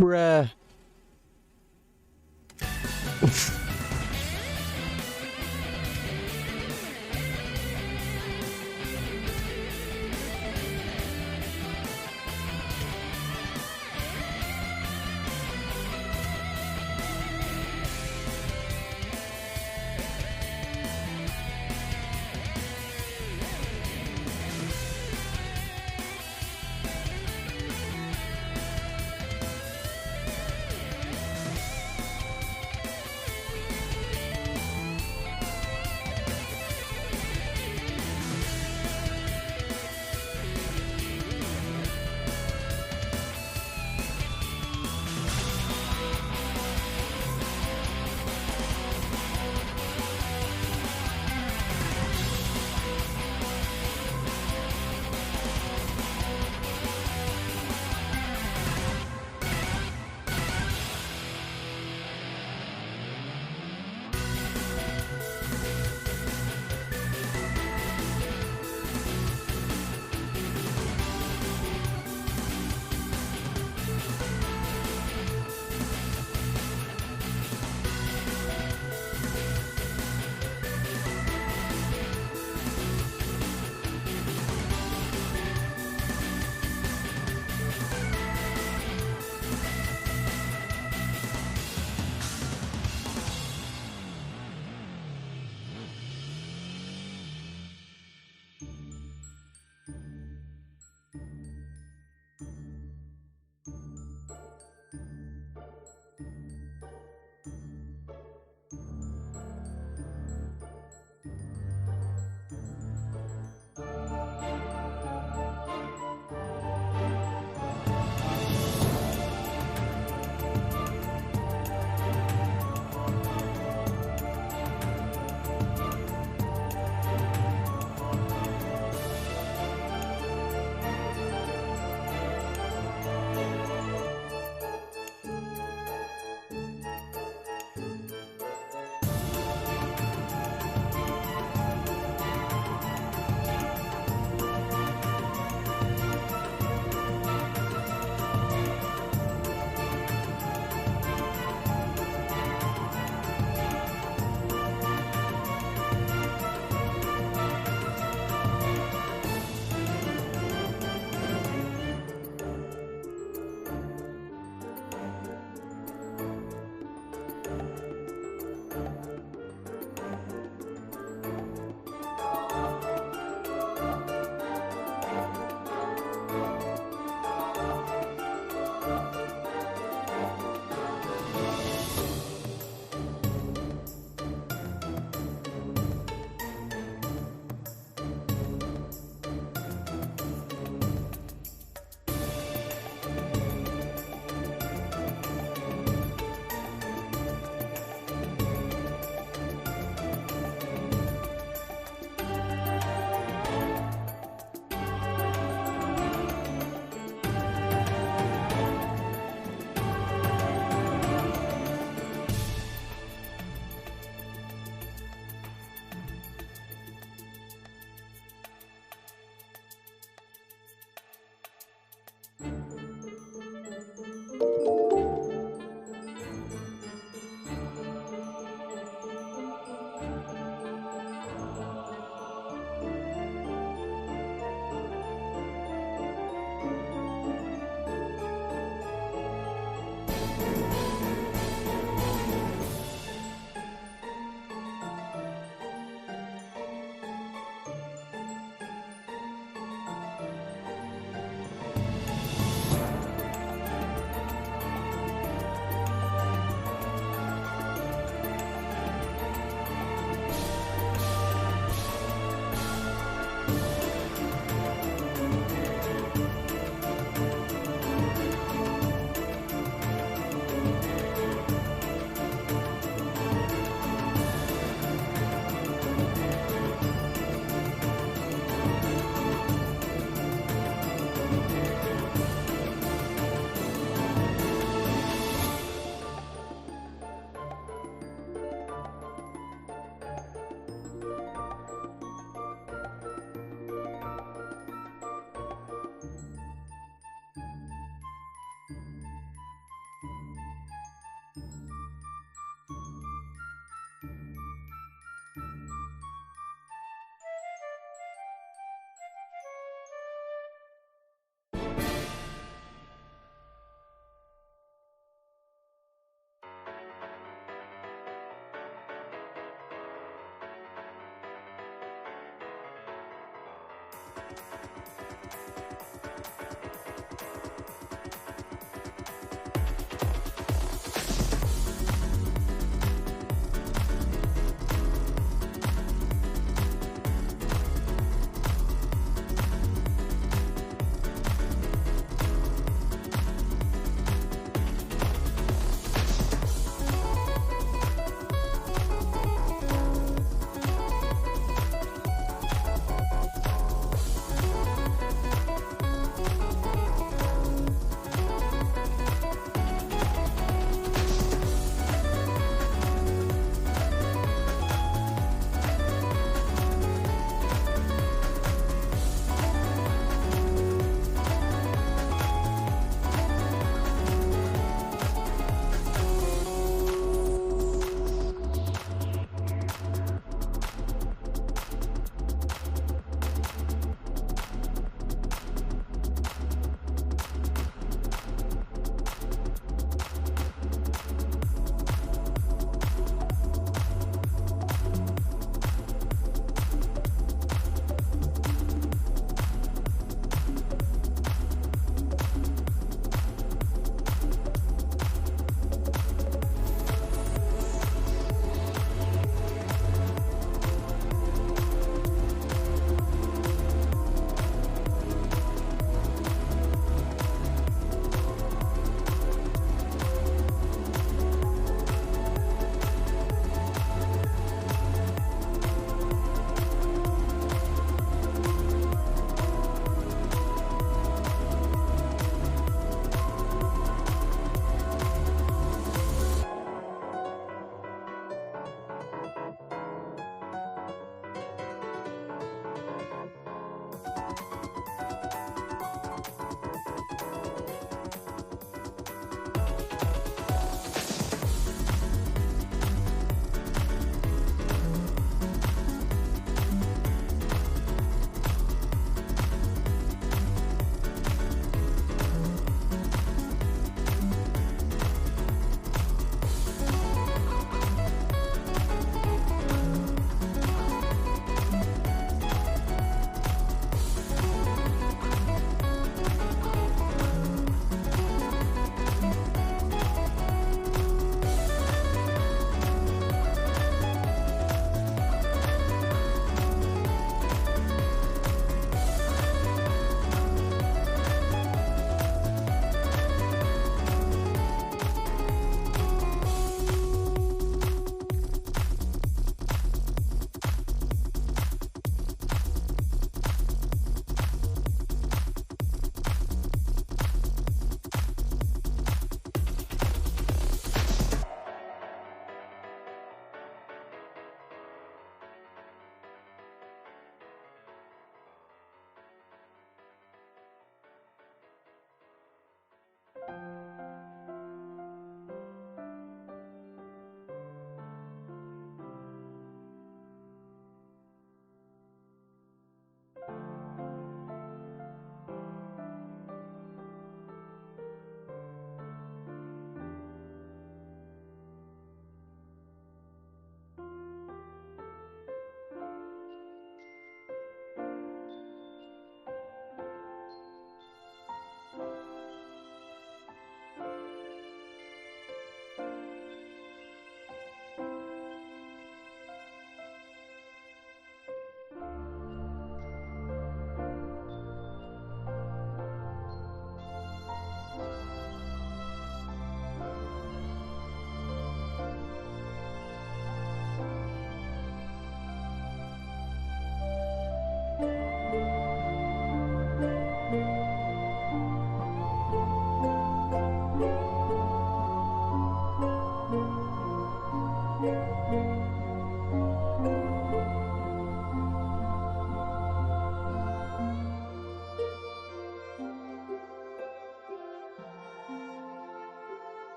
Bruh.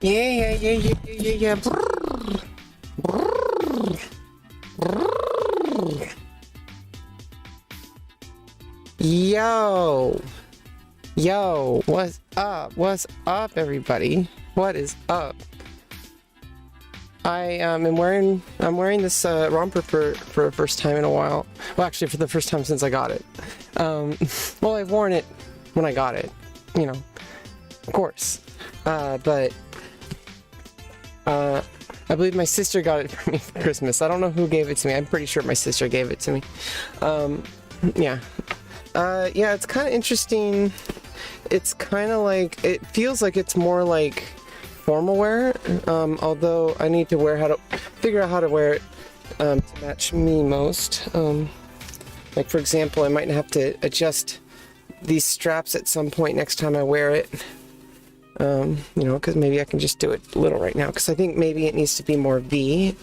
Yeah. Brrr. Brrr. Brrr. Yo, what's up? What's up, everybody? What is up? I'm wearing this romper for the first time in a while. Well, actually, for the first time since I got it. Well, I've worn it when I got it, you know, of course. But I believe my sister got it for me for Christmas. I don't know who gave it to me. I'm pretty sure my sister gave it to me. Yeah. Yeah, it's kind of interesting. It's kind of like, it feels like it's more like formal wear, although I need to figure out how to wear it to match me most. Like, for example, I might have to adjust these straps at some point next time I wear it. You know, because maybe I can just do it a little right now, because I think maybe it needs to be more V.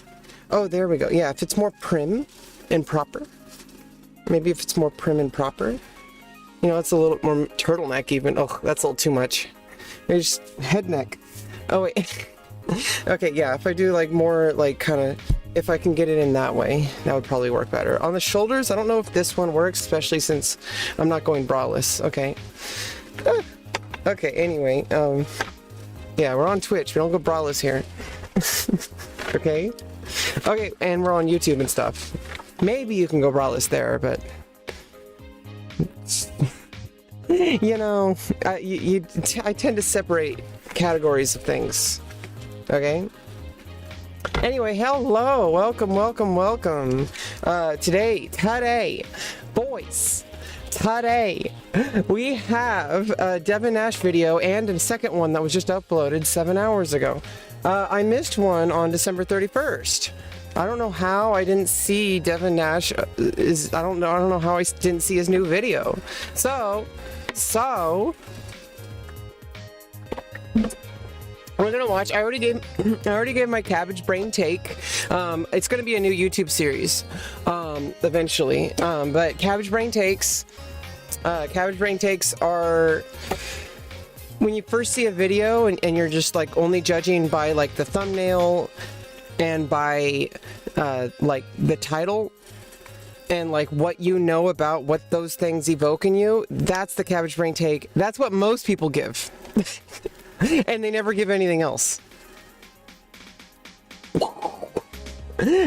Oh, there we go. Yeah, if it's more prim and proper. Maybe if it's more prim and proper. You know, it's a little more turtleneck even. Oh, that's a little too much. Maybe just head neck. Oh, wait. Okay, yeah, if I do like more like kind of, if I can get it in that way, that would probably work better. On the shoulders, I don't know if this one works, especially since I'm not going braless. Okay. Okay, anyway, yeah, we're on Twitch. We don't go braless here. Okay? Okay, and we're on YouTube and stuff. Maybe you can go braless there, but you know, I tend to separate categories of things. Okay? Anyway, hello, welcome. Today, boys, we have a Devin Nash video and a second one that was just uploaded 7 hours ago. I missed one on December 31st. I don't know how I didn't see Devin Nash I don't know how I didn't see his new video. So we're gonna watch. I already gave my cabbage brain take. It's gonna be a new YouTube series eventually. But cabbage brain takes are when you first see a video and you're just like only judging by like the thumbnail and by like the title and like what you know about what those things evoke in you. That's the cabbage brain take. That's what most people give. And they never give anything else.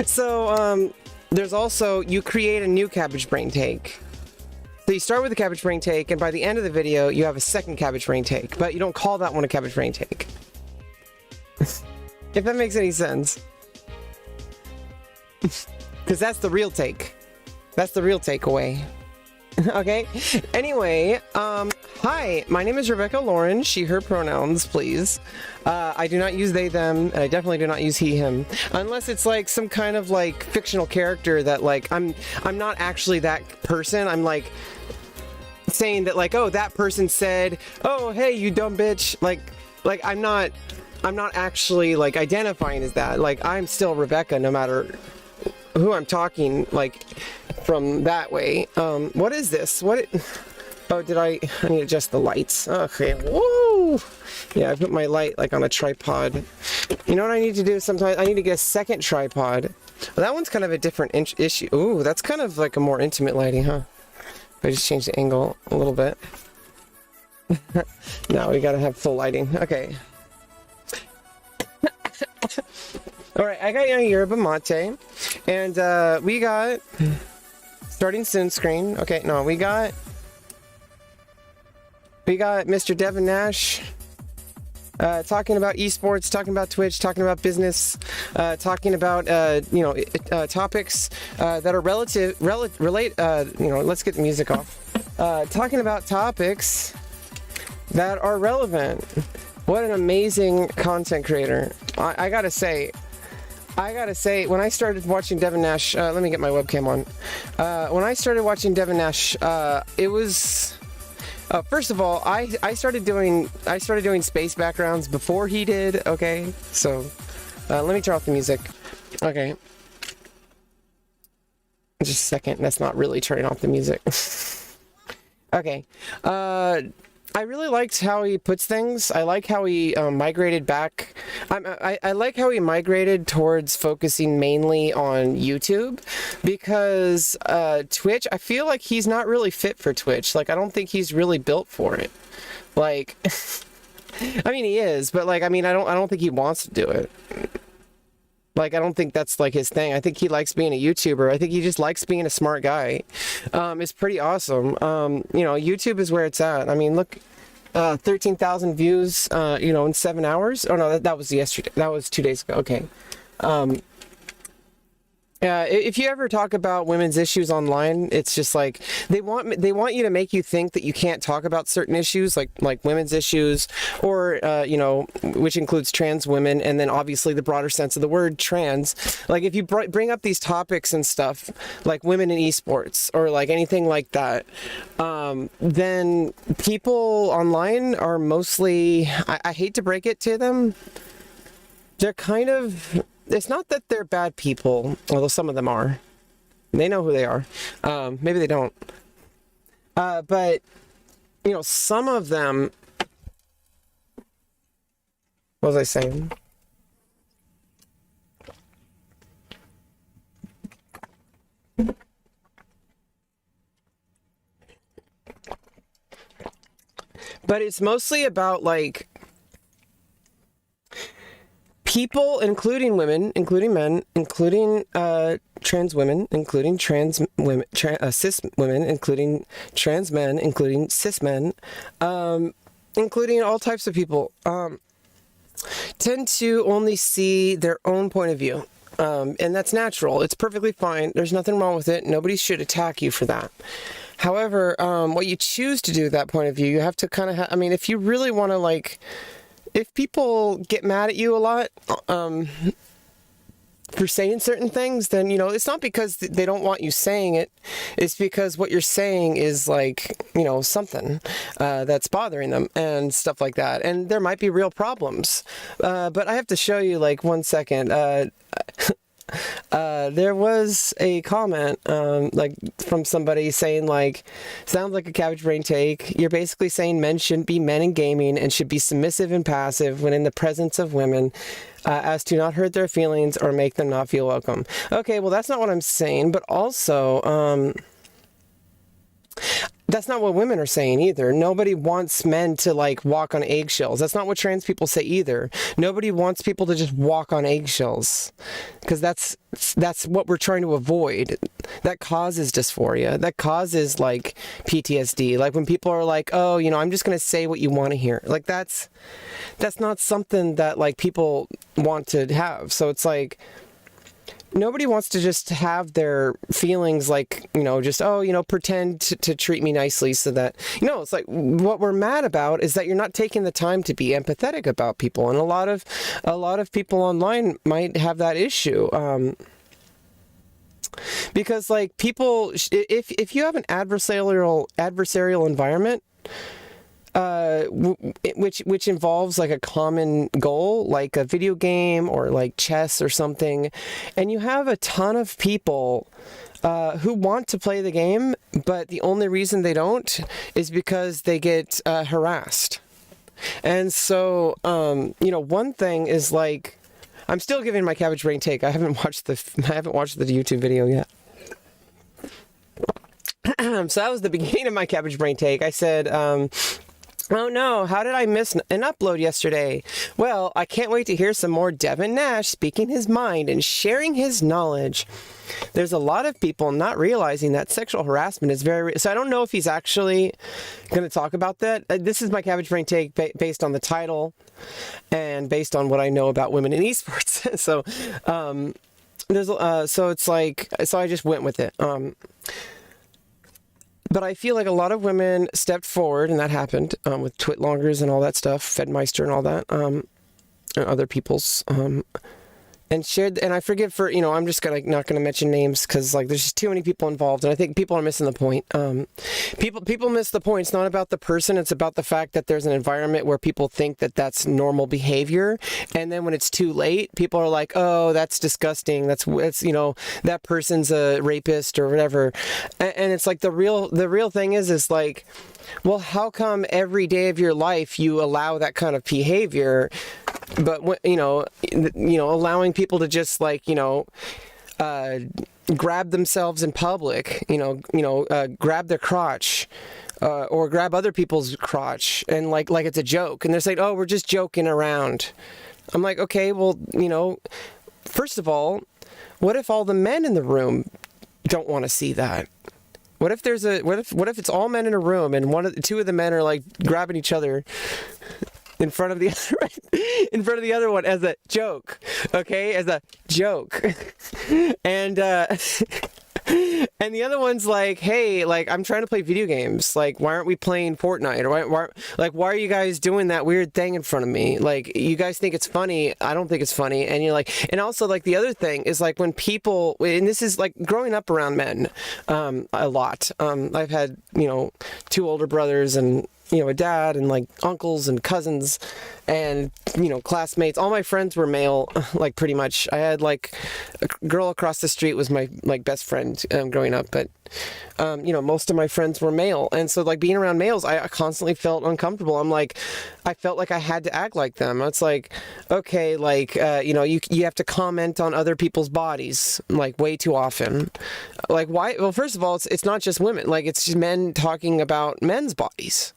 So there's also, you create a new cabbage brain take. So you start with a cabbage brain take, and by the end of the video you have a second cabbage brain take, but you don't call that one a cabbage brain take. If that makes any sense. Because that's the real take. That's the real takeaway. Okay? Anyway, hi, my name is Rebecca Lauren, she, her pronouns, please. I do not use they, them, and I definitely do not use he, him. Unless it's like some kind of like fictional character that like, I'm not actually that person. I'm like saying that like, oh, that person said, oh, hey, you dumb bitch. Like I'm not actually like identifying as that. Like, I'm still Rebecca no matter who I'm talking like from that way. What is this? Oh, I need to adjust the lights. Okay, woo! Yeah, I put my light like on a tripod. You know what I need to do sometimes? I need to get a second tripod. Well, that one's kind of a different issue. Ooh, that's kind of like a more intimate lighting, huh? I just changed the angle a little bit. Now we gotta have full lighting. Okay. Alright, I got yerba mate. And we got starting soon screen. Okay, no, we got Mr. Devin Nash talking about esports, talking about Twitch, talking about business, talking about you know, topics that are you know, let's get the music off. Talking about topics that are relevant. What an amazing content creator. I gotta say, when I started watching Devin Nash, let me get my webcam on. When I started watching Devin Nash, it was first of all, I started doing space backgrounds before he did. Okay, so let me turn off the music. Okay, just a second. That's not really turning off the music. Okay. I really liked how he puts things. I like how he migrated back. I like how he migrated towards focusing mainly on YouTube, because Twitch, I feel like he's not really fit for Twitch. Like, I don't think he's really built for it. Like, I mean, he is, but like, I mean, I don't think he wants to do it. Like, I don't think that's like his thing. I think he likes being a YouTuber. I think he just likes being a smart guy. It's pretty awesome. You know, YouTube is where it's at. I mean, look, 13,000 views, you know, in 7 hours. Oh no, that was yesterday. That was 2 days ago. Okay. If you ever talk about women's issues online, it's just like they want you to make you think that you can't talk about certain issues, like women's issues, or you know, which includes trans women, and then obviously the broader sense of the word trans. Like, if you bring up these topics and stuff, like women in esports or like anything like that, then people online are mostly, I hate to break it to them, they're kind of. It's not that they're bad people, although some of them are. They know who they are. Maybe they don't. But, you know, some of them... What was I saying? But it's mostly about, like... people, including women, including men, including trans women, including trans women, cis women, including trans men, including cis men, including all types of people, tend to only see their own point of view. And that's natural. It's perfectly fine. There's nothing wrong with it. Nobody should attack you for that. However, what you choose to do with that point of view, you have to kind of I mean, if you really want to, like... If people get mad at you a lot for saying certain things, then, you know, it's not because they don't want you saying it. It's because what you're saying is, like, you know, something that's bothering them and stuff like that. And there might be real problems. But I have to show you, like, 1 second. There was a comment, like, from somebody saying, like, sounds like a cabbage brain take. You're basically saying men shouldn't be men in gaming and should be submissive and passive when in the presence of women, as to not hurt their feelings or make them not feel welcome. Okay, well, that's not what I'm saying, but also, that's not what women are saying either. Nobody wants men to, like, walk on eggshells. That's not what trans people say either. Nobody wants people to just walk on eggshells, because that's what we're trying to avoid. That causes dysphoria. That causes, like, PTSD. Like, when people are like, oh, you know, I'm just going to say what you want to hear. Like, that's not something that, like, people want to have. So it's like... Nobody wants to just have their feelings, like, you know, just, oh, you know, pretend to treat me nicely so that, you know, it's like, what we're mad about is that you're not taking the time to be empathetic about people. And a lot of people online might have that issue. Because, like, people, if you have an adversarial environment, which involves, like, a common goal, like a video game or like chess or something, and you have a ton of people who want to play the game, but the only reason they don't is because they get harassed. And so, you know, one thing is, like, I'm still giving my cabbage brain take. I haven't watched the YouTube video yet. So that was the beginning of my cabbage brain take. I said, oh no, how did I miss an upload yesterday? Well, I can't wait to hear some more Devin Nash speaking his mind and sharing his knowledge. There's a lot of people not realizing that sexual harassment is very... So I don't know if he's actually going to talk about that. This is my cabbage brain take based on the title and based on what I know about women in esports. So, so it's like... So I just went with it. But I feel like a lot of women stepped forward, and that happened with Twitlongers and all that stuff, Fedmeister and all that, and other people's and shared, and I forget for, I'm just not gonna mention names because like there's just too many people involved, and I think people are missing the point. People miss the point. It's not about the person, it's about the fact that there's an environment where people think that that's normal behavior, and then when it's too late, people are like, oh, that's disgusting, that's that person's a rapist or whatever, and it's like the real thing is like, well, how come every day of your life you allow that kind of behavior, but allowing people to just like grab themselves in public, grab their crotch, or grab other people's crotch, and like it's a joke, and they're saying, oh, we're just joking around. I'm like, okay, well, first of all, what if all the men in the room don't want to see that? What if what if it's all men in a room and two of the men are like grabbing each other in front of the other one as a joke, okay, as a joke, and and the other one's like, hey, like, I'm trying to play video games, like, why aren't we playing Fortnite, or why are you guys doing that weird thing in front of me? Like, you guys think it's funny, I don't think it's funny. And you're like, and also like the other thing is like when people, and this is like growing up around men a lot, I've had 2 older brothers and a dad and like uncles and cousins and classmates. All my friends were male, like pretty much. I had like a girl across the street was my like best friend growing up, but most of my friends were male, and so like being around males, I constantly felt uncomfortable. I felt like I had to act like them. It's like, okay, like you have to comment on other people's bodies like way too often. Like, why? Well, first of all, it's not just women. Like, it's just men talking about men's bodies.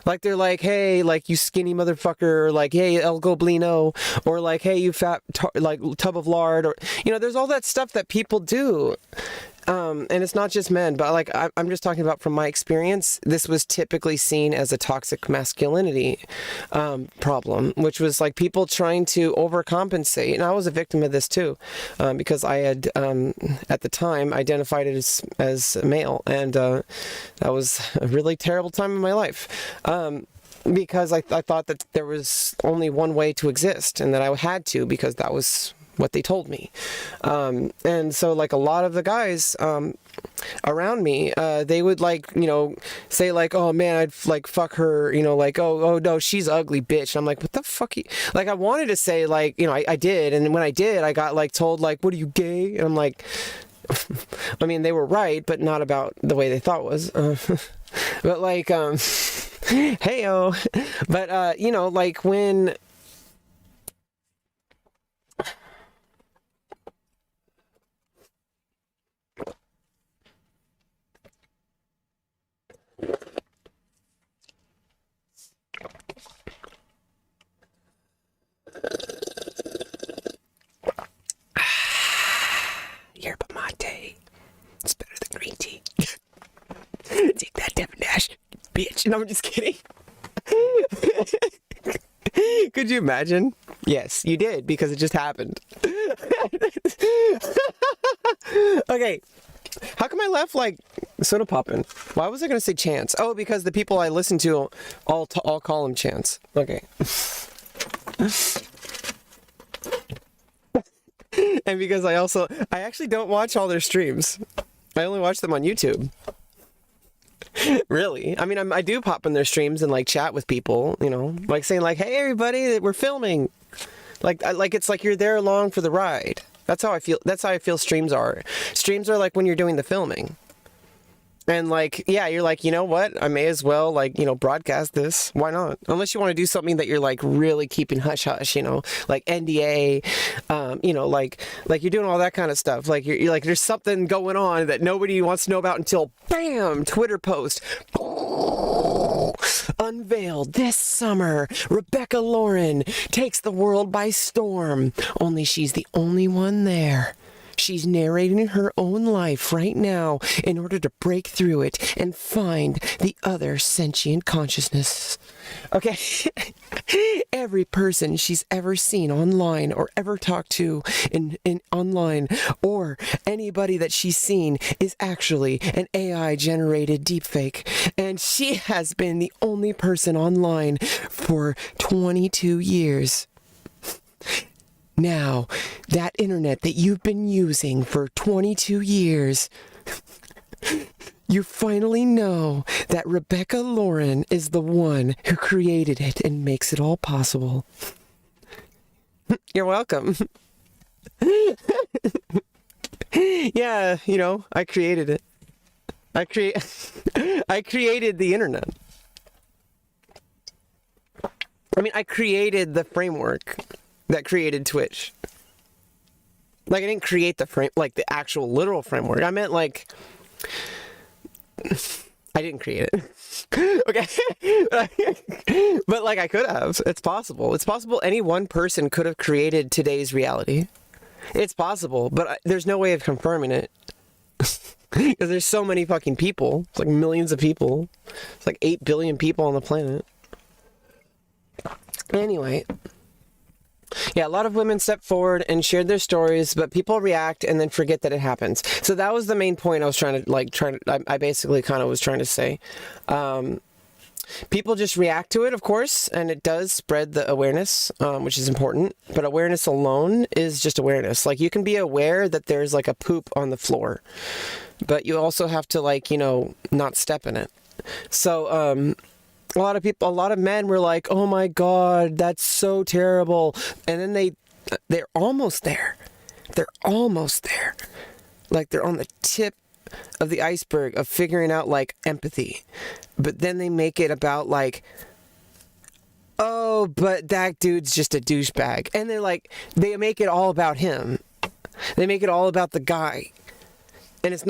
Like, they're like, hey, like, you skinny motherfucker, or like, hey, El Goblino, or like, hey, you fat like tub of lard, or there's all that stuff that people do. And it's not just men, but like I'm just talking about from my experience, this was typically seen as a toxic masculinity problem, which was like people trying to overcompensate. And I was a victim of this too, because I had at the time identified it as male, and that was a really terrible time in my life. Because I thought that there was only one way to exist, and that I had to, because that was what they told me. And so like a lot of the guys around me, they would like, say like, oh man, I'd like fuck her, like, oh no, she's ugly, bitch. And I'm like, what the fuck? Like, I wanted to say like, I did. And when I did, I got like told like, what are you, gay? And I'm like, I mean, they were right, but not about the way they thought was. But like, hey-o. But, like when... Yerba mate. It's better than green tea. Take that, Devin Nash, bitch. No, I'm just kidding. Could you imagine? Yes, you did, because it just happened. Okay. How come I left like soda poppin'? Why was I gonna say Chance? Oh, because the people I listen to all call him Chance. Okay. And because I actually don't watch all their streams. I only watch them on YouTube. Really? I mean, I do pop in their streams and like chat with people, like saying like, hey everybody, we're filming. Like it's like you're there along for the ride. That's how I feel. That's how I feel streams are. Streams are like when you're doing the filming. And like, yeah, you're like, you know what? I may as well like, broadcast this. Why not? Unless you want to do something that you're like really keeping hush hush, like NDA, like you're doing all that kind of stuff. Like you're like, there's something going on that nobody wants to know about until bam, Twitter post. Unveiled this summer, Rebecca Lauren takes the world by storm. Only she's the only one there. She's narrating her own life right now in order to break through it and find the other sentient consciousness. Okay, every person she's ever seen online or ever talked to in online, or anybody that she's seen, is actually an AI generated deepfake, and she has been the only person online for 22 years. Now, that internet that you've been using for 22 years, you finally know that Rebecca Lauren is the one who created it and makes it all possible. You're welcome. Yeah, you know, I created it. I created the internet. I mean, I created the framework that created Twitch. Like, I didn't create the frame, like the actual literal framework. I meant like, I didn't create it. Okay. But like, I could have. It's possible. It's possible any one person could have created today's reality. It's possible, but there's no way of confirming it. Because there's so many fucking people. It's like millions of people. It's like 8 billion people on the planet. Anyway. Yeah, a lot of women stepped forward and shared their stories, but people react and then forget that it happens. So that was the main point I was I basically kind of was trying to say. People just react to it, of course, and it does spread the awareness, which is important. But awareness alone is just awareness. Like, you can be aware that there's like a poop on the floor, but you also have to, like, you know, not step in it. So, a lot of men were like, oh my God, that's so terrible. And then they're almost there. They're almost there. Like, they're on the tip of the iceberg of figuring out, like, empathy. But then they make it about, like, oh, but that dude's just a douchebag. And they're like, they make it all about him. They make it all about the guy. And it's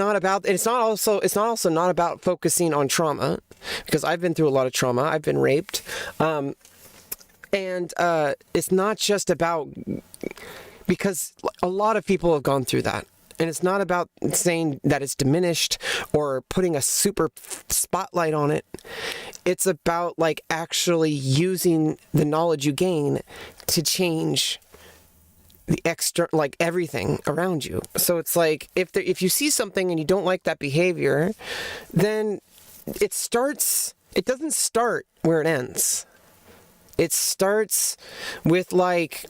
also not about focusing on trauma, because I've been through a lot of trauma. I've been raped. And it's not just about, because a lot of people have gone through that. And it's not about saying that it's diminished or putting a super spotlight on it. It's about, like, actually using the knowledge you gain to change the external, like, everything around you. So it's like, if you see something and you don't like that behavior, then it doesn't start where it ends. It starts with, like,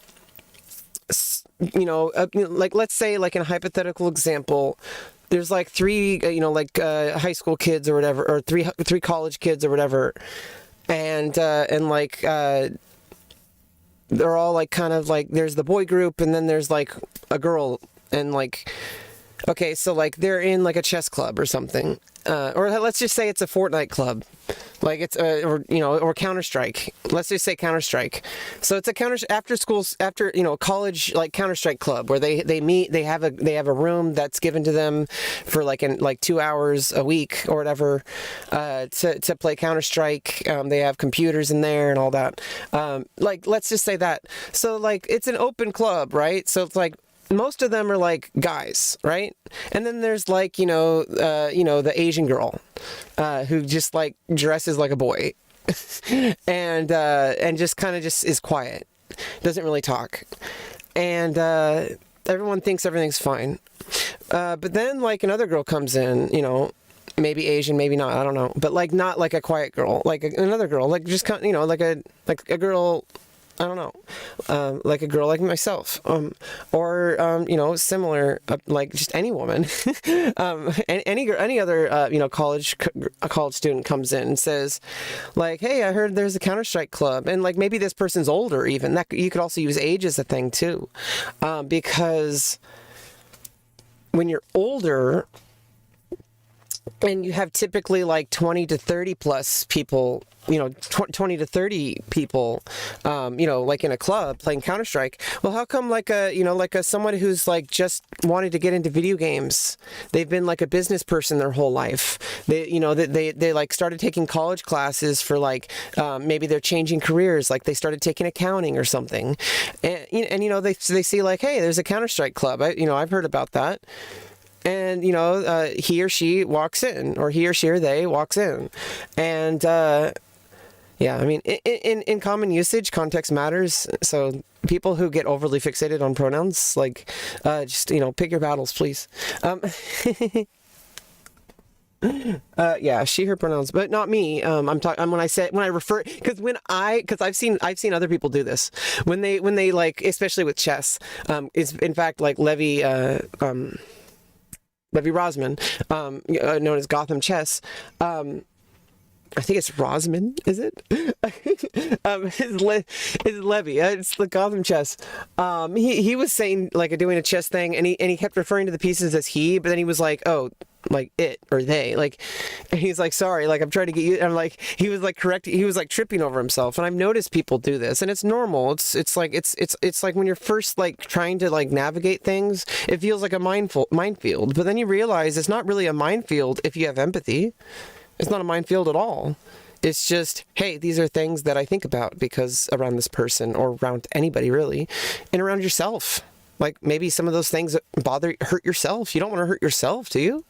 you know, like, let's say, like, in a hypothetical example, there's like three, high school kids or whatever, or three college kids or whatever, and like, they're all, like, kind of like, there's the boy group, and then there's, like, a girl, and, like, okay, so, like, they're in, like, a chess club or something, or let's just say it's a Fortnite club, like, it's or Counter-Strike. Let's just say Counter-Strike. So it's a college, like, Counter-Strike club where they meet. They have a room that's given to them for like 2 hours a week or whatever, to play Counter-Strike. They have computers in there and all that. Like, let's just say that. So, like, it's an open club, right? So it's like, most of them are, like, guys, right? And then there's, like, the Asian girl, who just, like, dresses like a boy, and just kind of just is quiet, doesn't really talk, and everyone thinks everything's fine. But then, like, another girl comes in, you know, maybe Asian, maybe not, I don't know, but, like, not like a quiet girl, like another girl, like, just kind of, you know, like a girl. I don't know, like a girl like myself, or similar, like, just any woman, any other college student comes in and says, like, hey, I heard there's a Counter-Strike club, and, like, maybe this person's older even. That you could also use age as a thing too, because when you're older, and you have typically, like, 20 to 30 plus people, 20 to 30 people, like, in a club playing Counter-Strike. Well, how come, like, someone who's, like, just wanted to get into video games, they've been, like, a business person their whole life. They like, started taking college classes for, like, maybe they're changing careers, like, they started taking accounting or something. And they see, like, hey, there's a Counter-Strike club. I've heard about that. And, he or she walks in, or he or she or they walks in. And, yeah, I mean, in common usage, context matters. So people who get overly fixated on pronouns, like, just, pick your battles, please. Yeah, she, her pronouns, but not me. I'm talking when I refer, because I've seen other people do this when they like, especially with chess. Is in fact like Levi Rosman, known as Gotham Chess. I think it's Rosman, is it? His Levy. It's the Gotham Chess. He was saying like doing a chess thing, and he kept referring to the pieces as he, but then he was like, oh, like it or they, like, and he's like, sorry, like I'm trying to get you. And I'm like, he was like he was like tripping over himself, and I've noticed people do this, and it's normal. It's like when you're first like trying to like navigate things, it feels like a minefield, but then you realize it's not really a minefield if you have empathy. It's not a minefield at all. It's just, hey, these are things that I think about because around this person or around anybody really, and around yourself. Like maybe some of those things hurt yourself. You don't want to hurt yourself, do you?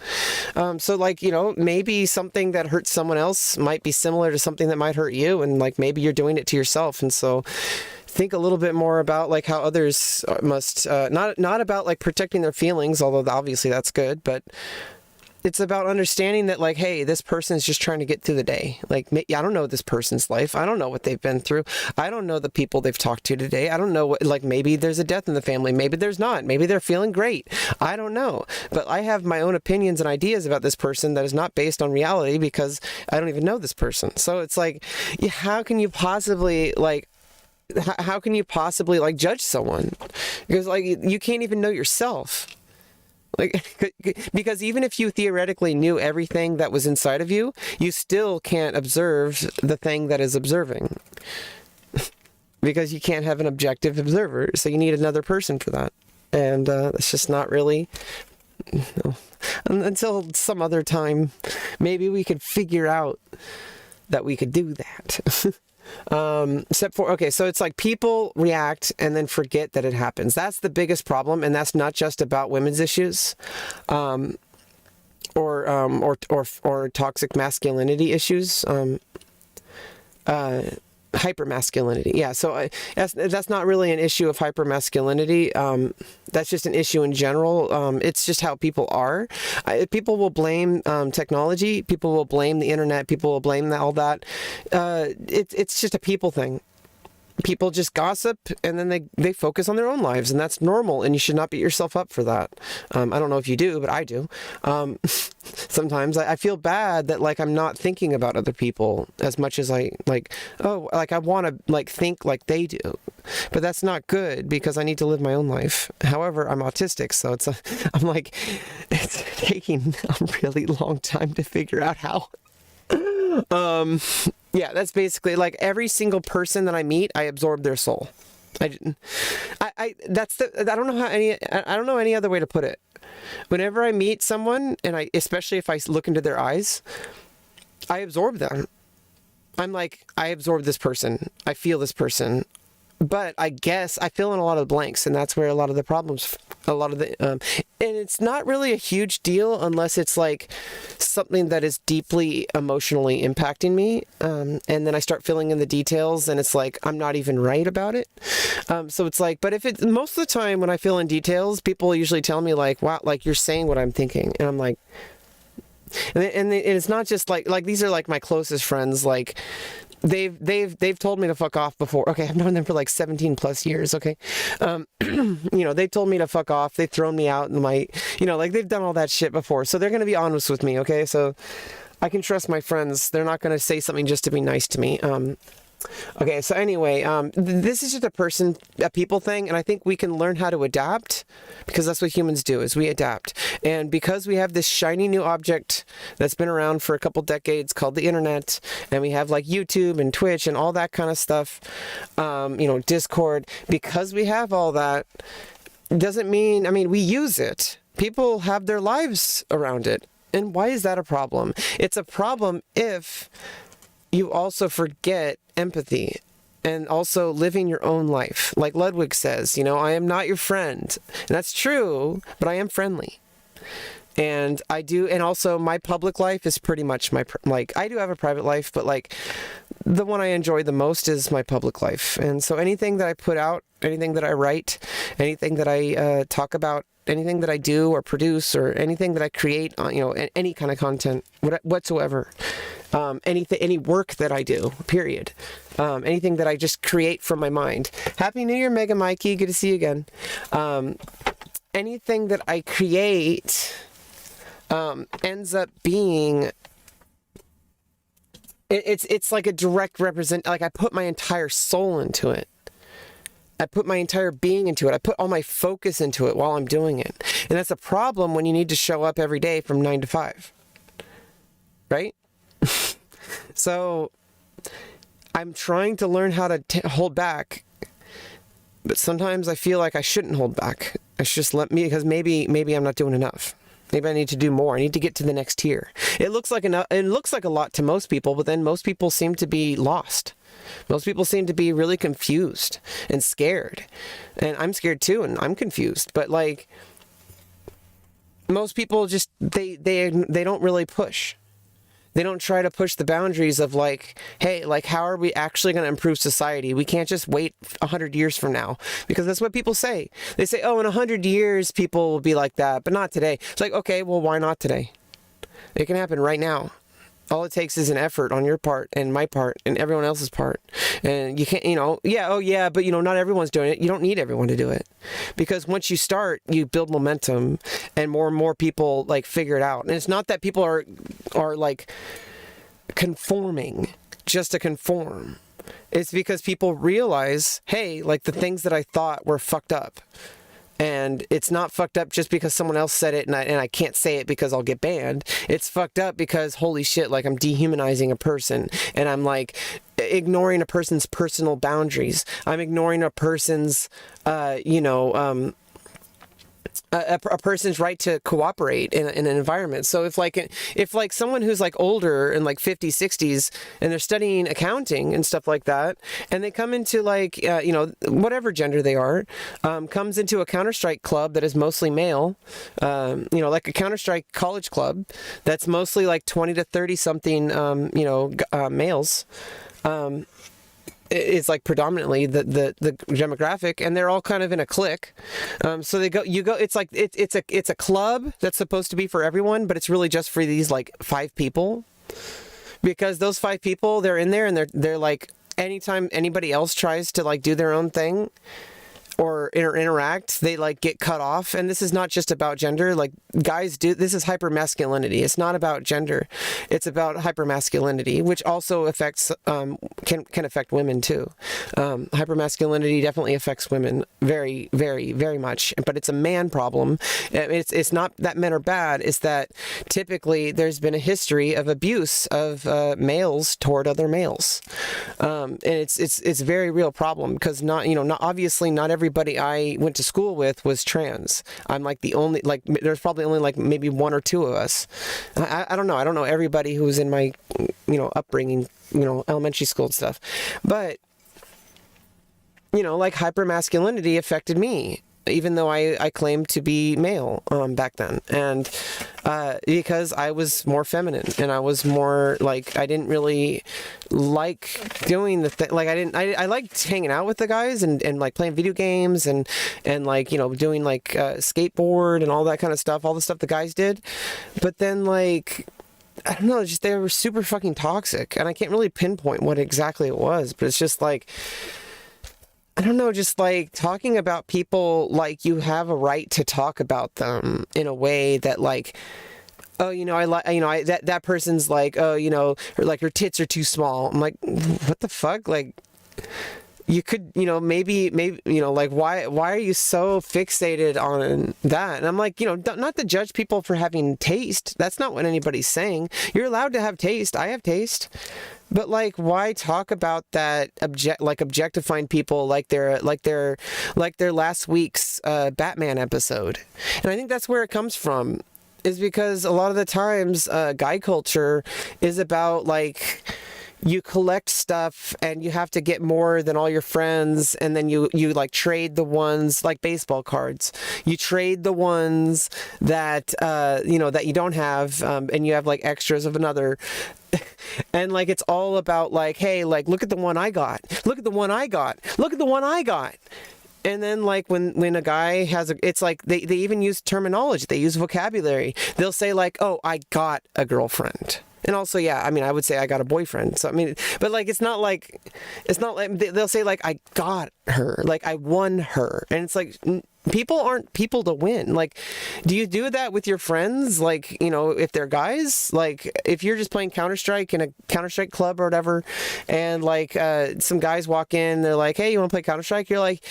So like, maybe something that hurts someone else might be similar to something that might hurt you. And like, maybe you're doing it to yourself. And so think a little bit more about like how others must, not about like protecting their feelings, although obviously that's good, but it's about understanding that like, hey, this person is just trying to get through the day. Like, I don't know this person's life. I don't know what they've been through. I don't know the people they've talked to today. I don't know what, like, maybe there's a death in the family. Maybe there's not. Maybe they're feeling great. I don't know. But I have my own opinions and ideas about this person that is not based on reality because I don't even know this person. So it's like, how can you possibly like judge someone? Because like, you can't even know yourself. Like, because even if you theoretically knew everything that was inside of you, you still can't observe the thing that is observing. Because you can't have an objective observer, so you need another person for that. And it's just not really... Until some other time, maybe we could figure out that we could do that. Step 4. Okay, so it's like people react and then forget that it happens. That's the biggest problem, and that's not just about women's issues, or toxic masculinity issues. Hypermasculinity. Yeah, so that's not really an issue of hypermasculinity. That's just an issue in general. It's just how people are. People will blame technology. People will blame the internet. People will blame all that. It's just a people thing. People just gossip and then they focus on their own lives, and that's normal, and you should not beat yourself up for that. I don't know if you do, but I do. Sometimes I feel bad that like I'm not thinking about other people as much as I like, I want to like think like they do, but that's not good because I need to live my own life. However, I'm autistic, so it's taking a really long time to figure out how. Yeah, that's basically like every single person that I meet, I absorb their soul. I don't know any other way to put it. Whenever I meet someone, and especially if I look into their eyes, I absorb them. I'm like, I absorb this person. I feel this person. But I guess I fill in a lot of the blanks, and that's where a lot of the problems, and it's not really a huge deal unless it's like something that is deeply emotionally impacting me, and then I start filling in the details, and it's like I'm not even right about it. So it's like, but if it's most of the time when I fill in details, people usually tell me like, wow, like you're saying what I'm thinking, and I'm like, and it's not just like these are like my closest friends, like. They've told me to fuck off before. Okay, I've known them for like 17 plus years. Okay, they told me to fuck off. They've thrown me out in my, like they've done all that shit before. So they're gonna be honest with me. Okay, so I can trust my friends. They're not gonna say something just to be nice to me. Okay, so anyway, this is just a people thing, and I think we can learn how to adapt, because that's what humans do, is we adapt. And because we have this shiny new object that's been around for a couple decades called the internet, and we have like YouTube and Twitch and all that kind of stuff, Discord, because we have all that, doesn't mean, we use it. People have their lives around it. And why is that a problem? It's a problem if you also forget empathy and also living your own life. Like Ludwig says, I am not your friend. And that's true, but I am friendly. And I do, and also my public life is pretty much I do have a private life, but like the one I enjoy the most is my public life. And so anything that I put out, anything that I write, anything that I talk about, anything that I do or produce, or anything that I create, you know, any kind of content whatsoever. Any work that I do, period. Anything that I just create from my mind. Happy New Year, Mega Mikey. Good to see you again. Anything that I create ends up being, it's like a direct like I put my entire soul into it. I put my entire being into it. I put all my focus into it while I'm doing it. And that's a problem when you need to show up every day from 9 to 5. Right? So I'm trying to learn how to hold back, but sometimes I feel like I shouldn't hold back. I should just because maybe I'm not doing enough. Maybe I need to do more. I need to get to the next tier. It looks like a lot to most people, but then most people seem to be lost. Most people seem to be really confused and scared. And I'm scared too, and I'm confused. But like, most people just, they don't really push. They don't try to push the boundaries of like, hey, like, how are we actually going to improve society? We can't just wait 100 years from now, because that's what people say. They say, oh, in 100 years, people will be like that, but not today. It's like, okay, well, why not today? It can happen right now. All it takes is an effort on your part and my part and everyone else's part. And you can't, you know, but you know, not everyone's doing it. You don't need everyone to do it, because once you start, you build momentum and more people like figure it out. And it's not that people are like conforming just to conform. It's because people realize, hey, like the things that I thought were fucked up. And it's not fucked up just because someone else said it and I can't say it because I'll get banned. It's fucked up because, holy shit, like I'm dehumanizing a person, and I'm like ignoring a person's personal boundaries. I'm ignoring a person's, a person's right to cooperate in an environment. So if someone who's like older and like 50s, 60s, and they're studying accounting and stuff like that, and they come into like, whatever gender they are, comes into a Counter-Strike club that is mostly male, like a Counter-Strike college club that's mostly like 20 to 30 something, males, it's like predominantly the demographic, and they're all kind of in a clique. So it's like it's a club that's supposed to be for everyone, but it's really just for these like 5 people, because those 5 people, they're in there and they're like, anytime anybody else tries to like do their own thing or interact, they like get cut off. And this is not just about gender. Like, guys this is hypermasculinity. It's not about gender. It's about hypermasculinity, which also affects, can affect women too. Hypermasculinity definitely affects women very, very, very much, but it's a man problem. It's not that men are bad. It's that typically there's been a history of abuse of males toward other males. And it's a very real problem, because not obviously not everybody I went to school with was trans. I'm like the only, like, there's probably only like maybe 1 or 2 of us. I don't know. I don't know everybody who was in my, upbringing, elementary school and stuff. But, like hypermasculinity affected me, even though I claimed to be male back then. And because I was more feminine, and I was more like, I didn't really like doing the thing. Like I liked hanging out with the guys and like playing video games and like, doing like skateboard and all that kind of stuff, all the stuff the guys did. But then like, I don't know, just they were super fucking toxic, and I can't really pinpoint what exactly it was, but it's just like, I don't know, just like talking about people like you have a right to talk about them in a way that like, oh, that person's like, oh, or like her tits are too small. I'm like, what the fuck? Like, you could, maybe, like, why are you so fixated on that? And I'm like, not to judge people for having taste. That's not what anybody's saying. You're allowed to have taste. I have taste. But like, why talk about that? Objectifying people like their last week's Batman episode. And I think that's where it comes from, is because a lot of the times guy culture is about like, you collect stuff and you have to get more than all your friends, and then you like trade the ones like baseball cards. You trade the ones that that you don't have, and you have like extras of another. And like, it's all about like, hey, like, look at the one I got. Look at the one I got. Look at the one I got. And then like when a guy has it's like they even use terminology, they use vocabulary. They'll say like, oh, I got a girlfriend. And also, yeah, I mean, I would say I got a boyfriend. So I mean, but like it's not like they'll say like I got her, like I won her. And it's like people aren't people to win. Like, do you do that with your friends? Like, you know, if they're guys, like if you're just playing Counter-Strike in a Counter-Strike club or whatever, and like some guys walk in, they're like, hey, you want to play Counter-Strike? You're like,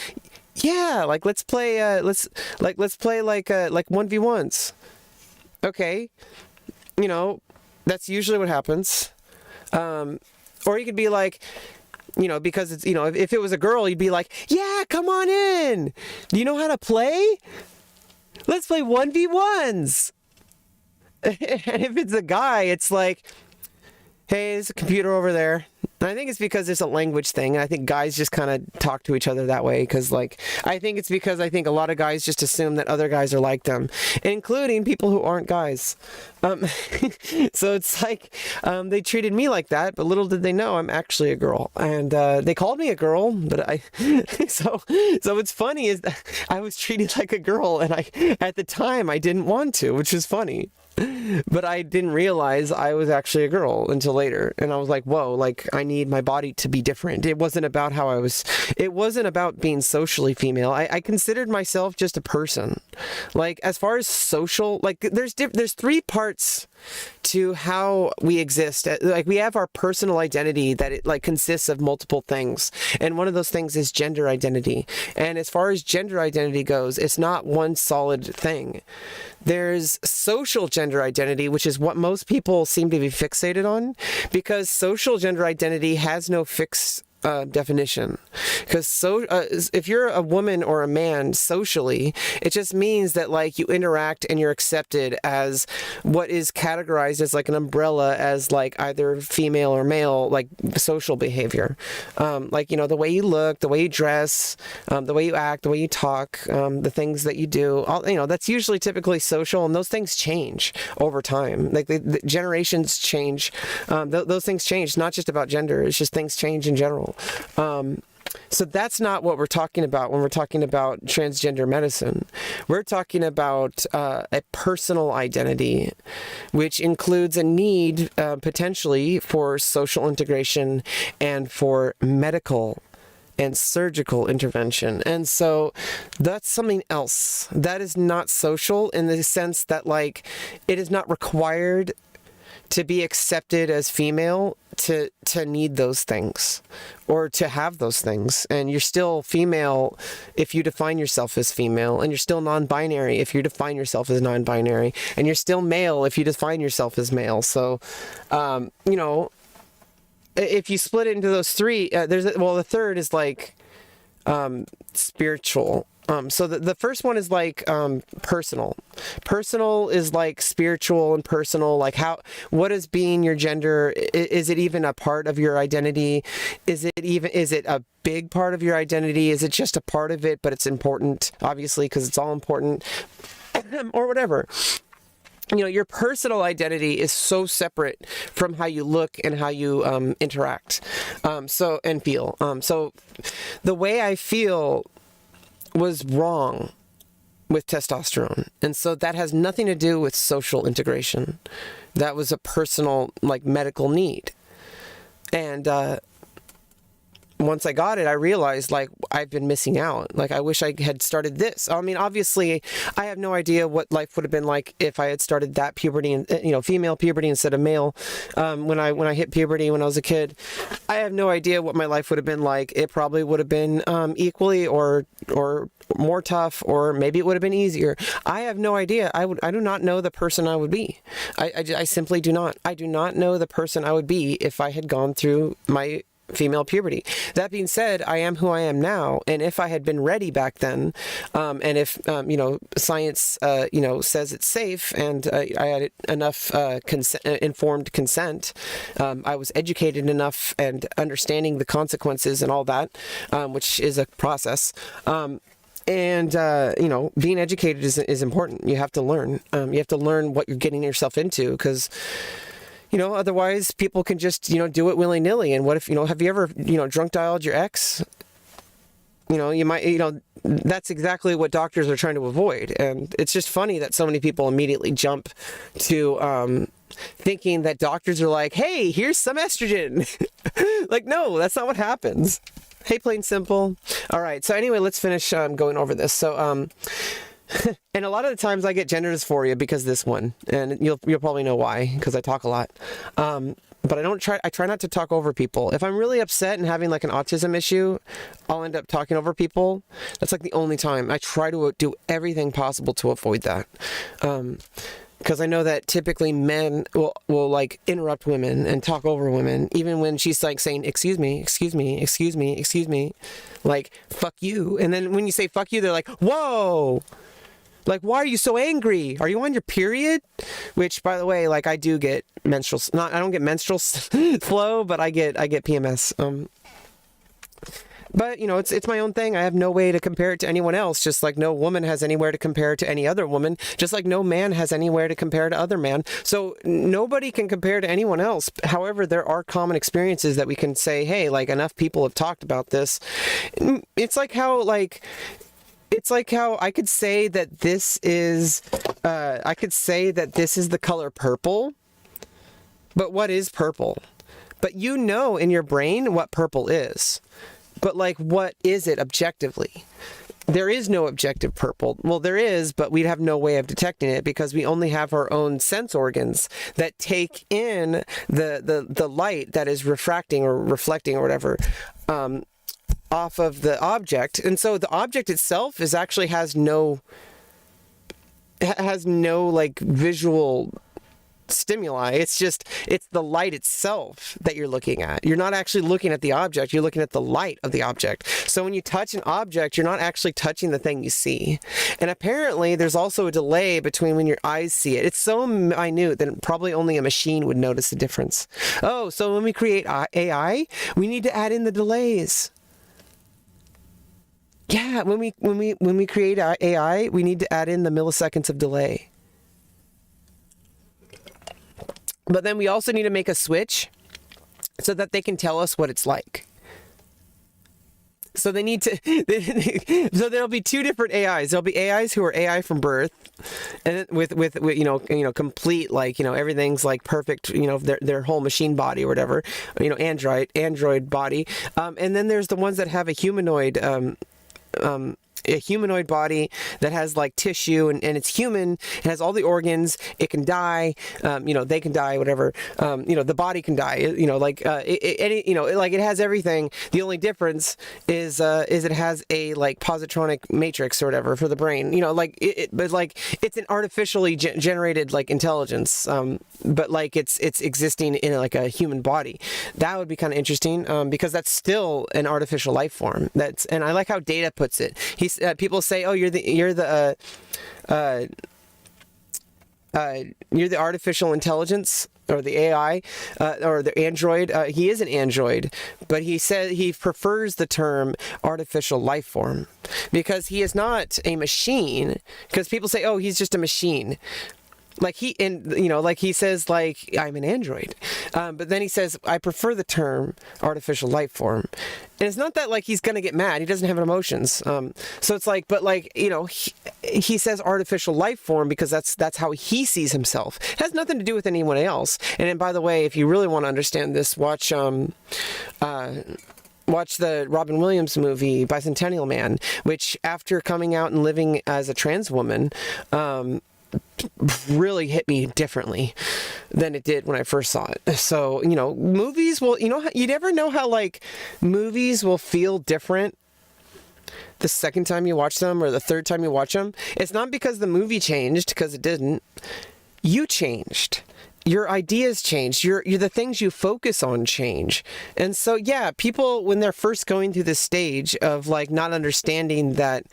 yeah, like let's play let's play like 1v1s. Okay. You know, that's usually what happens. Or you could be like, you know, because it's, you know, if it was a girl, you'd be like, yeah, come on in. Do you know how to play? Let's play 1v1s. And if it's a guy, it's like, hey, there's a computer over there. And I think it's because it's a language thing. And I think guys just kind of talk to each other that way. Because, like, I think it's because I think a lot of guys just assume that other guys are like them, including people who aren't guys. So it's like they treated me like that, but little did they know I'm actually a girl. And they called me a girl, but so what's funny is that I was treated like a girl, and at the time I didn't want to, which is funny. But I didn't realize I was actually a girl until later. And I was like, whoa, like I need my body to be different. It wasn't about it wasn't about being socially female. I considered myself just a person. Like as far as social, like there's 3 parts to how we exist. Like we have our personal identity that it like consists of multiple things. And one of those things is gender identity. And as far as gender identity goes, it's not one solid thing. There's social gender identity, which is what most people seem to be fixated on, because social gender identity has no fixed definition. Because if you're a woman or a man socially, it just means that like you interact and you're accepted as what is categorized as like an umbrella as like either female or male, like social behavior. Like, you know, the way you look, the way you dress, the way you act, the way you talk, the things that you do, you know, that's usually typically social, and those things change over time. Like the generations change. Those things change. It's not just about gender. It's just things change in general. So that's not what we're talking about when we're talking about transgender medicine. We're talking about a personal identity, which includes a need potentially for social integration and for medical and surgical intervention. And so that's something else. That is not social in the sense that like it is not required to be accepted as female to need those things or to have those things. And you're still female if you define yourself as female, and you're still non-binary if you define yourself as non-binary, and you're still male if you define yourself as male. So, you know, if you split it into those 3, the third is like spiritual. So the first one is like personal. Personal is like spiritual and personal. Like what is being your gender? Is it even a part of your identity? Is it a big part of your identity? Is it just a part of it, but it's important, obviously, because it's all important, or whatever. You know, your personal identity is so separate from how you look and how you interact, and feel. So the way I feel was wrong with testosterone, and so that has nothing to do with social integration. That was a personal, like, medical need. And once I got it, I realized, like, I've been missing out. Like, I wish I had started this. I mean, obviously, I have no idea what life would have been like if I had started that puberty, and female puberty instead of male. When I hit puberty when I was a kid, I have no idea what my life would have been like. It probably would have been equally or more tough, or maybe it would have been easier. I have no idea. I do not know the person I would be. I simply do not. I do not know the person I would be if I had gone through my female puberty. That being said, I am who I am now, and if I had been ready back then, and if science says it's safe, and I had enough informed consent, I was educated enough and understanding the consequences and all that, which is a process. And being educated is important. You have to learn. You have to learn what you're getting yourself into, because otherwise people can just, do it willy-nilly. And what if, have you ever, drunk dialed your ex? You might, that's exactly what doctors are trying to avoid. And it's just funny that so many people immediately jump to thinking that doctors are like, hey, here's some estrogen. Like, no, that's not what happens. Hey, plain simple. All right. So anyway, let's finish going over this. So, and a lot of the times I get gender dysphoria because of this one, and you'll probably know why, because I talk a lot. But I try not to talk over people. If I'm really upset and having like an autism issue, I'll end up talking over people. That's like the only time. I try to do everything possible to avoid that. Because I know that typically men will like interrupt women and talk over women, even when she's like saying, excuse me, excuse me, excuse me, excuse me, like, fuck you. And then when you say fuck you, they're like, whoa. Like, why are you so angry? Are you on your period? Which, by the way, like, I do get menstrual, I don't get menstrual flow, but I get PMS. But, you know, it's my own thing. I have no way to compare it to anyone else, just like no woman has anywhere to compare to any other woman, just like no man has anywhere to compare to other man. So nobody can compare to anyone else. However, there are common experiences that we can say, hey, like, enough people have talked about this. It's like how I could say that this is, the color purple, but what is purple? But you know in your brain what purple is. But like, what is it objectively? There is no objective purple. Well, there is, but we'd have no way of detecting it because we only have our own sense organs that take in the light that is refracting or reflecting or whatever, off of the object. And so the object itself is actually has no like visual stimuli. It's the light itself that you're looking at. You're not actually looking at the object, you're looking at the light of the object. So when you touch an object, you're not actually touching the thing you see. And apparently there's also a delay between when your eyes see it. It's so minute that probably only a machine would notice the difference. Oh, so when we create AI, we need to add in the delays. Yeah, when we create AI, we need to add in the milliseconds of delay. But then we also need to make a switch so that they can tell us what it's like. So they need to, so there'll be two different AIs. There'll be AIs who are AI from birth, and with you know complete, like, you know, everything's like perfect, you know, their whole machine body or whatever, you know, android body. And then there's the ones that have a humanoid body that has like tissue and it's human. It has all the organs. It can die. You know, they can die, whatever. You know, the body can die. You know, like it has everything. The only difference is it has a like positronic matrix or whatever for the brain. You know, like but like it's an artificially generated like intelligence. But like it's existing in like a human body. That would be kind of interesting because that's still an artificial life form. And I like how Data puts it. People say, "Oh, you're the artificial intelligence or the AI or the android." He is an android, but he said he prefers the term artificial life form because he is not a machine. Because people say, "Oh, he's just a machine." Like he says, like, I'm an android. But then he says, I prefer the term artificial life form. And it's not that like he's going to get mad. He doesn't have emotions. So it's like, but like, you know, he says artificial life form because that's how he sees himself. It has nothing to do with anyone else. And then, by the way, if you really want to understand this, watch the Robin Williams movie, Bicentennial Man, which after coming out and living as a trans woman, really hit me differently than it did when I first saw it. So, you know, movies will, you know, you never know how like movies will feel different the second time you watch them or the third time you watch them. It's not because the movie changed, because it didn't. You changed. Your ideas change. The things you focus on change. And so, yeah, people, when they're first going through this stage of like not understanding that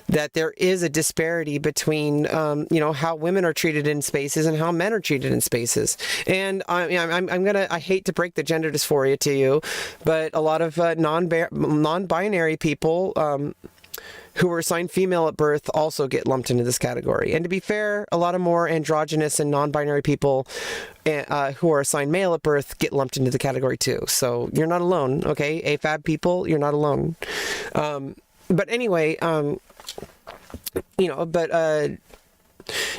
there is a disparity between, you know, how women are treated in spaces and how men are treated in spaces. And I hate to break the gender dysphoria to you, but a lot of non-binary people, who were assigned female at birth also get lumped into this category. And to be fair, a lot of more androgynous and non-binary people who are assigned male at birth get lumped into the category too. So you're not alone, okay? AFAB people, you're not alone. but anyway,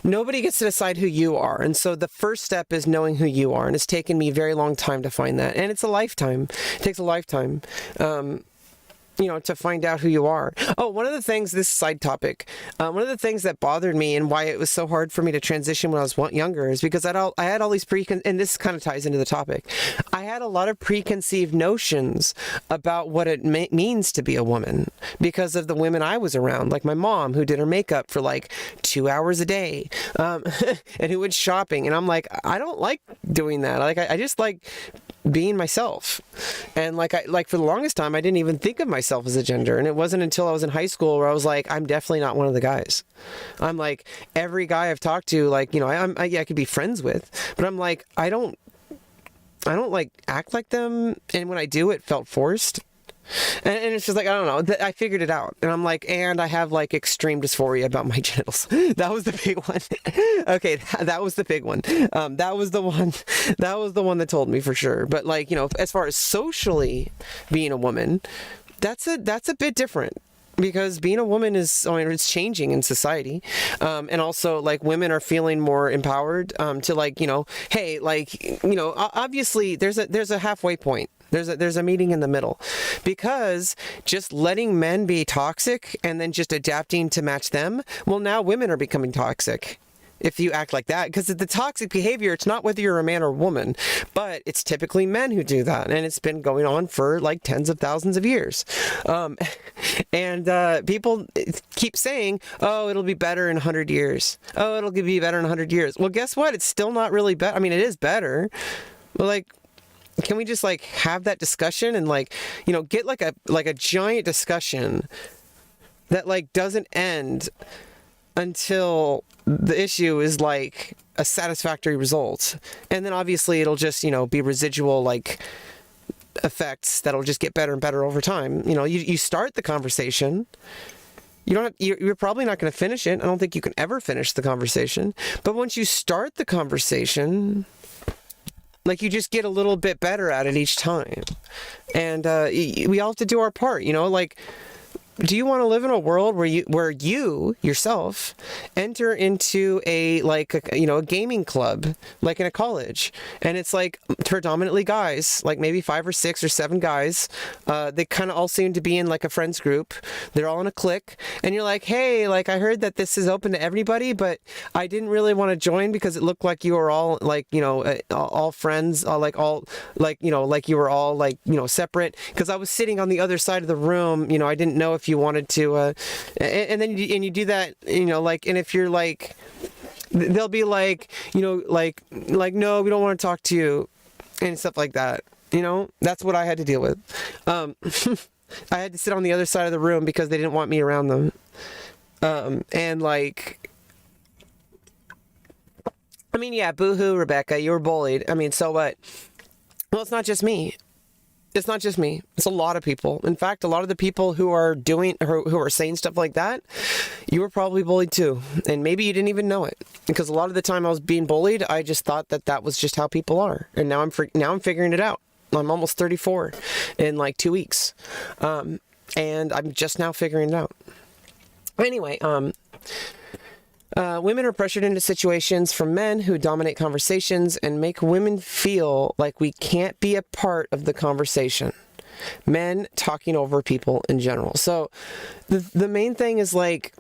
nobody gets to decide who you are. And so the first step is knowing who you are. And it's taken me a very long time to find that. And it's a lifetime. It takes a lifetime. To find out who you are. Oh, one of the things, this side topic, one of the things that bothered me and why it was so hard for me to transition when I was younger is because I had all these and this kind of ties into the topic. I had a lot of preconceived notions about what it means to be a woman because of the women I was around, like my mom, who did her makeup for like 2 hours a day, and who went shopping. And I'm like, I don't like doing that. Like, I just like being myself. And for the longest time, I didn't even think of myself as a gender. And it wasn't until I was in high school where I was like, I'm definitely not one of the guys. I'm like, every guy I've talked to, like, I could be friends with, but I'm like, I don't like act like them. And when I do, it felt forced. And it's just like, I don't know, I figured it out. And I'm like, and I have like extreme dysphoria about my genitals. That was the big one. Okay, that was the big one. That was the one that told me for sure. But like, as far as socially being a woman, that's a bit different. Because being a woman it's changing in society. And also, like, women are feeling more empowered to, like, hey, like, obviously there's a halfway point. There's a meeting in the middle, because just letting men be toxic and then just adapting to match them, well, now women are becoming toxic. If you act like that, because the toxic behavior, it's not whether you're a man or a woman, but it's typically men who do that. And it's been going on for like tens of thousands of years. And people keep saying, oh, it'll be better in 100 years. Oh, it'll be better in 100 years. Well, guess what? It's still not really better. I mean, it is better, but like, can we just like have that discussion and like, get like a giant discussion that like doesn't end until the issue is like a satisfactory result. And then obviously it'll just, be residual like effects that'll just get better and better over time. You start the conversation. You're probably not going to finish it. I don't think you can ever finish the conversation. But once you start the conversation, like, you just get a little bit better at it each time. And we all have to do our part, like, do you want to live in a world where you yourself enter into a gaming club, like in a college, and it's like predominantly guys, like maybe 5 or 6 or 7 guys, they kind of all seem to be in like a friends group, they're all in a clique, and you're like, hey, like, I heard that this is open to everybody, but I didn't really want to join because it looked like you were all like, all friends, like like you were all like, separate, because I was sitting on the other side of the room, I didn't know if you wanted to, and then you do that, like, and if you're like, they'll be like, like, no, we don't want to talk to you, and stuff like that. That's what I had to deal with. I had to sit on the other side of the room because they didn't want me around them. And like, I mean, yeah, boo-hoo, Rebecca, you were bullied. I mean, so what? Well, it's not just me. It's not just me. It's a lot of people. In fact, a lot of the people who are saying stuff like that, you were probably bullied too. And maybe you didn't even know it. Because a lot of the time I was being bullied, I just thought that was just how people are. And now I'm figuring it out. I'm almost 34 in like 2 weeks. And I'm just now figuring it out. Anyway, women are pressured into situations from men who dominate conversations and make women feel like we can't be a part of the conversation. Men talking over people in general. So the main thing is like,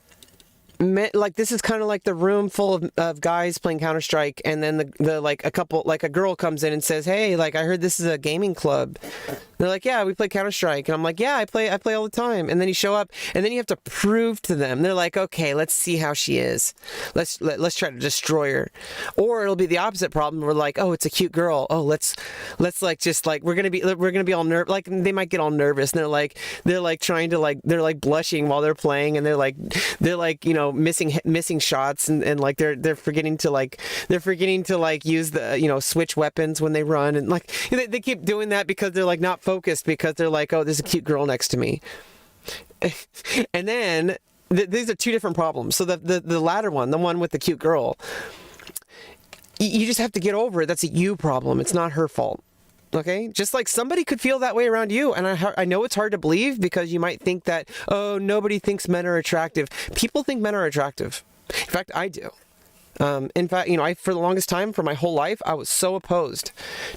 like, this is kind of like the room full of guys playing Counter-Strike, and then the like a girl comes in and says, hey, like, I heard this is a gaming club. They're like, yeah, we play Counter-Strike. And I'm like, yeah, I play all the time. And then you show up, and then you have to prove to them. They're like, okay, let's see how she is. Let's try to destroy her. Or it'll be the opposite problem. We're like, oh, it's a cute girl. Oh, let's like, just like, we're gonna be all nervous. Like, they might get all nervous, and they're like trying to, like, they're like blushing while they're playing, and they're like missing shots, and like they're forgetting to like use the switch weapons when they run, and like they keep doing that because they're like not focused, because they're like, oh, there's a cute girl next to me. And then these are two different problems. So the latter one, the one with the cute girl, you just have to get over it. That's a you problem. It's not her fault. Okay, just like somebody could feel that way around you. And I know it's hard to believe because you might think that, oh, nobody thinks men are attractive. People think men are attractive. In fact, I do. In fact, you know, for the longest time, for my whole life, I was so opposed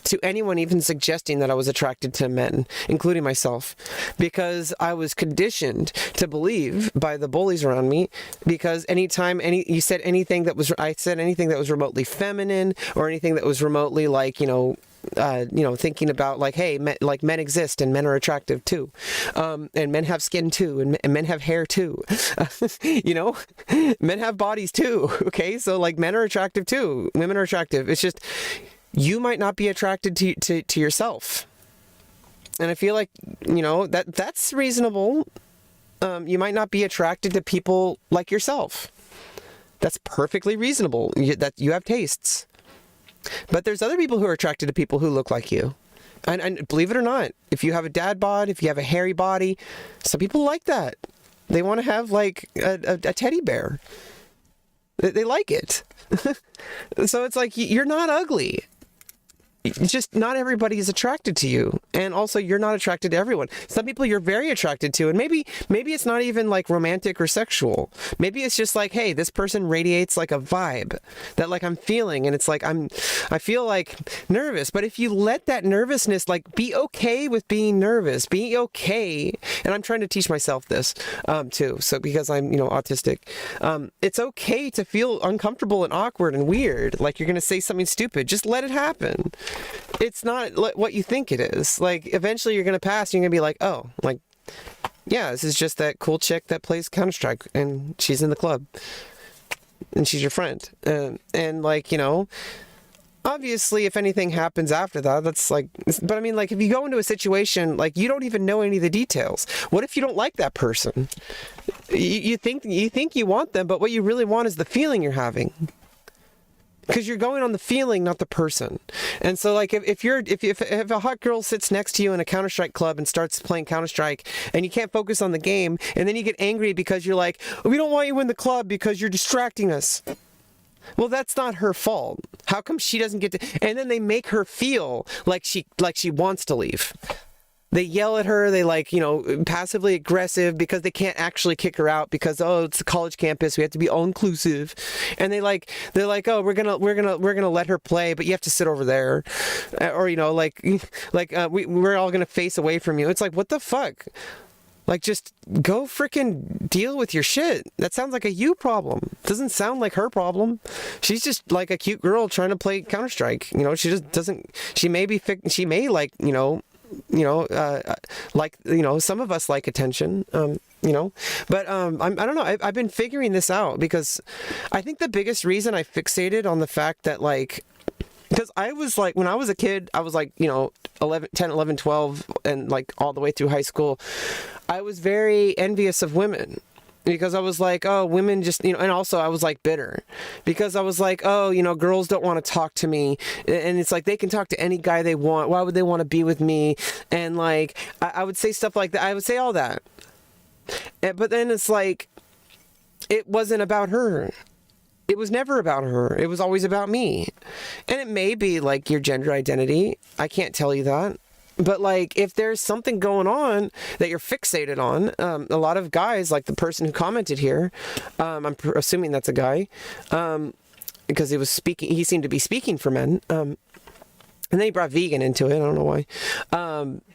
to anyone even suggesting that I was attracted to men, including myself, because I was conditioned to believe by the bullies around me, because anytime I said anything that was remotely feminine or anything that was remotely like, thinking about like, hey, men exist and men are attractive too, and men have skin too, and men have hair too, men have bodies too. Okay, so like men are attractive too, women are attractive. It's just you might not be attracted to yourself, and I feel like that's reasonable. You might not be attracted to people like yourself. That's perfectly reasonable. That you have tastes. But there's other people who are attracted to people who look like you. And believe it or not, if you have a dad bod, if you have a hairy body, some people like that. They want to have like a teddy bear. They like it. So it's like, you're not ugly. Just not everybody is attracted to you, and also you're not attracted to everyone. Some people you're very attracted to, and maybe it's not even like romantic or sexual. Maybe it's just like, hey, this person radiates like a vibe that like I'm feeling, and it's like I feel like nervous. But if you let that nervousness, like, be okay with being nervous, be okay. And I'm trying to teach myself this too. So because I'm autistic, it's okay to feel uncomfortable and awkward and weird, like you're gonna say something stupid. Just let it happen. It's not what you think it is. Like, eventually you're going to pass and you're going to be like, oh, like, yeah, this is just that cool chick that plays Counter-Strike and she's in the club and she's your friend. And like, obviously if anything happens after that, that's like, but I mean, like, if you go into a situation, like, you don't even know any of the details. What if you don't like that person? You think you want them, but what you really want is the feeling you're having. Because you're going on the feeling, not the person. And so, like, if a hot girl sits next to you in a Counter-Strike club and starts playing Counter-Strike, and you can't focus on the game, and then you get angry because you're like, we don't want you in the club because you're distracting us. Well, that's not her fault. How come she doesn't get to? And then they make her feel like she wants to leave. They yell at her. They passively aggressive because they can't actually kick her out because, oh, it's a college campus. We have to be all inclusive. And they're like, oh, we're gonna let her play, but you have to sit over there, or we're all gonna face away from you. It's like, what the fuck? Like, just go freaking deal with your shit. That sounds like a you problem. Doesn't sound like her problem. She's just like a cute girl trying to play Counter-Strike. She just doesn't. She may like some of us like attention, but I don't know. I've been figuring this out because I think the biggest reason I fixated on the fact that, like, because I was like, when I was a kid, I was like, 10, 11, 12, and like all the way through high school, I was very envious of women. Because I was like, oh, women just, and also I was like bitter because I was like, oh, girls don't want to talk to me. And it's like, they can talk to any guy they want. Why would they want to be with me? And like, I would say stuff like that. I would say all that. But then it's like, it wasn't about her. It was never about her. It was always about me. And it may be like your gender identity. I can't tell you that. But like, if there's something going on that you're fixated on, a lot of guys, like the person who commented here, I'm assuming that's a guy, because he seemed to be speaking for men, and then he brought vegan into it. I don't know why.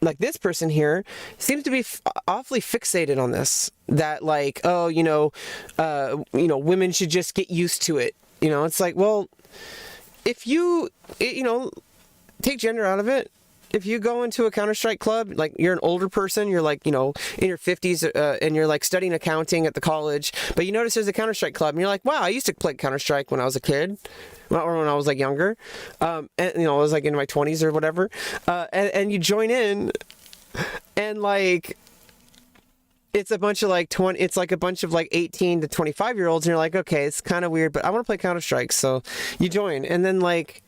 Like, this person here seems to be awfully fixated on this, that like, oh, women should just get used to it. It's like, well, if you take gender out of it. If you go into a Counter-Strike club, like, you're an older person, you're like, in your 50s, and you're like studying accounting at the college, but you notice there's a Counter-Strike club, and you're like, wow, I used to play Counter-Strike when I was a kid, or when I was like younger, and I was like in my 20s or whatever, and you join in, and like, it's a bunch of like it's like a bunch of like 18 to 25-year-olds, and you're like, okay, it's kind of weird, but I want to play Counter-Strike, so you join, and then like,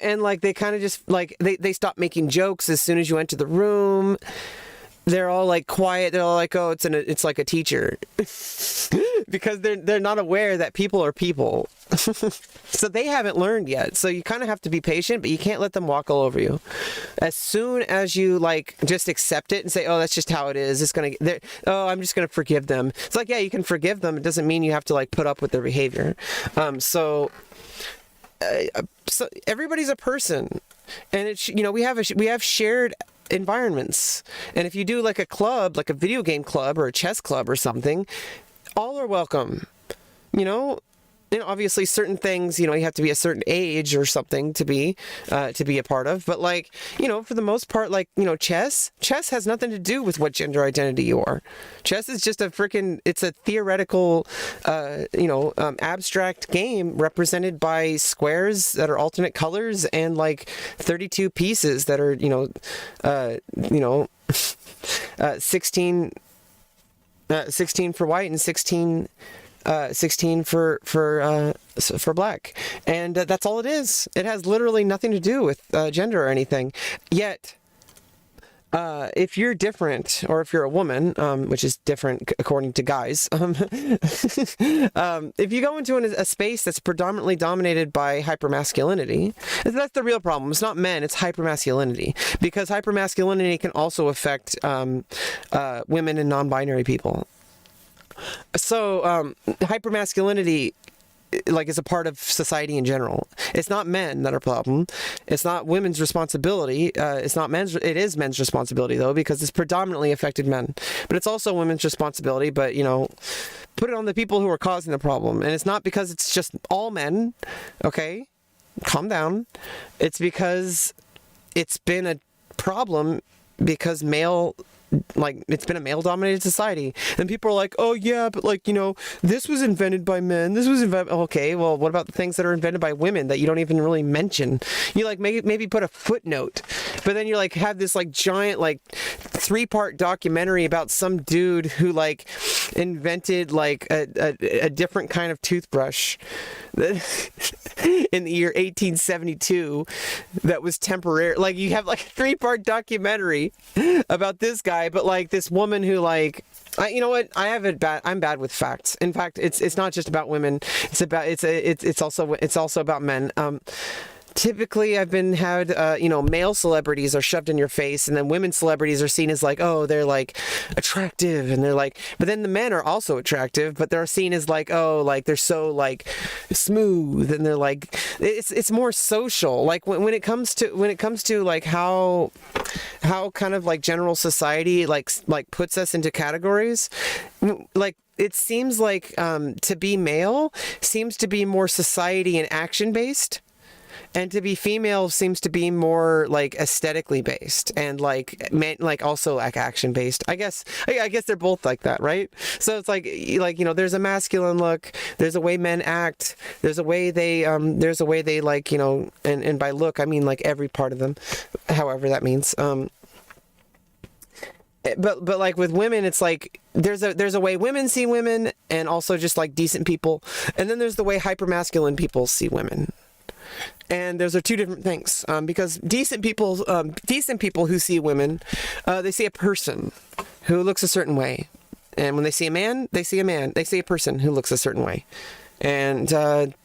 and like, they kind of just like, they stop making jokes as soon as you enter the room. They're all like quiet. They're all like, oh, it's like a teacher. because they're not aware that people are people. So they haven't learned yet. So you kind of have to be patient, but you can't let them walk all over you. As soon as you like just accept it and say, oh, that's just how it is, it's gonna, I'm just gonna forgive them. It's like, yeah, you can forgive them. It doesn't mean you have to like put up with their behavior. So everybody's a person, and it's, you know, we have shared environments, and if you do like a club, like a video game club or a chess club or something, all are welcome, you know. And obviously certain things, you know, you have to be a certain age or something to be a part of, but like, you know, for the most part, like, you know, chess has nothing to do with what gender identity you are. Chess is just it's a theoretical, abstract game represented by squares that are alternate colors and like 32 pieces that are, 16 for white and 16 for black, and that's all it is. It has literally nothing to do with gender or anything. Yet, if you're different, or if you're a woman, which is different according to guys, if you go into a space that's predominantly dominated by hypermasculinity, that's the real problem. It's not men, it's hypermasculinity, because hypermasculinity can also affect women and non-binary people. So hypermasculinity, like, is a part of society in general. It's not men that are a problem. It's not women's responsibility. It's not men's. It is men's responsibility though, because it's predominantly affected men. But it's also women's responsibility. But you know, put it on the people who are causing the problem, and it's not because it's just all men. Okay, calm down. It's because it's been a problem because it's been a male-dominated society, and people are like, oh yeah, but like, you know, this was invented by men, this was invented. Okay, well, what about the things that are invented by women that you don't even really mention? You like maybe put a footnote, but then you like have this like giant like 3-part documentary about some dude who like invented like a different kind of toothbrush in the year 1872 that was temporary. Like, you have like a 3-part documentary about this guy, but like this woman who like, you know what? I'm bad with facts. In fact, it's not just about women. It's also about men. Typically, I've had male celebrities are shoved in your face, and then women celebrities are seen as like, oh, they're like attractive, and they're like, but then the men are also attractive, but they're seen as like, oh, like they're so like smooth, and they're like, it's more social. Like when it comes to like how kind of like general society like puts us into categories, like. It seems like to be male seems to be more society and action based. And to be female seems to be more like aesthetically based and like also like action based. I guess they're both like that, right? So it's like there's a masculine look, there's a way men act, there's a way they like, you know, and by look I mean like every part of them, however that means. But like with women, it's like there's a way women see women, and also just like decent people, and then there's the way hypermasculine people see women. And those are two different things, because decent people who see women, they see a person who looks a certain way, and when they see a man, they see a person who looks a certain way, and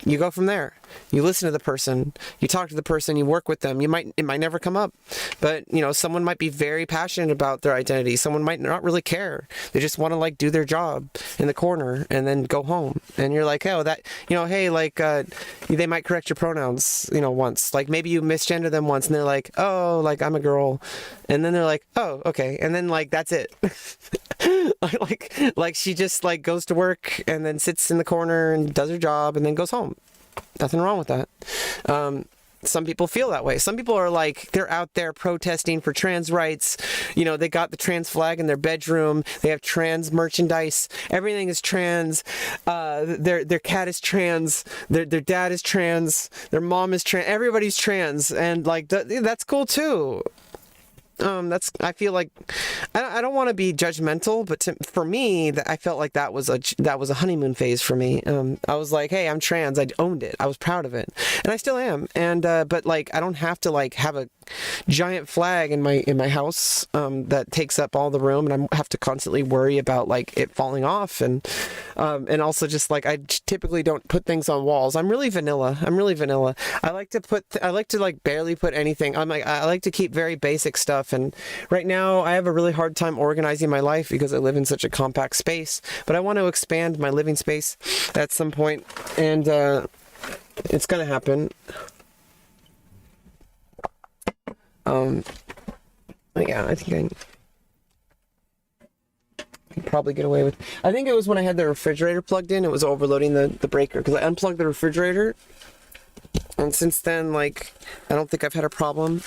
you go from there. You listen to the person, you talk to the person, you work with them. It might never come up, but you know, someone might be very passionate about their identity. Someone might not really care. They just want to like do their job in the corner and then go home. And you're like, oh, that, you know, hey, like they might correct your pronouns, you know, once. Like maybe you misgender them once, and they're like, oh, like I'm a girl, and then they're like, oh, okay, and then like that's it. like she just like goes to work and then sits in the corner and does her job and then goes home. Nothing wrong with that. Some people feel that way. Some people are like, they're out there protesting for trans rights. You know, they got the trans flag in their bedroom. They have trans merchandise. Everything is trans. Their cat is trans. Their dad is trans. Their mom is trans. Everybody's trans. And like, that's cool too. I feel like I don't want to be judgmental, but for me, I felt like that was a honeymoon phase for me. I was like, hey, I'm trans. I owned it. I was proud of it, and I still am. And but like, I don't have to like have a giant flag in my house that takes up all the room, and I have to constantly worry about like it falling off, and also just like I typically don't put things on walls. I'm really vanilla. I like to like barely put anything. I like to keep very basic stuff, and right now I have a really hard time organizing my life because I live in such a compact space, but I want to expand my living space at some point, and it's gonna happen. Yeah, I think I can probably get away with. I think it was when I had the refrigerator plugged in, it was overloading the breaker, because I unplugged the refrigerator, and since then, like, I don't think I've had a problem.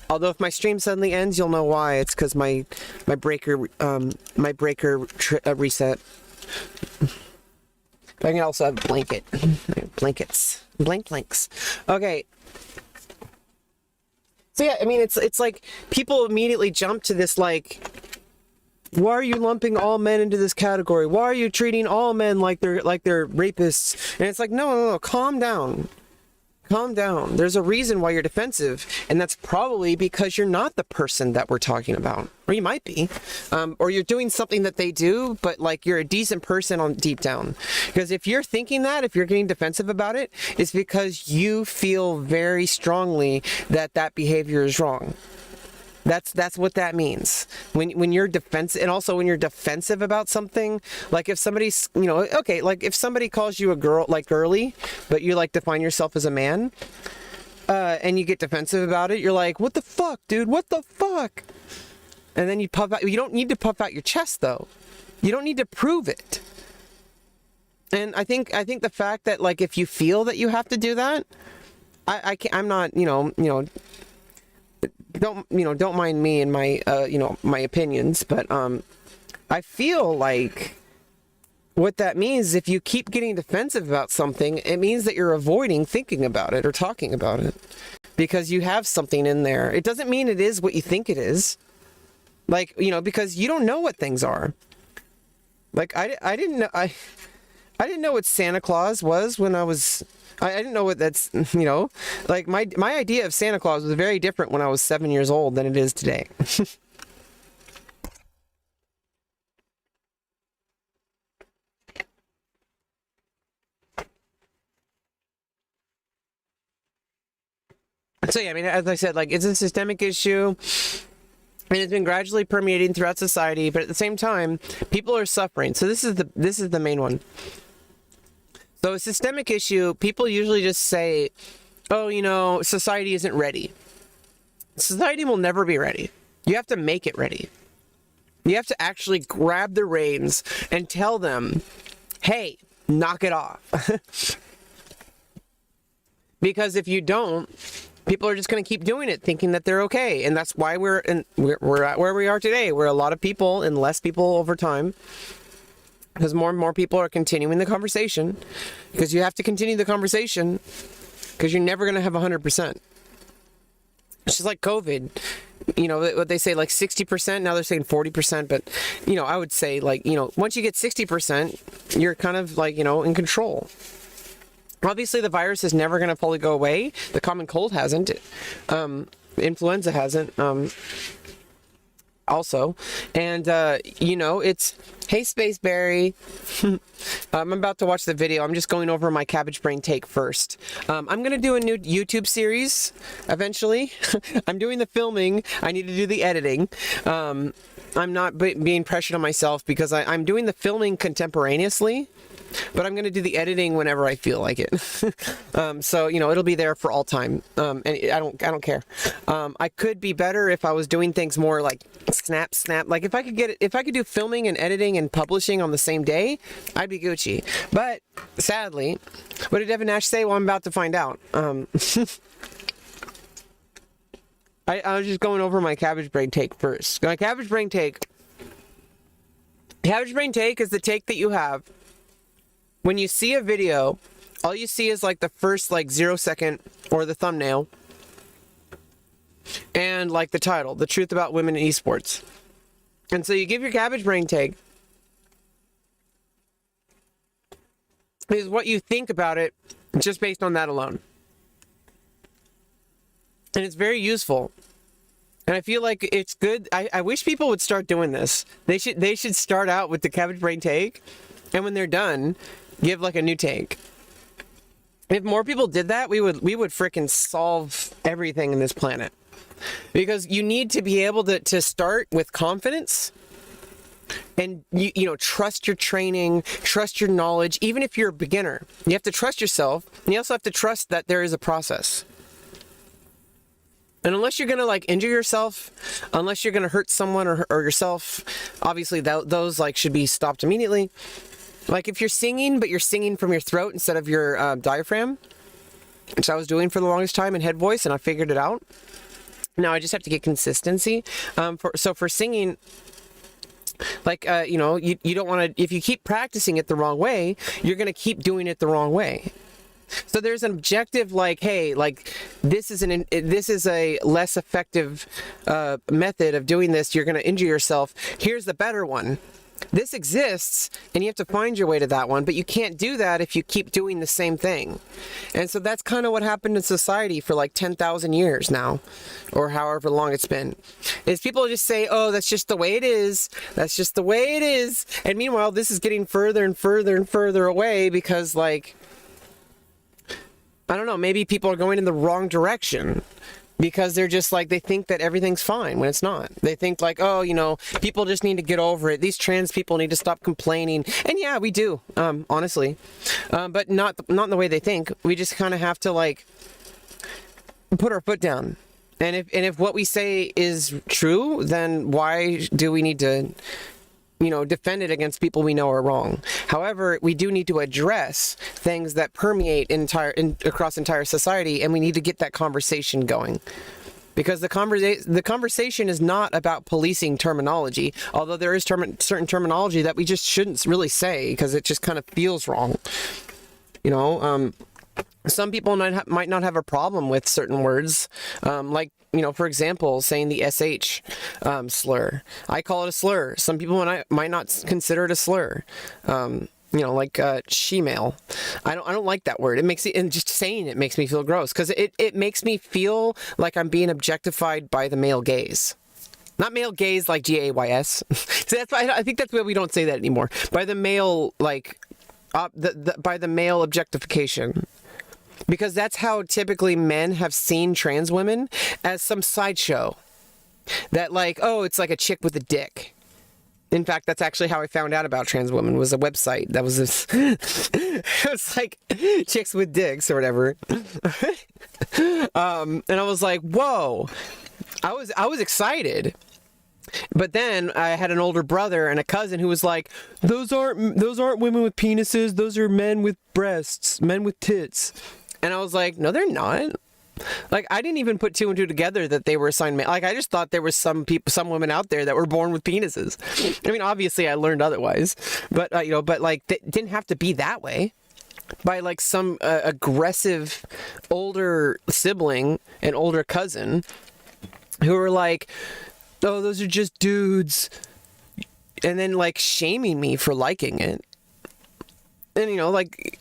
Although if my stream suddenly ends, you'll know why. It's because my breaker reset. But I can also have blanks. Okay. So yeah, I mean, it's like people immediately jump to this like, why are you lumping all men into this category? Why are you treating all men like they're rapists? And it's like, no, calm down. Calm down. There's a reason why you're defensive, and that's probably because you're not the person that we're talking about. Or you might be. Or you're doing something that they do, but like you're a decent person on deep down. Because if you're thinking that, if you're getting defensive about it, it's because you feel very strongly that behavior is wrong. That's what that means. When you're defensive, and also when you're defensive about something, like if somebody's, okay, like if somebody calls you a girl, like girly, but you like define yourself as a man, and you get defensive about it, you're like, what the fuck, dude? What the fuck? And then you puff out. You don't need to puff out your chest though. You don't need to prove it. And I think the fact that like if you feel that you have to do that, I'm not, don't mind me and my my opinions, but I feel like what that means is if you keep getting defensive about something, it means that you're avoiding thinking about it or talking about it because you have something in there. It doesn't mean it is what you think it is, like, because you don't know what things are. Like I didn't know what Santa Claus was when I didn't know what that's, like my idea of Santa Claus was very different when I was 7 years old than it is today. So yeah, I mean, as I said, like it's a systemic issue, and it's been gradually permeating throughout society, but at the same time, people are suffering. So this is the main one. So a systemic issue, people usually just say, oh, society isn't ready. Society will never be ready. You have to make it ready. You have to actually grab the reins and tell them, hey, knock it off. Because if you don't, people are just going to keep doing it, thinking that they're okay. And that's why we're at where we are today. We're a lot of people and less people over time. Because more and more people are continuing the conversation. Because you have to continue the conversation. Because you're never going to have 100%. It's just like COVID. What they say, like 60%. Now they're saying 40%. But, I would say, like, once you get 60%, you're kind of, like, in control. Obviously, the virus is never going to fully go away. The common cold hasn't. Influenza hasn't. Also, and it's, hey Spaceberry. I'm about to watch the video. I'm just going over my cabbage brain take first. I'm gonna do a new YouTube series eventually. I'm doing the filming. I need to do the editing. I'm not being pressured on myself because I'm doing the filming contemporaneously, but I'm going to do the editing whenever I feel like it. So, it'll be there for all time. And I don't care. I could be better if I was doing things more like snap. Like if I could do filming and editing and publishing on the same day, I'd be Gucci. But sadly, what did Devin Nash say? Well, I'm about to find out. I was just going over my cabbage brain take first. My cabbage brain take. Cabbage brain take is the take that you have when you see a video. All you see is like the first 0 second or the thumbnail, and like the title, The Truth About Women in Esports. And so you give your cabbage brain take is what you think about it just based on that alone. And it's very useful. And I feel like it's good. I wish people would start doing this. They should start out with the cabbage brain take, and when they're done, give like a new take. If more people did that, we would freaking solve everything in this planet. Because you need to be able to start with confidence, and you know, trust your training, trust your knowledge. Even if you're a beginner, you have to trust yourself, and you also have to trust that there is a process. And unless you're gonna like injure yourself, unless you're gonna hurt someone or yourself, obviously those like should be stopped immediately. Like if you're singing, but you're singing from your throat instead of your diaphragm, which I was doing for the longest time in head voice, and I figured it out. Now I just have to get consistency. So for singing, like you know, you don't want to. If you keep practicing it the wrong way, you're gonna keep doing it the wrong way. So there's an objective, like, hey, like this is a less effective method of doing this. You're going to injure yourself. Here's the better one. This exists, and you have to find your way to that one, but you can't do that if you keep doing the same thing. And so that's kind of what happened in society for like 10,000 years now, or however long it's been, is people just say, oh, that's just the way it is. That's just the way it is. And meanwhile, this is getting further and further and further away because, like, I don't know, maybe people are going in the wrong direction because they're just like, they think that everything's fine when it's not. They think like, oh, you know, people just need to get over it. These trans people need to stop complaining. And yeah, we do, honestly, but not in the way they think. We just kind of have to like put our foot down. And if what we say is true, then why do we need to, you know, defend it against people we know are wrong? However, we do need to address things that permeate across entire society, and we need to get that conversation going. Because the conversation is not about policing terminology, although there is certain terminology that we just shouldn't really say because it just kind of feels wrong. You know, some people might not have a problem with certain words, like, you know, for example, saying the SH slur. I call it a slur. Some people might not consider it a slur. You know, like she-male. I don't like that word. It makes it, and just saying it makes me feel gross because it makes me feel like I'm being objectified by the male gaze. Not male gaze like Gays. So that's why I think that's why we don't say that anymore. By the male, like, by the male objectification. Because that's how typically men have seen trans women, as some sideshow. That like, oh, it's like a chick with a dick. In fact, that's actually how I found out about trans women, was a website that was this, it was like chicks with dicks or whatever. And I was like, whoa, I was excited. But then I had an older brother and a cousin who was like, those aren't women with penises, those are men with breasts, men with tits. And I was like, no, they're not. Like, I didn't even put two and two together that they were assigned male. Like, I just thought there was some women out there that were born with penises. I mean, obviously I learned otherwise, but you know, but like, it didn't have to be that way. By like some aggressive older sibling and older cousin who were like, oh, those are just dudes. And then like shaming me for liking it. And you know, like,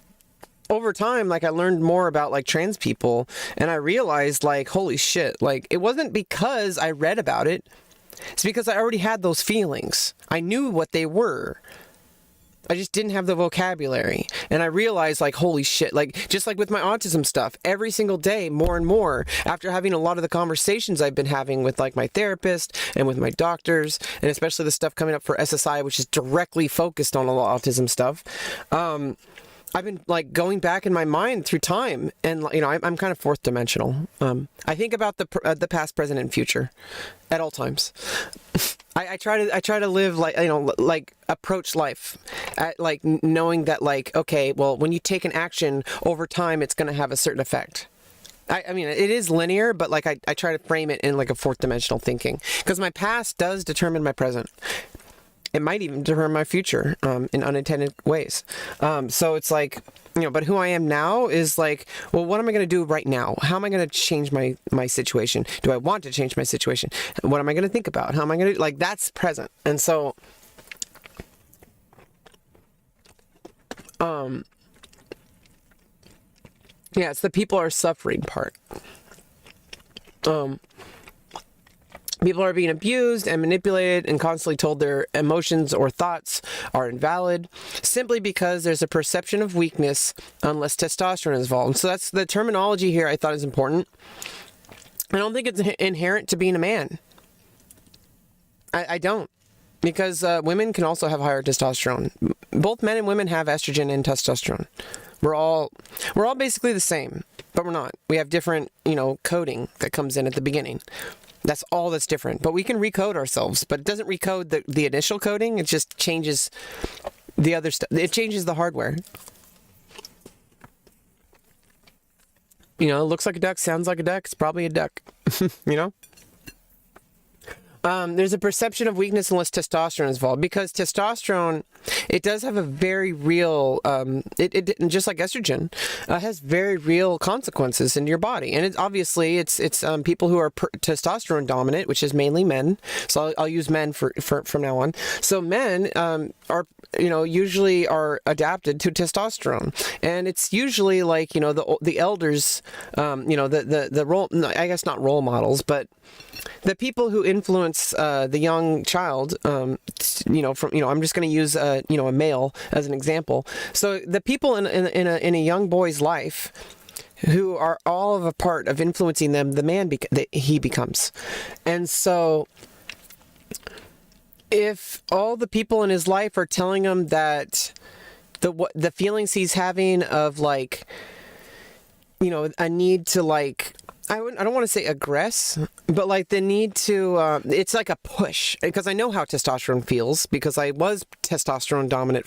over time, like, I learned more about like trans people, and I realized like, holy shit, like, it wasn't because I read about it. It's because I already had those feelings. I knew what they were. I just didn't have the vocabulary. And I realized like, holy shit, like, just like with my autism stuff, every single day, more and more, after having a lot of the conversations I've been having with like my therapist and with my doctors, and especially the stuff coming up for SSI, which is directly focused on a lot of autism stuff. I've been like going back in my mind through time, and you know, I'm kind of fourth dimensional. I think about the past, present, and future at all times. I try to live like, you know, like approach life at like knowing that like, okay, well, when you take an action over time, it's going to have a certain effect. I mean, it is linear, but like I try to frame it in like a fourth dimensional thinking, because my past does determine my present. It might even determine my future in unintended ways. So it's like, but who I am now is like, well, what am I going to do right now? How am I going to change my situation? Do I want to change my situation? What am I going to think about? How am I going to, like, that's present. And so, yeah, it's the people are suffering part. People are being abused and manipulated and constantly told their emotions or thoughts are invalid simply because there's a perception of weakness unless testosterone is involved. And so that's the terminology here I thought is important. I don't think it's inherent to being a man. I don't. Because women can also have higher testosterone. Both men and women have estrogen and testosterone. We're all basically the same, but we're not. We have different, coding that comes in at the beginning. That's all that's different. But we can recode ourselves, but it doesn't recode the initial coding. It just changes the other stuff. It changes the hardware. It looks like a duck, sounds like a duck. It's probably a duck, There's a perception of weakness unless testosterone is involved, because testosterone, it does have a very real, it just like estrogen, has very real consequences in your body. And it's obviously it's people who are testosterone dominant, which is mainly men. So I'll use men for from now on. So men are usually are adapted to testosterone, and it's usually like the elders, the role, I guess not role models, but the people who influence the young child, I'm just going to use a male as an example. So the people in a young boy's life who are all of a part of influencing them, the man that he becomes. And so if all the people in his life are telling him that the feelings he's having of like, a need to like, I don't want to say aggress, but like the need to, it's like a push, because I know how testosterone feels because I was testosterone dominant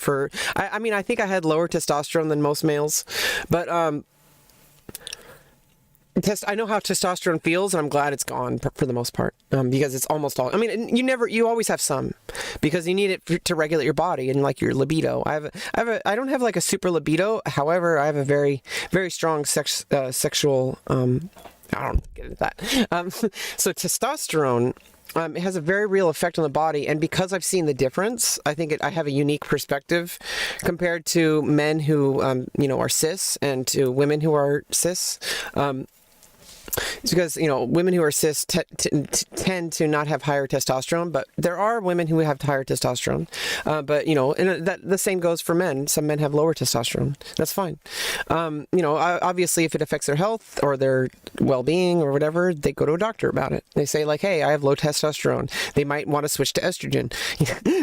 I think I had lower testosterone than most males, but I know how testosterone feels, and I'm glad it's gone for the most part, because it's almost all, you always have some, because you need it to regulate your body and like your libido. I don't have like a super libido. However, I have a very, very strong sexual, I don't get into that. So testosterone, it has a very real effect on the body, and because I've seen the difference, I think I have a unique perspective compared to men who, are cis, and to women who are cis. It's because, women who are cis tend to not have higher testosterone, but there are women who have higher testosterone. But, and the same goes for men. Some men have lower testosterone. That's fine. Obviously, if it affects their health or their well-being or whatever, they go to a doctor about it. They say like, hey, I have low testosterone. They might want to switch to estrogen.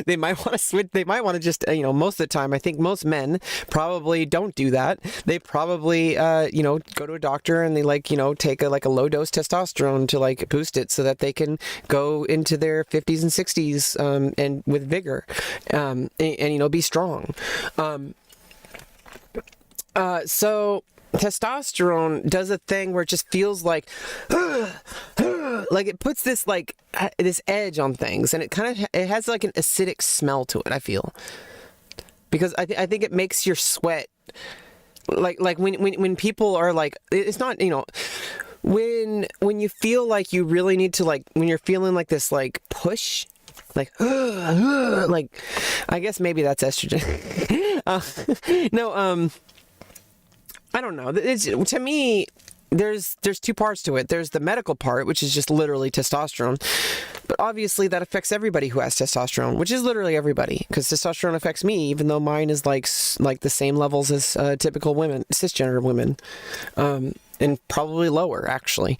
They might want to switch. They might want to just, most of the time, I think most men probably don't do that. They probably, go to a doctor and they take a low dose testosterone to like boost it so that they can go into their 50s and 60s and with vigor and be strong. So testosterone does a thing where it just feels like it puts this this edge on things, and it has like an acidic smell to it, I feel, because I think it makes your sweat like when people are like, it's not, when you feel like you really need to, like, when you're feeling like this, like, push, like, like, I guess maybe that's estrogen. I don't know. To me, there's two parts to it. There's the medical part, which is just literally testosterone. But obviously that affects everybody who has testosterone, which is literally everybody, because testosterone affects me, even though mine is like the same levels as typical women, cisgender women. And probably lower, actually,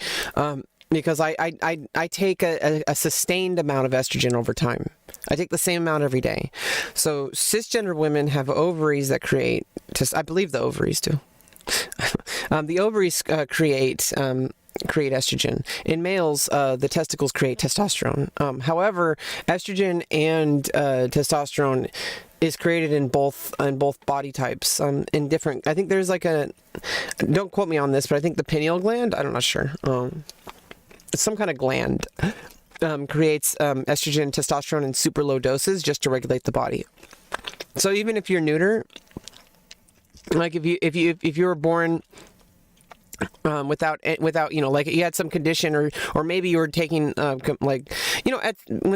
because I take a sustained amount of estrogen over time. I take the same amount every day. So cisgender women have ovaries that create, I believe the ovaries do. The ovaries create estrogen. In males, the testicles create testosterone. However, estrogen and testosterone is created in both body types, in different, I think there's like don't quote me on this, but I think the pineal gland, I'm not sure, it's some kind of gland, creates estrogen, testosterone in super low doses just to regulate the body. So even if you're neuter, like if you were born without like you had some condition, or maybe you were taking when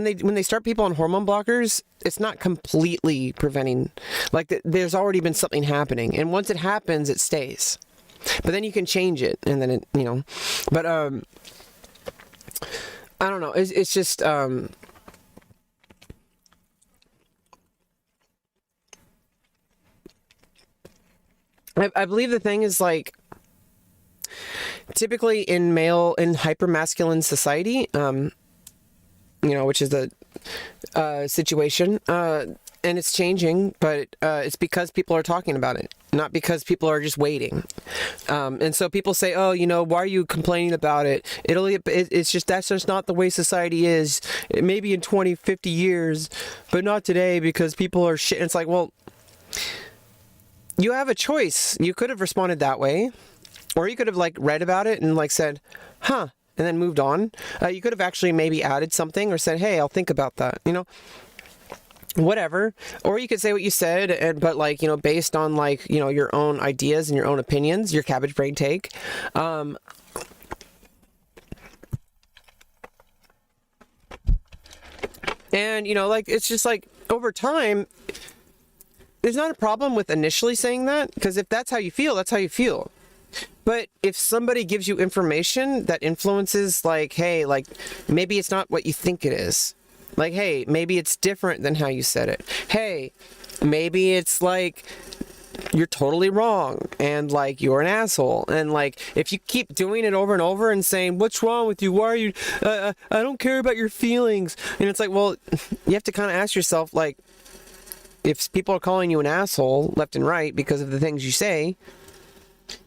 they start people on hormone blockers, it's not completely preventing, like there's already been something happening, and once it happens it stays, but then you can change it, and then it but I don't know, it's just I believe the thing is, like, typically in hypermasculine society, which is the situation, and it's changing, but it's because people are talking about it, not because people are just waiting. And so people say, oh, why are you complaining about it? It's just, that's just not the way society is. Maybe in 20, 50 years, but not today because people are shit. And it's like, well, you have a choice. You could have responded that way, or you could have read about it and said, huh, and then moved on. You could have actually maybe added something or said, hey, I'll think about that, whatever. Or you could say what you said, but based on your own ideas and your own opinions, your cabbage brain take. And it's just over time, there's not a problem with initially saying that, because if that's how you feel, that's how you feel. But if somebody gives you information that influences, hey, maybe it's not what you think it is. Hey, maybe it's different than how you said it. Hey, maybe it's you're totally wrong, and you're an asshole, and if you keep doing it over and over and saying, what's wrong with you, why are you I don't care about your feelings, and it's well, you have to kind of ask yourself, if people are calling you an asshole left and right because of the things you say,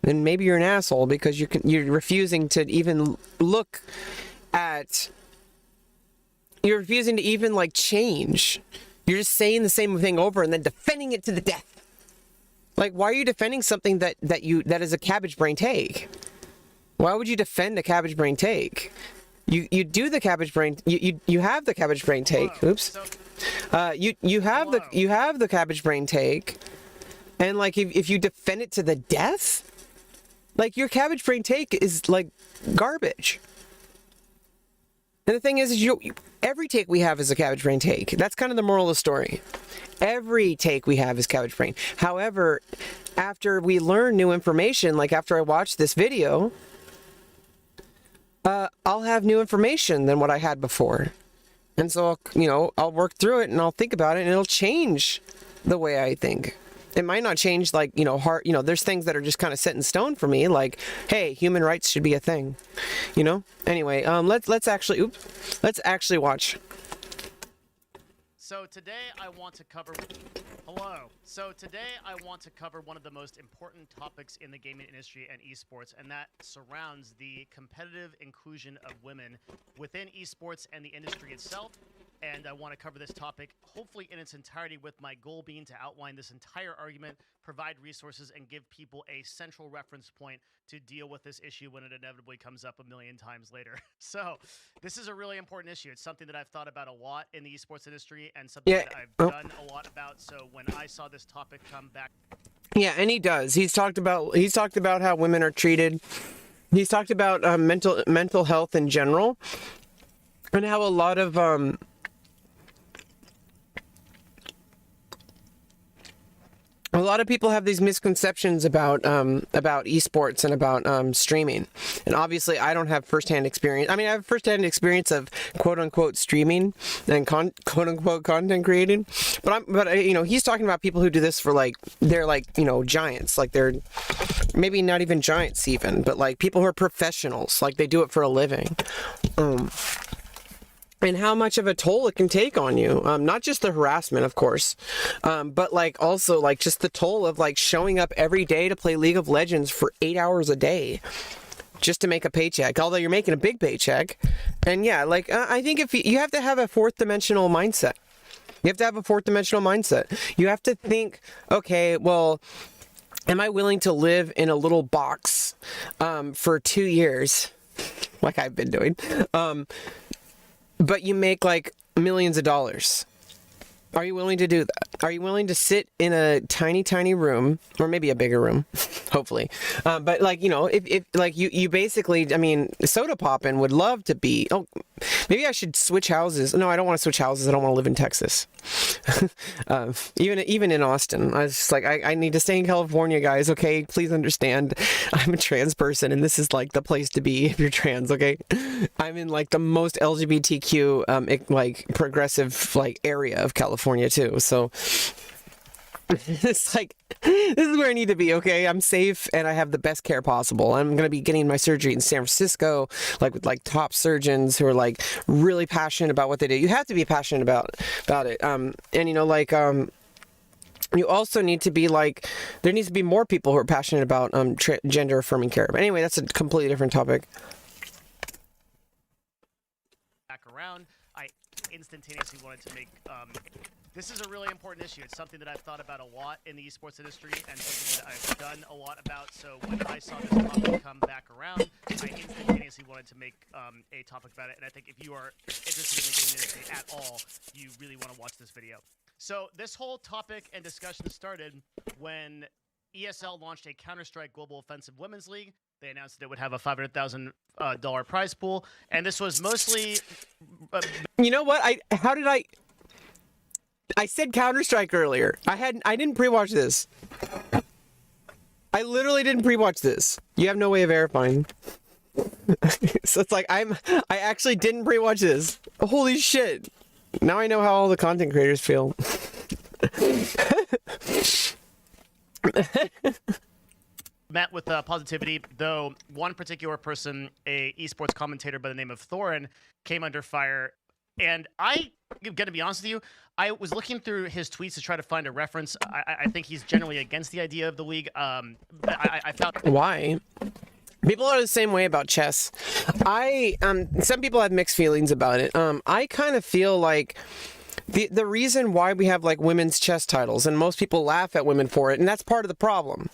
then maybe you're an asshole because you're refusing to even look at, you're refusing to even change. You're just saying the same thing over and then defending it to the death. Why are you defending something that is a cabbage brain take? Why would you defend a cabbage brain take? You do the cabbage brain, you have the cabbage brain take. Oops. You have the cabbage brain take, and if you defend it to the death, your cabbage brain take is garbage. And the thing is every take we have is a cabbage brain take. That's kind of the moral of the story. Every take we have is cabbage brain. However, after we learn new information, after I watch this video, I'll have new information than what I had before. And so, I'll work through it and I'll think about it, and it'll change the way I think. It might not change heart, there's things that are just kind of set in stone for me, hey, human rights should be a thing, Anyway, let's actually watch. So today I want to cover one of the most important topics in the gaming industry and esports, and that surrounds the competitive inclusion of women within esports and the industry itself. And I want to cover this topic hopefully in its entirety, with my goal being to outline this entire argument, provide resources, and give people a central reference point to deal with this issue when it inevitably comes up a million times later. So this is a really important issue. It's something that I've thought about a lot in the esports industry, and something that I've done a lot about. So when I saw this topic come back, yeah, and he does. He's talked about how women are treated. He's talked about mental health in general, and how a lot of people have these misconceptions about esports and about streaming. And obviously I don't have firsthand experience. I mean, I have firsthand experience of quote unquote streaming and quote unquote content creating. But he's talking about people who do this for they're giants. They're maybe not even giants even, but people who are professionals. They do it for a living. And how much of a toll it can take on you. Not just the harassment, of course, but also just the toll of showing up every day to play League of Legends for 8 hours a day just to make a paycheck, although you're making a big paycheck. And yeah, I think if you have to have a fourth dimensional mindset. You have to have a fourth dimensional mindset. You have to think, okay, well, am I willing to live in a little box for 2 years, like I've been doing, but you make like millions of dollars. Are you willing to do that? Are you willing to sit in a tiny, tiny room, or maybe a bigger room, hopefully? But like, you know, if like you basically, I mean, Soda Poppin' would love to be. Oh, maybe I should switch houses. No, I don't want to switch houses. I don't want to live in Texas. Even in Austin, I was just like, I need to stay in California, guys. Okay, please understand. I'm a trans person, and this is like the place to be if you're trans. Okay, I'm in like the most LGBTQ like progressive like area of California too. So it's like, this is where I need to be. Okay, I'm safe and I have the best care possible. I'm gonna be getting my surgery in San Francisco, like with like top surgeons who are like really passionate about what they do. You have to be passionate about it. And you know, like you also need to be like, there needs to be more people who are passionate about gender affirming care. But anyway, that's a completely different topic. Back around, I instantaneously wanted to make this is a really important issue. It's something that I've thought about a lot in the esports industry and something that I've done a lot about. So when I saw this topic come back around, I instantaneously wanted to make a topic about it. And I think if you are interested in the gaming industry at all, you really want to watch this video. So this whole topic and discussion started when ESL launched a Counter-Strike Global Offensive Women's League. They announced that it would have a $500,000 prize pool, and this was mostly. You know what? I said Counter-Strike earlier. I didn't pre-watch this. I literally didn't pre-watch this. You have no way of verifying. So it's like I actually didn't pre-watch this. Holy shit. Now I know how all the content creators feel. Met with positivity, though one particular person, a esports commentator by the name of Thorin, came under fire. And I'm gonna be honest with you, I was looking through his tweets to try to find a reference. I think he's generally against the idea of the league. I found why. People are the same way about chess. Some people have mixed feelings about it. I kind of feel like the reason why we have like women's chess titles, and most people laugh at women for it, and that's part of the problem.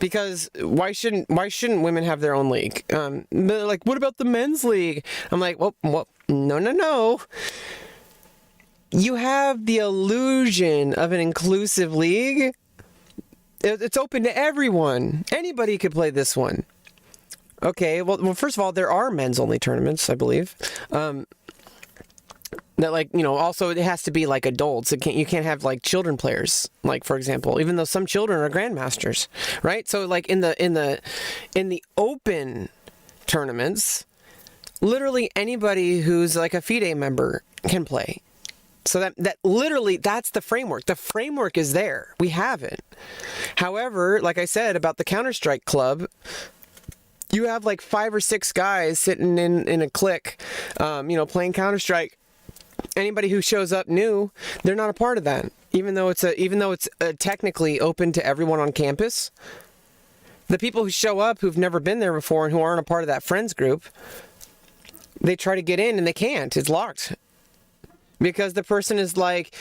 Because why shouldn't women have their own league? They're like, what about the men's league? I'm like, well, no. You have the illusion of an inclusive league. It's open to everyone. Anybody could play this one. Okay, well, first of all, there are men's only tournaments, I believe. That, like, you know, also it has to be like adults. You can't have like children players, like, for example, even though some children are grandmasters, right? So like in the open tournaments, literally anybody who's like a FIDE member can play. So that literally, that's the framework. The framework is there. We have it. However, like I said about the Counter-Strike club, you have like 5 or 6 guys sitting in a clique, you know, playing Counter-Strike. Anybody who shows up new, they're not a part of that. Even though it's technically open to everyone on campus, the people who show up who've never been there before and who aren't a part of that friends group, they try to get in and they can't. It's locked. Because the person is like,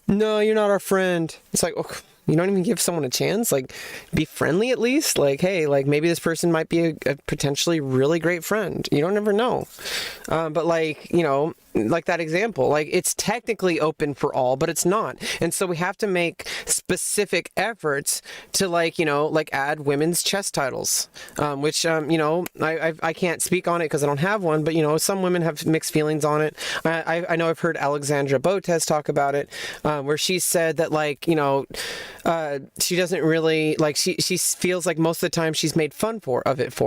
no, you're not our friend. It's like, oh, you don't even give someone a chance. Like, be friendly at least. Like, hey, like maybe this person might be a potentially really great friend. You don't ever know. But like, you know, like that example, like it's technically open for all, but it's not. And so we have to make specific efforts to, like, you know, like add women's chess titles, which, you know, I can't speak on it because I don't have one, but, you know, some women have mixed feelings on it. I know I've heard Alexandra Botes talk about it, where she said that, like, you know, she doesn't really, like, she feels like most of the time she's made fun of it.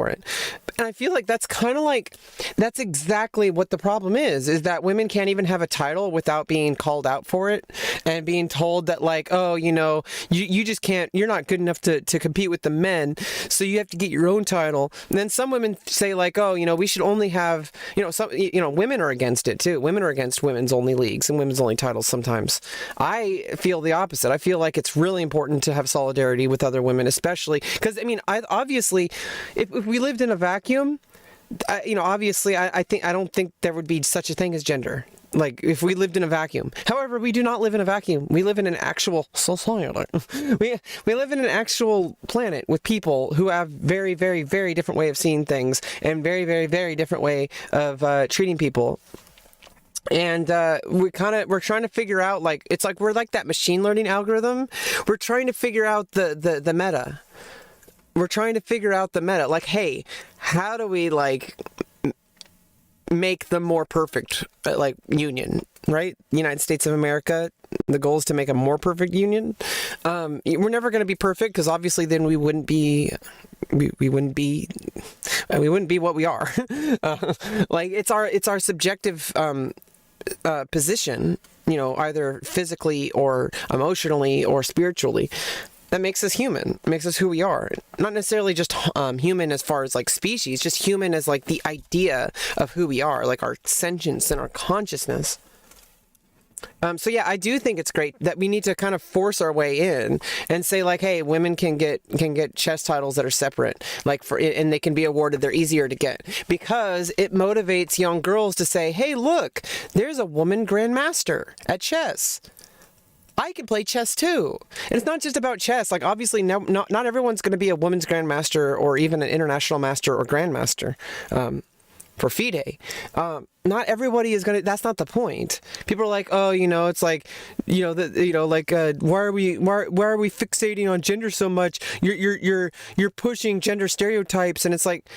And I feel like that's kind of like, that's exactly what the problem is that women can't even have a title without being called out for it and being told that, like, oh, you know, you just can't, you're not good enough to compete with the men, so you have to get your own title. And then some women say, like, oh, you know, we should only have, you know, some, you know, women are against it too. Women are against women's only leagues and women's only titles sometimes. I feel the opposite. I feel like it's really important to have solidarity with other women, especially because, I mean, obviously, if we lived in a vacuum, you know, obviously, I don't think there would be such a thing as gender. Like, if we lived in a vacuum. However, we do not live in a vacuum. We live in an actual society. We live in an actual planet with people who have very, very, very different way of seeing things and very, very, very different way of treating people. And we're trying to figure out, like, it's like we're like that machine learning algorithm. We're trying to figure out the meta. We're trying to figure out the meta. Like, hey, how do we like make the more perfect like union, right? United States of America. The goal is to make a more perfect union. We're never going to be perfect because obviously then we wouldn't be what we are. Like it's our subjective position, either physically or emotionally or spiritually, that makes us human, makes us who we are. Not necessarily just human as far as like species, just human as like the idea of who we are, like our sentience and our consciousness. So yeah, I do think it's great that we need to kind of force our way in and say like, hey, women can get chess titles that are separate, like and they can be awarded. They're easier to get because it motivates young girls to say, hey, look, there's a woman grandmaster at chess. I can play chess too. And it's not just about chess. Like obviously, not everyone's going to be a women's grandmaster or even an international master or grandmaster. For FIDE. Not everybody is gonna. That's not the point. People are like, oh, it's like, why are we fixating on gender so much? You're pushing gender stereotypes, and it's like,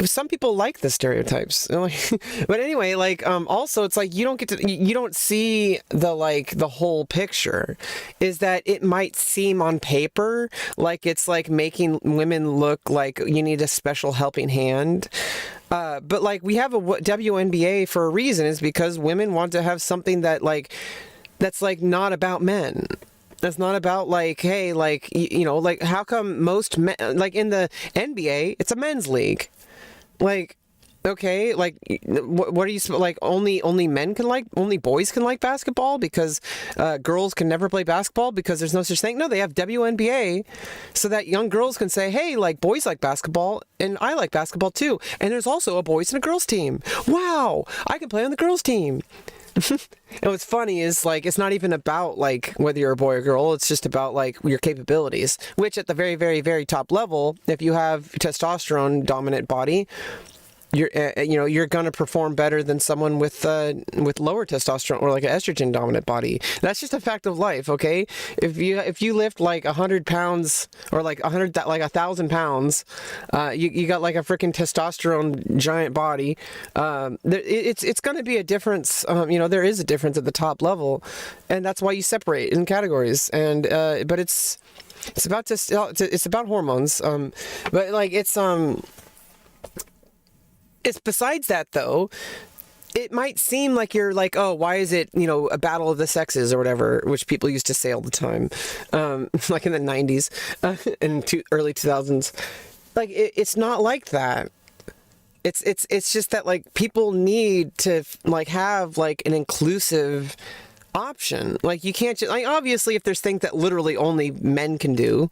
some people like the stereotypes. But anyway, like, also it's like you don't see the whole picture. Is that it might seem on paper like it's like making women look like you need a special helping hand. But like we have a WNBA for a reason, is because women want to have something that that's like not about men. That's not about like, hey, like, like how come most men, like in the NBA, it's a men's league. Like, okay, like what are you like? Only boys can like basketball because girls can never play basketball because there's no such thing. No, they have WNBA so that young girls can say, hey, like boys like basketball and I like basketball too. And there's also a boys and a girls team. Wow, I can play on the girls team. And what's funny is like it's not even about like whether you're a boy or girl. It's just about like your capabilities, which at the very, very, very top level, if you have testosterone dominant body, you're going to perform better than someone with lower testosterone or like an estrogen dominant body. That's just a fact of life. Okay, if you lift like 100 pounds or like 1,000 pounds, you got like a freaking testosterone giant body. It's going to be a difference. There is a difference at the top level, and that's why you separate in categories. And but it's about hormones. But like it's besides that, though. It might seem like you're like, oh, why is it, a battle of the sexes or whatever, which people used to say all the time, like in the 90s and early 2000s. Like, it's not like that. It's just that, like, people need to, like, have, like, an inclusive option. Like, you can't just, like, obviously, if there's things that literally only men can do,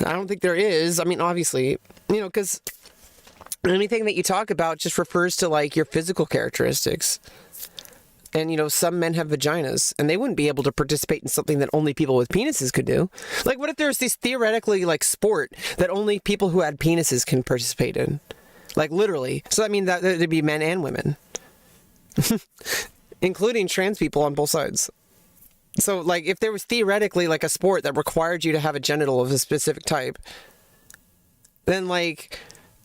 I don't think there is. I mean, obviously, because anything that you talk about just refers to like your physical characteristics. And some men have vaginas and they wouldn't be able to participate in something that only people with penises could do. Like what if there's this theoretically like sport that only people who had penises can participate in? Like literally. So that means that there'd be men and women. Including trans people on both sides. So like if there was theoretically like a sport that required you to have a genital of a specific type, then like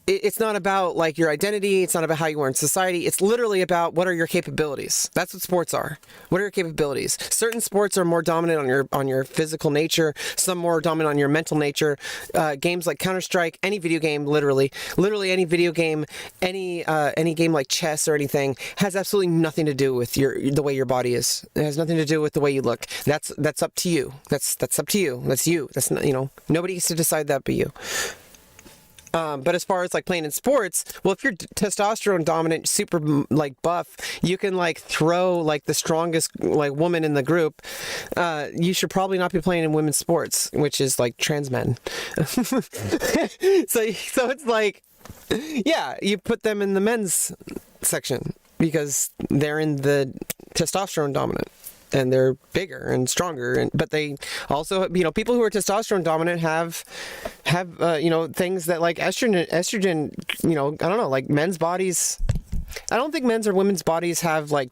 it's not about like your identity. It's not about how you are in society. It's literally about what are your capabilities. That's what sports are. What are your capabilities? Certain sports are more dominant on your physical nature. Some more dominant on your mental nature. Games like Counter-Strike, any video game, literally any video game, any game like chess or anything has absolutely nothing to do with the way your body is. It has nothing to do with the way you look. That's up to you. That's up to you. That's you. That's not, nobody gets to decide that but you. But as far as like playing in sports, well, if you're testosterone dominant, super like buff, you can like throw like the strongest like woman in the group. You should probably not be playing in women's sports, which is like trans men. So it's like, yeah, you put them in the men's section because they're in the testosterone dominant. And they're bigger and stronger, but they also, people who are testosterone dominant have things that like estrogen, I don't know, like men's bodies I don't think men's or women's bodies have like,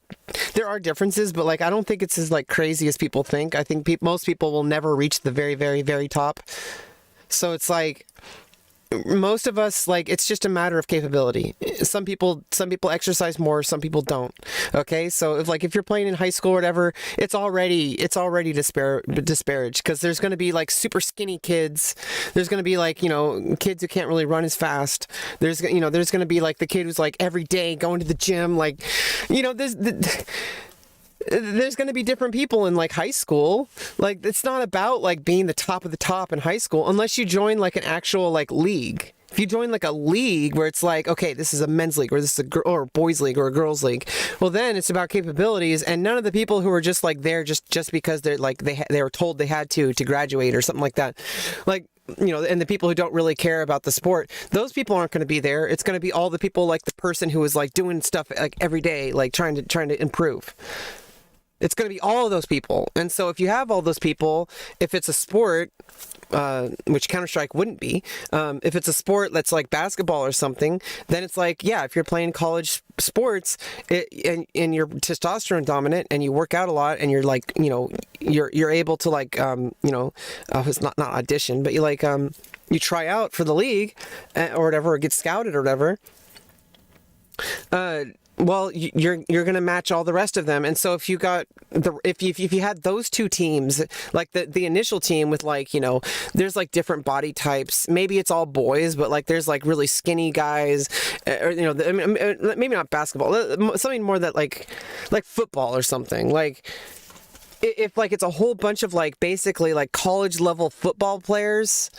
there are differences, but like I don't think it's as like crazy as people think. I think most people will never reach the very, very, very top. So it's like most of us, like, it's just a matter of capability. Some people exercise more, some people don't. Okay, so if you're playing in high school or whatever, it's already disparaged, because there's going to be like super skinny kids. There's going to be like, you know, kids who can't really run as fast. There's going to be like the kid who's like every day going to the gym, like, you know, there's going to be different people in like high school. Like, it's not about like being the top of the top in high school unless you join like an actual like league. If you join like a league where it's like, okay, this is a men's league, or this is or a boys league, or a girls league, well, then it's about capabilities. And none of the people who are just like there just because they're like they were told they had to graduate or something like that, like, you know, and the people who don't really care about the sport, those people aren't going to be there. It's going to be all the people like the person who is like doing stuff like every day, like trying to improve. It's going to be all of those people. And so if you have all those people, if it's a sport, which Counter-Strike wouldn't be, if it's a sport that's like basketball or something, then it's like, yeah, if you're playing college sports and you're testosterone dominant and you work out a lot and you're like, you know, you're able to like, you know, it's not audition, but you like, you try out for the league or whatever, or get scouted or whatever, well, you're going to match all the rest of them. And so if you got if you had those two teams, like the initial team with like, you know, there's like different body types. Maybe it's all boys, but like there's like really skinny guys, or, you know, maybe not basketball, something more that like football or something. Like, if like it's a whole bunch of like basically like college level football players,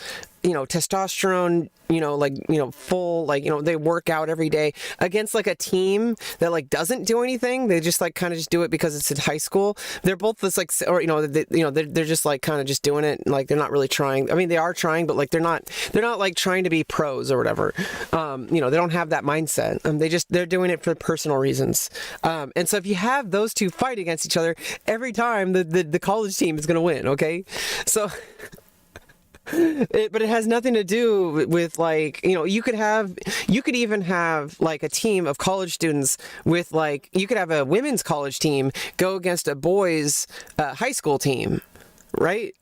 you know, testosterone, you know, like, you know, full, like, you know, they work out every day against like a team that like doesn't do anything. They just like kind of just do it because it's in high school. They're both this like, or, you know, they're just like kind of just doing it. Like, they're not really trying. I mean, they are trying, but like, they're not like trying to be pros or whatever. You know, they don't have that mindset. They're doing it for personal reasons. And so if you have those two fight against each other every time, the college team is going to win. Okay. So, but it has nothing to do with like, you know, you could even have like a team of college students with like, you could have a women's college team go against a boys high school team, right?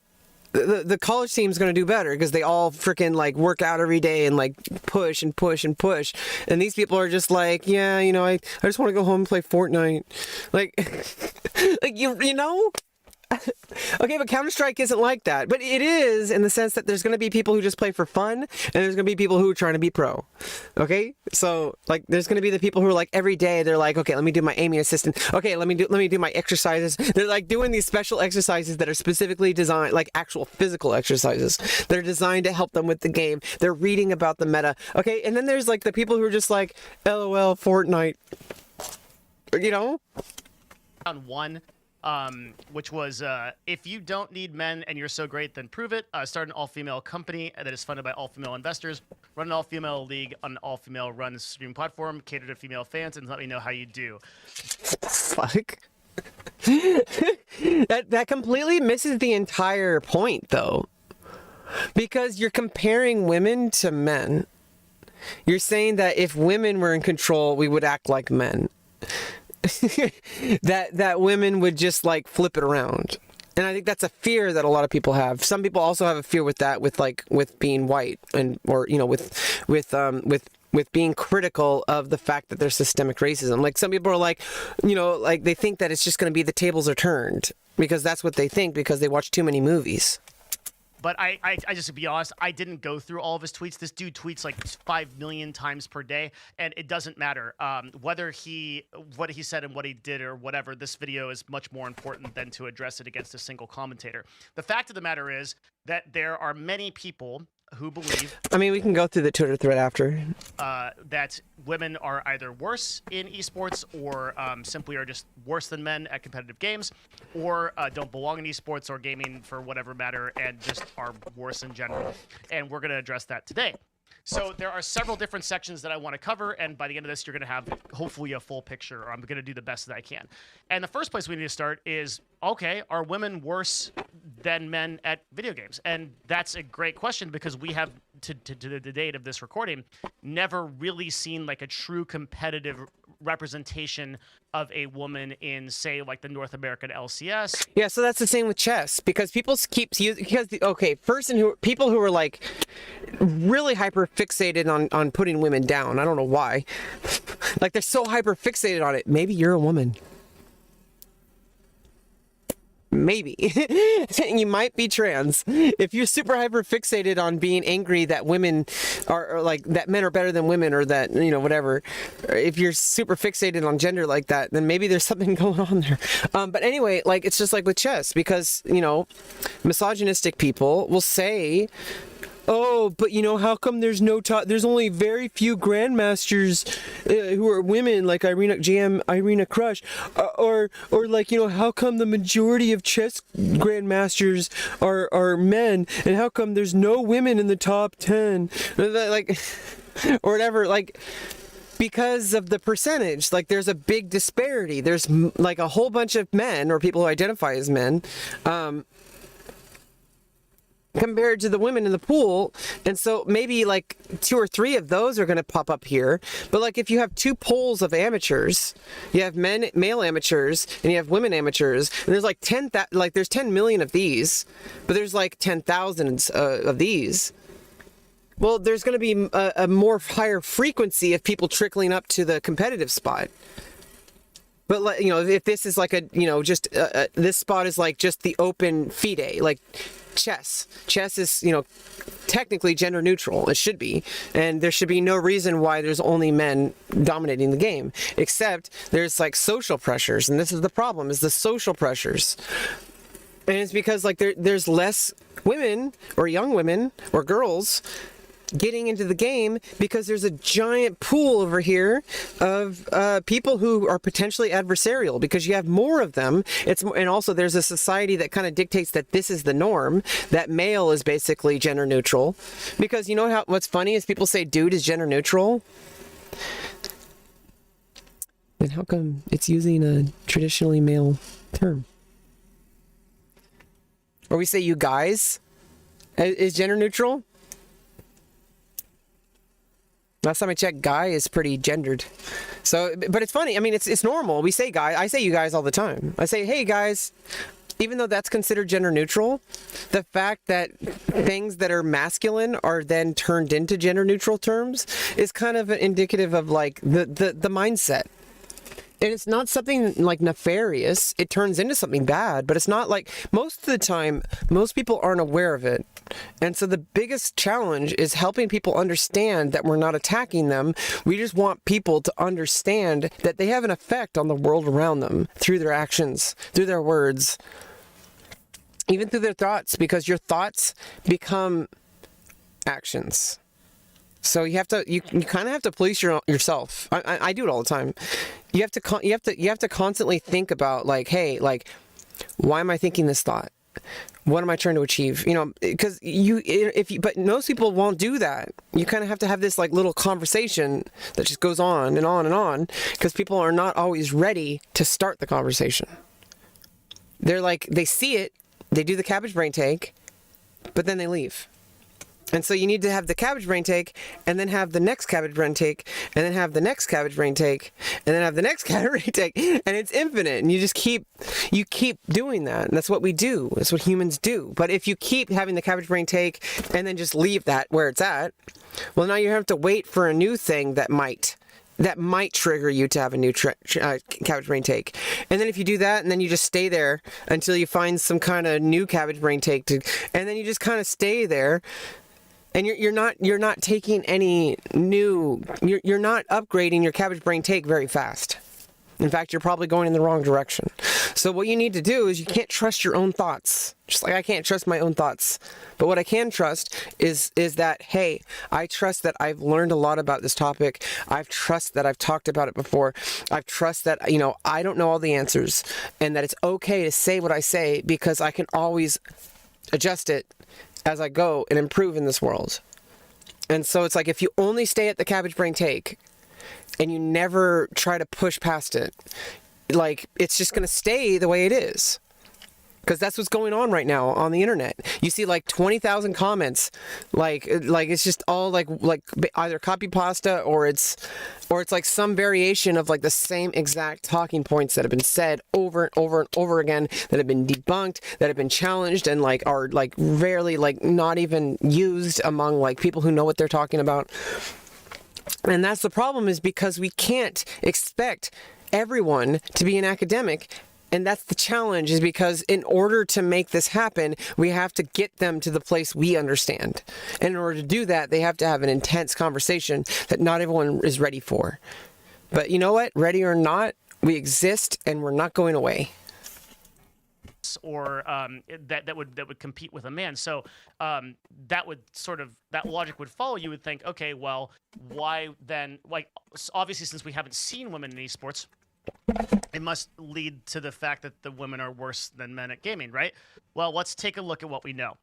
The college team is going to do better because they all freaking like work out every day and like push and push and push. And these people are just like, yeah, you know, I just want to go home and play Fortnite. Like, like you know? Okay, but Counter-Strike isn't like that. But it is in the sense that there's going to be people who just play for fun, and there's going to be people who are trying to be pro. Okay? So, like, there's going to be the people who are like, every day, they're like, okay, let me do my aiming assistant. Okay, let me do my exercises. They're like doing these special exercises that are specifically designed, like actual physical exercises. They're designed to help them with the game. They're reading about the meta. Okay, and then there's like the people who are just like, LOL, Fortnite. You know? On one, which was, if you don't need men and you're so great, then prove it. Start an all-female company that is funded by all-female investors. Run an all-female league on an all-female run stream platform. Cater to female fans and let me know how you do. Fuck. That completely misses the entire point, though. Because you're comparing women to men. You're saying that if women were in control, we would act like men. that women would just like flip it around. And I think that's a fear that a lot of people have. Some people also have a fear with that, with being white, and or, you know, with being critical of the fact that there's systemic racism. Like, some people are like, you know, like they think that it's just going to be the tables are turned because that's what they think because they watch too many movies. But I just, to be honest, I didn't go through all of his tweets. This dude tweets like 5 million times per day, and it doesn't matter what he said and what he did or whatever. This video is much more important than to address it against a single commentator. The fact of the matter is that there are many people who believe... I mean, we can go through the Twitter thread after. That women are either worse in esports or simply are just worse than men at competitive games, or don't belong in esports or gaming for whatever matter and just are worse in general. And we're going to address that today. So there are several different sections that I want to cover, and by the end of this, you're going to have hopefully a full picture, or I'm going to do the best that I can. And the first place we need to start is, okay, are women worse than men at video games? And that's a great question because we have to the date of this recording, never really seen like a true competitive representation of a woman in, say, like the North American LCS. Yeah, so that's the same with chess, because people keep using, because people who are like really hyper fixated on putting women down. I don't know why. Like, they're so hyper fixated on it. Maybe you're a woman. Maybe. You might be trans. If you're super hyper fixated on being angry that women are like, that men are better than women, or that, you know, whatever, if you're super fixated on gender like that, then maybe there's something going on there. But anyway, like, it's just like with chess, because, you know, misogynistic people will say, oh, but you know, how come there's there's only very few grandmasters who are women, like Irina Crush, or like, you know, how come the majority of chess grandmasters are men, and how come there's no women in the top 10, like, or whatever, like, because of the percentage. Like, there's a big disparity. There's like a whole bunch of men, or people who identify as men, compared to the women in the pool, and so maybe like 2 or 3 of those are going to pop up here. But like, if you have 2 pools of amateurs, you have male amateurs, and you have women amateurs, and there's like there's 10 million of these, but there's like 10,000 of these. Well, there's going to be a more higher frequency of people trickling up to the competitive spot. But like, you know, if this is like a, you know, just this spot is like just the open FIDE, like chess is, you know, technically gender neutral. It should be, and there should be no reason why there's only men dominating the game, except there's like social pressures, and this is the problem, is the social pressures. And it's because like there's less women, or young women, or girls getting into the game, because there's a giant pool over here of people who are potentially adversarial, because you have more of them. And also there's a society that kind of dictates that this is the norm, that male is basically gender neutral. Because you know what's funny is people say dude is gender neutral. Then how come it's using a traditionally male term? Or we say you guys is gender neutral. Last time I checked, guy is pretty gendered. So, but it's funny. I mean, it's normal. We say guy. I say you guys all the time. I say, hey guys. Even though that's considered gender neutral, the fact that things that are masculine are then turned into gender neutral terms is kind of indicative of like the mindset. And it's not something like nefarious. It turns into something bad, but it's not like, most of the time, most people aren't aware of it. And so the biggest challenge is helping people understand that we're not attacking them. We just want people to understand that they have an effect on the world around them through their actions, through their words, even through their thoughts, because your thoughts become actions. So you kind of have to police yourself. I do it all the time. You have to constantly think about like, hey, like, why am I thinking this thought? What am I trying to achieve? You know, because but most people won't do that. You kind of have to have this like little conversation that just goes on and on and on, because people are not always ready to start the conversation. They're like, they see it, they do the cabbage brain take, but then they leave. And so you need to have the cabbage brain take, and then have the next cabbage brain take, and then have the next cabbage brain take, and then have the next cabbage brain take, and it's infinite. And you keep doing that, and that's what we do. That's what humans do. But if you keep having the cabbage brain take, and then just leave that where it's at, well, now you have to wait for a new thing that might trigger you to have a new cabbage brain take. And then if you do that, and then you just stay there until you find some kind of new cabbage brain take, and then you just kind of stay there. And you're not taking any new, you're not upgrading your cabbage brain take very fast. In fact, you're probably going in the wrong direction. So what you need to do is, you can't trust your own thoughts. Just like I can't trust my own thoughts. But what I can trust is that, hey, I trust that I've learned a lot about this topic. I trust that I've talked about it before. I trust that, you know, I don't know all the answers, and that it's okay to say what I say, because I can always adjust it as I go and improve in this world. And so it's like, if you only stay at the cabbage brain take and you never try to push past it, like, it's just going to stay the way it is. Because that's what's going on right now on the internet. You see like 20,000 comments, like it's just all like either copy pasta or it's like some variation of like the same exact talking points that have been said over and over and over again, that have been debunked, that have been challenged, and like are like rarely like not even used among like people who know what they're talking about. And that's the problem, is because we can't expect everyone to be an academic. And that's the challenge, is because in order to make this happen, we have to get them to the place we understand. And in order to do that, they have to have an intense conversation that not everyone is ready for. But you know what? Ready or not, we exist and we're not going away. Or that would compete with a man. So that logic would follow. You would think, okay, well, why then? Like, obviously, since we haven't seen women in esports, it must lead to the fact that the women are worse than men at gaming, right? Well, let's take a look at what we know.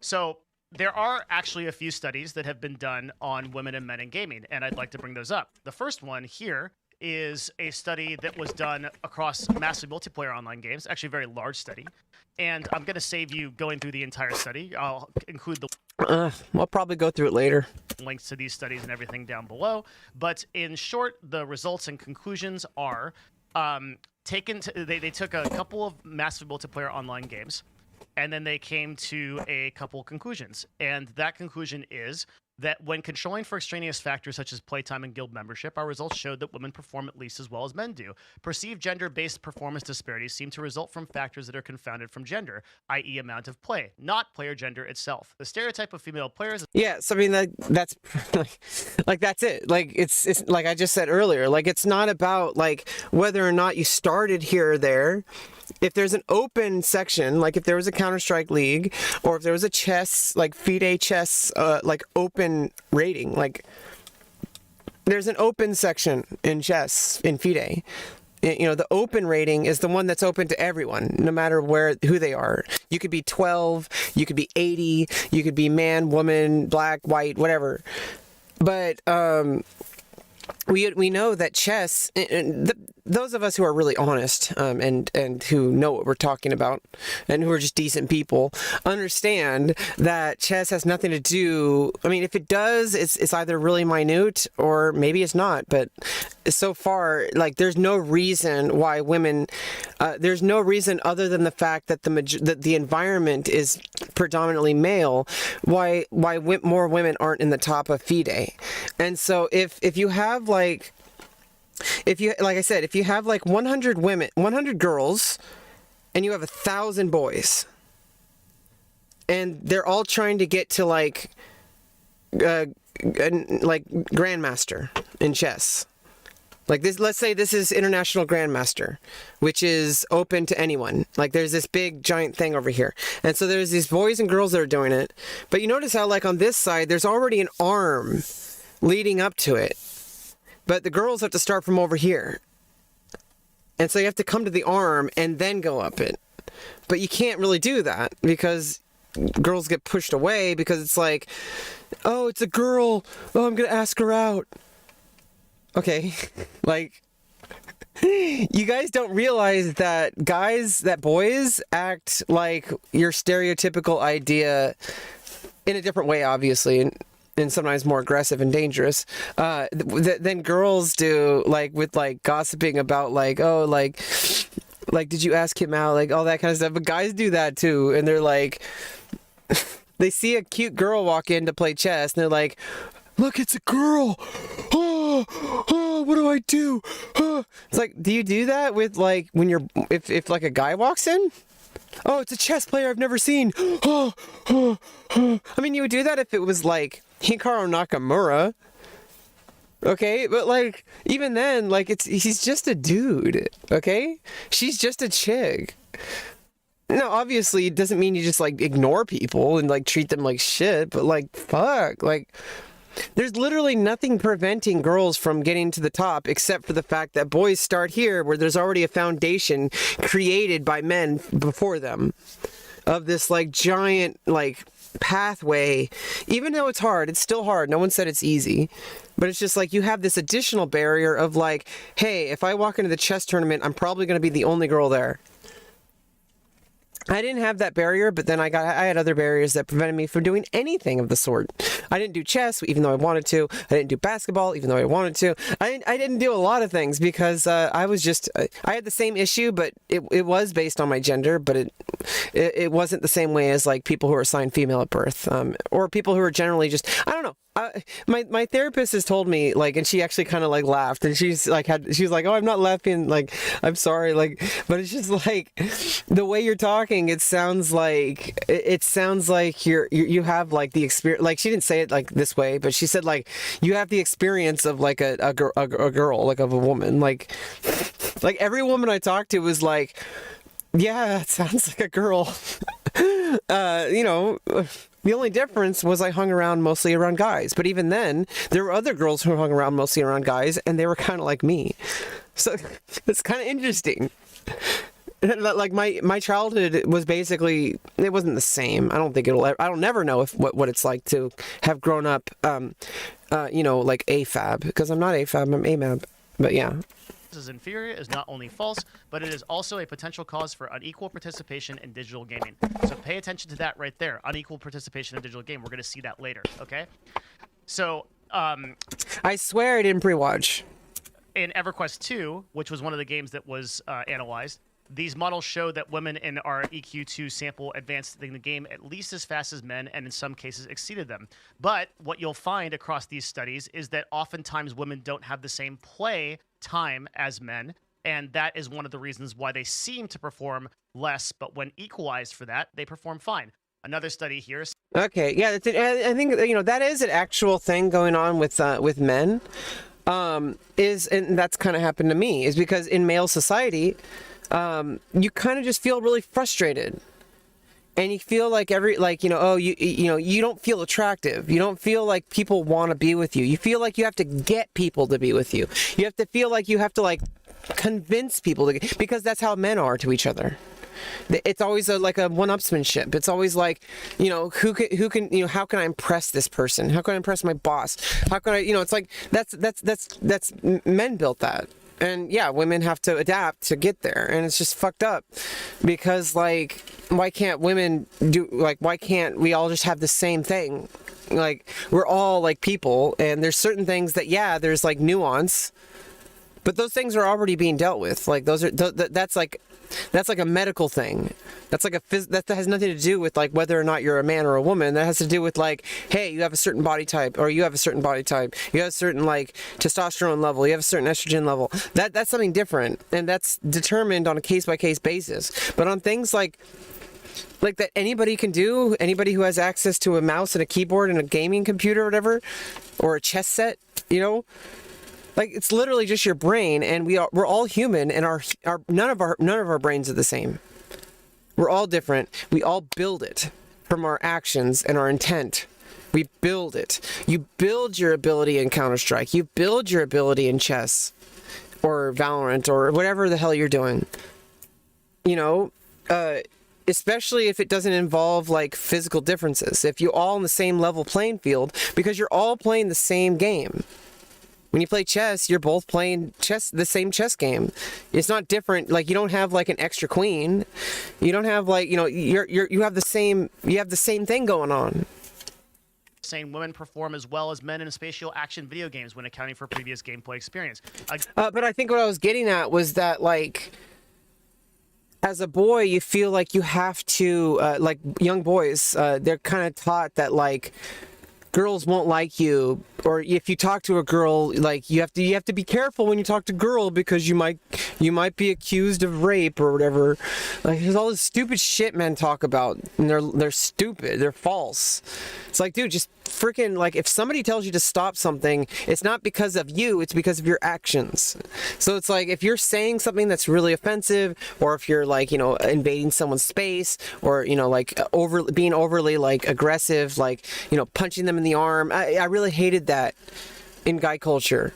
So there are actually a few studies that have been done on women and men in gaming, and I'd like to bring those up. The first one here is a study that was done across massive multiplayer online games, actually a very large study. And I'm going to save you going through the entire study. I'll include the I'll probably go through it later. Links to these studies and everything down below. But in short, the results and conclusions are they took a couple of massive multiplayer online games, and then they came to a couple conclusions. And that conclusion is that when controlling for extraneous factors such as playtime and guild membership, our results showed that women perform at least as well as men do. Perceived gender-based performance disparities seem to result from factors that are confounded from gender, i.e. amount of play, not player gender itself. The stereotype of female players... Yeah, so I mean, that's like that's it. Like, it's like I just said earlier, like, it's not about like whether or not you started here or there. If there's an open section, like if there was a Counter-Strike League, or if there was a chess, like FIDE chess, like open rating, like there's an open section in chess, in FIDE. You know, the open rating is the one that's open to everyone, no matter who they are. You could be 12, you could be 80, you could be man, woman, black, white, whatever. But we know that chess, those of us who are really honest and who know what we're talking about and who are just decent people, understand that chess has nothing to do. I mean, if it does, it's either really minute or maybe it's not. But so far, like, there's no reason why women. There's no reason other than the fact that the environment is predominantly male. Why more women aren't in the top of FIDE. And so if you have like I said, if you have like 100 women, 100 girls, and you have 1,000 boys, and they're all trying to get to like grandmaster in chess. Like this, let's say this is international grandmaster, which is open to anyone. Like there's this big giant thing over here. And so there's these boys and girls that are doing it. But you notice how like on this side, there's already an arm leading up to it. But the girls have to start from over here. And so you have to come to the arm and then go up it. But you can't really do that because girls get pushed away because it's like, oh, it's a girl. Oh, I'm going to ask her out. Okay. Like, you guys don't realize that boys act like your stereotypical idea in a different way, obviously. And sometimes more aggressive and dangerous than girls do, like with like gossiping about like, oh, like did you ask him out, like all that kind of stuff. But guys do that too, and they're like, they see a cute girl walk in to play chess, and they're like, look, it's a girl. Oh, what do I do? It's like, do you do that with like when if like a guy walks in? Oh, it's a chess player I've never seen. I mean, you would do that if it was like Hikaru Nakamura. Okay, but like even then, like he's just a dude. Okay, she's just a chick. No, obviously it doesn't mean you just like ignore people and like treat them like shit. But like, fuck, like. There's literally nothing preventing girls from getting to the top except for the fact that boys start here where there's already a foundation created by men before them of this like giant like pathway. Even though it's hard, it's still hard. No one said it's easy. But it's just like you have this additional barrier of like, hey, if I walk into the chess tournament, I'm probably going to be the only girl there. I didn't have that barrier, but then I had other barriers that prevented me from doing anything of the sort. I didn't do chess, even though I wanted to. I didn't do basketball, even though I wanted to. I didn't do a lot of things because I was just, I had the same issue, but it was based on my gender, but it wasn't the same way as like people who are assigned female at birth, or people who are generally just, I don't know. My therapist has told me, like, and she actually kind of like laughed, and she's like, oh, I'm not laughing, like, I'm sorry, like, but it's just like the way you're talking, it sounds like you have like the experience, like she didn't say it like this way, but she said like you have the experience of like a girl, like of a woman, like every woman I talked to was like, yeah, it sounds like a girl. You know, the only difference was I hung around mostly around guys. But even then, there were other girls who hung around mostly around guys, and they were kind of like me. So it's kind of interesting. Like my childhood was basically, it wasn't the same. I don't think I'll never know what it's like to have grown up, you know, like AFAB, because I'm not AFAB, I'm AMAB. But yeah. Is inferior is not only false, but it is also a potential cause for unequal participation in digital gaming. So pay attention to that right there. Unequal participation in digital game. We're going to see that later, okay? So, I swear I didn't pre-watch. In EverQuest 2, which was one of the games that was analyzed, these models show that women in our EQ2 sample advanced in the game at least as fast as men, and in some cases exceeded them. But what you'll find across these studies is that oftentimes women don't have the same play time as men, and that is one of the reasons why they seem to perform less, but when equalized for that, they perform fine. Another study here. Okay, yeah, I think, you know, that is an actual thing going on with men. And that's kind of happened to me, is because in male society, you kind of just feel really frustrated. And you feel like you know, you don't feel attractive. You don't feel like people want to be with you. You feel like you have to get people to be with you. You have to feel like you have to like convince people to, because that's how men are to each other. It's always like a one-upsmanship. It's always like, you know, who can, you know, how can I impress this person? How can I impress my boss? How can I, you know, it's like, that's men built that. And yeah, women have to adapt to get there, and it's just fucked up because, like, why can't women do, like, why can't we all just have the same thing? Like, we're all like people, and there's certain things that, yeah, there's like nuance, but those things are already being dealt with. Like, those are that's like a medical thing. That's like that has nothing to do with like whether or not you're a man or a woman. That has to do with like, hey, you have a certain body type, or you have a certain body type. You have a certain like testosterone level. You have a certain estrogen level. That's something different, and that's determined on a case-by-case basis. But on things like that anybody can do, anybody who has access to a mouse and a keyboard and a gaming computer or whatever, or a chess set, you know, like, it's literally just your brain, and we're all human, and none of our brains are the same. We're all different. We all build it from our actions and our intent. We build it. You build your ability in Counter-Strike. You build your ability in chess or Valorant or whatever the hell you're doing. You know, especially if it doesn't involve like physical differences. If you're all on the same level playing field, because you're all playing the same game. When you play chess, you're both playing the same chess game. It's not different. Like, you don't have like an extra queen. You don't have like, you know, you have the same thing going on. Saying women perform as well as men in spatial action video games when accounting for previous gameplay experience. But I think what I was getting at was that, like, as a boy, you feel like you have to, like young boys, they're kind of taught that like girls won't like you, or if you talk to a girl, like you have to be careful when you talk to a girl because you might be accused of rape or whatever. Like, there's all this stupid shit men talk about, and they're stupid, they're false. It's like, dude, just freaking, like, if somebody tells you to stop something, it's not because of you, it's because of your actions. So it's like, if you're saying something that's really offensive, or if you're like, you know, invading someone's space, or, you know, like being overly like aggressive, like, you know, punching them in the arm. I really hated that in guy culture.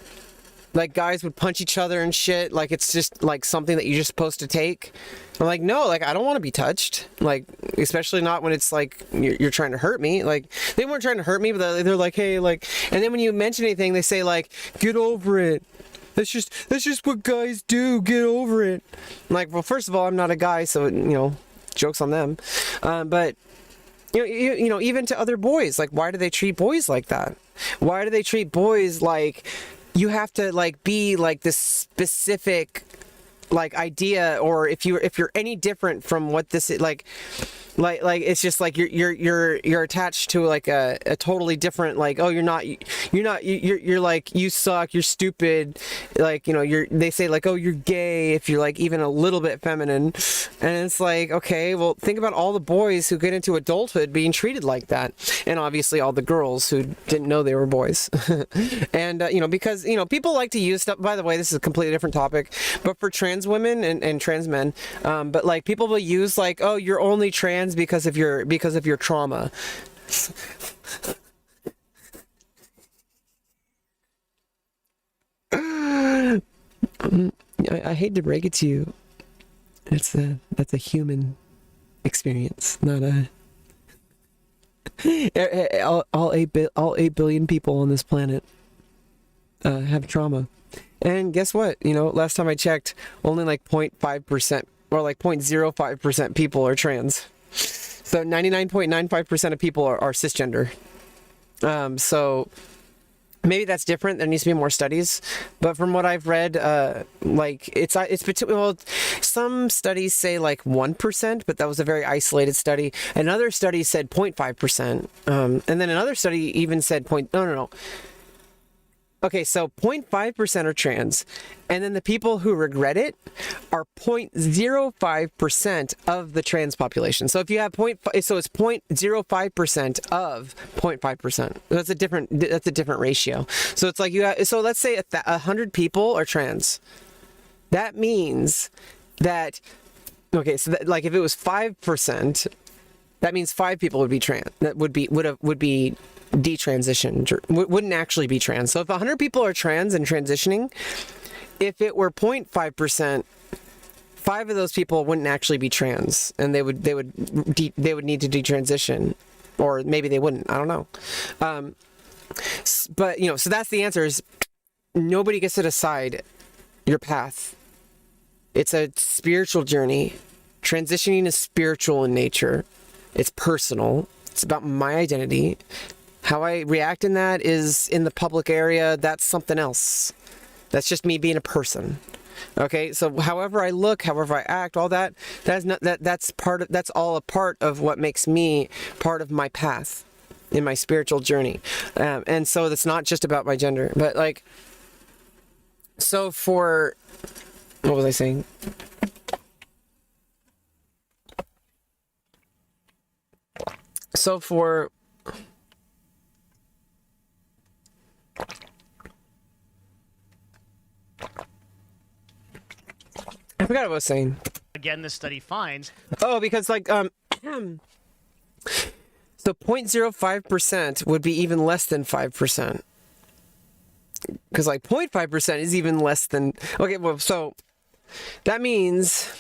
Like, guys would punch each other and shit, like it's just like something that you're just supposed to take. I'm like, no, like, I don't want to be touched, like, especially not when it's like you're trying to hurt me. Like, they weren't trying to hurt me, but they're like, hey, like, and then when you mention anything, they say like, get over it. That's just what guys do. Get over it. I'm like, well, first of all, I'm not a guy, so, you know, Joke's on them. But you know, even to other boys, like, why do they treat boys like that? Why do they treat boys like you have to like be like this specific like idea, or if you're any different from what this is, like it's just like you're attached to like a totally different, like, oh, you're like, you suck, you're stupid, like, you know, they say like, oh, you're gay if you're like even a little bit feminine. And it's like, okay, well, think about all the boys who get into adulthood being treated like that, and obviously all the girls who didn't know they were boys. And you know, because, you know, people like to use stuff, by the way, this is a completely different topic, but for trans women and trans men, but like people will use like, oh, you're only trans because of your trauma. I hate to break it to you, that's a human experience, not all 8 billion people on this planet have trauma. And guess what? You know, last time I checked, only like 0.5% or like 0.05% people are trans. So 99.95% of people are cisgender. So maybe that's different. There needs to be more studies. But from what I've read, like it's between, well, some studies say like 1%, but that was a very isolated study. Another study said 0.5%. And then another study even said no. Okay, so 0.5% are trans, and then the people who regret it are 0.05% of the trans population. So if you have so it's 0.05% of 0.5%. That's a different ratio. So it's like so let's say 100 people are trans. That means that, okay, so that, like if it was 5%, that means 5 people would be trans. That would be detransitioned, wouldn't actually be trans. So if 100 people are trans and transitioning, if it were 0.5%, 5 of those people wouldn't actually be trans, and they would need to detransition, or maybe they wouldn't. I don't know. But you know, so that's the answer: is nobody gets to decide your path. It's a spiritual journey. Transitioning is spiritual in nature. It's personal. It's about my identity. How I react in that is in the public area. That's something else. That's just me being a person. Okay, so however I look, however I act, all that, that's all a part of what makes me part of my path in my spiritual journey. And so that's not just about my gender, but like, so for, what was I saying? So for, I forgot what I was saying. Again, this study finds. Oh, because like so 0.05% would be even less than 5%. Because like 0.5% is even less than, okay, well, so that means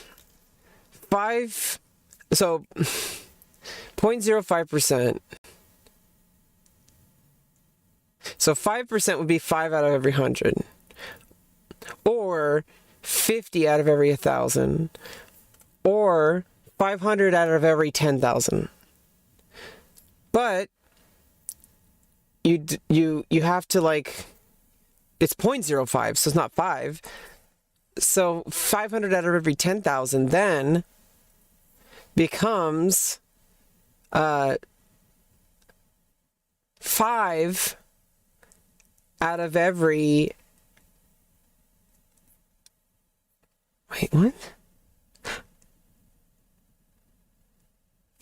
0.05%. So 5% would be 5 out of every 100. Or 50 out of every 1,000. Or 500 out of every 10,000. But you have to, like, it's 0.05, so it's not 5. So 500 out of every 10,000 then becomes 5 out of every, wait, what?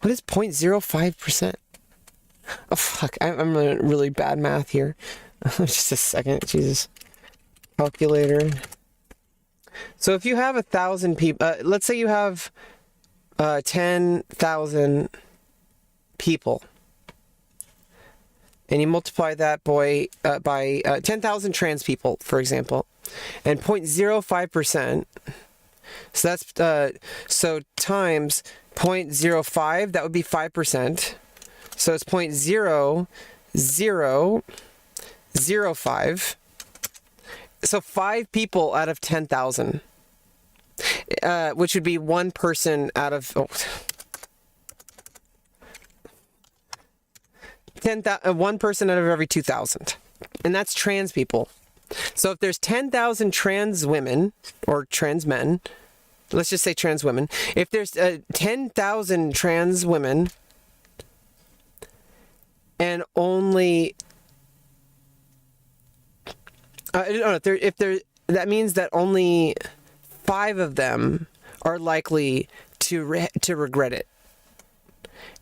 What is 0.05%? Oh, fuck. I'm really bad math here. Just a second. Jesus. Calculator. So if you have 1,000 people, let's say you have 10,000 people, and you multiply that by 10,000 trans people, for example, and 0.05%. So that's so times 0.05, that would be 5%. So it's 0.0005. So 5 people out of 10,000, which would be 1 person out of. Oh, 1 person out of every 2,000. And that's trans people. So if there's 10,000 trans women or trans men, let's just say trans women. If there's 10,000 trans women and only that means that only 5 of them are likely to regret it.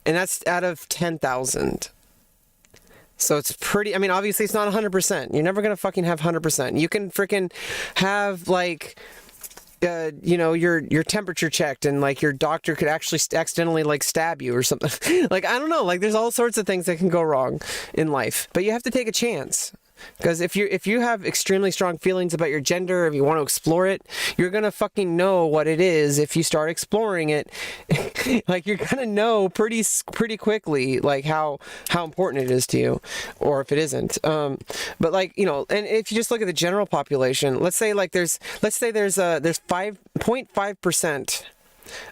And that's out of 10,000. So it's pretty, I mean, obviously it's not 100%. You're never going to fucking have 100%. You can freaking have like, your temperature checked and like your doctor could actually accidentally like stab you or something. Like, I don't know, like there's all sorts of things that can go wrong in life, but you have to take a chance. Because if you have extremely strong feelings about your gender, if you want to explore it, you're gonna fucking know what it is if you start exploring it. Like you're gonna know pretty quickly like how important it is to you, or if it isn't. But like and if you just look at the general population, let's say there's 5.5%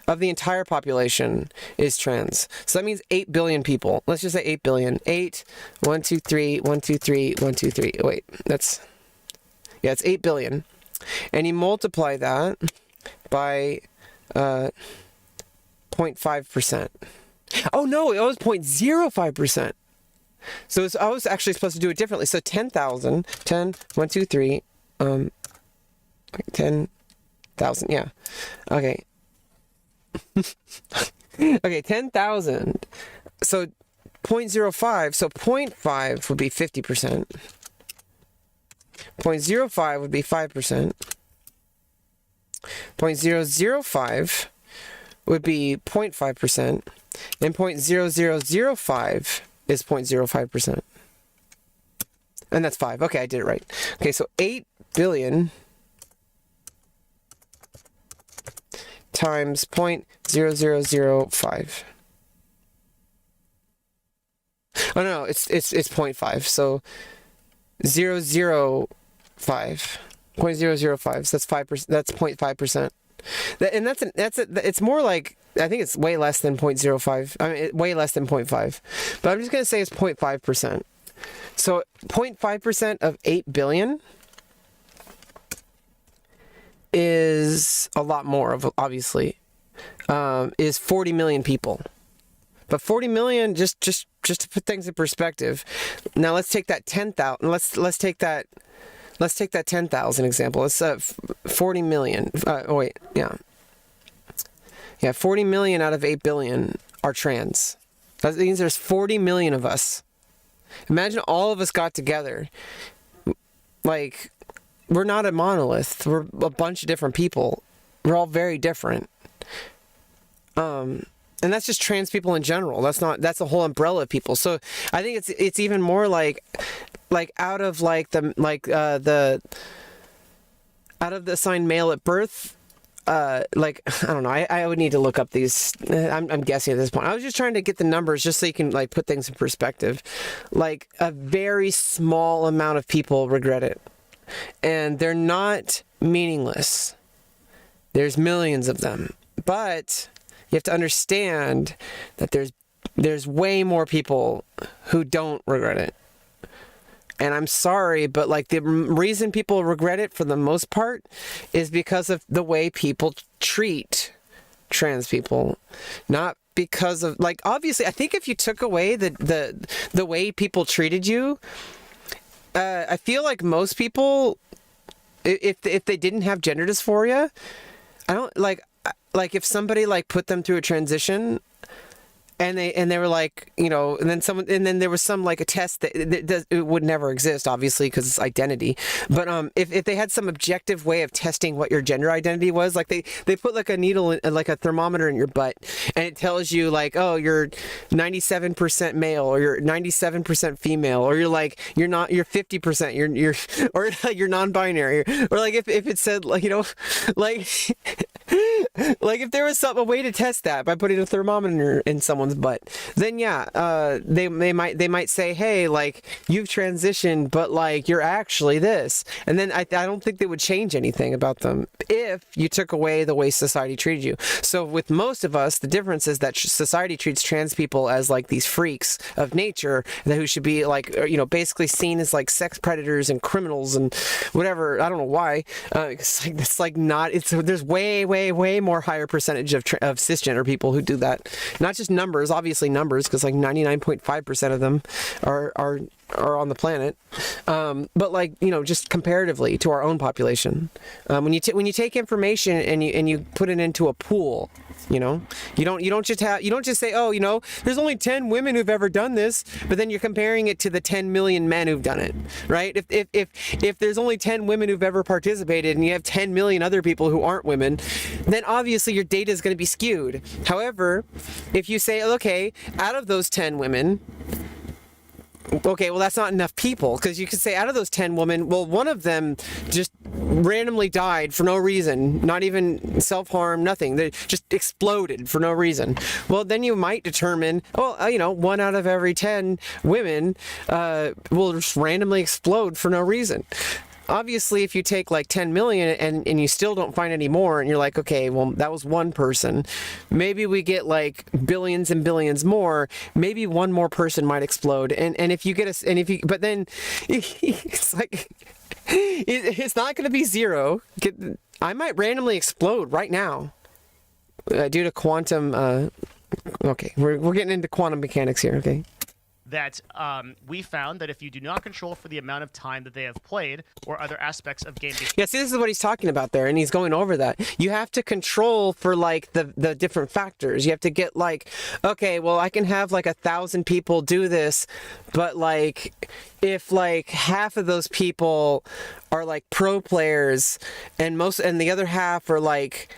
of the entire population is trans. So that means 8 billion people. Let's just say 8 billion. 8, 1, 2, 3, 1, 2, 3, 1, 2, 3. Wait, it's 8 billion. And you multiply that by 0.5%. Oh no, it was 0.05%. So I was actually supposed to do it differently. So 10,000, 10, 1, 2, 3, 10,000, yeah. Okay. Okay, 10,000. So 0.05. So 0.5 would be 50%. 0.05 would be 5%. 0.005 would be 0.5%. And 0.0005 is 0.05%. And that's 5. Okay, I did it right. Okay, so 8 billion times 0.0005. Oh no, it's 0.5. So 0.005. 0.005. So that's 5%. That's 0.5%. And it's more like, I think it's way less than 0.05. I mean, way less than 0.5. But I'm just gonna say it's 0.5%. So 0.5% of 8 billion is a lot more of, obviously, is 40 million people. But 40 million, just to put things in perspective. Now let's take that 10,000. Let's take that 10,000 example. Let's 40 million. Yeah, 40 million out of 8 billion are trans. That means there's 40 million of us. Imagine all of us got together. Like, we're not a monolith. We're a bunch of different people. We're all very different. And that's just trans people in general. That's a whole umbrella of people. So I think it's even more like out of the assigned male at birth. I don't know. I would need to look up these. I'm guessing at this point. I was just trying to get the numbers just so you can like put things in perspective. Like a very small amount of people regret it. And they're not meaningless. There's millions of them. But you have to understand that there's way more people who don't regret it. And I'm sorry, but like the reason people regret it for the most part is because of the way people treat trans people. Not because of, like, obviously, I think if you took away the way people treated you, I feel like most people, if they didn't have gender dysphoria, I don't like if somebody like put them through a transition, and they were like, and then there was some like a test that it would never exist, obviously, because it's identity. But if they had some objective way of testing what your gender identity was, like they put like a needle in, like a thermometer in your butt, and it tells you like, oh, you're 97% male, or you're 97% female, or you're 50%, you're or like you're non-binary, or like if it said like like Like if there was a way to test that by putting a thermometer in someone's butt, then yeah, they might say, hey, like you've transitioned, but like you're actually this, and then I don't think they would change anything about them if you took away the way society treated you. So with most of us, the difference is that society treats trans people as like these freaks of nature who should be like, you know, basically seen as like sex predators and criminals and whatever. I don't know why. It's like not. There's way more higher percentage of cisgender people who do that. Not just numbers, obviously numbers, because like 99.5% of them are on the planet. But like, you know, just comparatively to our own population, when you take information and you put it into a pool, you know, you don't just say, oh, you know, there's only 10 women who've ever done this, but then you're comparing it to the 10 million men who've done it, right? If there's only 10 women who've ever participated and you have 10 million other people who aren't women, then obviously your data is going to be skewed. However, if you say, okay, out of those 10 women, okay, well, that's not enough people, because you could say out of those 10 women, well, one of them just randomly died for no reason, not even self-harm, nothing. They just exploded for no reason. Well, then you might determine, well, you know, 1 out of every 10 women will just randomly explode for no reason. Obviously, if you take like 10 million and you still don't find any more, and you're like, okay, well, that was one person. Maybe we get like billions and billions more. Maybe one more person might explode. And if you get but then it's like, it's not going to be zero. I might randomly explode right now due to quantum. Okay, we're getting into quantum mechanics here. Okay. That we found that if you do not control for the amount of time that they have played or other aspects of game behavior. Yeah, see, this is what he's talking about there, and he's going over that. You have to control for like the different factors. You have to get like, okay, well, I can have like 1,000 people do this, but like if like half of those people are like pro players and the other half are like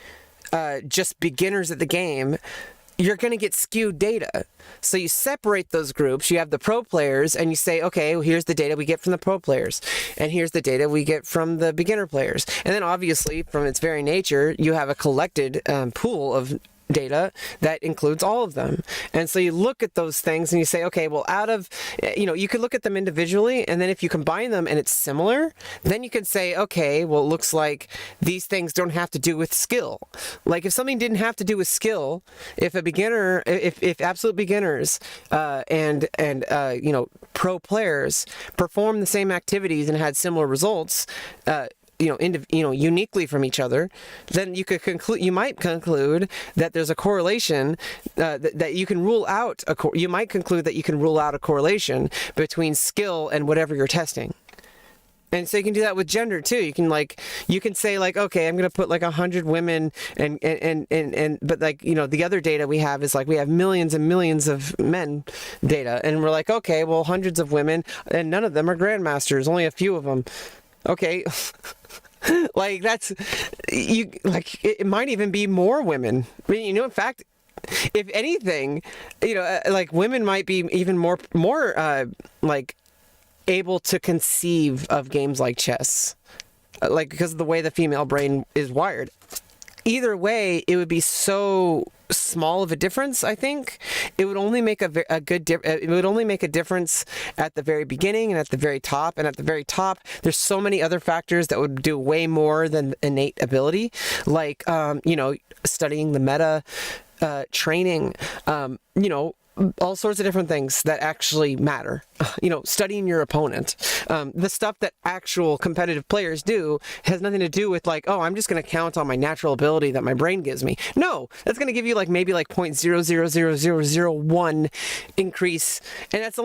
just beginners at the game, you're going to get skewed data. So you separate those groups. You have the pro players and you say, okay, well, here's the data we get from the pro players. And here's the data we get from the beginner players. And then obviously, from its very nature, you have a collected pool of data that includes all of them. And so you look at those things and you say, okay, well, out of, you know, you could look at them individually, and then if you combine them and it's similar, then you can say, okay, well, it looks like these things don't have to do with skill. Like if something didn't have to do with skill, if a beginner, if absolute beginners and you know, pro players perform the same activities and had similar results, uniquely from each other, then you might conclude that there's a correlation that you can rule out. You might conclude that you can rule out a correlation between skill and whatever you're testing. And so you can do that with gender too. You can say like, okay, I'm going to put like 100 women but like, you know, the other data we have is like, we have millions and millions of men data. And we're like, okay, well, hundreds of women and none of them are grandmasters, only a few of them. Okay. Like that's, you like, it might even be more women. I mean, you know, in fact, if anything, you know, like women might be even more like able to conceive of games like chess, like because of the way the female brain is wired. Either way, it would be so small of a difference. I think it would only make it would only make a difference at the very beginning and at the very top. And at the very top, there's so many other factors that would do way more than innate ability, like you know, studying the meta, training, you know, all sorts of different things that actually matter. You know, studying your opponent. The stuff that actual competitive players do has nothing to do with like, oh, I'm just going to count on my natural ability that my brain gives me. No, that's going to give you like maybe like 0.000001 increase, and that's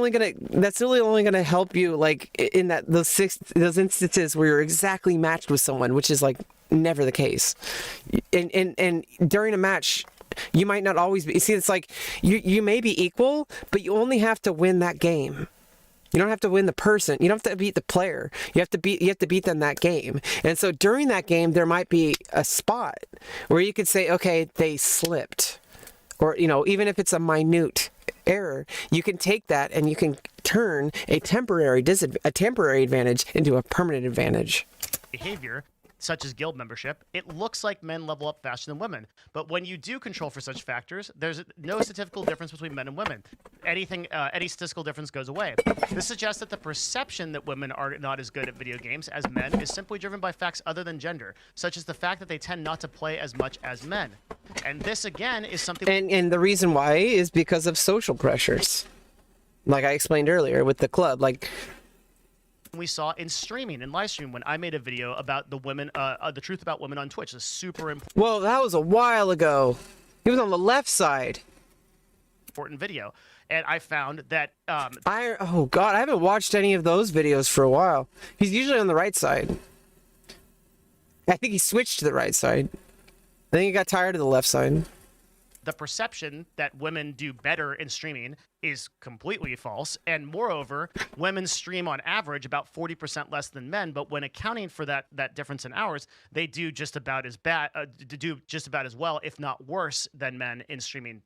really only going to help you like in those instances where you're exactly matched with someone, which is like never the case. And during a match, you might not always be. See, it's like you may be equal, but you only have to win that game. You don't have to win the person. You don't have to beat the player. You have to beat them that game. And so during that game, there might be a spot where you could say, okay, they slipped, or you know, even if it's a minute error, you can take that and you can turn a temporary advantage into a permanent advantage. Behavior such as guild membership, it looks like men level up faster than women. But when you do control for such factors, there's no statistical difference between men and women. Any statistical difference goes away. This suggests that the perception that women are not as good at video games as men is simply driven by facts other than gender, such as the fact that they tend not to play as much as men. And this, again, is something... And the reason why is because of social pressures. Like I explained earlier with the club, like... we saw in streaming, in live stream, when I made a video about the women, the truth about women on Twitch. Is super important. Well, that was a while ago. He was on the left side. Important video, and I found that. Oh God, I haven't watched any of those videos for a while. He's usually on the right side. I think he switched to the right side. I think he got tired of the left side. The perception that women do better in streaming is completely false, and moreover, women stream on average about 40% less than men. But when accounting for that difference in hours, they do just about as well, if not worse, than men in streaming.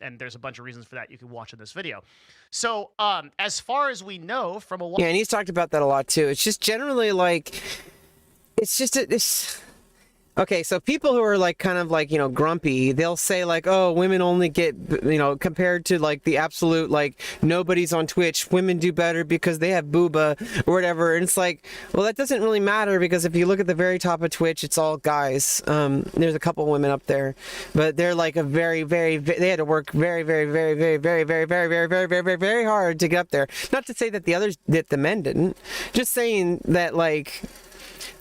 And there's a bunch of reasons for that you can watch in this video. So, as far as we know, from a yeah, and he's talked about that a lot too. It's just generally like, it's just this. Okay, so people who are like kind of like, you know, grumpy, they'll say like, oh, women only get, you know, compared to like the absolute, like nobody's on Twitch, women do better because they have booba or whatever. And it's like, well, that doesn't really matter, because if you look at the very top of Twitch, it's all guys. There's a couple women up there, but they're like a very, they had to work very hard to get up there. Not to say that the men didn't, just saying that like,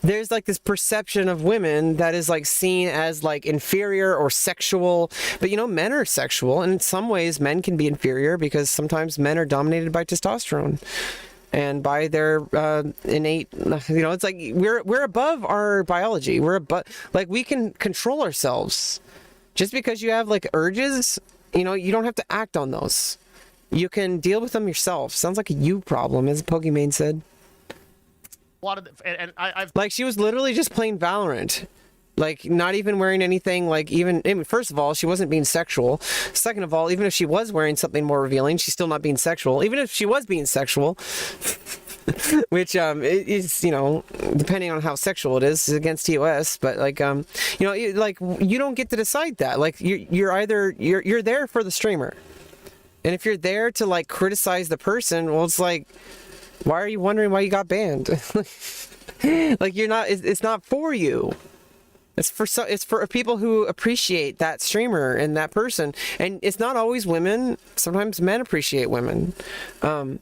there's like this perception of women that is like seen as like inferior or sexual, but you know, men are sexual, and in some ways men can be inferior because sometimes men are dominated by testosterone and by their innate, you know, it's like we're above our biology. We're above, like, we can control ourselves. Just because you have like urges, you know, you don't have to act on those. You can deal with them yourself. Sounds like a you problem, as Pokimane said. A lot of I've like, she was literally just playing Valorant, like not even wearing anything, like even, I mean, first of all, she wasn't being sexual. Second of all, even if she was wearing something more revealing, she's still not being sexual. Even if she was being sexual, which it is, you know, depending on how sexual it is against TOS, but like you know, like, you don't get to decide that. Like, you're either you're there for the streamer, and if you're there to like criticize the person, well, it's like, why are you wondering why you got banned? Like, you're not, it's not for you. It's for people who appreciate that streamer and that person. And it's not always women. Sometimes men appreciate women. Yeah,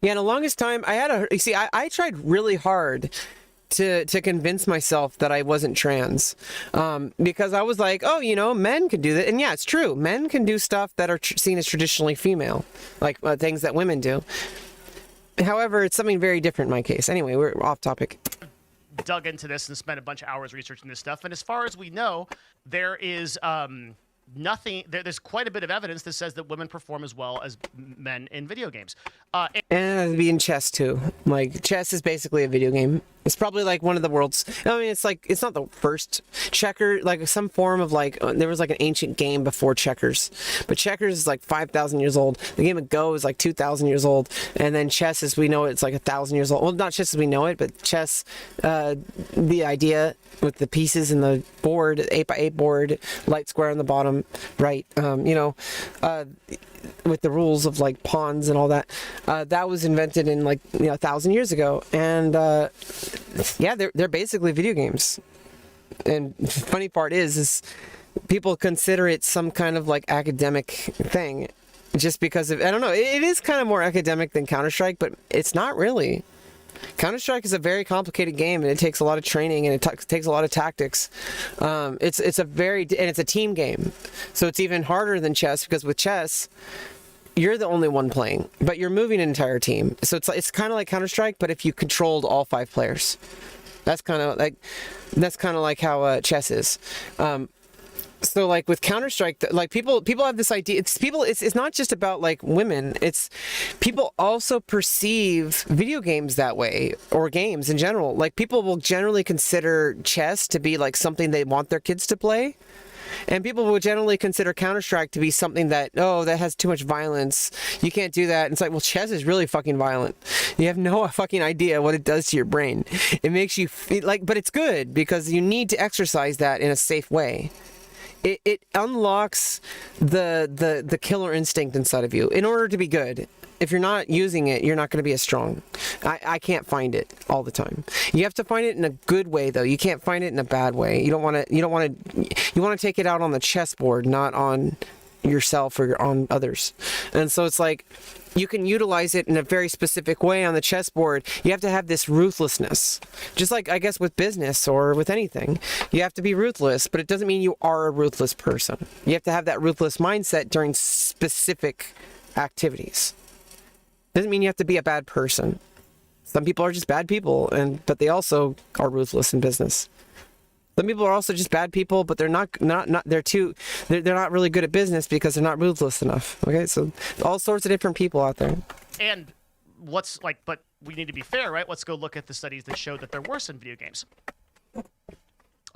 in the longest time, I tried really hard to convince myself that I wasn't trans, because I was like, oh, you know, men can do that. And yeah, it's true, men can do stuff that are seen as traditionally female, like things that women do. However, it's something very different in my case. Anyway, we're off topic. Dug into this and spent a bunch of hours researching this stuff, and as far as we know, there is there's quite a bit of evidence that says that women perform as well as men in video games. And it'd be in chess too. Like, chess is basically a video game. It's probably like one of the world's, I mean, it's like, it's not the first. Checker, like some form of like, there was like an ancient game before checkers, but checkers is like 5,000 years old. The game of Go is like 2,000 years old. And then chess, as we know it, it's like 1,000 years old. Well, not chess as we know it, but chess, the idea with the pieces in the board, 8x8 board, light square on the bottom, right? You know, with the rules of like pawns and all that, that was invented in like, you know, 1,000 years ago. And yeah, they're basically video games. And the funny part is people consider it some kind of like academic thing, just because of, I don't know, it is kind of more academic than Counter-Strike, but it's not really. Counter-Strike is a very complicated game, and it takes a lot of training, and it takes a lot of tactics. It's a team game, so it's even harder than chess, because with chess, you're the only one playing, but you're moving an entire team. So it's kind of like Counter-Strike, but if you controlled all 5 players. That's kind of like how chess is. So like with Counter-Strike, like people have this idea. It's not just about like women. It's people also perceive video games that way, or games in general. Like, people will generally consider chess to be like something they want their kids to play. And people would generally consider Counter-Strike to be something that, oh, that has too much violence. You can't do that. And it's like, well, chess is really fucking violent. You have no fucking idea what it does to your brain. It makes you feel like, but it's good because you need to exercise that in a safe way. It unlocks the killer instinct inside of you in order to be good. If you're not using it, you're not going to be as strong. I can't find it all the time. You have to find it in a good way, though. You can't find it in a bad way. You want to take it out on the chessboard, not on yourself or on others. And so it's like you can utilize it in a very specific way on the chessboard. You have to have this ruthlessness. Just like, I guess, with business or with anything. You have to be ruthless, but it doesn't mean you are a ruthless person. You have to have that ruthless mindset during specific activities. Doesn't mean you have to be a bad person. Some people are just bad people, but they also are ruthless in business. Some people are also just bad people, but they're not they're not really good at business because they're not ruthless enough. Okay, so all sorts of different people out there. And but we need to be fair, right? Let's go look at the studies that show that they're worse in video games.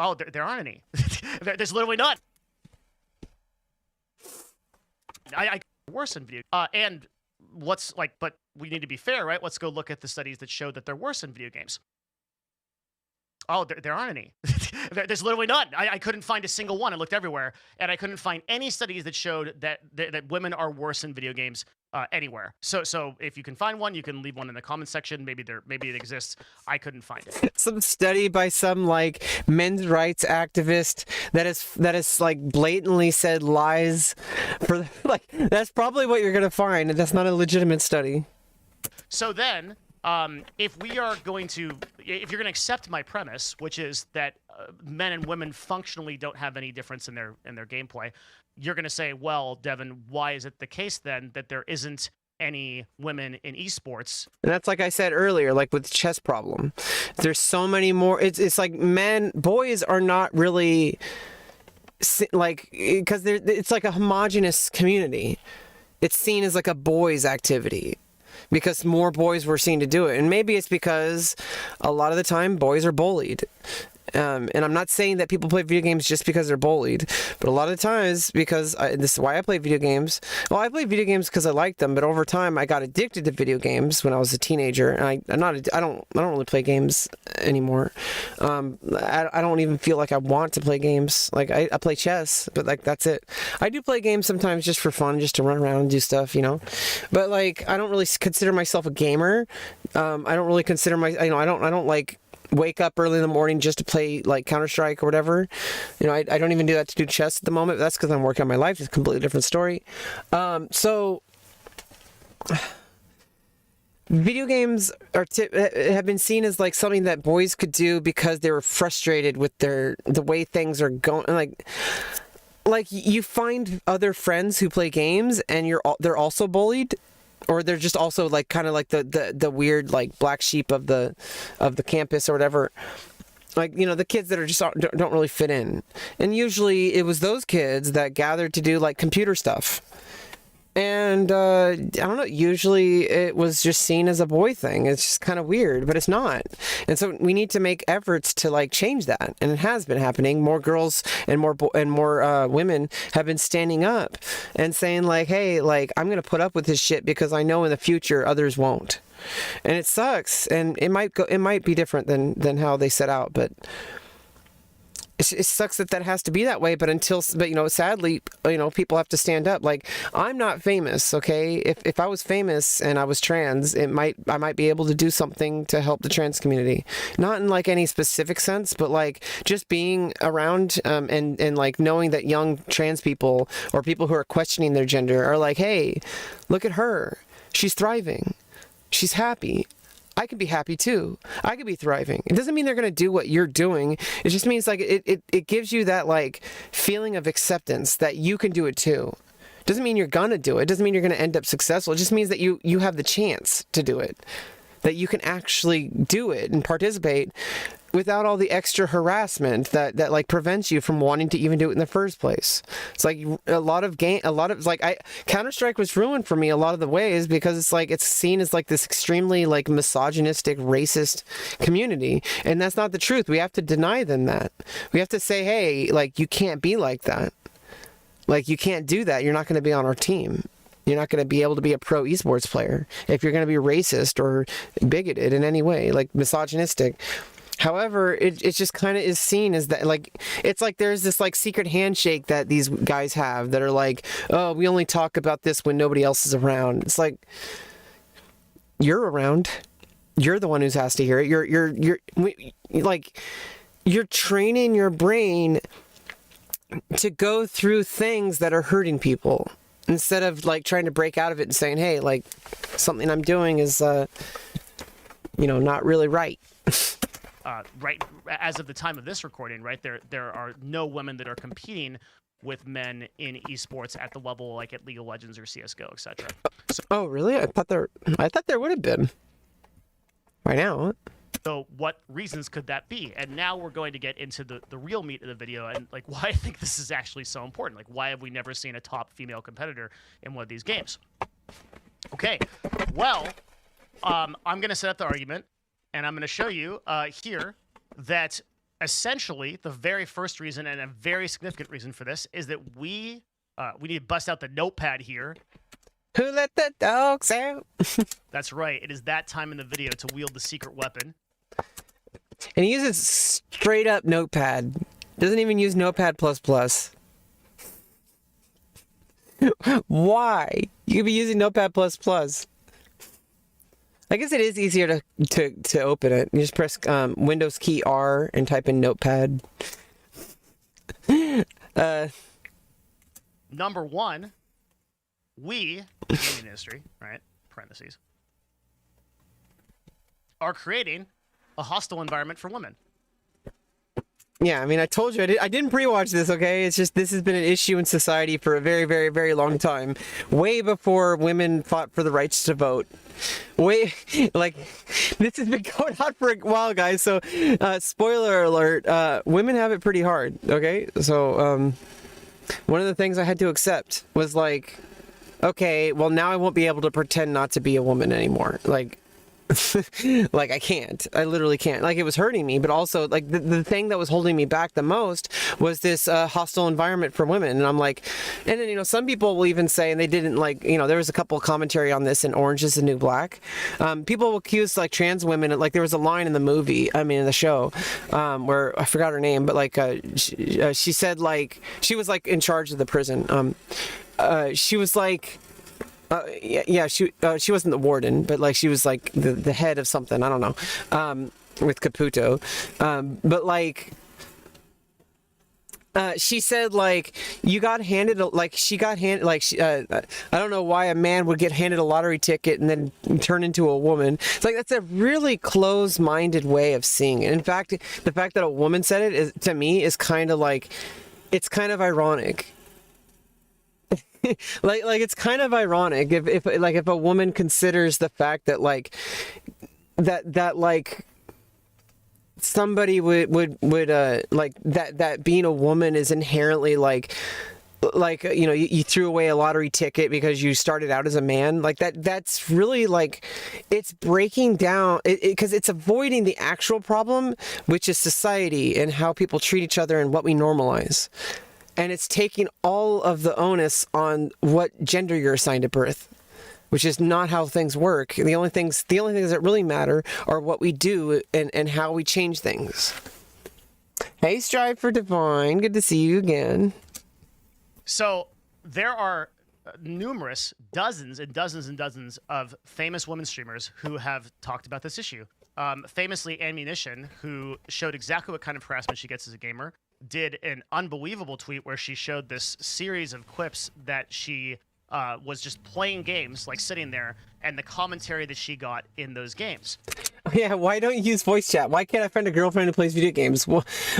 Oh, there aren't any. There's literally none. I worse in video. And but we need to be fair, right? Let's go look at the studies that show that they're worse in video games. Oh, there aren't any. There's literally none. I couldn't find a single one. I looked everywhere, and I couldn't find any studies that showed that women are worse in video games anywhere. So if you can find one, you can leave one in the comment section. Maybe it exists. I couldn't find it. Some study by some like men's rights activist that is like blatantly said lies for like that's probably what you're gonna find, and that's not a legitimate study. So then. If you're going to accept my premise, which is that men and women functionally don't have any difference in their gameplay, you're going to say, well, Devin, why is it the case then that there isn't any women in esports? And that's like I said earlier, like with the chess problem. There's so many more. It's like boys are not really like, because it's like a homogenous community. It's seen as like a boys' activity. Because more boys were seen to do it. And maybe it's because a lot of the time boys are bullied. And I'm not saying that people play video games just because they're bullied, but a lot of times because this is why I play video games. Well, I play video games because I like them, but over time I got addicted to video games when I was a teenager, and I don't really play games anymore. I don't even feel like I want to play games. Like I play chess, but like that's it. I do play games sometimes just for fun, just to run around and do stuff, you know. But like I don't really consider myself a gamer. I don't really consider I don't like wake up early in the morning just to play like Counter-Strike or whatever. You know, I don't even do that to do chess at the moment. That's because I'm working on my life. It's a completely different story. So video games have been seen as like something that boys could do because they were frustrated with the way things are going. Like you find other friends who play games and they're also bullied. Or they're just also like kind of like the weird like black sheep of the campus or whatever, like, you know, the kids that are just don't really fit in. And usually it was those kids that gathered to do like computer stuff. And I don't know, usually it was just seen as a boy thing. It's just kind of weird, but it's not. And so we need to make efforts to like change that. And it has been happening. More girls and more women have been standing up and saying like, hey, like I'm going to put up with this shit because I know in the future others won't. And it sucks. And it might be different than how they set out, but it sucks that has to be that way, but you know, sadly, you know, people have to stand up. Like, I'm not famous, okay? If I was famous and I was trans, I might be able to do something to help the trans community. Not in like any specific sense, but like just being around and like knowing that young trans people or people who are questioning their gender are like, hey, look at her. She's thriving. She's happy. I can be happy too. I could be thriving. It doesn't mean they're going to do what you're doing. It just means like it gives you that like feeling of acceptance that you can do it too. It doesn't mean you're going to do it. It doesn't mean you're going to end up successful. It just means that you have the chance to do it. That you can actually do it and participate without all the extra harassment that like prevents you from wanting to even do it in the first place. It's like Counter-Strike was ruined for me a lot of the ways because it's like it's seen as like this extremely like misogynistic, racist community, and that's not the truth. We have to deny them that. We have to say, hey, like, you can't be like that. Like, you can't do that. You're not going to be on our team. You're not going to be able to be a pro esports player if you're going to be racist or bigoted in any way, like misogynistic. However, it just kind of is seen as that, like, it's like there's this like secret handshake that these guys have that are like, oh, we only talk about this when nobody else is around. It's like, you're around. You're the one who's has to hear it. You're training your brain to go through things that are hurting people instead of like trying to break out of it and saying, hey, like, something I'm doing is, not really right. Right, as of the time of this recording, right, there are no women that are competing with men in esports at the level like at League of Legends or CS:GO, etc. So, oh, really? I thought there would have been. Right now. So what reasons could that be? And now we're going to get into the real meat of the video and like why I think this is actually so important. Like, why have we never seen a top female competitor in one of these games? Okay, well, I'm going to set up the argument, and I'm going to show you here that essentially the very first reason, and a very significant reason for this, is that we need to bust out the notepad here. Who let the dogs out? That's right. It is that time in the video to wield the secret weapon. And he uses straight up Notepad. Doesn't even use Notepad++. Why? You could be using Notepad++. I guess it is easier to open it. You just press Windows key R and type in Notepad. Number one, we, in the industry, right, parentheses, are creating a hostile environment for women. Yeah, I mean, I told you, I didn't pre-watch this, okay? It's just, this has been an issue in society for a very, very, very long time. Way before women fought for the rights to vote. This has been going on for a while, guys, so, spoiler alert, women have it pretty hard, okay? So, one of the things I had to accept was, like, okay, well, now I won't be able to pretend not to be a woman anymore. Like, like, I can't. I literally can't. Like, it was hurting me, but also, like, the thing that was holding me back the most was this hostile environment for women. And I'm like, and then, some people will even say, and they didn't, like, there was a couple of commentary on this in Orange is the New Black. People will accuse, like, trans women, like, there was a line in the movie, in the show, where, I forgot her name, but, like, she said, like, she was, like, in charge of the prison. She was, like, she wasn't the warden, but like she was like the head of something. I don't know, with Caputo, but like she said like you got handed I don't know why a man would get handed a lottery ticket and then turn into a woman. It's like that's a really closed-minded way of seeing it. In fact, the fact that a woman said it is to me is kind of like it's kind of ironic. like it's kind of ironic if a woman considers the fact that like that like somebody would like that being a woman is inherently like you threw away a lottery ticket because you started out as a man, like that's really like it's breaking down because it's avoiding the actual problem, which is society and how people treat each other and what we normalize. And it's taking all of the onus on what gender you're assigned at birth, which is not how things work. The only things that really matter are what we do and how we change things. Hey, Strive for Divine, good to see you again. So there are numerous dozens and dozens and dozens of famous women streamers who have talked about this issue. Famously, Ammunition, who showed exactly what kind of harassment she gets as a gamer, did an unbelievable tweet where she showed this series of clips that she was just playing games, like sitting there, and the commentary that she got in those games. Yeah, why don't you use voice chat? Why can't I find a girlfriend who plays video games?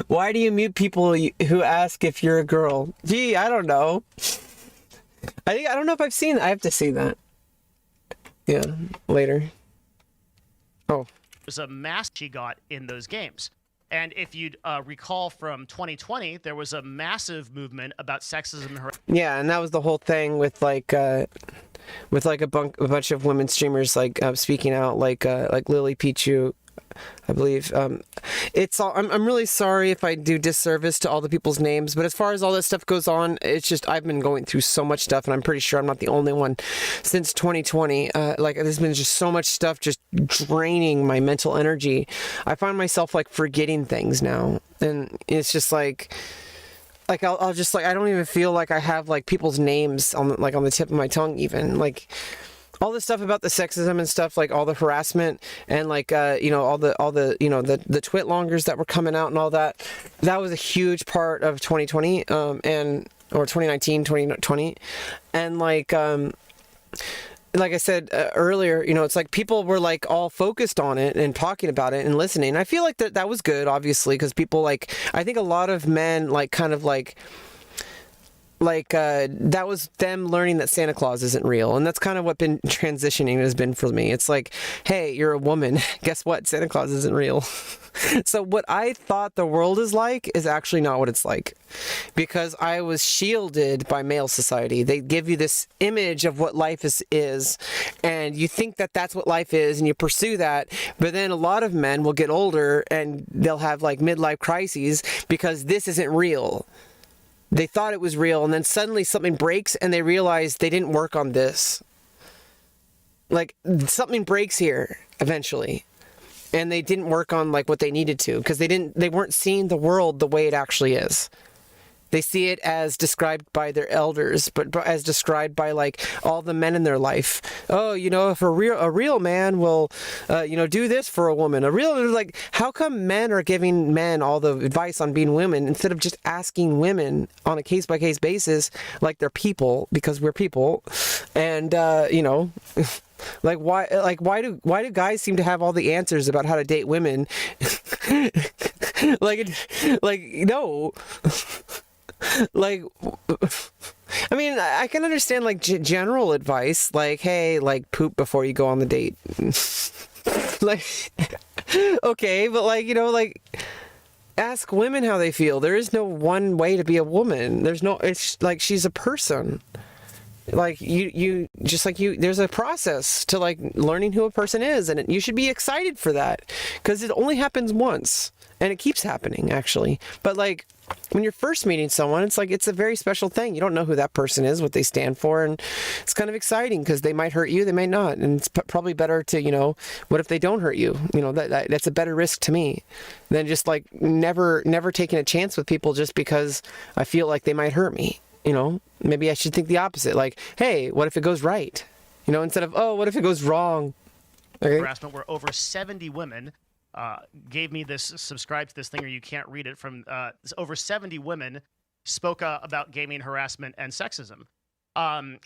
Why do you mute people who ask if you're a girl? Gee, I don't know. I don't know if I've seen. I have to see that. Yeah, later. Oh. There's a mask she got in those games. And if you'd recall from 2020, there was a massive movement about sexism and harassment. Yeah, and that was the whole thing with like a bunch of women streamers like speaking out, like Lily Pichu, I believe. It's all. I'm really sorry if I do disservice to all the people's names, but as far as all this stuff goes on, it's just I've been going through so much stuff, and I'm pretty sure I'm not the only one. Since 2020, like there's been just so much stuff just draining my mental energy. I find myself like forgetting things now, and it's just like I'll just like I don't even feel like I have like people's names on the tip of my tongue even like. All the stuff about the sexism and stuff, like all the harassment and like all the the twit-longers that were coming out and all that, that was a huge part of 2020 or 2019, 2020, and like I said earlier, it's like people were like all focused on it and talking about it and listening. I feel like that was good, obviously, because people like I think a lot of men like kind of like that was them learning that Santa Claus isn't real, and that's kind of what been transitioning has been for me. It's like, hey, you're a woman, guess what, Santa Claus isn't real. So what I thought the world is like is actually not what it's like, because I was shielded by male society. They give you this image of what life is, and you think that that's what life is, and you pursue that, but then a lot of men will get older and they'll have like midlife crises because this isn't real. They thought it was real, and then suddenly something breaks, and they realize they didn't work on this. Like, something breaks here, eventually. And they didn't work on, like, what they needed to, because they weren't seeing the world the way it actually is. They see it as described by their elders, but as described by like all the men in their life. Oh, if a real man will, do this for a woman. Like, how come men are giving men all the advice on being women instead of just asking women on a case by case basis, like they're people, because we're people, and like why do guys seem to have all the answers about how to date women? No. Like, I mean, I can understand like general advice, like, hey, like poop before you go on the date. Like, okay, but like, like ask women how they feel. There is no one way to be a woman. It's like she's a person. Like you just like there's a process to like learning who a person is, and you should be excited for that, because it only happens once, and it keeps happening actually. But like, when you're first meeting someone, it's like, it's a very special thing. You don't know who that person is, what they stand for, and it's kind of exciting because they might hurt you, they might not, and it's probably better to, what if they don't hurt you? That's a better risk to me than just like never taking a chance with people just because I feel like they might hurt me. Maybe I should think the opposite. Like, hey, what if it goes right? Instead of, oh, what if it goes wrong? Okay. Harassment where over 70 women gave me this, subscribe to this thing or you can't read it, from over 70 women spoke about gaming harassment and sexism,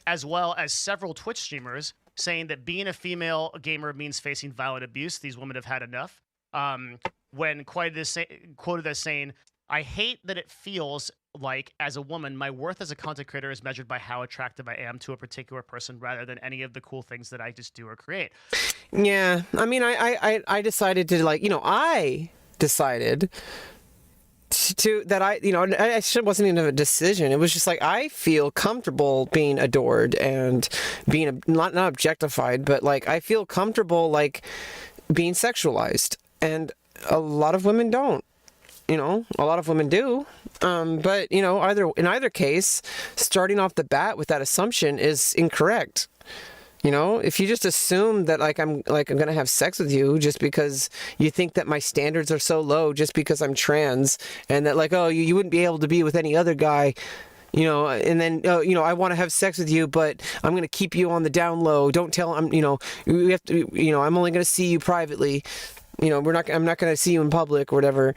as well as several Twitch streamers saying that being a female gamer means facing violent abuse. These women have had enough. When quoted as saying, I hate that it feels like, as a woman, my worth as a content creator is measured by how attractive I am to a particular person rather than any of the cool things that I just do or create. Yeah, I mean, I decided to like, I decided to that I wasn't even a decision. It was just like, I feel comfortable being adored and being not objectified, but like I feel comfortable like being sexualized, and a lot of women don't. A lot of women do. But in either case, starting off the bat with that assumption is incorrect. If you just assume that I'm going to have sex with you just because you think that my standards are so low just because I'm trans, and that like, oh, you wouldn't be able to be with any other guy, and then, I want to have sex with you, but I'm going to keep you on the down low. Don't tell, we have to, I'm only going to see you privately. I'm not going to see you in public or whatever.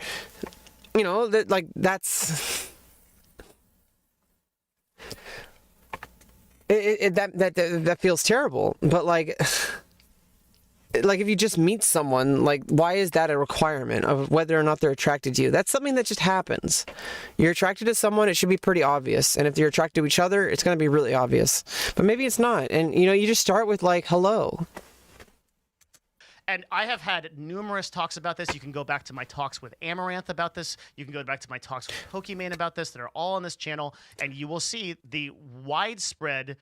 That's that feels terrible. But like if you just meet someone, like, why is that a requirement of whether or not they're attracted to you? That's something that just happens. You're attracted to someone, it should be pretty obvious. And if you're attracted to each other, it's going to be really obvious. But maybe it's not. And, you just start with like, hello. And I have had numerous talks about this. You can go back to my talks with Amaranth about this. You can go back to my talks with Pokimane about this that are all on this channel, and you will see the widespread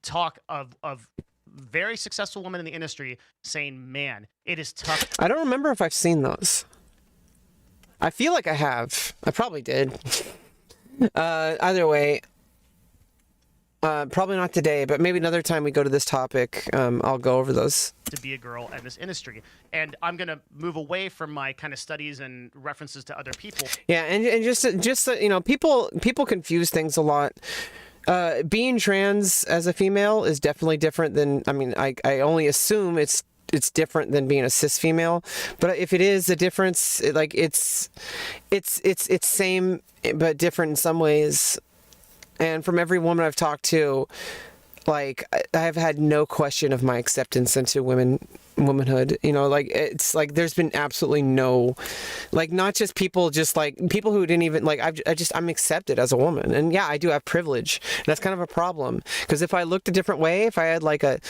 talk of very successful women in the industry saying, man, it is tough. I don't remember if I've seen those. I feel like I have. I probably did. Either way, probably not today, but maybe another time we go to this topic, I'll go over those. To be a girl in this industry. And I'm going to move away from my kind of studies and references to other people. Yeah, and just you know, people confuse things a lot. Being trans as a female is definitely different than, I mean, I only assume it's different than being a cis female, but if it is a difference, like it's same but different in some ways. And from every woman I've talked to, like, I've had no question of my acceptance into womanhood. You know, like, it's like there's been absolutely no, like, not just people who didn't even, like, I'm accepted as a woman. And yeah, I do have privilege. And that's kind of a problem, because if I looked a different way, if I had like a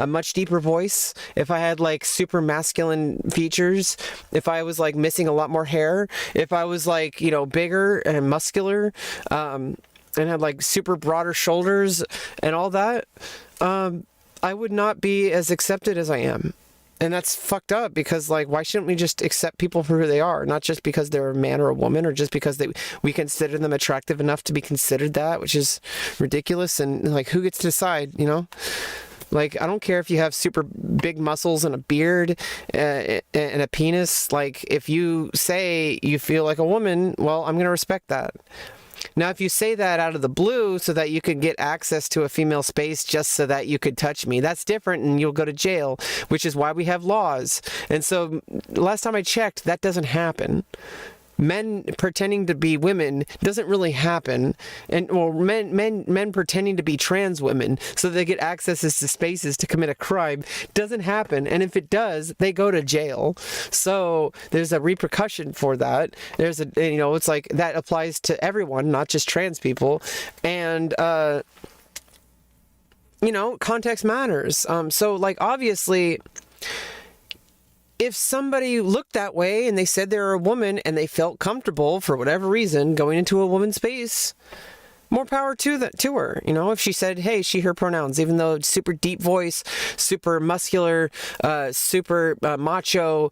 much deeper voice, if I had like super masculine features, if I was like missing a lot more hair, if I was like, you know, bigger and muscular, and had like super broader shoulders and all that, I would not be as accepted as I am. And that's fucked up, because like, why shouldn't we just accept people for who they are? Not just because they're a man or a woman, or just because we consider them attractive enough to be considered that, which is ridiculous. And like, who gets to decide, you know? Like, I don't care if you have super big muscles and a beard and a penis. Like, if you say you feel like a woman, well, I'm going to respect that. Now, if you say that out of the blue so that you could get access to a female space just so that you could touch me, that's different, and you'll go to jail, which is why we have laws. And so last time I checked, that doesn't happen. Men pretending to be women doesn't really happen, and or men pretending to be trans women so they get access to spaces to commit a crime doesn't happen. And if it does, they go to jail. So there's a repercussion for that. There's a, you know, it's like that applies to everyone, not just trans people. And you know, context matters. So like, obviously, if somebody looked that way and they said they were a woman and they felt comfortable for whatever reason going into a woman's space, more power to her. You know, if she said, hey, she, her pronouns, even though it's super deep voice, super muscular, super macho,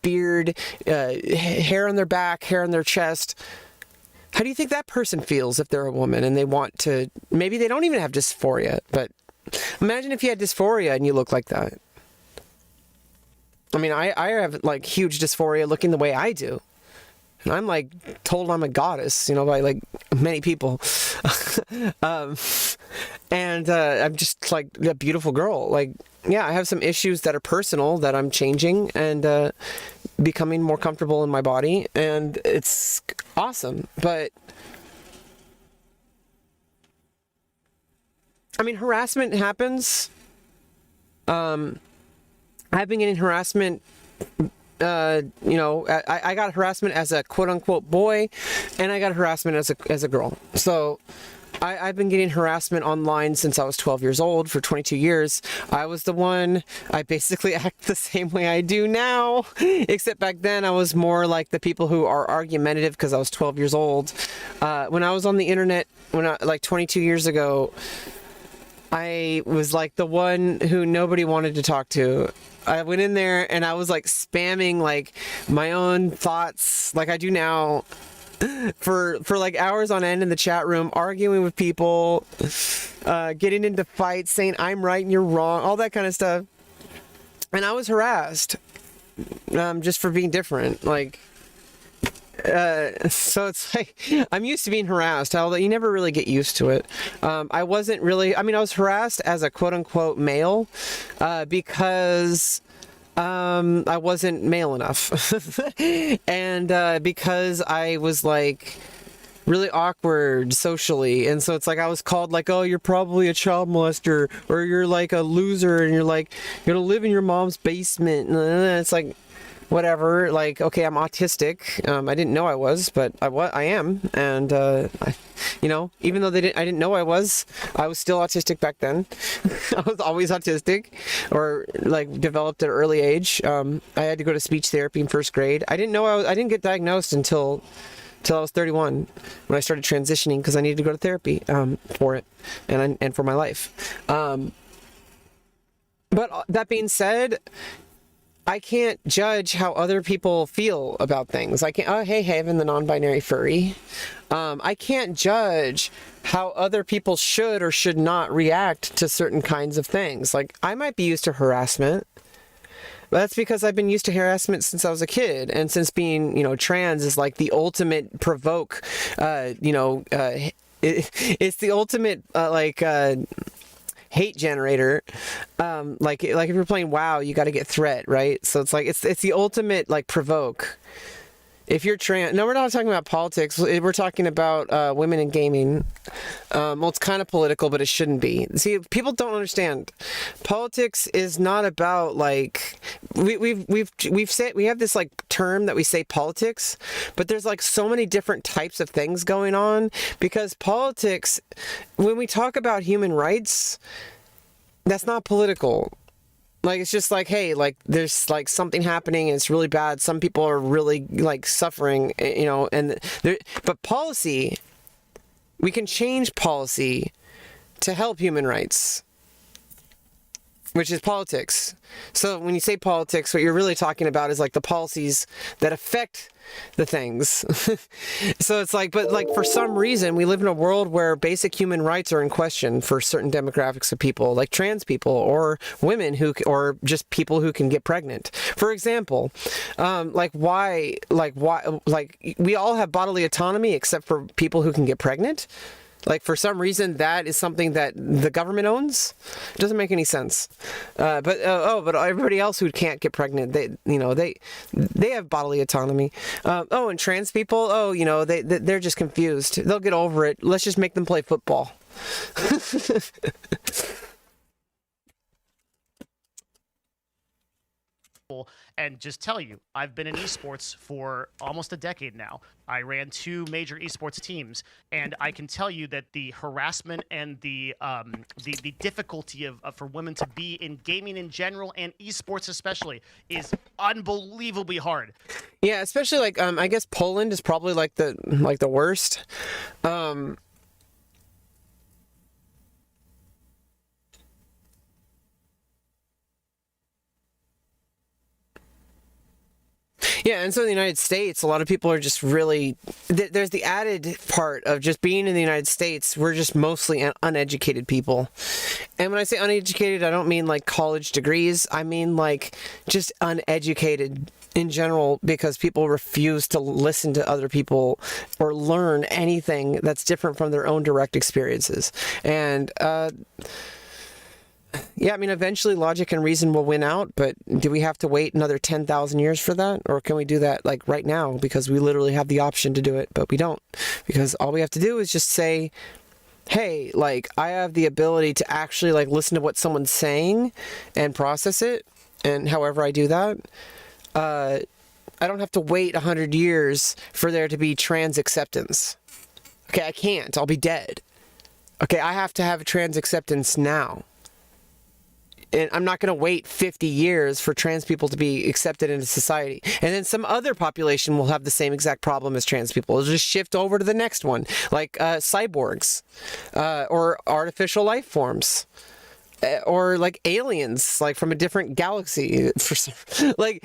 beard, hair on their back, hair on their chest. How do you think that person feels if they're a woman and they want to, maybe they don't even have dysphoria, but imagine if you had dysphoria and you look like that. I mean, I have like huge dysphoria looking the way I do. And I'm like told I'm a goddess, you know, by like many people. And I'm just like a beautiful girl. Like, yeah, I have some issues that are personal that I'm changing and becoming more comfortable in my body. And it's awesome. But I mean, harassment happens. I've been getting harassment, you know, I got harassment as a quote-unquote boy, and I got harassment as a girl. So I've been getting harassment online since I was 12 years old, for 22 years. I was the one, I basically act the same way I do now, except back then I was more like the people who are argumentative because I was 12 years old. When I was on the internet, like 22 years ago, I was like the one who nobody wanted to talk to. I went in there and I was like spamming like my own thoughts like I do now for like hours on end in the chat room, arguing with people, getting into fights, saying I'm right and you're wrong, all that kind of stuff. And I was harassed just for being different. Like, so it's like, I'm used to being harassed, although you never really get used to it. I wasn't really, I mean, I was harassed as a quote-unquote male, because I wasn't male enough. And because I was like really awkward socially, and so it's like I was called like, oh, you're probably a child molester, or you're like a loser, and you're like, you're gonna live in your mom's basement. And it's like, whatever, like, okay, I'm autistic. I didn't know I was, but I am, and You know, even though I didn't know I was still autistic back then. I was always autistic, or like developed at an early age. I had to go to speech therapy in first grade. I didn't know I didn't get diagnosed until I was 31 when I started transitioning, because I needed to go to therapy for it and for my life. But that being said, I can't judge how other people feel about things. I can't. Oh, hey, Haven, the non-binary furry. I can't judge how other people should or should not react to certain kinds of things. Like, I might be used to harassment. But that's because I've been used to harassment since I was a kid, and since being, trans is like the ultimate provoke. It's the ultimate hate generator. Like if you're playing WoW, you got to get threat, right? So it's like it's the ultimate like provoke. If you're trans, no, we're not talking about politics. We're talking about women in gaming. Well, it's kind of political, but it shouldn't be. See, people don't understand. Politics is not about like we have this like term that we say politics, but there's like so many different types of things going on, because politics, when we talk about human rights, that's not political. Like, it's just like, hey, like, there's, like, something happening and it's really bad. Some people are really, like, suffering, but policy, we can change policy to help human rights, which is politics. So when you say politics, what you're really talking about is, like, the policies that affect the things. So it's like, but like for some reason we live in a world where basic human rights are in question for certain demographics of people, like trans people or women or just people who can get pregnant, for example. Why we all have bodily autonomy except for people who can get pregnant. Like, for some reason, that is something that the government owns. It doesn't make any sense. But everybody else who can't get pregnant, they have bodily autonomy. And trans people, they're just confused. They'll get over it. Let's just make them play football. And just tell you, I've been in esports for almost a decade now. I ran 2 major esports teams, and I can tell you that the harassment and the difficulty for women to be in gaming in general and esports especially is unbelievably hard. Yeah, especially like I guess Poland is probably like the worst. Yeah, and so in the United States, a lot of people are just really... There's the added part of just being in the United States, we're just mostly uneducated people. And when I say uneducated, I don't mean like college degrees. I mean like just uneducated in general, because people refuse to listen to other people or learn anything that's different from their own direct experiences. And... yeah, I mean, eventually logic and reason will win out, but do we have to wait another 10,000 years for that? Or can we do that, like, right now? Because we literally have the option to do it, but we don't. Because all we have to do is just say, hey, like, I have the ability to actually, like, listen to what someone's saying and process it, and however I do that, I don't have to wait 100 years for there to be trans acceptance. Okay, I can't. I'll be dead. Okay, I have to have trans acceptance now. And I'm not going to wait 50 years for trans people to be accepted into society. And then some other population will have the same exact problem as trans people. It'll just shift over to the next one, like cyborgs, or artificial life forms, or like aliens, like from a different galaxy. Like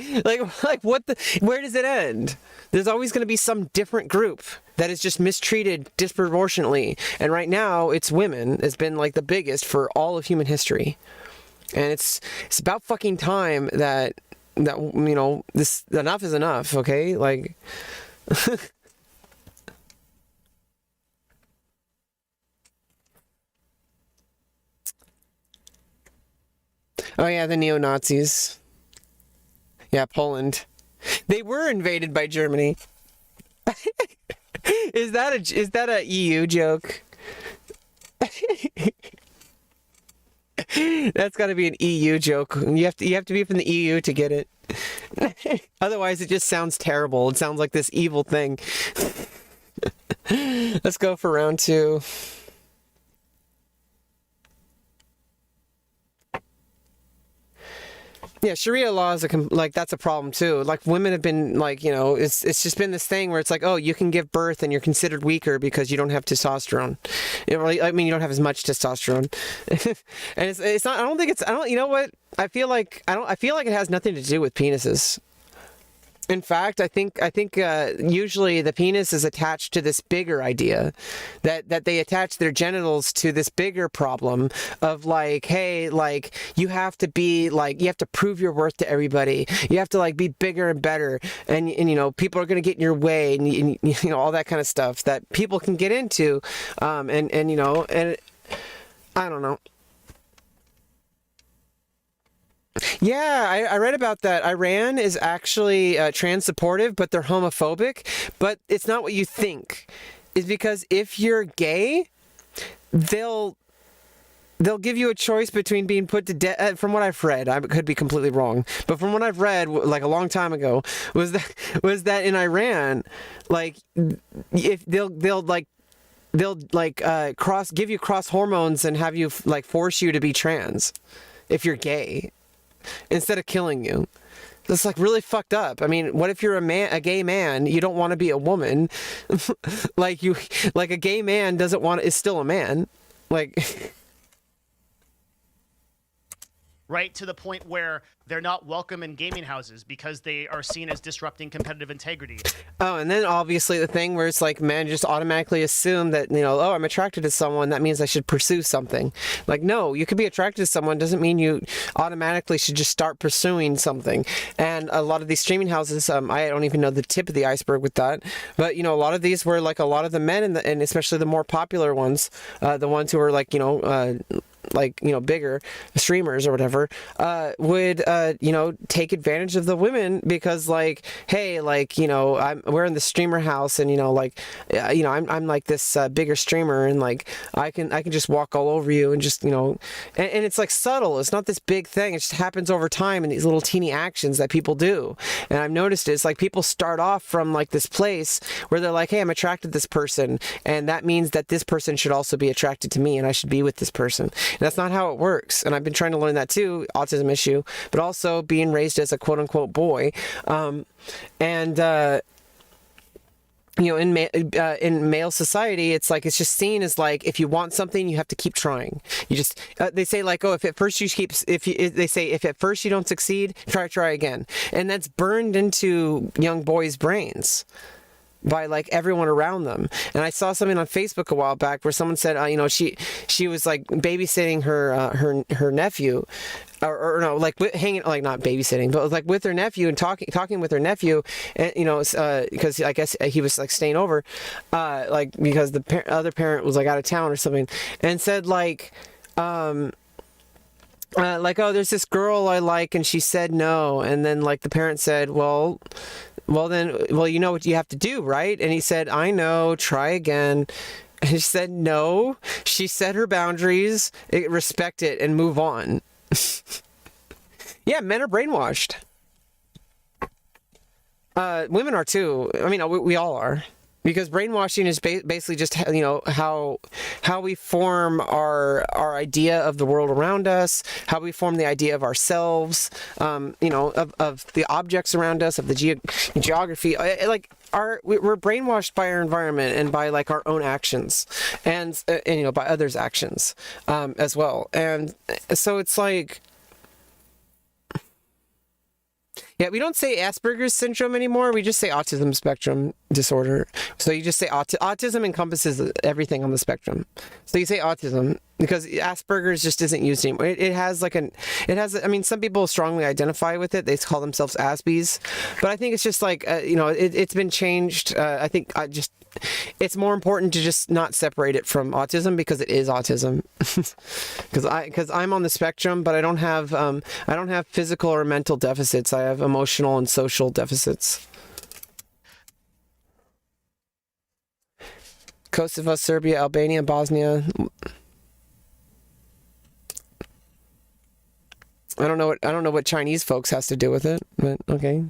what where does it end? There's always going to be some different group that is just mistreated disproportionately. And right now, it's women. It's been like the biggest for all of human history. And it's about fucking time that this enough is enough, okay? Like oh yeah, the neo-Nazis. Yeah, Poland. They were invaded by Germany. Is that a EU joke? That's got to be an EU joke. You have to be from the EU to get it. Otherwise, it just sounds terrible. It sounds like this evil thing. Let's go for round 2. Yeah, Sharia law is that's a problem too. Like women have been like, it's just been this thing where it's like, oh, you can give birth and you're considered weaker because you don't have testosterone. You don't have as much testosterone. And it's not. I don't. You know what? I feel like it has nothing to do with penises. In fact, I think usually the penis is attached to this bigger idea that they attach their genitals to this bigger problem of like, hey, like you have to prove your worth to everybody. You have to like be bigger and better, and people are gonna get in your way, and all that kind of stuff that people can get into, and I don't know. Yeah, I read about that. Iran is actually trans supportive, but they're homophobic. But it's not what you think. It's because if you're gay, they'll give you a choice between being put to death. From what I've read, I could be completely wrong, but from what I've read, like a long time ago, was that in Iran, like if they'll give you cross hormones and have you like force you to be trans if you're gay, instead of killing you. That's like really fucked up. I mean, what if you're a gay man, you don't want to be a woman? like a gay man is still a man. Like right to the point where they're not welcome in gaming houses because they are seen as disrupting competitive integrity. Oh, and then obviously the thing where it's like men just automatically assume that, oh, I'm attracted to someone, that means I should pursue something. Like, no, you could be attracted to someone doesn't mean you automatically should just start pursuing something. And a lot of these streaming houses, I don't even know the tip of the iceberg with that, but a lot of these were like a lot of the men and especially the more popular ones, the ones who are like, bigger streamers or whatever, would take advantage of the women because like, hey, like, we're in the streamer house and I'm like this bigger streamer and like I can just walk all over you and just and it's like subtle. It's not this big thing. It just happens over time in these little teeny actions that people do. And I've noticed it's like people start off from like this place where they're like, hey, I'm attracted to this person, and that means that this person should also be attracted to me and I should be with this person. And that's not how it works. And I've been trying to learn that too, autism issue, but also being raised as a quote unquote boy. In male society, it's like, it's just seen as like, if you want something, you have to keep trying. You just, they say like, oh, if at first you don't succeed, try again. And that's burned into young boys' brains by like everyone around them. And I saw something on Facebook a while back where someone said, she was like babysitting her nephew, or no, like hanging, like not babysitting, but like with her nephew and talking with her nephew, and because I guess he was like staying over, like because the other parent was like out of town or something, and said like, oh, there's this girl I like, and she said no, and then like the parent said, well, you know what you have to do, right? And he said, I know, try again. And she said, no. She set her boundaries, respect it, and move on. Yeah, men are brainwashed. Women are too. I mean, we all are. Because brainwashing is basically just how we form our idea of the world around us, how we form the idea of ourselves, of the objects around us, of the geography. We're brainwashed by our environment and by like our own actions, and by others' actions as well. And so it's like, yeah, we don't say Asperger's syndrome anymore. We just say autism spectrum disorder. So you just say autism encompasses everything on the spectrum. So you say autism because Asperger's just isn't used anymore. It has, I mean, some people strongly identify with it. They call themselves Aspies. But I think it's just like, it's been changed. I think it's more important to just not separate it from autism because it is autism. Because I'm on the spectrum, but I don't have physical or mental deficits. I have emotional and social deficits. Kosovo, Serbia, Albania, Bosnia. I don't know what Chinese folks has to do with it, but okay.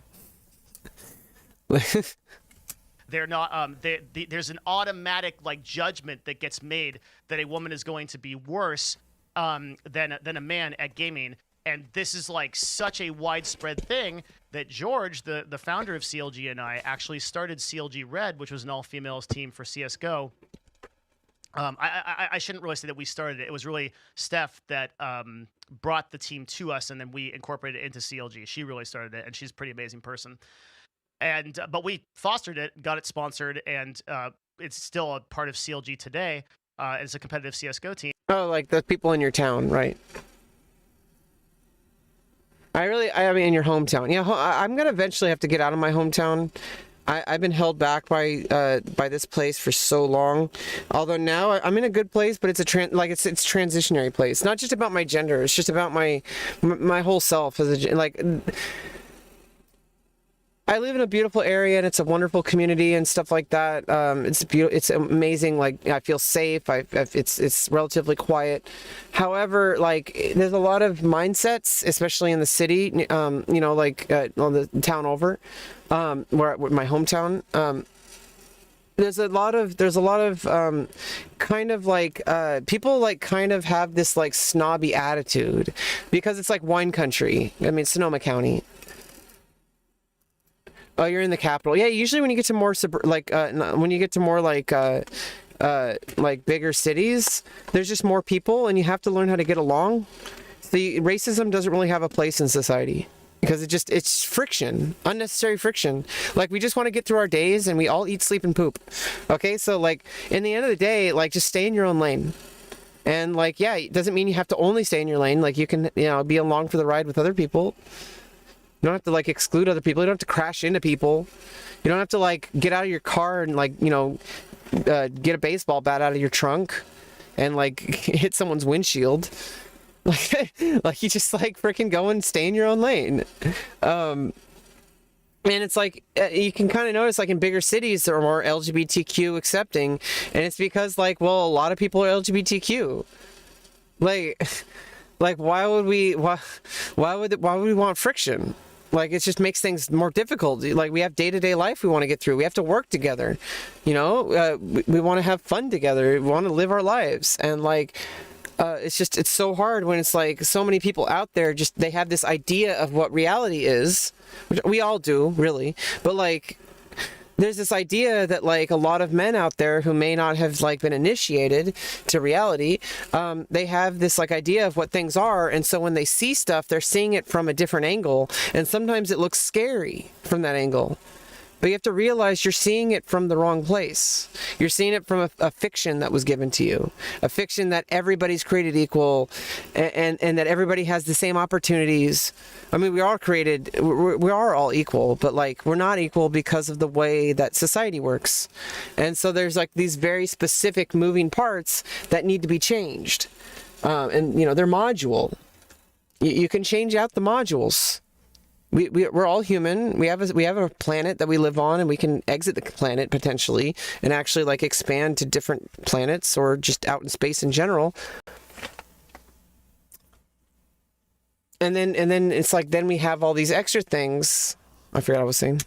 They're not. There's an automatic like judgment that gets made that a woman is going to be worse than a man at gaming, and this is like such a widespread thing that George, the founder of CLG, and I actually started CLG Red, which was an all-females team for CS:GO. I shouldn't really say that we started it. It was really Steph that brought the team to us, and then we incorporated it into CLG. She really started it, and she's a pretty amazing person. And but we fostered it, got it sponsored, and it's still a part of CLG today. It's a competitive CS:GO team. Oh, like the people in your town, right? I mean, in your hometown. Yeah, I'm gonna eventually have to get out of my hometown. I've been held back by this place for so long. Although now I'm in a good place, but it's a it's transitionary place. It's not just about my gender. It's just about my whole self as a like. I live in a beautiful area and it's a wonderful community and stuff like that. It's beautiful. It's amazing. Like I feel safe. It's relatively quiet. However, like there's a lot of mindsets, especially in the city. You know, like on the town over, where my hometown. There's a lot of kind of like people like kind of have this like snobby attitude because it's like wine country. I mean, Sonoma County. Oh, you're in the capital. Yeah, usually when you get to more like bigger cities, there's just more people and you have to learn how to get along. The racism doesn't really have a place in society because it's friction, unnecessary friction. Like we just want to get through our days and we all eat, sleep, and poop. Okay, so like in the end of the day, like just stay in your own lane. And like, yeah, it doesn't mean you have to only stay in your lane. Like you can, you know, be along for the ride with other people. You don't have to like exclude other people. You don't have to crash into people. You don't have to like get out of your car and like, you know, get a baseball bat out of your trunk and like hit someone's windshield. Like you just like freaking go and stay in your own lane. And it's like you can kind of notice like in bigger cities there are more LGBTQ accepting, and it's because like, well, a lot of people are LGBTQ. Like why would we want friction? Like it just makes things more difficult. Like we have day-to-day life we want to get through. We have to work together. You know, we want to have fun together. We want to live our lives. And like it's so hard when it's like so many people out there just they have this idea of what reality is, which we all do, really. But like there's this idea that like a lot of men out there who may not have like been initiated to reality, they have this like idea of what things are, and so when they see stuff they're seeing it from a different angle, and sometimes it looks scary from that angle. But you have to realize you're seeing it from the wrong place. You're seeing it from a fiction that was given to you. A fiction that everybody's created equal and that everybody has the same opportunities. I mean, we are all equal, but like we're not equal because of the way that society works. And so there's like these very specific moving parts that need to be changed. And you know, they're modular. You can change out the modules. We're all human. We have a planet that we live on, and we can exit the planet potentially and actually like expand to different planets or just out in space in general. And then it's like then we have all these extra things. I forgot what I was saying.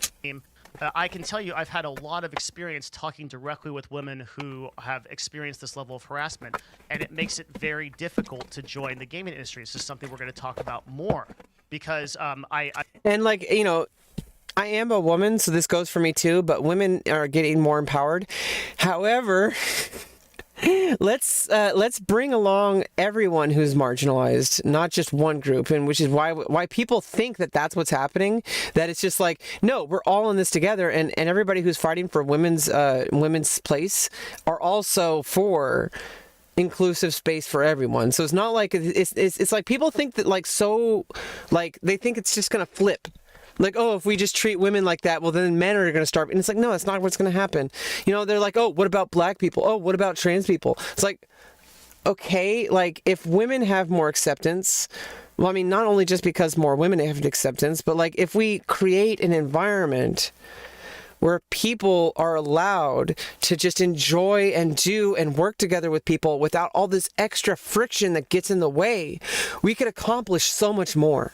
I can tell you I've had a lot of experience talking directly with women who have experienced this level of harassment, and it makes it very difficult to join the gaming industry. This is something we're going to talk about more because and like, you know, I am a woman, so this goes for me too, but women are getting more empowered. However, let's bring along everyone who's marginalized, not just one group, and which is why people think that that's what's happening. That it's just like, no, we're all in this together, and everybody who's fighting for women's place are also for inclusive space for everyone. So it's not like it's like people think that like so like they think it's just gonna flip. Like, oh, if we just treat women like that, well, then men are going to start. And it's like, no, that's not what's going to happen. You know, they're like, oh, what about black people? Oh, what about trans people? It's like, okay, like if women have more acceptance, well, I mean, not only just because more women have acceptance, but like if we create an environment where people are allowed to just enjoy and do and work together with people without all this extra friction that gets in the way, we could accomplish so much more.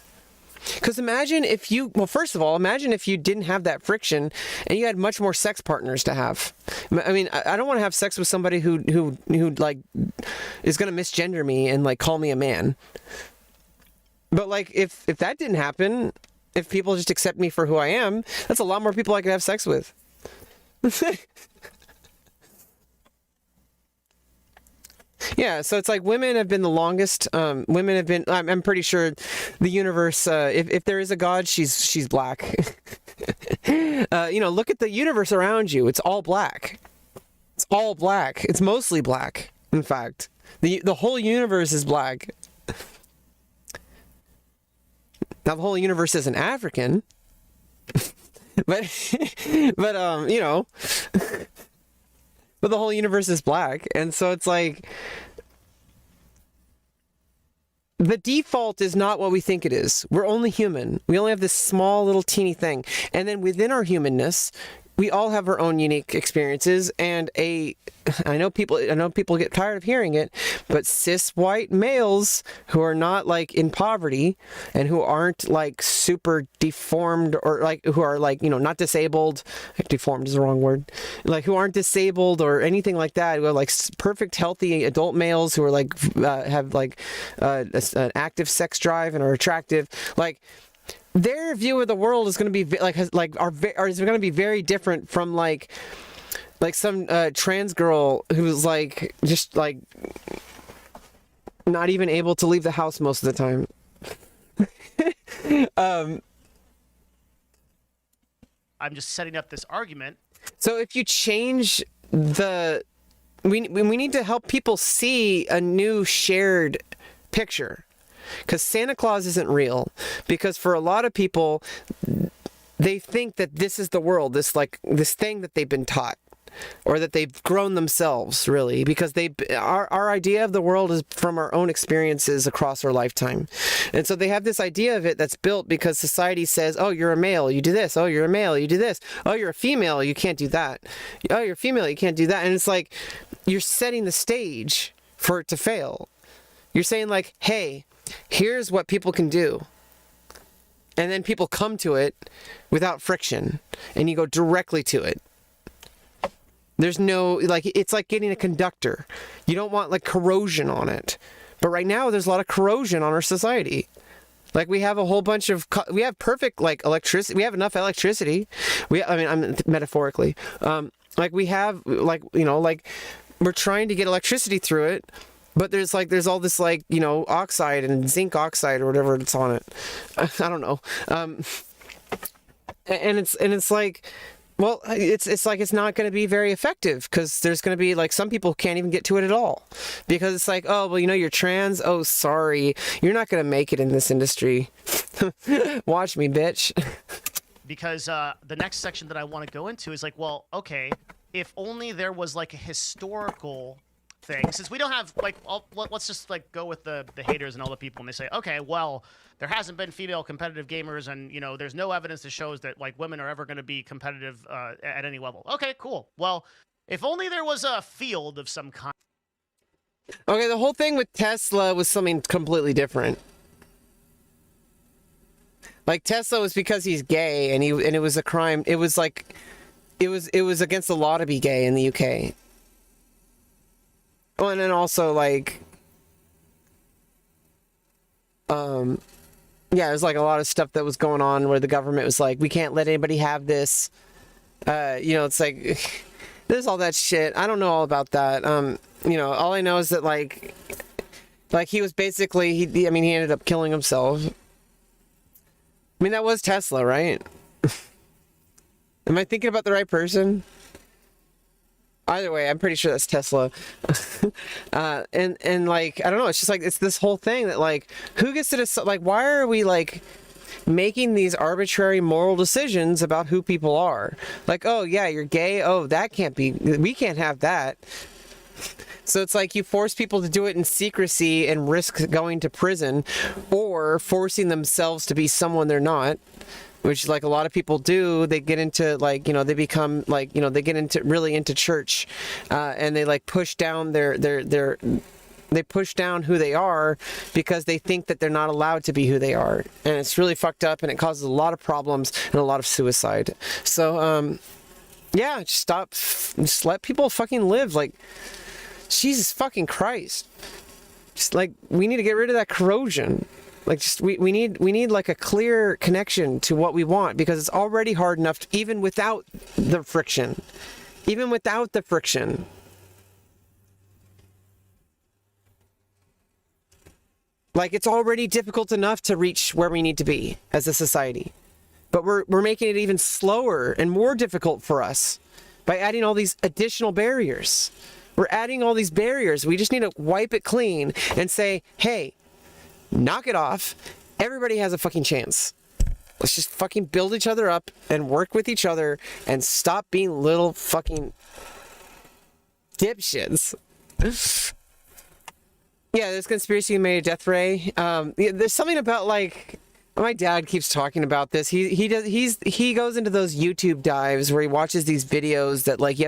Because imagine if you, well, first of all, imagine if you didn't have that friction and you had much more sex partners to have. I mean, I don't want to have sex with somebody who like is going to misgender me and like call me a man. But like if that didn't happen, if people just accept me for who I am, that's a lot more people I could have sex with. Yeah, so it's like women have been the longest. Women have been. I'm pretty sure the universe. If there is a god, she's black. Look at the universe around you. It's all black. It's all black. It's mostly black. In fact, the whole universe is black. Now the whole universe isn't African, but but the whole universe is black, and so it's like the default is not what we think it is. We're only human. We only have this small little teeny thing, and then within our humanness, we all have our own unique experiences. And I know people get tired of hearing it, but cis white males who are not like in poverty and who aren't like super deformed or like who are like, not disabled. Deformed is the wrong word. Like who aren't disabled or anything like that. Who are like perfect, healthy adult males who are like have like an active sex drive and are attractive. Like their view of the world is going to be is going to be very different from like some trans girl who's like just like not even able to leave the house most of the time. I'm just setting up this argument. So if you change we need to help people see a new shared picture. Because Santa Claus isn't real. Because for a lot of people, they think that this is the world, this thing that they've been taught, or that they've grown themselves, really. Because our idea of the world is from our own experiences across our lifetime. And so they have this idea of it that's built because society says, oh, you're a male, you do this. Oh, you're a male, you do this. Oh, you're a female, you can't do that. Oh, you're a female, you can't do that. And it's like, you're setting the stage for it to fail. You're saying like, hey, here's what people can do. And then people come to it without friction. And you go directly to it. There's no, like, it's like getting a conductor. You don't want like corrosion on it. But right now there's a lot of corrosion on our society. Like we have a whole bunch of, we have perfect like electricity. We have enough electricity. I'm metaphorically. Like we have like, we're trying to get electricity through it. But there's all this like, oxide and zinc oxide or whatever it's on it. I don't know. And it's like, well, it's like it's not going to be very effective because there's going to be like some people can't even get to it at all because it's like, oh, well, you're trans. Oh, sorry. You're not going to make it in this industry. Watch me, bitch. Because the next section that I want to go into is like, well, okay, if only there was like a historical thing, since we don't have like let's just like go with the haters and all the people, and they say, okay, well, there hasn't been female competitive gamers, and there's no evidence that shows that like women are ever going to be competitive at any level. Okay, cool. Well, if only there was a field of some kind. Okay, the whole thing with Tesla was something completely different. Like Tesla was because he's gay, and it was a crime. It was like it was against the law to be gay in the UK. Oh, and then also like, there's like a lot of stuff that was going on where the government was like, we can't let anybody have this. It's like, there's all that shit. I don't know all about that. All I know is that like he was basically, he ended up killing himself. I mean, that was Tesla, right? Am I thinking about the right person? Either way, I'm pretty sure that's Tesla. And like, I don't know, it's just like, it's this whole thing that like, who gets to decide, like, why are we like making these arbitrary moral decisions about who people are? Like, oh yeah, you're gay. Oh, that can't be, we can't have that. So it's like you force people to do it in secrecy and risk going to prison or forcing themselves to be someone they're not. Which like a lot of people do. They get into like, they become like, they get into really into church and they like push down their They push down who they are because they think that they're not allowed to be who they are. And it's really fucked up, and it causes a lot of problems and a lot of suicide. So, yeah, just let people fucking live. Like, Jesus fucking Christ. Just like, we need to get rid of that corrosion. Like, just we need like a clear connection to what we want, because it's already hard enough even without the friction. Even without the friction. Like, it's already difficult enough to reach where we need to be as a society. But we're making it even slower and more difficult for us by adding all these additional barriers. We're adding all these barriers. We just need to wipe it clean and say, hey, knock it off. Everybody has a fucking chance. Let's just fucking build each other up and work with each other and stop being little fucking dipshits. Yeah, this conspiracy made a death ray. There's something about, like, my dad keeps talking about this. He goes into those YouTube dives where he watches these videos that, like, you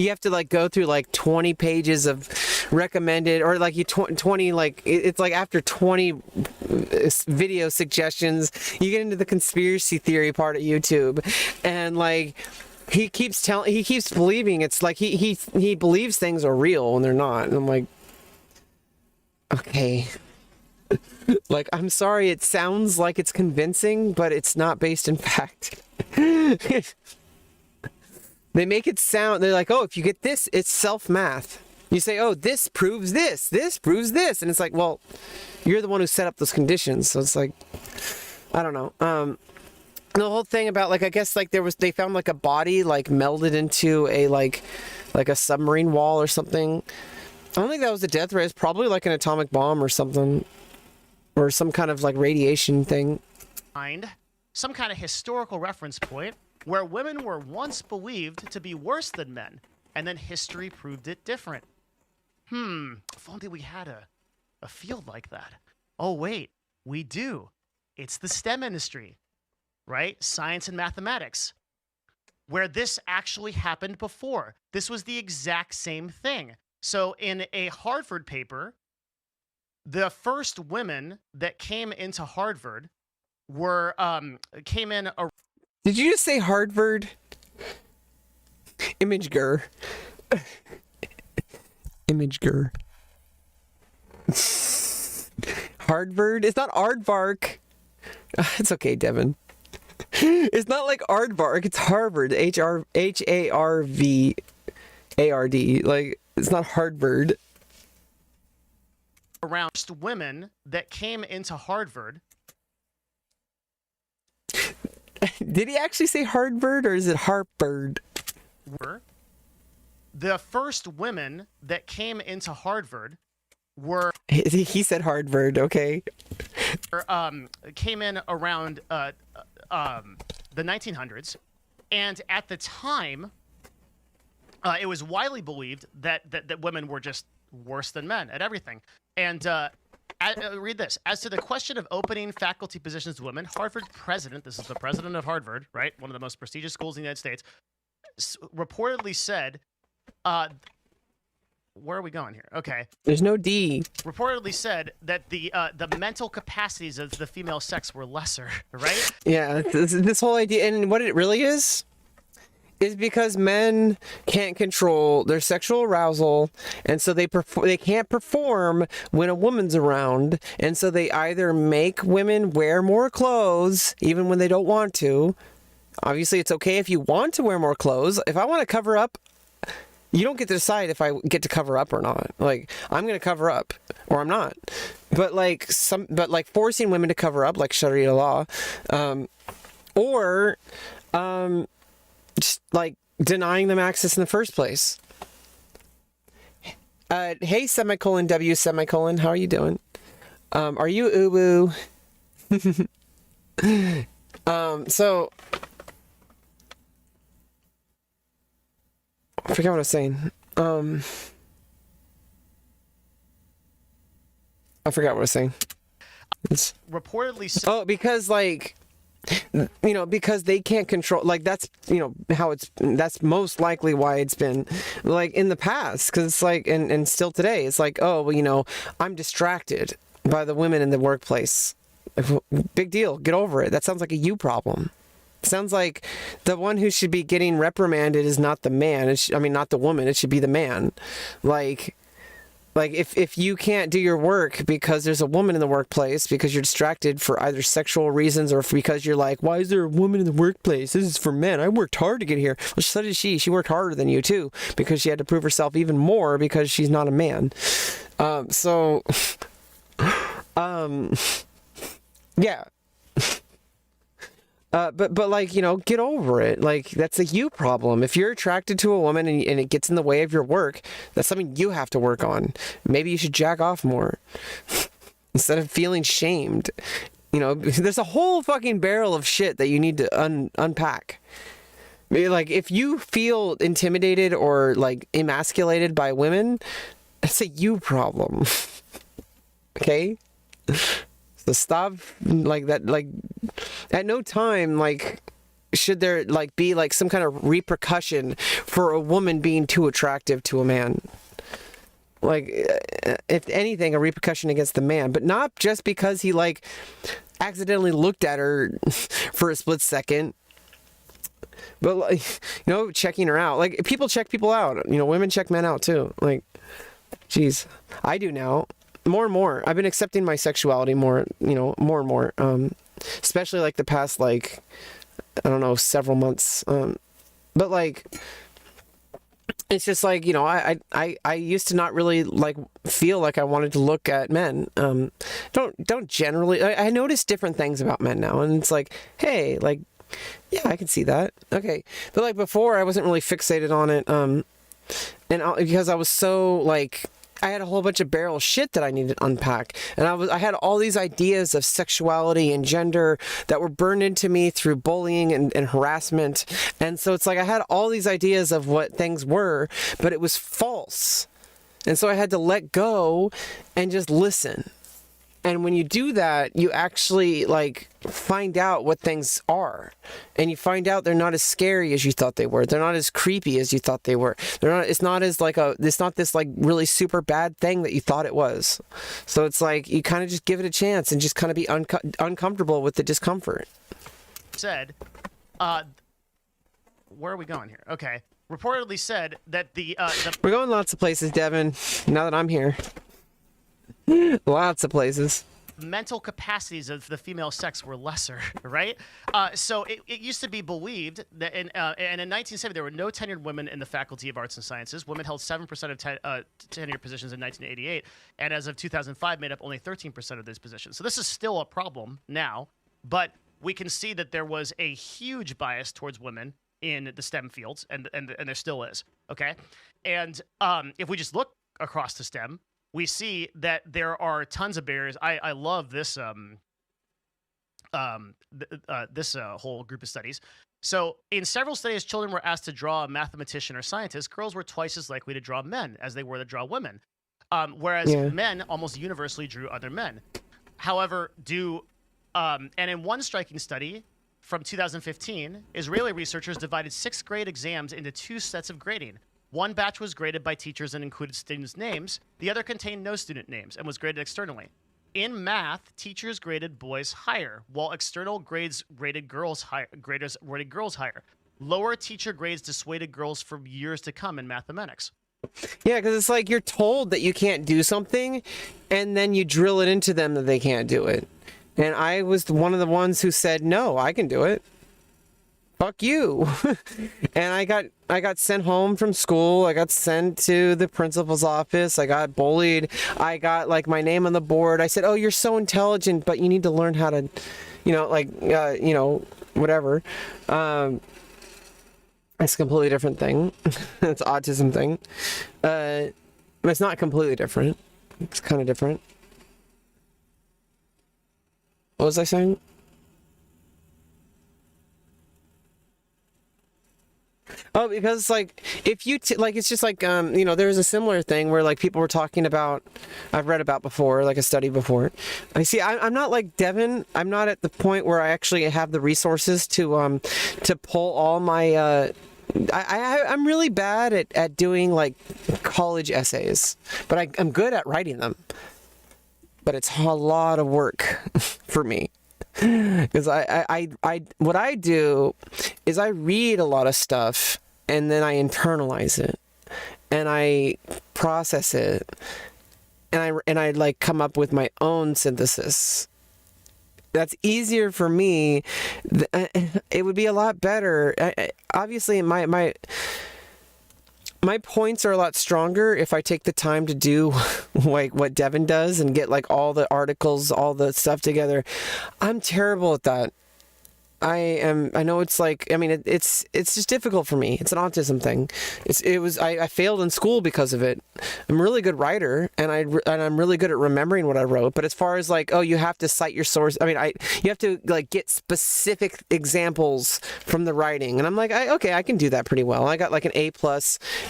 have to like go through like 20 pages of recommended, or like 20, like, it's like after 20 video suggestions you get into the conspiracy theory part of YouTube, and like he keeps believing it's like he believes things are real when they're not, and I'm like, okay. Like, I'm sorry, it sounds like it's convincing, but it's not based in fact. They make it sound, they're like, oh, if you get this, it's self-math. You say, oh, this proves this proves this, and it's like, well, you're the one who set up those conditions, so it's like, I don't know. The whole thing about, like, I guess, like, they found, like, a body, like, melded into a, like a submarine wall or something. I don't think that was a death ray. It's probably like an atomic bomb or something. Or some kind of like radiation thing. Find some kind of historical reference point where women were once believed to be worse than men, and then history proved it different. If only we had a field like that. Oh wait, we do. It's the STEM industry, right? Science and mathematics, where this actually happened before. This was the exact same thing. So in a Harvard paper, the first women that came into Harvard were came in. Did you just say Harvard? Imager. Imager. Harvard? It's not Aardvark. It's okay, Devin. It's not like Aardvark. It's Harvard. Harvard. Like, it's not Harvard. Around women that came into Harvard. Did he actually say Harvard, or is it Harvard? The first women that came into Harvard were... He said Harvard, okay. Came in around the 1900s, and at the time, it was widely believed that women were just worse than men at everything. And read this. As to the question of opening faculty positions to women, Harvard president, this is the president of Harvard, right? One of the most prestigious schools in the United States, reportedly said, where are we going here? Okay. There's no D. Reportedly said that the mental capacities of the female sex were lesser, right? Yeah, this whole idea, and what it really is because men can't control their sexual arousal, and so they can't perform when a woman's around, and so they either make women wear more clothes even when they don't want to. Obviously, it's okay if you want to wear more clothes. If I want to cover up, you don't get to decide if I get to cover up or not. Like, I'm going to cover up or I'm not. But like forcing women to cover up, like Sharia law, or just like denying them access in the first place. Hey, semicolon W semicolon, how are you doing? Are you uwu? So I forgot what I was saying. I forgot what I was saying. Reportedly. Oh, because like you know, because they can't control, like, that's, you know, that's most likely why it's been like in the past, because it's like, and still today, it's like, oh, well, you know, I'm distracted by the women in the workplace. Big deal, get over it. That sounds like a you problem. Sounds like the one who should be getting reprimanded is not the man. I mean, not the woman. It should be the man. Like if you can't do your work because there's a woman in the workplace, because you're distracted for either sexual reasons or because you're like, why is there a woman in the workplace? This is for men. I worked hard to get here. Well, so did she. She worked harder than you too, because she had to prove herself even more because she's not a man. Yeah. But like, you know, get over it. Like, that's a you problem. If you're attracted to a woman and it gets in the way of your work, that's something you have to work on. Maybe you should jack off more instead of feeling shamed. You know, there's a whole fucking barrel of shit that you need to unpack. Maybe, like, if you feel intimidated or like emasculated by women, that's a you problem. Okay? So stop, like, that, like, at no time, like, should there, like, be, like, some kind of repercussion for a woman being too attractive to a man. Like, if anything, a repercussion against the man, but not just because he, like, accidentally looked at her for a split second, but, like, you know, checking her out. Like, people check people out, you know, women check men out too. Like, geez, I do now. More and more. I've been accepting my sexuality more, you know, more and more. Especially like the past, like, I don't know, several months. But like, it's just like, you know, I used to not really like feel like I wanted to look at men. Don't generally, I notice different things about men now, and it's like, hey, like, yeah, I can see that. Okay. But like before, I wasn't really fixated on it. Because I was so like, I had a whole bunch of barrel shit that I needed to unpack. And I had all these ideas of sexuality and gender that were burned into me through bullying and harassment. And so it's like I had all these ideas of what things were, but it was false. And so I had to let go and just listen. And when you do that, you actually like find out what things are, and you find out they're not as scary as you thought they were. They're not as creepy as you thought they were. It's not this like really super bad thing that you thought it was. So it's like you kind of just give it a chance and just kind of be uncomfortable with the discomfort. Said, where are we going here? Okay. Reportedly said that we're going lots of places, Devin. Now that I'm here. Lots of places. Mental capacities of the female sex were lesser, right? So it used to be believed that and in 1970 there were no tenured women in the Faculty of Arts and Sciences. Women held 7% of tenured positions in 1988, and as of 2005 made up only 13% of those positions. So this is still a problem now, but we can see that there was a huge bias towards women in the STEM fields, and there still is, okay? And if we just look across the STEM, we see that there are tons of barriers. I love this whole group of studies. So in several studies, children were asked to draw a mathematician or scientist. Girls were twice as likely to draw men as they were to draw women, whereas men almost universally drew other men. However, and in one striking study from 2015, Israeli researchers divided 6th grade exams into 2 sets of grading. One batch was graded by teachers and included students' names. The other contained no student names and was graded externally. In math, teachers graded boys higher, while external grades rated girls higher. Graders rated girls higher. Lower teacher grades dissuaded girls for years to come in mathematics. Yeah, because it's like you're told that you can't do something, and then you drill it into them that they can't do it. And I was one of the ones who said, no, I can do it. Fuck you. And I got sent home from school. I got sent to the principal's office. I got bullied. I got like my name on the board. I said, oh, you're so intelligent, but you need to learn how to, you know, like, you know, whatever. It's a completely different thing. It's an autism thing. But it's not completely different. It's kind of different. What was I saying? Oh, because like if you like, it's just like you know, there's a similar thing where like people were talking about, I've read about before, like a study before. I see. I'm not like Devin. I'm not at the point where I actually have the resources to pull all my. I'm really bad at doing like college essays, but I'm good at writing them. But it's a lot of work for me. Because what I do is I read a lot of stuff and then I internalize it and I process it and I like come up with my own synthesis. That's easier for me. It would be a lot better. Obviously, my points are a lot stronger if I take the time to do like what Devin does and get like all the articles, all the stuff together. I'm terrible at that. I know it's like, I mean, it's just difficult for me. It's an autism thing. I failed in school because of it. I'm a really good writer and I'm really good at remembering what I wrote. But as far as like, oh, you have to cite your source. I mean, you have to like get specific examples from the writing. And I'm like, okay, I can do that pretty well. I got like an A+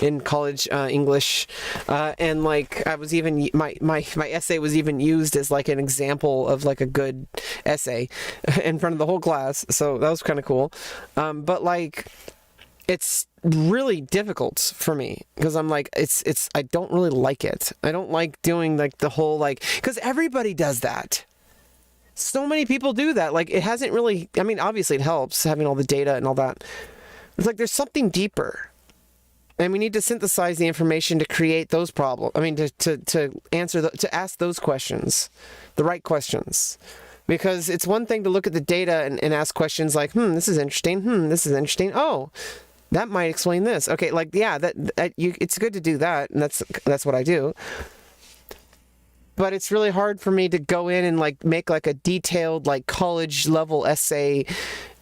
in college English. And like I was even, my essay was even used as like an example of like a good essay in front of the whole class. So that was kind of cool. But like, it's really difficult for me because I'm like, I don't really like it. I don't like doing like the whole, like, because everybody does that. So many people do that. Like, it hasn't really, I mean, obviously it helps having all the data and all that. It's like, there's something deeper. And we need to synthesize the information to create those problems. I mean, to answer, to ask those questions, the right questions. Because it's one thing to look at the data and ask questions like, this is interesting. This is interesting. Oh, that might explain this. Okay, like, yeah, it's good to do that, and that's what I do. But it's really hard for me to go in and like make like a detailed like college level essay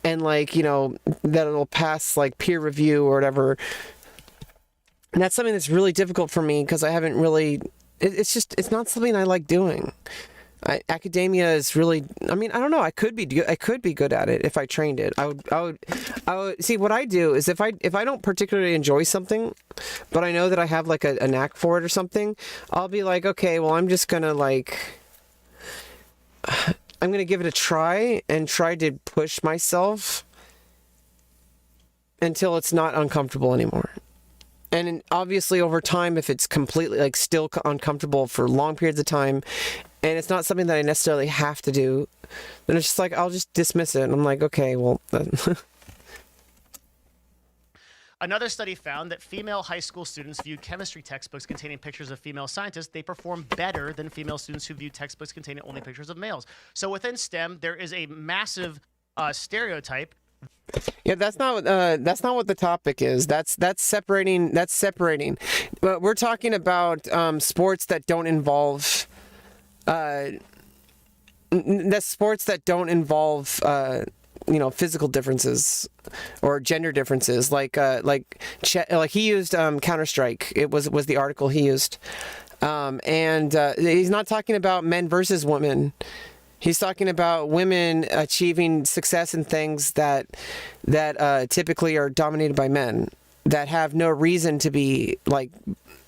and like, you know, that it'll pass like peer review or whatever. And that's something that's really difficult for me because I haven't really, it's not something I like doing. Academia is really, I mean, I don't know. I could be good at it if I trained it. I would see what I do is if I don't particularly enjoy something, but I know that I have like a knack for it or something, I'll be like, okay, well, I'm just gonna like, I'm gonna give it a try and try to push myself until it's not uncomfortable anymore. And obviously over time, if it's completely like still uncomfortable for long periods of time, and it's not something that I necessarily have to do, then it's just like, I'll just dismiss it. And I'm like, okay, well. Another study found that female high school students view chemistry textbooks containing pictures of female scientists. They perform better than female students who view textbooks containing only pictures of males. So within STEM, there is a massive stereotype. Yeah, that's not what the topic is. That's separating. But we're talking about sports that don't involve. The sports that don't involve you know, physical differences or gender differences, like he used Counter-Strike. It was the article he used, and he's not talking about men versus women. He's talking about women achieving success in things that typically are dominated by men, that have no reason to be like.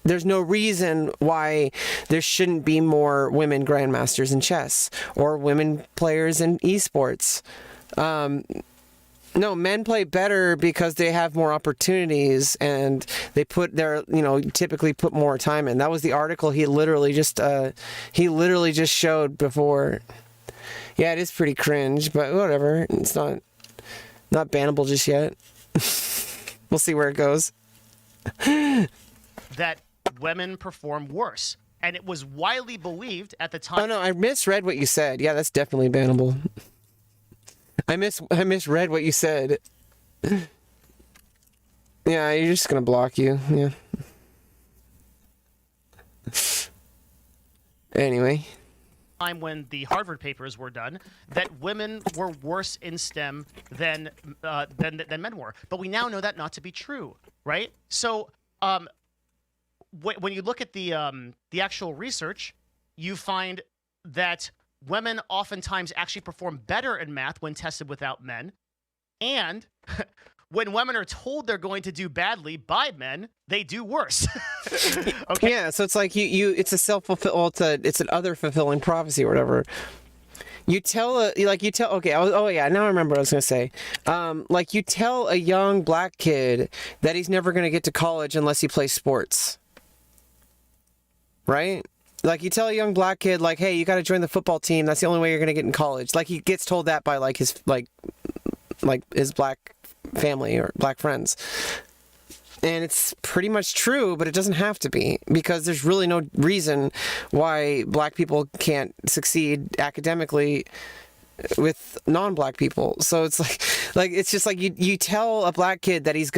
There's no reason why there shouldn't be more women grandmasters in chess or women players in esports. No, men play better because they have more opportunities and they typically put more time in. That was the article he literally just showed before. Yeah, it is pretty cringe, but whatever. It's not bannable just yet. We'll see where it goes. That women perform worse. And it was widely believed at the time. Oh, no, I misread what you said. Yeah, that's definitely bannable. I misread what you said. Yeah, you're just going to block you. Yeah. Anyway. Time when the Harvard papers were done, that women were worse in STEM than men were. But we now know that not to be true, right? So, when you look at the actual research, you find that women oftentimes actually perform better in math when tested without men. And when women are told they're going to do badly by men, they do worse. Okay. Yeah, so it's like it's a self-fulfill, it's an other fulfilling prophecy or whatever. You tell okay, oh yeah, now I remember what I was gonna say. Like you tell a young black kid that he's never gonna get to college unless he plays sports, right? Like you tell a young black kid, like, hey, you got to join the football team. That's the only way you're gonna get in college. Like he gets told that by like his black family or black friends. And it's pretty much true, but it doesn't have to be, because there's really no reason why black people can't succeed academically with non-black people. So it's like it's just like you tell a black kid that this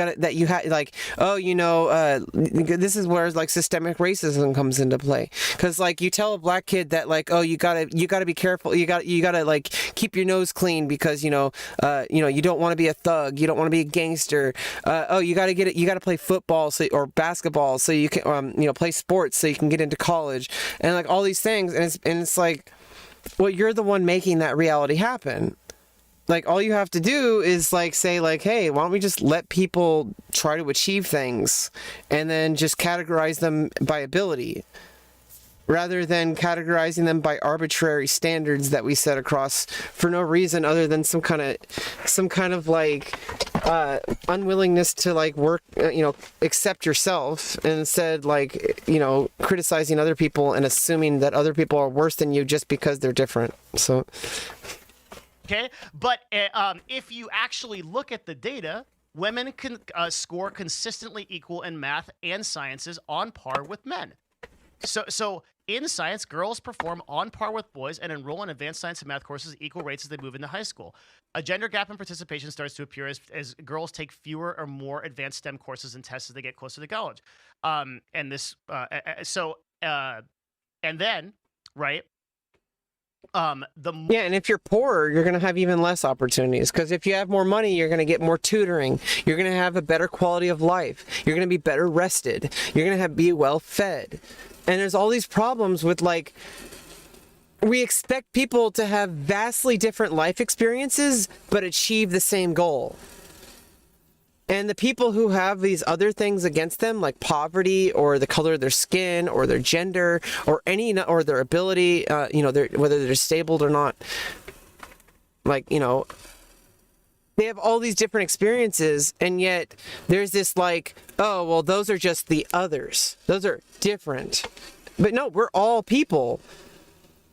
is where like systemic racism comes into play, because like you tell a black kid that like, oh, you gotta be careful, you gotta like keep your nose clean because you don't want to be a thug, you don't want to be a gangster, you gotta play football or basketball so you can play sports so you can get into college, and like all these things, and it's like, well, you're the one making that reality happen. Like, all you have to do is, like, say, like, hey, why don't we just let people try to achieve things and then just categorize them by ability rather than categorizing them by arbitrary standards that we set across for no reason other than some kind of like unwillingness to like work, accept yourself, and instead like, criticizing other people and assuming that other people are worse than you just because they're different. So okay, but if you actually look at the data, women can score consistently equal in math and sciences on par with men. So in science, girls perform on par with boys and enroll in advanced science and math courses at equal rates as they move into high school. A gender gap in participation starts to appear as girls take fewer or more advanced STEM courses and tests as they get closer to college. And then, right? And if you're poor, you're going to have even less opportunities, because if you have more money, you're going to get more tutoring, you're going to have a better quality of life, you're going to be better rested, you're going to be well fed. And there's all these problems with, like, we expect people to have vastly different life experiences but achieve the same goal. And the people who have these other things against them, like poverty or the color of their skin or their gender or their ability, whether they're disabled or not, they have all these different experiences, and yet there's this like, oh, well, those are just the others. Those are different. But no, we're all people.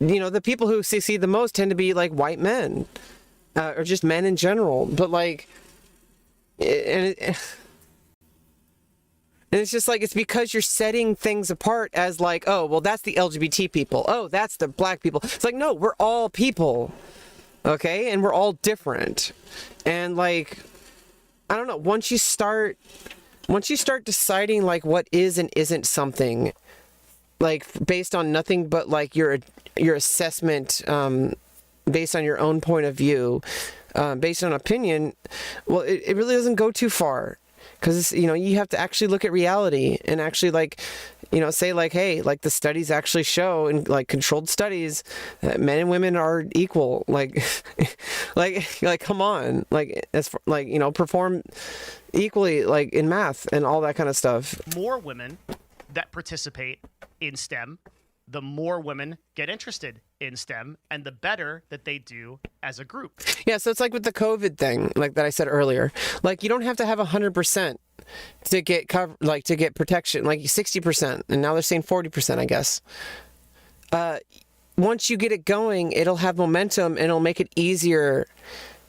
The people who succeed the most tend to be like white men, or just men in general. But like, and it's just like, it's because you're setting things apart as like, oh, well, that's the LGBT people. Oh, that's the black people. It's like, no, we're all people. Okay, and we're all different. And like, I don't know, once you start deciding like what is and isn't something, like based on nothing but like your assessment, based on your own point of view, based on opinion, well, it really doesn't go too far. Because, you have to actually look at reality and actually, like, say, like, hey, like, the studies actually show, in, like, controlled studies, that men and women are equal. Like, like, come on. Like, perform equally, like, in math and all that kind of stuff. More women that participate in STEM, the more women get interested in STEM, and the better that they do as a group. Yeah, so it's like with the COVID thing, like that I said earlier. Like, you don't have to have 100% to get to get protection, like 60%, and now they're saying 40%, I guess. Once you get it going, it'll have momentum and it'll make it easier.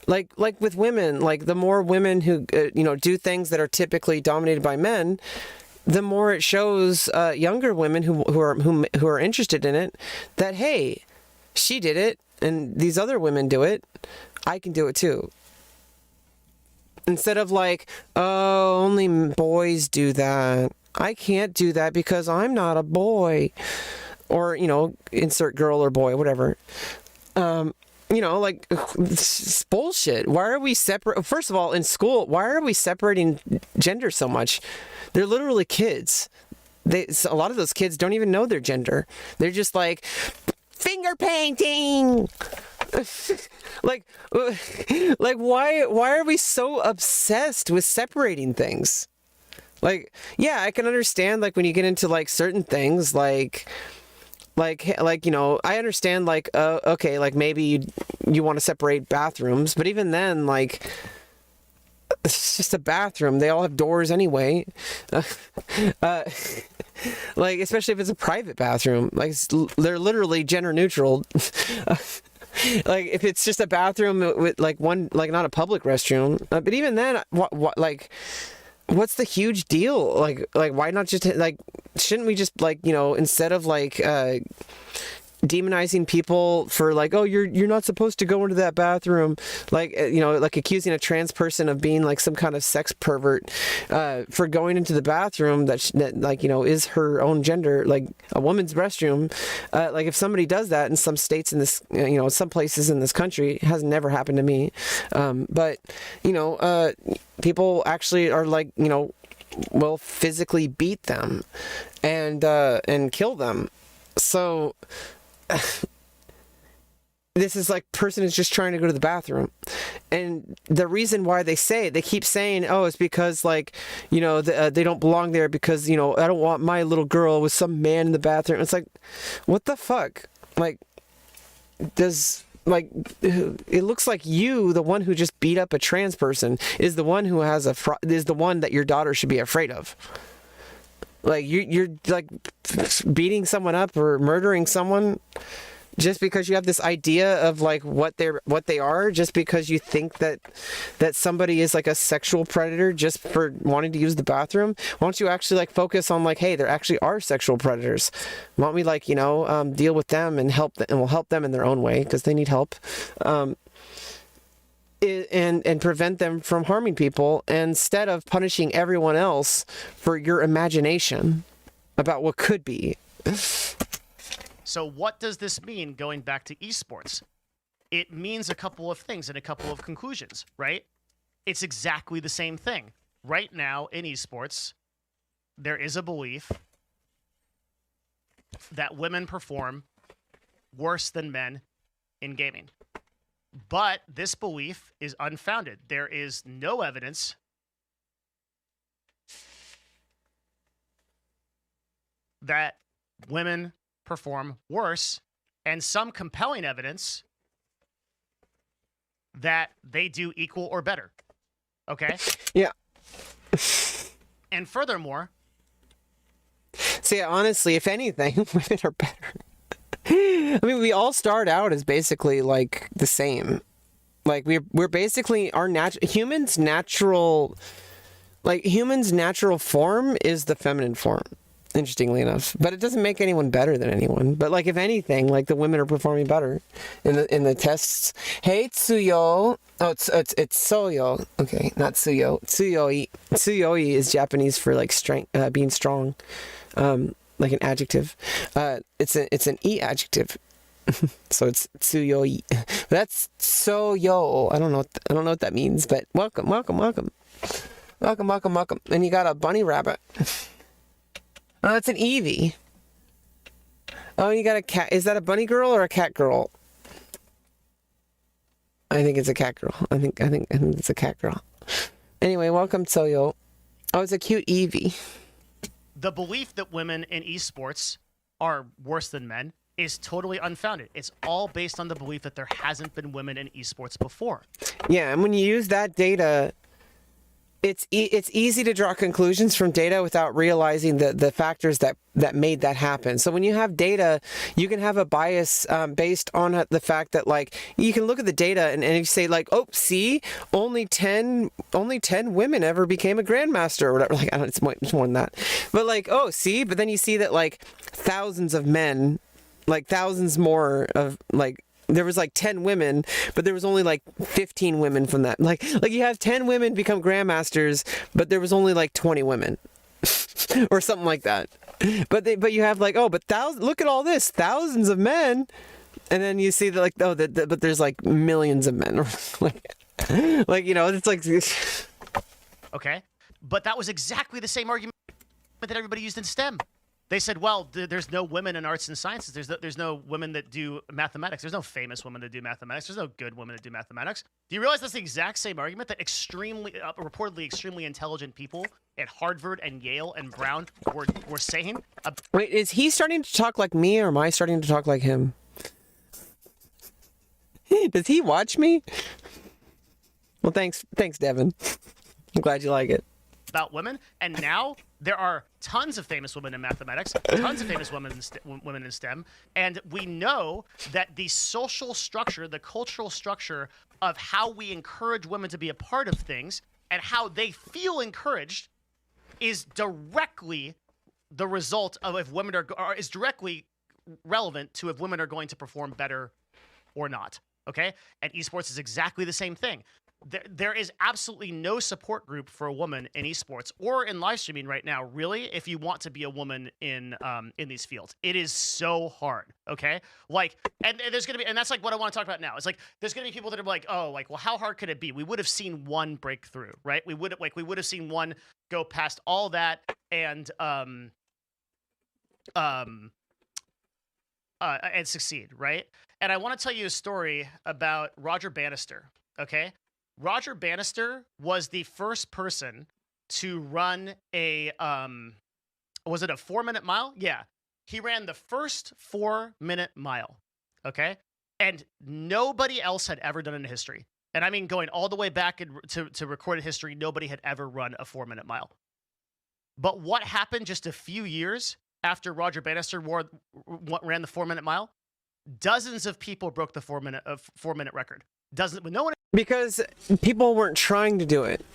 Like with women, like the more women who do things that are typically dominated by men, the more it shows younger women who are interested in it that, hey, she did it and these other women do it, I can do it too. Instead of like, oh, only boys do that, I can't do that because I'm not a boy, or insert girl or boy, whatever. Like, it's bullshit. Why are we separate? First of all, in school, why are we separating gender so much? They're literally kids. A lot of those kids don't even know their gender. They're just like, finger painting. like, like why are we so obsessed with separating things? Like, yeah, I can understand like when you get into like certain things like, you know, I understand like okay, like maybe you want to separate bathrooms, but even then, like, it's just a bathroom. They all have doors anyway. Like, especially if it's a private bathroom, like they're literally gender neutral. Like if it's just a bathroom with like one, like not a public restroom, but even then, what like, what's the huge deal? Like why not just like, shouldn't we just like, you know, instead of like demonizing people for like, oh, you're not supposed to go into that bathroom, like, you know, like accusing a trans person of being like some kind of sex pervert for going into the bathroom that like, you know, is her own gender, like a woman's restroom. Like if somebody does that in some states in this, you know, some places in this country, it has never happened to me, but you know, people actually are like, you know, will physically beat them and kill them. So this is like person is just trying to go to the bathroom, and the reason why they keep saying, oh, it's because like, you know, they don't belong there because, you know, I don't want my little girl with some man in the bathroom. It's like, what the fuck? Like, like, it looks like you, the one who just beat up a trans person, is the one who has is the one that your daughter should be afraid of. Like you're like beating someone up or murdering someone just because you have this idea of like what they are, just because you think that somebody is like a sexual predator just for wanting to use the bathroom. Why don't you actually like focus on like, hey, there actually are sexual predators. Why don't we like, you know, deal with them and help them, and we'll help them in their own way because they need help. And prevent them from harming people instead of punishing everyone else for your imagination about what could be. So what does this mean going back to esports? It means a couple of things and a couple of conclusions, right? It's exactly the same thing. Right now in esports, there is a belief that women perform worse than men in gaming. But this belief is unfounded. There is no evidence that women perform worse, and some compelling evidence that they do equal or better. Okay? Yeah. And furthermore... See, honestly, if anything, women are better. I mean, we all start out as basically like the same. Like we're basically humans' natural form is the feminine form. Interestingly enough, but it doesn't make anyone better than anyone. But like if anything, like the women are performing better in the tests. Hey Tsuyo, oh it's Soyo. Okay, not Tsuyo. Tsuyoi. Tsuyoi is Japanese for like strength, being strong. Like an adjective. It's an e adjective. So it's tsuyoi. That's soyo. I don't know what that means, but welcome. And you got a bunny rabbit. Oh, that's an Eevee. Oh, you got a cat. Is that a bunny girl or a cat girl? I think it's a cat girl. I think it's a cat girl. Anyway, welcome Soyo. Oh, it's a cute Eevee. The belief that women in esports are worse than men is totally unfounded. It's all based on the belief that there hasn't been women in esports before. Yeah, and when you use that data, it's easy to draw conclusions from data without realizing the factors that made that happen. So when you have data, you can have a bias based on the fact that like you can look at the data and you say like, oh, see, only 10 women ever became a grandmaster or whatever. Like I don't, it's more than that. But like, oh, see, but then you see that like thousands of men, like thousands more of like. There was like 10 women, but there was only like 15 women from that. Like you have 10 women become grandmasters, but there was only like 20 women or something like that. But you have like, oh, but look at all this, thousands of men. And then you see that like, oh, but there's like millions of men. like, you know, it's like. Okay. But that was exactly the same argument that everybody used in STEM. They said, well, there's no women in arts and sciences. There's no women that do mathematics. There's no famous women that do mathematics. There's no good women that do mathematics. Do you realize that's the exact same argument that reportedly extremely intelligent people at Harvard and Yale and Brown were saying? Wait, is he starting to talk like me, or am I starting to talk like him? Does he watch me? Well, thanks, Devin. I'm glad you like it. About women, and now there are tons of famous women in mathematics, tons of famous women in STEM, and we know that the social structure, the cultural structure of how we encourage women to be a part of things and how they feel encouraged is directly the result of if women is directly relevant to if women are going to perform better or not. Okay, and esports is exactly the same thing. There is absolutely no support group for a woman in esports or in live streaming right now, really, if you want to be a woman in these fields. It is so hard, okay? Like, and there's going to be, and that's like what I want to talk about now. It's like, there's going to be people that are like, oh, like, well, how hard could it be? We would have seen one breakthrough, right? We would have seen one go past all that and succeed, right? And I want to tell you a story about Roger Bannister, okay? Roger Bannister was the first person to run a, was it a 4-minute mile? Yeah. He ran the first 4-minute mile, okay? And nobody else had ever done it in history. And I mean, going all the way back to recorded history, nobody had ever run a 4-minute mile. But what happened just a few years after Roger Bannister ran the 4-minute mile? Dozens of people broke the 4-minute record. Because people weren't trying to do it.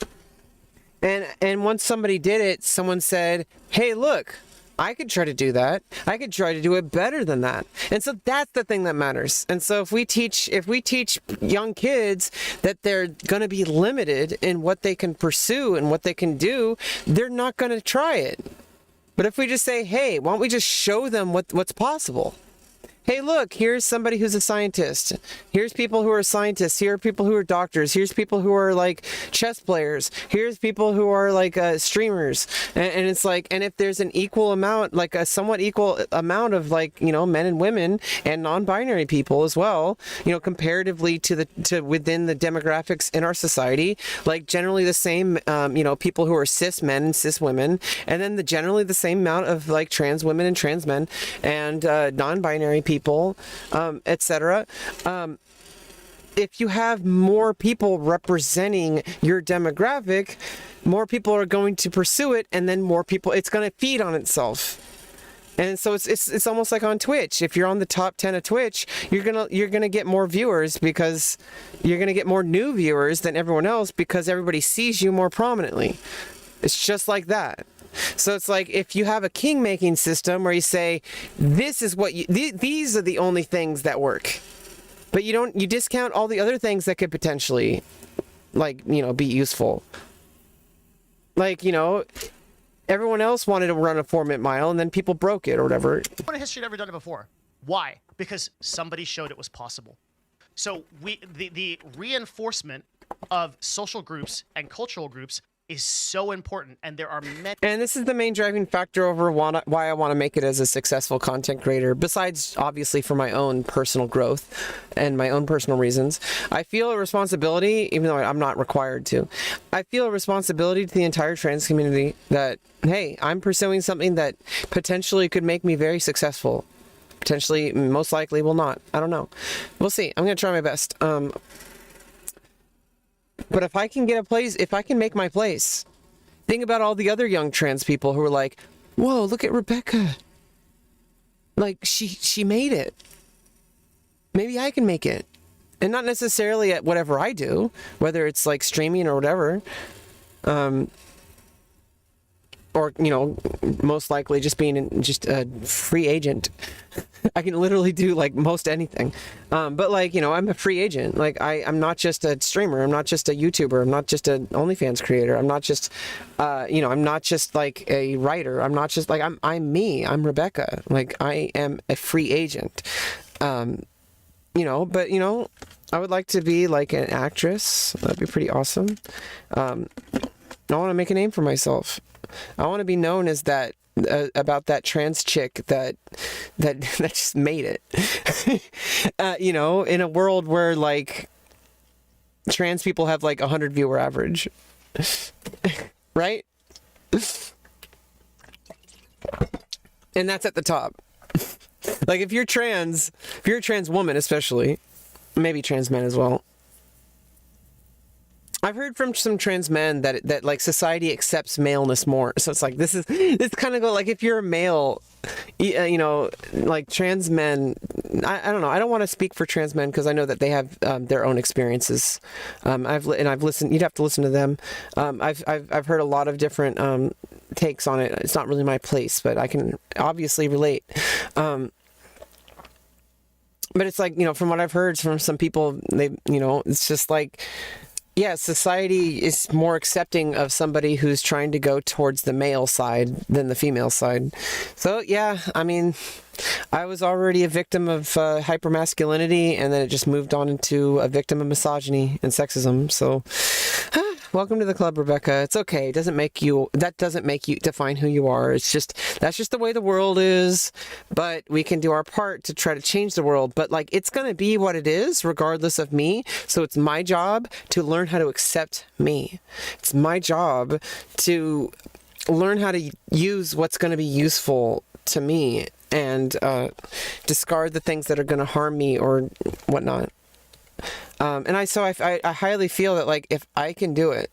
And once somebody did it, someone said, hey, look, I could try to do that. I could try to do it better than that. And so that's the thing that matters. And so if we teach young kids that they're going to be limited in what they can pursue and what they can do, they're not going to try it. But if we just say, hey, why don't we just show them what's possible? Hey, look, here's somebody who's a scientist. Here's people who are scientists. Here are people who are doctors. Here's people who are like chess players. Here's people who are like streamers. And it's like, and if there's an equal amount, like a somewhat equal amount of like, you know, men and women and non-binary people as well, you know, comparatively to within the demographics in our society, like generally the same, you know, people who are cis men and cis women, and then generally the same amount of like trans women and trans men and non-binary people, etc. If you have more people representing your demographic, more people are going to pursue it, and then more people, it's going to feed on itself. And so it's almost like on Twitch. If you're on the top 10 of Twitch, you're gonna get more viewers because you're gonna get more new viewers than everyone else because everybody sees you more prominently. It's just like that. So it's like if you have a king-making system where you say, this is what these are the only things that work, but you discount all the other things that could potentially, like, you know, be useful. Like, you know, everyone else wanted to run a 4-minute mile and then people broke it or whatever. What history had ever done it before? Why? Because somebody showed it was possible. So the reinforcement of social groups and cultural groups is so important, and there are many. And this is the main driving factor over why I want to make it as a successful content creator, besides obviously for my own personal growth and my own personal reasons. I feel a responsibility, even though I'm not required to, I feel a responsibility to the entire trans community that, hey, I'm pursuing something that potentially could make me very successful. Potentially, most likely will not. I don't know. We'll see. I'm going to try my best. But if I can get a place, if I can make my place, think about all the other young trans people who are like, whoa, look at Rebecca. Like, she made it. Maybe I can make it. And not necessarily at whatever I do, whether it's like streaming or whatever. Or, you know, most likely just being just a free agent. I can literally do like most anything. But like, you know, I'm a free agent. Like I'm not just a streamer. I'm not just a YouTuber. I'm not just an OnlyFans creator. I'm not just, you know, I'm not just like a writer. I'm not just like, I'm me. I'm Rebecca. Like I am a free agent. You know, but you know, I would like to be like an actress. That'd be pretty awesome. I want to make a name for myself. I want to be known as that, about that trans chick that just made it. You know, in a world where like trans people have like 100 viewer average, right? And that's at the top. Like if you're a trans woman especially, maybe trans men as well. I've heard from some trans men that like society accepts maleness more. So it's like this kind of go like if you're a male, you know, like trans men. I don't know. I don't want to speak for trans men because I know that they have their own experiences. I've listened. You'd have to listen to them. I've heard a lot of different takes on it. It's not really my place, but I can obviously relate. But it's like, you know, from what I've heard from some people, they, you know, it's just like, yeah, society is more accepting of somebody who's trying to go towards the male side than the female side. So, yeah, I mean, I was already a victim of hypermasculinity, and then it just moved on into a victim of misogyny and sexism. So, welcome to the club, Rebecca. It's okay. That doesn't make you define who you are. That's just the way the world is. But we can do our part to try to change the world. But like, it's going to be what it is, regardless of me. So it's my job to learn how to accept me. It's my job to learn how to use what's going to be useful to me and discard the things that are going to harm me or whatnot. And I highly feel that, like, if I can do it,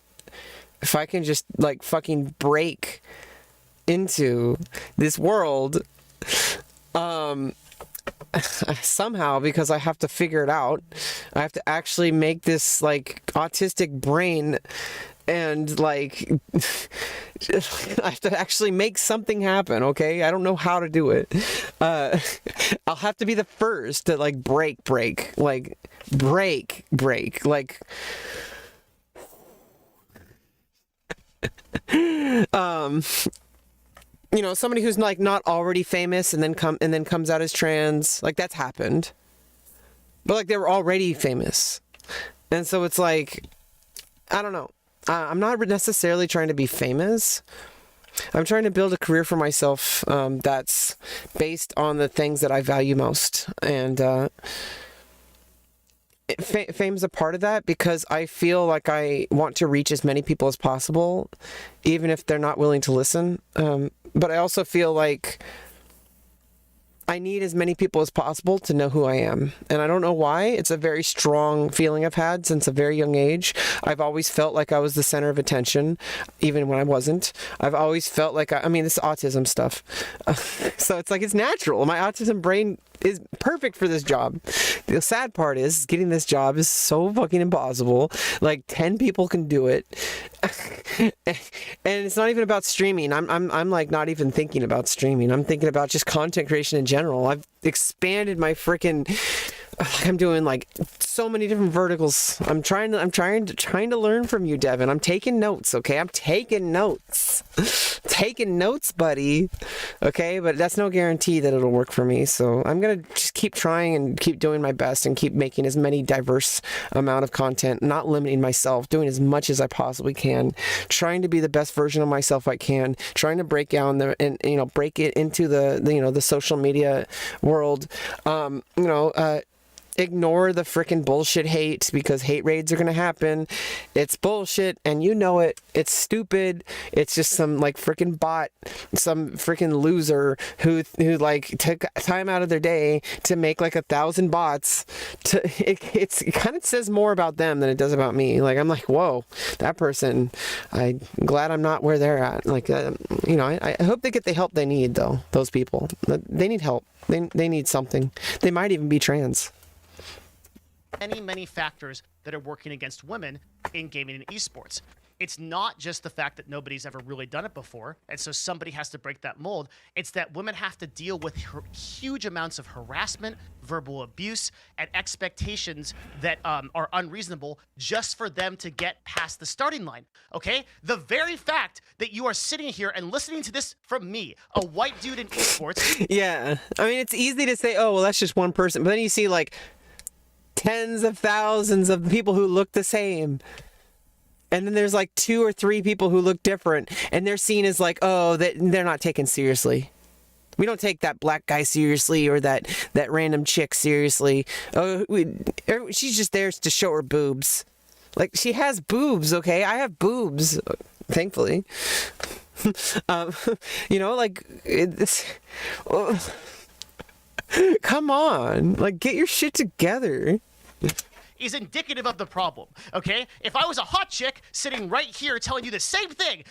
if I can just, like, fucking break into this world, somehow, because I have to figure it out, I have to actually make this, like, autistic brain and, like, I have to actually make something happen, okay? I don't know how to do it. I'll have to be the first to, like, break, like, you know, somebody who's like not already famous and then comes out as trans, like that's happened, but like they were already famous, and so it's like, I don't know. I'm not necessarily trying to be famous. I'm trying to build a career for myself that's based on the things that I value most, and fame's a part of that because I feel like I want to reach as many people as possible, even if they're not willing to listen. But I also feel like I need as many people as possible to know who I am. And I don't know why. It's a very strong feeling I've had since a very young age. I've always felt like I was the center of attention, even when I wasn't. I've always felt like, I mean, this autism stuff. So it's like, it's natural. My autism brain is perfect for this job. The sad part is getting this job is so fucking impossible. Like 10 people can do it. And it's not even about streaming. I'm like not even thinking about streaming. I'm thinking about just content creation in general. I've expanded my freaking, I'm doing like so many different verticals. I'm trying to learn from you, Devin. I'm taking notes, okay? I'm taking notes. Taking notes, buddy. Okay, but that's no guarantee that it'll work for me. So I'm gonna just keep trying and keep doing my best and keep making as many diverse amount of content, not limiting myself, doing as much as I possibly can, trying to be the best version of myself I can, trying to break down break it into the social media world. Ignore the freaking bullshit hate because hate raids are going to happen. It's bullshit and you know it. It's stupid. It's just some like freaking bot, some freaking loser who like took time out of their day to make like 1,000 bots. It kind of says more about them than it does about me. Like I'm like, whoa, that person, I'm glad I'm not where they're at. Like, I hope they get the help they need though. Those people, they need help. They need something. They might even be trans. Many factors that are working against women in gaming and esports. It's not just the fact that nobody's ever really done it before, and so somebody has to break that mold. It's that women have to deal with huge amounts of harassment, verbal abuse, and expectations that are unreasonable just for them to get past the starting line, okay? The very fact that you are sitting here and listening to this from me, a white dude in esports. Yeah, I mean, it's easy to say, oh, well, that's just one person, but then you see, like, tens of thousands of people who look the same. And then there's like 2 or 3 people who look different, and they're seen as like, oh, they're not taken seriously. We don't take that black guy seriously or that random chick seriously. Oh, she's just there to show her boobs. Like, she has boobs, okay? I have boobs, thankfully. You know, like, come on. Like, get your shit together. Is indicative of the problem, okay? If I was a hot chick sitting right here telling you the same thing,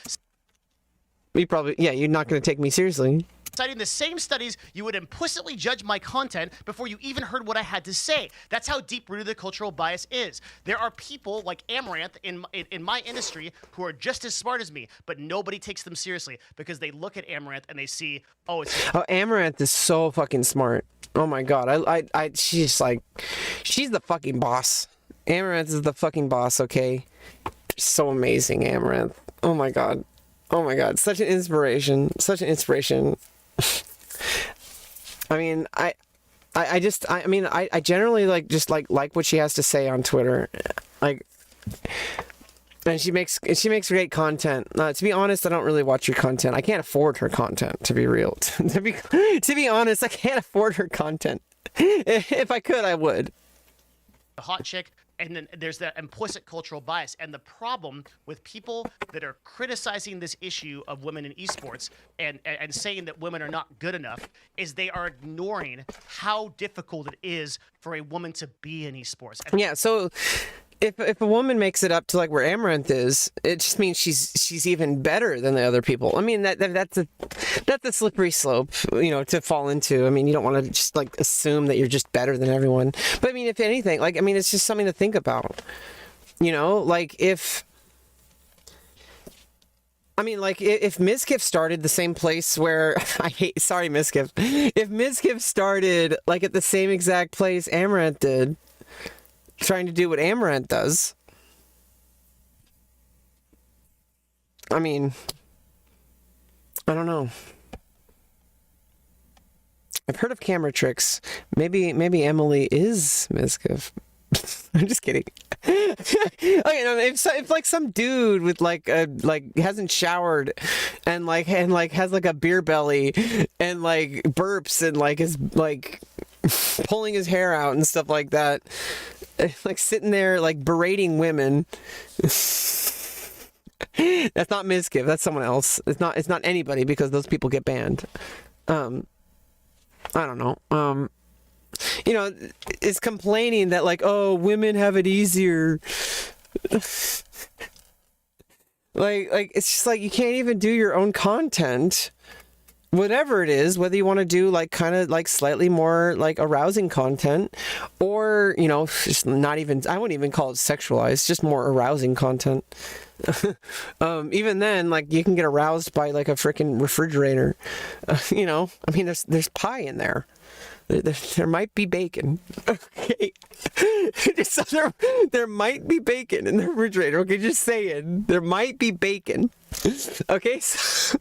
you're not going to take me seriously. citing the same studies, you would implicitly judge my content before you even heard what I had to say. That's how deep-rooted the cultural bias is. There are people like Amaranth in my industry who are just as smart as me, but nobody takes them seriously because they look at Amaranth and they see, oh, Amaranth is so fucking smart. Oh my god, she's the fucking boss. Amaranth is the fucking boss, okay? So amazing, Amaranth. Oh my god. Oh my god, such an inspiration. Such an inspiration. I mean, I generally like what she has to say on Twitter. Like, and she makes great content. To be honest, I don't really watch her content. I can't afford her content, to be real. to be honest, I can't afford her content. If I could, I would. A hot chick, and then there's that implicit cultural bias. And the problem with people that are criticizing this issue of women in esports and saying that women are not good enough is they are ignoring how difficult it is for a woman to be in esports. Yeah, so if a woman makes it up to like where Amaranth is, it just means she's even better than the other people. I mean, that's a slippery slope, you know, to fall into. I mean, you don't want to just like assume that you're just better than everyone. But I mean, if anything, like, I mean, it's just something to think about. You know, like if Mizkif started the same place where sorry Mizkif, if Mizkif started like at the same exact place Amaranth did, trying to do what Amaranth does, I mean, I don't know. I've heard of camera tricks. Maybe Emily is Mizkif. I'm just kidding. Okay, no, if like some dude with like hasn't showered and has like a beer belly and like burps and like is like pulling his hair out and stuff like that, like sitting there like berating women. That's not Mizkif, that's someone else. It's not anybody, because those people get banned. I don't know. You know, is complaining that like, oh, women have it easier. like it's just like you can't even do your own content. Whatever it is, whether you want to do like kind of like slightly more like arousing content, or, you know, just not even, I wouldn't even call it sexualized, just more arousing content. Even then, like, you can get aroused by like a freaking refrigerator. You know, I mean, there's pie in there. There might be bacon. Okay. So there might be bacon in the refrigerator. Okay, just saying. There might be bacon. Okay, so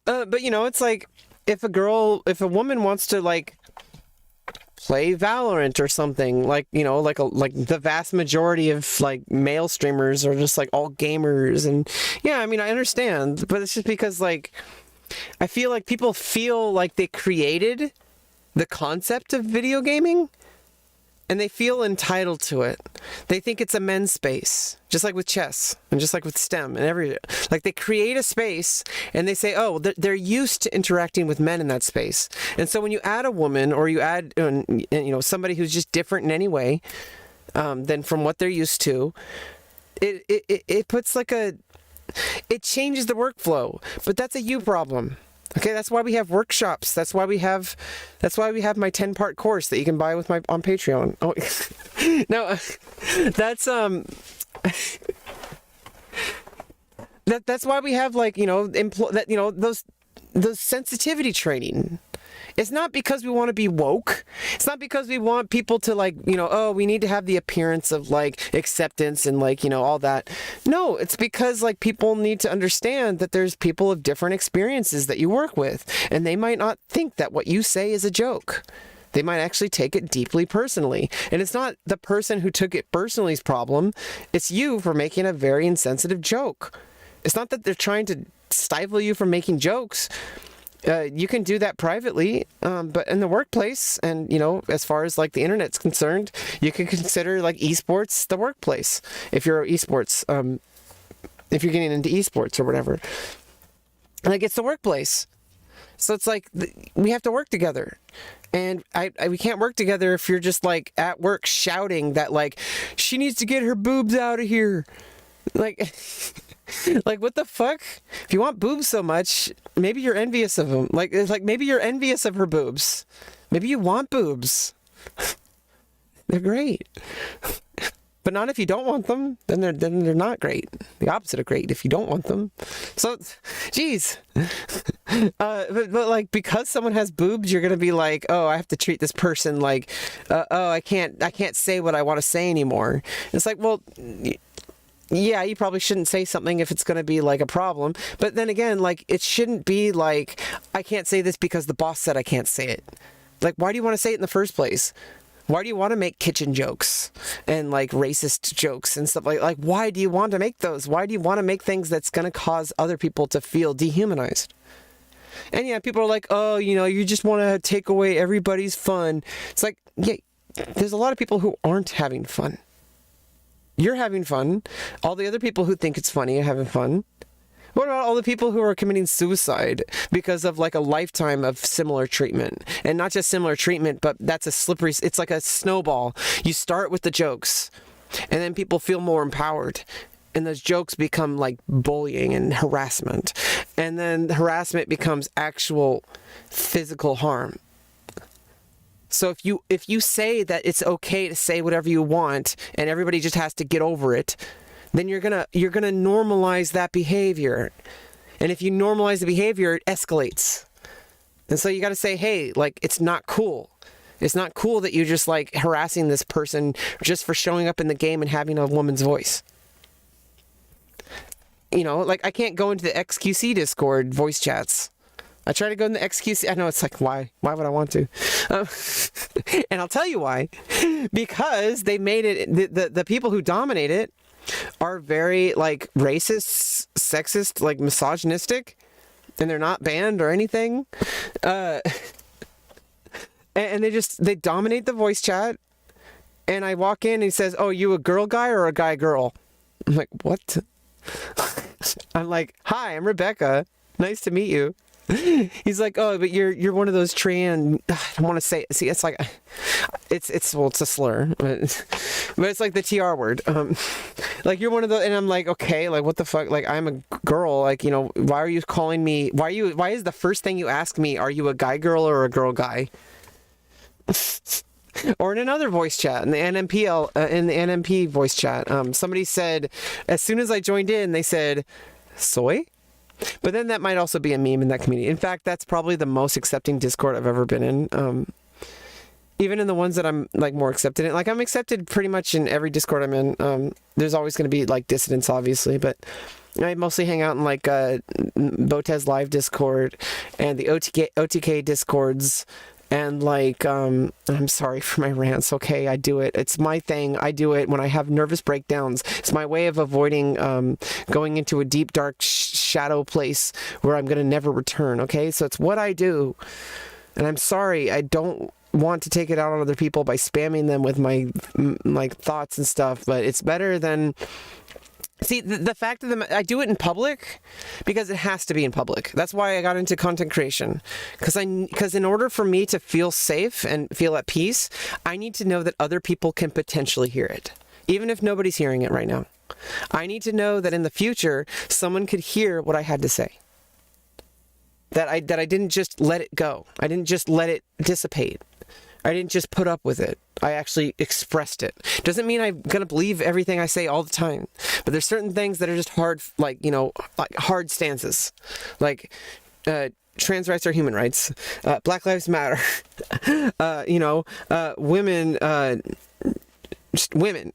but you know, it's like if a woman wants to like play Valorant or something, like, you know, like the vast majority of like male streamers are just like all gamers, and yeah, I mean, I understand, but it's just because like I feel like people feel like they created the concept of video gaming and they feel entitled to it. They think it's a men's space, just like with chess and just like with STEM and like they create a space and they say, oh, they're used to interacting with men in that space. And so when you add a woman, or you add, you know, somebody who's just different in any way than from what they're used to, it puts like it changes the workflow. But that's a you problem. Okay, that's why we have workshops. That's why we have my 10-part course that you can buy with on Patreon. Oh, no, that's why we have, like, you know, those sensitivity training. It's not because we want to be woke. It's not because we want people to, like, you know, oh, we need to have the appearance of like acceptance and like, you know, all that. No, it's because like people need to understand that there's people of different experiences that you work with, and they might not think that what you say is a joke. They might actually take it deeply personally. And it's not the person who took it personally's problem. It's you for making a very insensitive joke. It's not that they're trying to stifle you from making jokes. You can do that privately, but in the workplace, and, you know, as far as like the internet's concerned, you can consider like esports the workplace. If you're esports, if you're getting into esports or whatever, like it's the workplace. So it's like we have to work together, and we can't work together if you're just like at work shouting that like she needs to get her boobs out of here, like. Like, what the fuck? If you want boobs so much, maybe you're envious of them. Like, it's like maybe you're envious of her boobs. Maybe you want boobs. They're great. But not if you don't want them. Then they're not great. The opposite of great if you don't want them. So, geez. But like, because someone has boobs, you're gonna be like, oh, I have to treat this person like, oh, I can't say what I want to say anymore. It's like, well. Yeah, you probably shouldn't say something if it's going to be like a problem. But then again, like, it shouldn't be like, I can't say this because the boss said I can't say it. Like, why do you want to say it in the first place? Why do you want to make kitchen jokes and like racist jokes and stuff like why do you want to make those? Why do you want to make things that's going to cause other people to feel dehumanized? And yeah, people are like, oh, you know, you just want to take away everybody's fun. It's like, yeah, there's a lot of people who aren't having fun. You're having fun. All the other people who think it's funny are having fun. What about all the people who are committing suicide because of like a lifetime of similar treatment? And not just similar treatment, but that's a slippery, it's like a snowball. You start with the jokes, and then people feel more empowered. And those jokes become like bullying and harassment. And then harassment becomes actual physical harm. So if you say that it's okay to say whatever you want and everybody just has to get over it, then you're gonna normalize that behavior. And if you normalize the behavior, it escalates. And so you got to say, hey, like, it's not cool. It's not cool that you're just like harassing this person just for showing up in the game and having a woman's voice. You know, like, I can't go into the XQC Discord voice chats. I try to go in the XQC. I know, it's like, why? Why would I want to? And I'll tell you why. Because they made it, the people who dominate it are very, like, racist, sexist, like, misogynistic. And they're not banned or anything. And they dominate the voice chat. And I walk in and he says, oh, you a girl guy or a guy girl? I'm like, what? I'm like, hi, I'm Rebecca. Nice to meet you. He's like, oh, but you're one of those trans. I don't want to say. See, it's like, it's a slur, but it's like the TR word. Like, you're one of those, and I'm like, okay, like, what the fuck? Like, I'm a girl. Like, you know, why are you calling me? Why is the first thing you ask me, are you a guy girl or a girl guy? Or in another voice chat, in the NMP voice chat, somebody said, as soon as I joined in, they said, soy? But then that might also be a meme in that community. In fact, that's probably the most accepting Discord I've ever been in. Even in the ones that I'm like more accepted in, like, I'm accepted pretty much in every Discord I'm in. There's always going to be like dissidents, obviously, but I mostly hang out in like Botez Live Discord and the OTK Discords. And like, I'm sorry for my rants, okay? I do it. It's my thing. I do it when I have nervous breakdowns. It's my way of avoiding going into a deep, dark shadow place where I'm going to never return, okay? So it's what I do. And I'm sorry. I don't want to take it out on other people by spamming them with my like thoughts and stuff, but it's better than... See, the fact of the I do it in public because it has to be in public. That's why I got into content creation. Because in order for me to feel safe and feel at peace, I need to know that other people can potentially hear it, even if nobody's hearing it right now. I need to know that in the future, someone could hear what I had to say. That I didn't just let it go. I didn't just let it dissipate. I didn't just put up with it. I actually expressed it. Doesn't mean I'm going to believe everything I say all the time. But there's certain things that are just hard, like, you know, like hard stances. Like, trans rights are human rights. Black Lives Matter. You know, women, just women.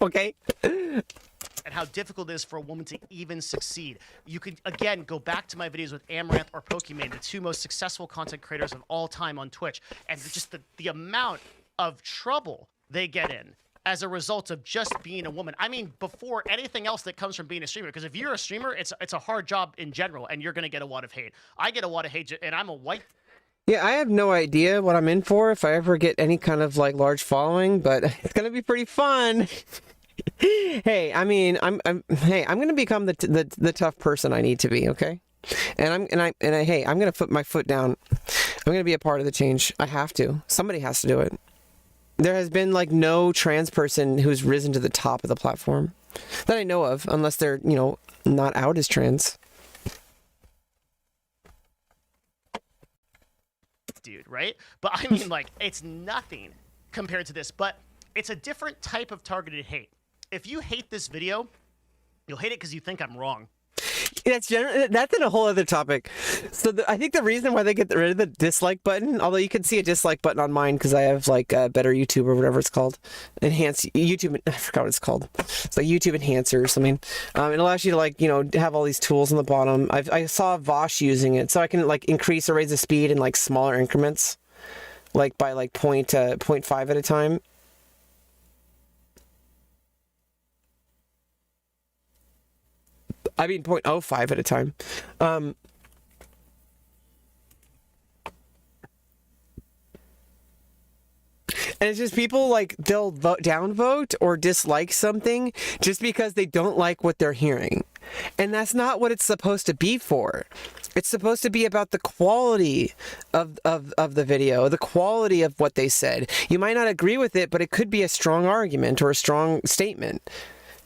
Okay? and how difficult it is for a woman to even succeed. You could, again, go back to my videos with Amaranth or Pokimane, the two most successful content creators of all time on Twitch, and just the amount of trouble they get in as a result of just being a woman. I mean, before anything else that comes from being a streamer, because if you're a streamer, it's a hard job in general, and you're going to get a lot of hate. I get a lot of hate, and I'm a white. Yeah, I have no idea what I'm in for if I ever get any kind of like large following, but it's gonna be pretty fun. Hey, I mean, I'm gonna become the tough person I need to be, okay? And hey, I'm gonna put my foot down. I'm gonna be a part of the change. I have to. Somebody has to do it. There has been like no trans person who's risen to the top of the platform that I know of, unless they're, you know, not out as trans. Dude, right? But I mean, like, it's nothing compared to this, but it's a different type of targeted hate. If you hate this video, you'll hate it because you think I'm wrong. That's in a whole other topic. So I think the reason why they get rid of the dislike button, although you can see a dislike button on mine because I have like a Better YouTube or whatever it's called, enhanced YouTube. I forgot what it's called. It's like YouTube Enhancer or something. It allows you to like, you know, have all these tools on the bottom. I saw Vosh using it, so I can like increase or raise the speed in like smaller increments, like by like 0.5 at a time. I mean 0.05 at a time. And it's just people like they'll downvote or dislike something just because they don't like what they're hearing. And that's not what it's supposed to be for. It's supposed to be about the quality of the video, the quality of what they said. You might not agree with it, but it could be a strong argument or a strong statement.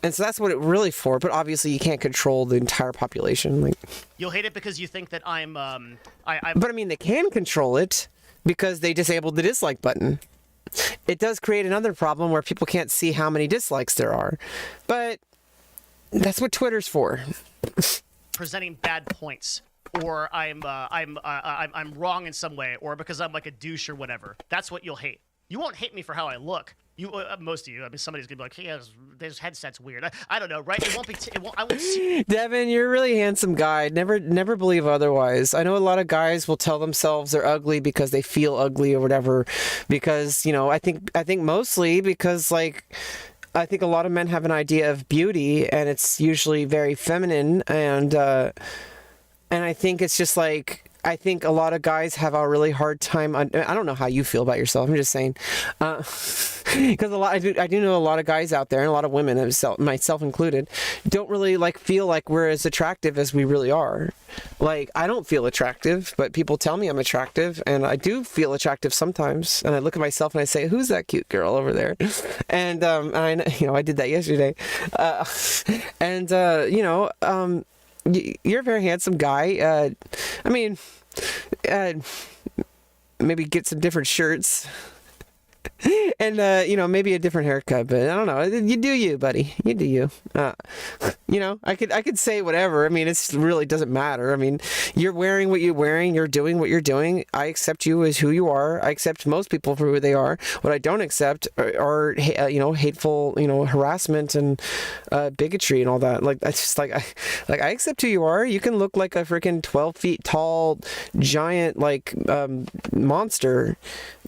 And so that's what it's really for, but obviously you can't control the entire population. Like, you'll hate it because you think that I'm But I mean, they can control it because they disabled the dislike button. It does create another problem where people can't see how many dislikes there are, but that's what Twitter's for. presenting bad points, or I'm wrong in some way, or because I'm like a douche or whatever. That's what you'll hate. You won't hate me for how I look. You, most of you. I mean, somebody's gonna be like, "Hey, his headset's weird." I don't know, right? It won't be. I won't see. Devin, you're a really handsome guy. Never believe otherwise. I know a lot of guys will tell themselves they're ugly because they feel ugly or whatever. Because, you know, I think mostly because like, I think a lot of men have an idea of beauty, and it's usually very feminine, and I think it's just like. I think a lot of guys have a really hard time. I don't know how you feel about yourself. I'm just saying, because I do know a lot of guys out there, and a lot of women, myself included, don't really like feel like we're as attractive as we really are. Like, I don't feel attractive, but people tell me I'm attractive, and I do feel attractive sometimes. And I look at myself and I say, "Who's that cute girl over there?" And I did that yesterday, you're a very handsome guy. I mean, maybe get some different shirts. And, maybe a different haircut, but I don't know. You do you, buddy. You do you. I could say whatever. I mean, it really doesn't matter. I mean, you're wearing what you're wearing. You're doing what you're doing. I accept you as who you are. I accept most people for who they are. What I don't accept are hateful, harassment and bigotry and all that. Like, that's just like, I accept who you are. You can look like a freaking 12 feet tall, giant, monster.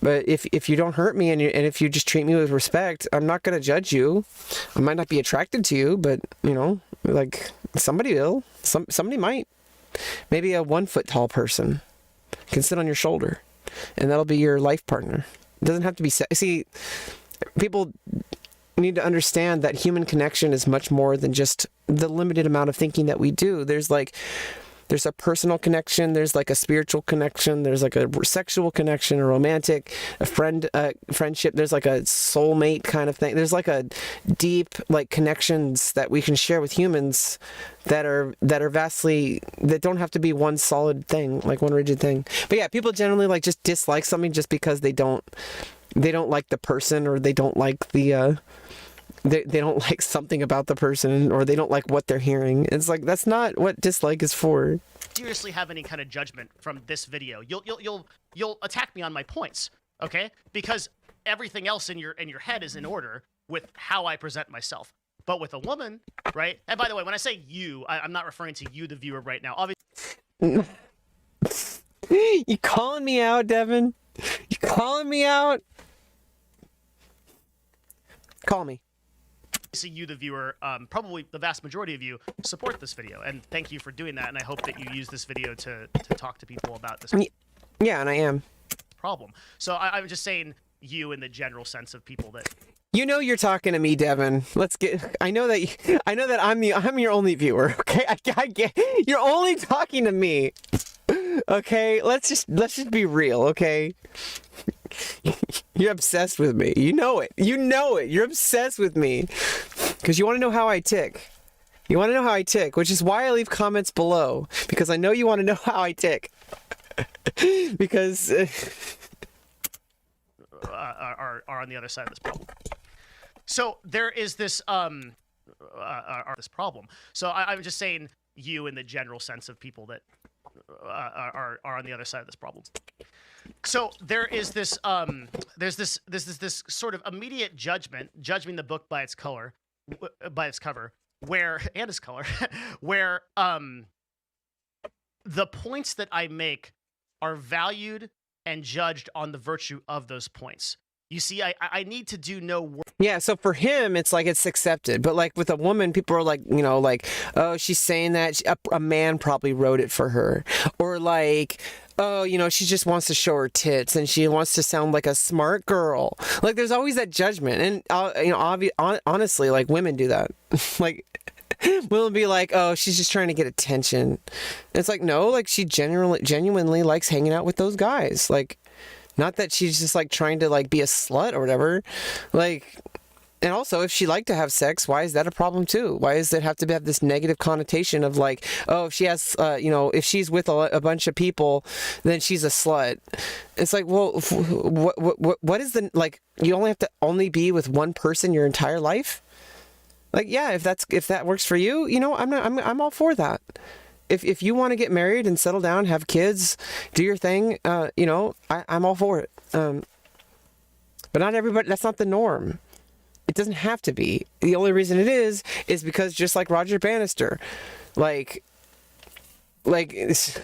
But if you don't hurt me and if you just treat me with respect, I'm not going to judge you. I might not be attracted to you, but, somebody will. Somebody might. Maybe a 1 foot tall person can sit on your shoulder, and that'll be your life partner. It doesn't have to be... See, people need to understand that human connection is much more than just the limited amount of thinking that we do. There's a personal connection, there's like a spiritual connection, there's like a sexual connection, a romantic, a friendship, there's like a soulmate kind of thing. There's like a deep connections that we can share with humans that are vastly, that don't have to be one solid thing, like one rigid thing. But yeah, people generally just dislike something just because they don't like the person, or they don't like the they don't like something about the person, or they don't like what they're hearing. It's like, that's not what dislike is for. Seriously have any kind of judgment from this video, you'll attack me on my points, okay? Because everything else in your head is in order with how I present myself. But with a woman, right? And by the way, when I say you, I'm not referring to you, the viewer, right now. Obviously, You calling me out, Devin? You calling me out? Call me. you, the viewer, probably the vast majority of you, support this video. And thank you for doing that. And I hope that you use this video to talk to people about this Yeah, and I am. problem. So I'm just saying you in the general sense of people that... You know you're talking to me, Devin. Let's get. I know that I'm your only viewer. Okay, I get. You're only talking to me. Okay, let's just be real. Okay, you're obsessed with me. You know it. You know it. You're obsessed with me because you want to know how I tick. You want to know how I tick, which is why I leave comments below, because I know you want to know how I tick. Because are on the other side of this problem. So there is this this problem. So I'm just saying you in the general sense of people that are on the other side of this problem. So there is this there's this sort of immediate judging the book by its color, by its cover, where and its color, where the points that I make are valued and judged on the virtue of those points. You see, I need to do no work. yeah, so for him, it's like it's accepted. But like with a woman, people are like, you know, like, oh, she's saying that a man probably wrote it for her. Or like, oh, you know, she just wants to show her tits and she wants to sound like a smart girl. Like there's always that judgment. And, you know, honestly, like women do that. Like, we'll be like, oh, she's just trying to get attention. And it's like, no, like she genuinely likes hanging out with those guys. Like, not that she's just like trying to like be a slut or whatever. Like, and also if she liked to have sex, why is that a problem too? Why does it have to have this negative connotation of like, oh, if she has, you know, if she's with a bunch of people, then she's a slut. It's like, well, what is the, like, you only have to only be with one person your entire life? Like, yeah, if that works for you, you know, I'm all for that. If you want to get married and settle down, have kids, do your thing, you know, I'm all for it. But not everybody, that's not the norm. It doesn't have to be. The only reason it is because just like Roger Bannister, like it's,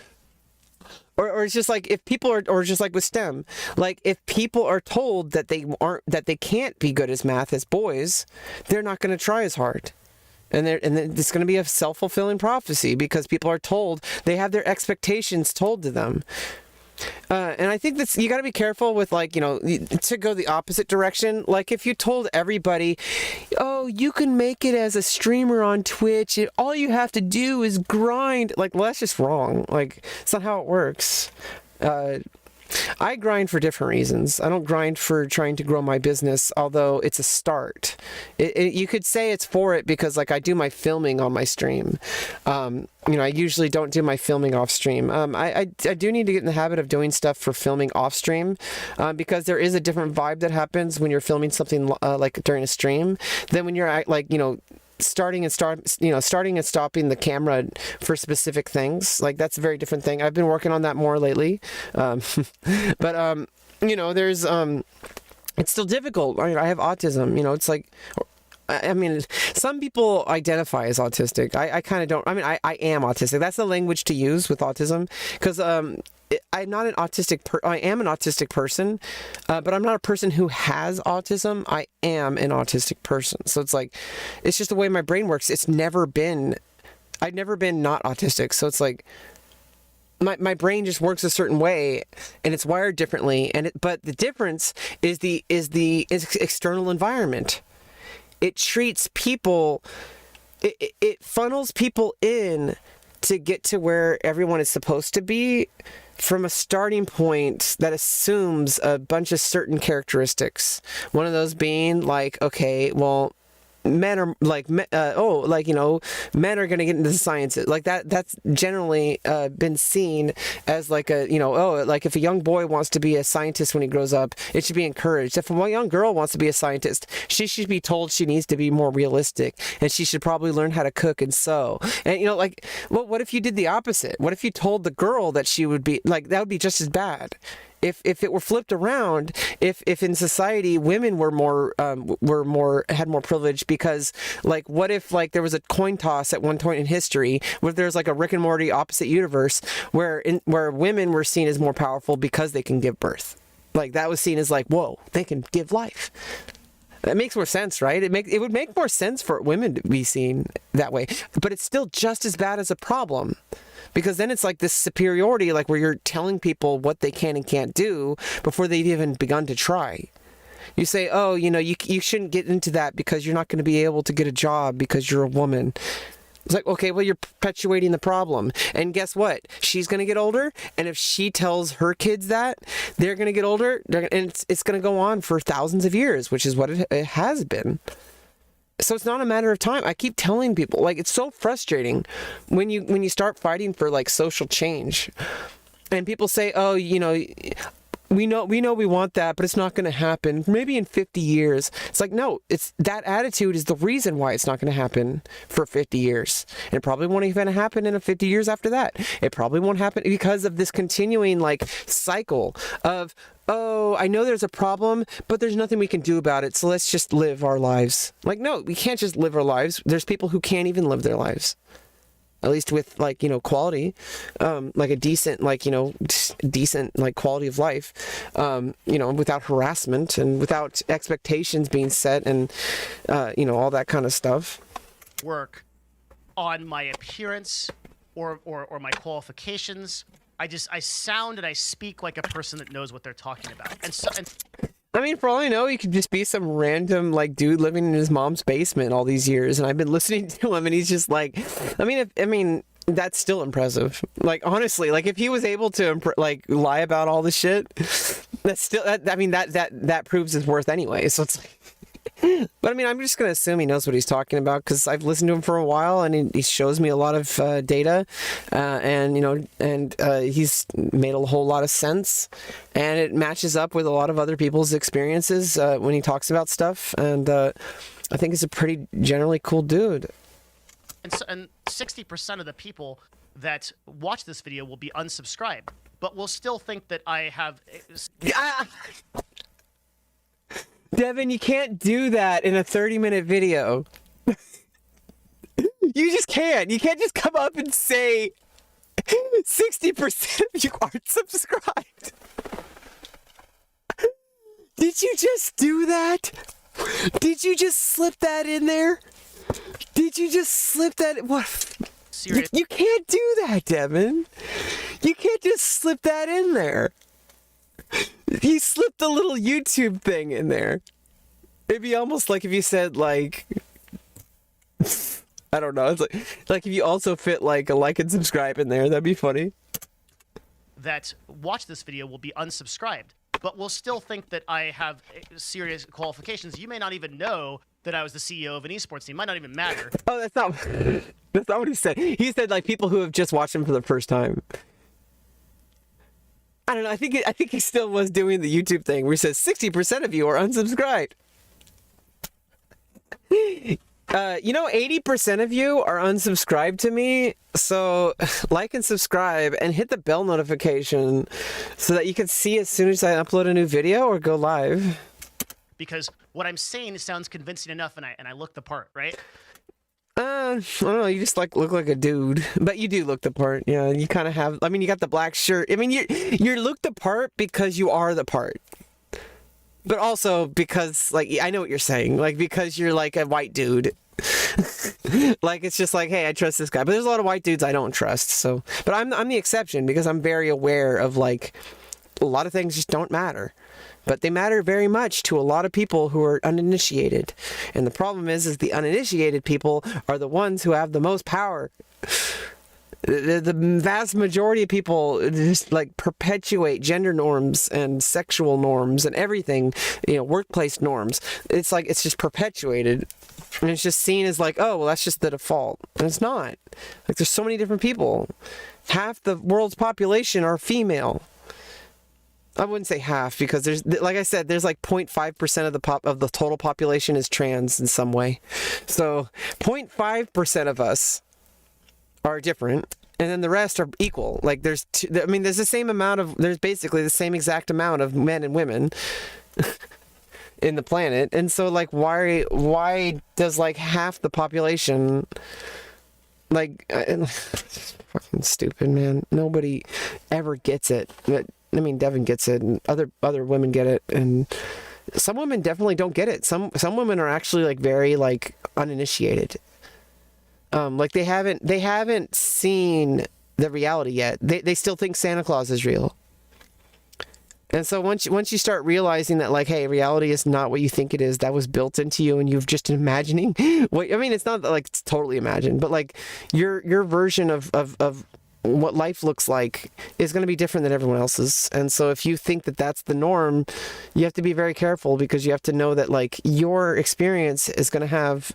or it's just like if people are, or just like with STEM, like if people are told that they can't be good as math as boys, they're not going to try as hard. And it's going to be a self-fulfilling prophecy because people are told, they have their expectations told to them. And I think that's, you got to be careful with, like, you know, to go the opposite direction. Like if you told everybody, oh, you can make it as a streamer on Twitch, and all you have to do is grind. Like, well, that's just wrong. Like, it's not how it works. I grind for different reasons. I don't grind for trying to grow my business, although it's a start. You could say it's for it because, like, I do my filming on my stream. You know, I usually don't do my filming off stream. I do need to get in the habit of doing stuff for filming off stream because there is a different vibe that happens when you're filming something like during a stream than when you're like, you know, starting and stopping the camera for specific things. Like that's a very different thing. I've been working on that more lately. But you know, there's it's still difficult. I mean, I have autism, you know, it's like, I mean, some people identify as autistic. I kind of don't. I mean, I am autistic. That's the language to use with autism because I'm not an autistic I am an autistic person, but I'm not a person who has autism. I am an autistic person. So it's like, it's just the way my brain works. I've never been not autistic. So it's like, my brain just works a certain way and it's wired differently. But the difference is the external environment. It treats people, it funnels people in to get to where everyone is supposed to be from a starting point that assumes a bunch of certain characteristics. One of those being like, okay, well, men are like, you know, men are going to get into the sciences like that. That's generally been seen as like a, you know, oh, like if a young boy wants to be a scientist when he grows up, it should be encouraged. If a young girl wants to be a scientist, she should be told she needs to be more realistic and she should probably learn how to cook and sew. And, you know, like, well, what if you did the opposite? What if you told the girl that she would be like, that would be just as bad? if it were flipped around, if in society women were more had more privilege, because like what if like there was a coin toss at one point in history where there's like a Rick and Morty opposite universe where women were seen as more powerful because they can give birth. Like that was seen as like, whoa, they can give life. That makes more sense, right? It would make more sense for women to be seen that way, but it's still just as bad as a problem, because then it's like this superiority, like where you're telling people what they can and can't do before they've even begun to try. You say, oh, you know, you shouldn't get into that because you're not going to be able to get a job because you're a woman. It's like, okay, well, you're perpetuating the problem. And guess what? She's going to get older. And if she tells her kids that, they're going to get older. And it's going to go on for thousands of years, which is what it has been. So it's not a matter of time. I keep telling people, like, it's so frustrating when you start fighting for, like, social change. And people say, oh, you know, we know we want that, but it's not going to happen. Maybe in 50 years. It's like, no, it's that attitude is the reason why it's not going to happen for 50 years. And it probably won't even happen in 50 years after that. It probably won't happen because of this continuing like cycle of, oh, I know there's a problem, but there's nothing we can do about it. So let's just live our lives. Like, no, we can't just live our lives. There's people who can't even live their lives. At least with like, you know, quality, like a decent, like, you know, decent, like quality of life, you know, without harassment and without expectations being set and, you know, all that kind of stuff. Work on my appearance or my qualifications. I sound and I speak like a person that knows what they're talking about. And I mean, for all I know, he could just be some random, like, dude living in his mom's basement all these years, and I've been listening to him, and he's just like, I mean, that's still impressive. Like, honestly, like, if he was able to, like, lie about all this shit, that's still, I mean, that proves his worth anyway, so it's like, but I mean, I'm just going to assume he knows what he's talking about because I've listened to him for a while and he shows me a lot of data and, you know, and he's made a whole lot of sense and it matches up with a lot of other people's experiences when he talks about stuff. And I think he's a pretty generally cool dude. And 60% of the people that watch this video will be unsubscribed, but will still think that I have... Devin, you can't do that in a 30-minute video. You just can't. You can't just come up and say 60% of you aren't subscribed. Did you just do that? Did you just slip that in there? Did you just slip that? What? You can't do that, Devin. You can't just slip that in there. He slipped a little YouTube thing in there. It'd be almost like if you said like, I don't know. It's like if you also fit like a like and subscribe in there. That'd be funny. That watch this video will be unsubscribed, but will still think that I have serious qualifications. You may not even know that I was the CEO of an esports team. Might not even matter. Oh, that's not what he said. He said like people who have just watched him for the first time. I don't know. I think he still was doing the YouTube thing where he says 60% of you are unsubscribed. You know, 80% of you are unsubscribed to me. So like and subscribe and hit the bell notification so that you can see as soon as I upload a new video or go live. Because what I'm saying sounds convincing enough, and I look the part, right? I don't know, you just like look like a dude, but you do look the part. Yeah, you kind of have, I mean, you got the black shirt. I mean, you look the part because you are the part. But also because, like, I know what you're saying, like, because you're like a white dude. Like, it's just like, hey, I trust this guy. But there's a lot of white dudes I don't trust, so. But I'm the exception because I'm very aware of, like, a lot of things just don't matter. But they matter very much to a lot of people who are uninitiated. And the problem is the uninitiated people are the ones who have the most power. The vast majority of people just like perpetuate gender norms and sexual norms and everything, you know, workplace norms. It's like, it's just perpetuated. And it's just seen as like, oh, well, that's just the default. And it's not. Like, there's so many different people. Half the world's population are female. I wouldn't say half because there's, like I said, there's like 0.5% of the total population is trans in some way. So 0.5% of us are different. and then the rest are equal. Like there's there's the same amount of, there's basically the same exact amount of men and women in the planet. And so like why does like half the population, like it's fucking stupid, man. Nobody ever gets it. But I mean, Devin gets it, and other women get it, and some women definitely don't get it. Some women are actually like very like uninitiated. Like they haven't seen the reality yet. They still think Santa Claus is real. And so once you start realizing that, like, hey, reality is not what you think it is, that was built into you, and you've just imagining what, I mean, it's not like it's totally imagined, but like your version of what life looks like is going to be different than everyone else's. And so if you think that that's the norm, you have to be very careful, because you have to know that like your experience is going to have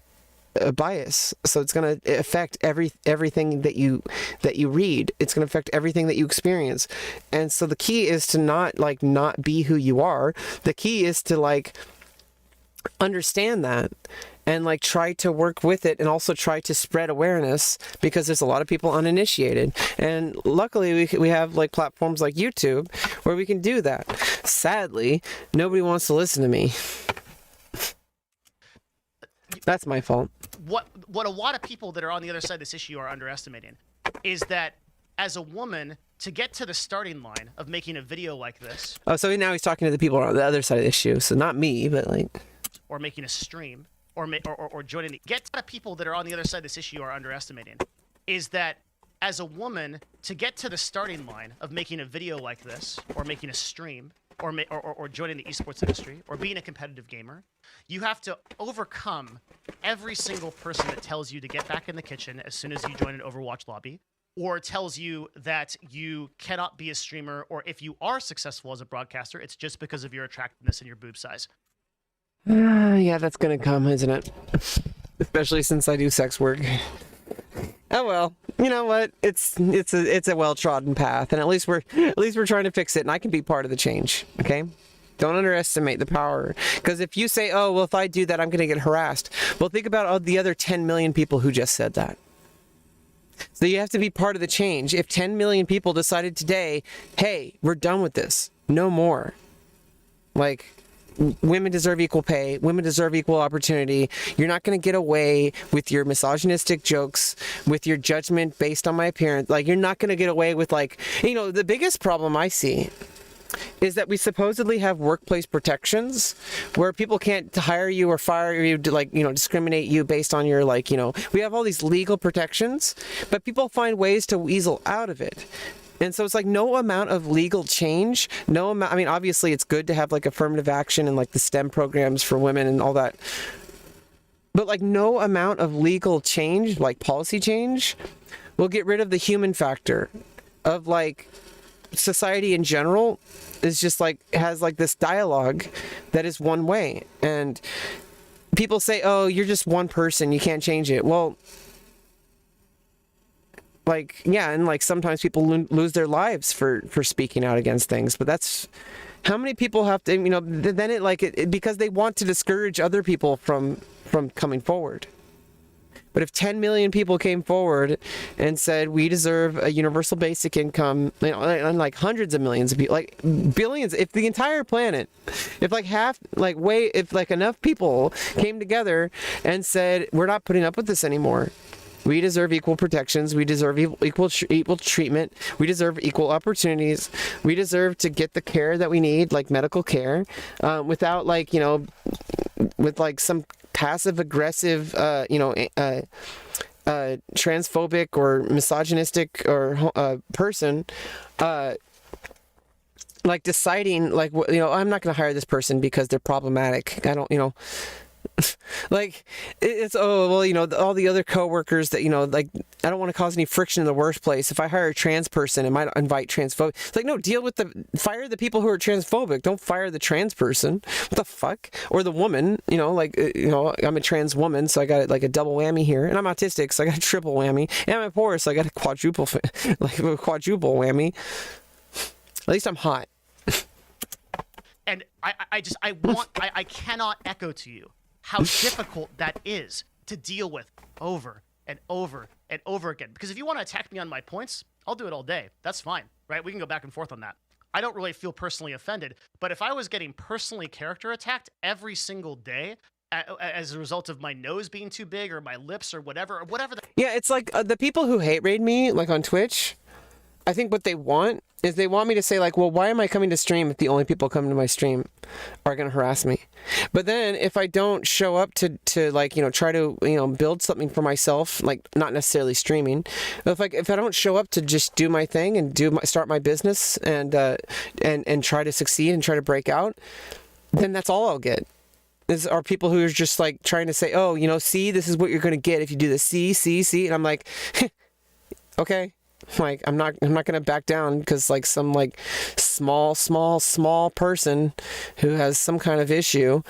a bias. So it's going to affect everything that you read. It's going to affect everything that you experience. And so the key is to not be who you are. The key is to like understand that and like try to work with it, and also try to spread awareness, because there's a lot of people uninitiated. And luckily we have like platforms like YouTube where we can do that. Sadly, nobody wants to listen to me. That's my fault. What a lot of people that are on the other side of this issue are underestimating is that as a woman, to get to the starting line of making a video like this. Oh, so now he's talking to the people on the other side of the issue. So not me, but like. Or making a stream, or joining the. Get to the people that are on the other side of this issue are underestimating is that as a woman, to get to the starting line of making a video like this, or making a stream, or joining the esports industry, or being a competitive gamer, you have to overcome every single person that tells you to get back in the kitchen as soon as you join an Overwatch lobby, or tells you that you cannot be a streamer, or if you are successful as a broadcaster, it's just because of your attractiveness and your boob size. Yeah, that's gonna come, isn't it? Especially since I do sex work. Oh well, you know what? It's a well-trodden path, and at least we're trying to fix it, and I can be part of the change. Okay, don't underestimate the power, because if you say, oh well, if I do that, I'm gonna get harassed. Well, think about all the other 10 million people who just said that. So you have to be part of the change. If 10 million people decided today, hey, we're done with this, no more. Like, women deserve equal pay. Women deserve equal opportunity. You're not going to get away with your misogynistic jokes, with your judgment based on my appearance. Like, you're not going to get away with, like, you know, the biggest problem I see is that we supposedly have workplace protections where people can't hire you or fire you to, like, you know, discriminate you based on your, like, you know, we have all these legal protections, but people find ways to weasel out of it. And so it's like no amount of legal change, no amount, I mean, obviously it's good to have like affirmative action and like the STEM programs for women and all that. But like no amount of legal change, like policy change, will get rid of the human factor of like society in general is just like, has like this dialogue that is one way. And people say, oh, you're just one person, you can't change it. Well, like, yeah, and like sometimes people lose their lives for speaking out against things, but that's how many people have to, you know, then it like it because they want to discourage other people from coming forward. But if 10 million people came forward and said we deserve a universal basic income, you know, and like hundreds of millions of people, like billions, if the entire planet, if like half, like if like enough people came together and said we're not putting up with this anymore. We deserve equal protections. We deserve equal treatment. We deserve equal opportunities. We deserve to get the care that we need, like medical care, without like, you know, with like some passive aggressive, transphobic or misogynistic or person, like deciding like, you know, I'm not going to hire this person because they're problematic. I don't, you know. Like it's, oh well, you know, all the other coworkers that, you know, like I don't want to cause any friction in the workplace. If I hire a trans person, it might invite transphobic. It's like, no, fire the people who are transphobic. Don't fire the trans person. What the fuck? Or the woman, you know, like, you know, I'm a trans woman, so I got like a double whammy here, and I'm autistic, so I got a triple whammy, and I'm poor, so I got a quadruple whammy. At least I'm hot. And I cannot echo to you how difficult that is to deal with over and over and over again. Because if you want to attack me on my points, I'll do it all day. That's fine, right? We can go back and forth on that. I don't really feel personally offended, but if I was getting personally character attacked every single day as a result of my nose being too big or my lips or whatever Yeah, it's like the people who hate raid me, like on Twitch, I think what they want is they want me to say like, well, why am I coming to stream if the only people coming to my stream are going to harass me? But then if I don't show up to like, try to, build something for myself, like not necessarily streaming, if I don't show up to just do my thing and start my business and try to succeed and try to break out, then that's all I'll get. Are people who are just like trying to say, oh, see, this is what you're going to get if you do this. See. And I'm like, okay. Like, I'm not going to back down because like some like small person who has some kind of issue,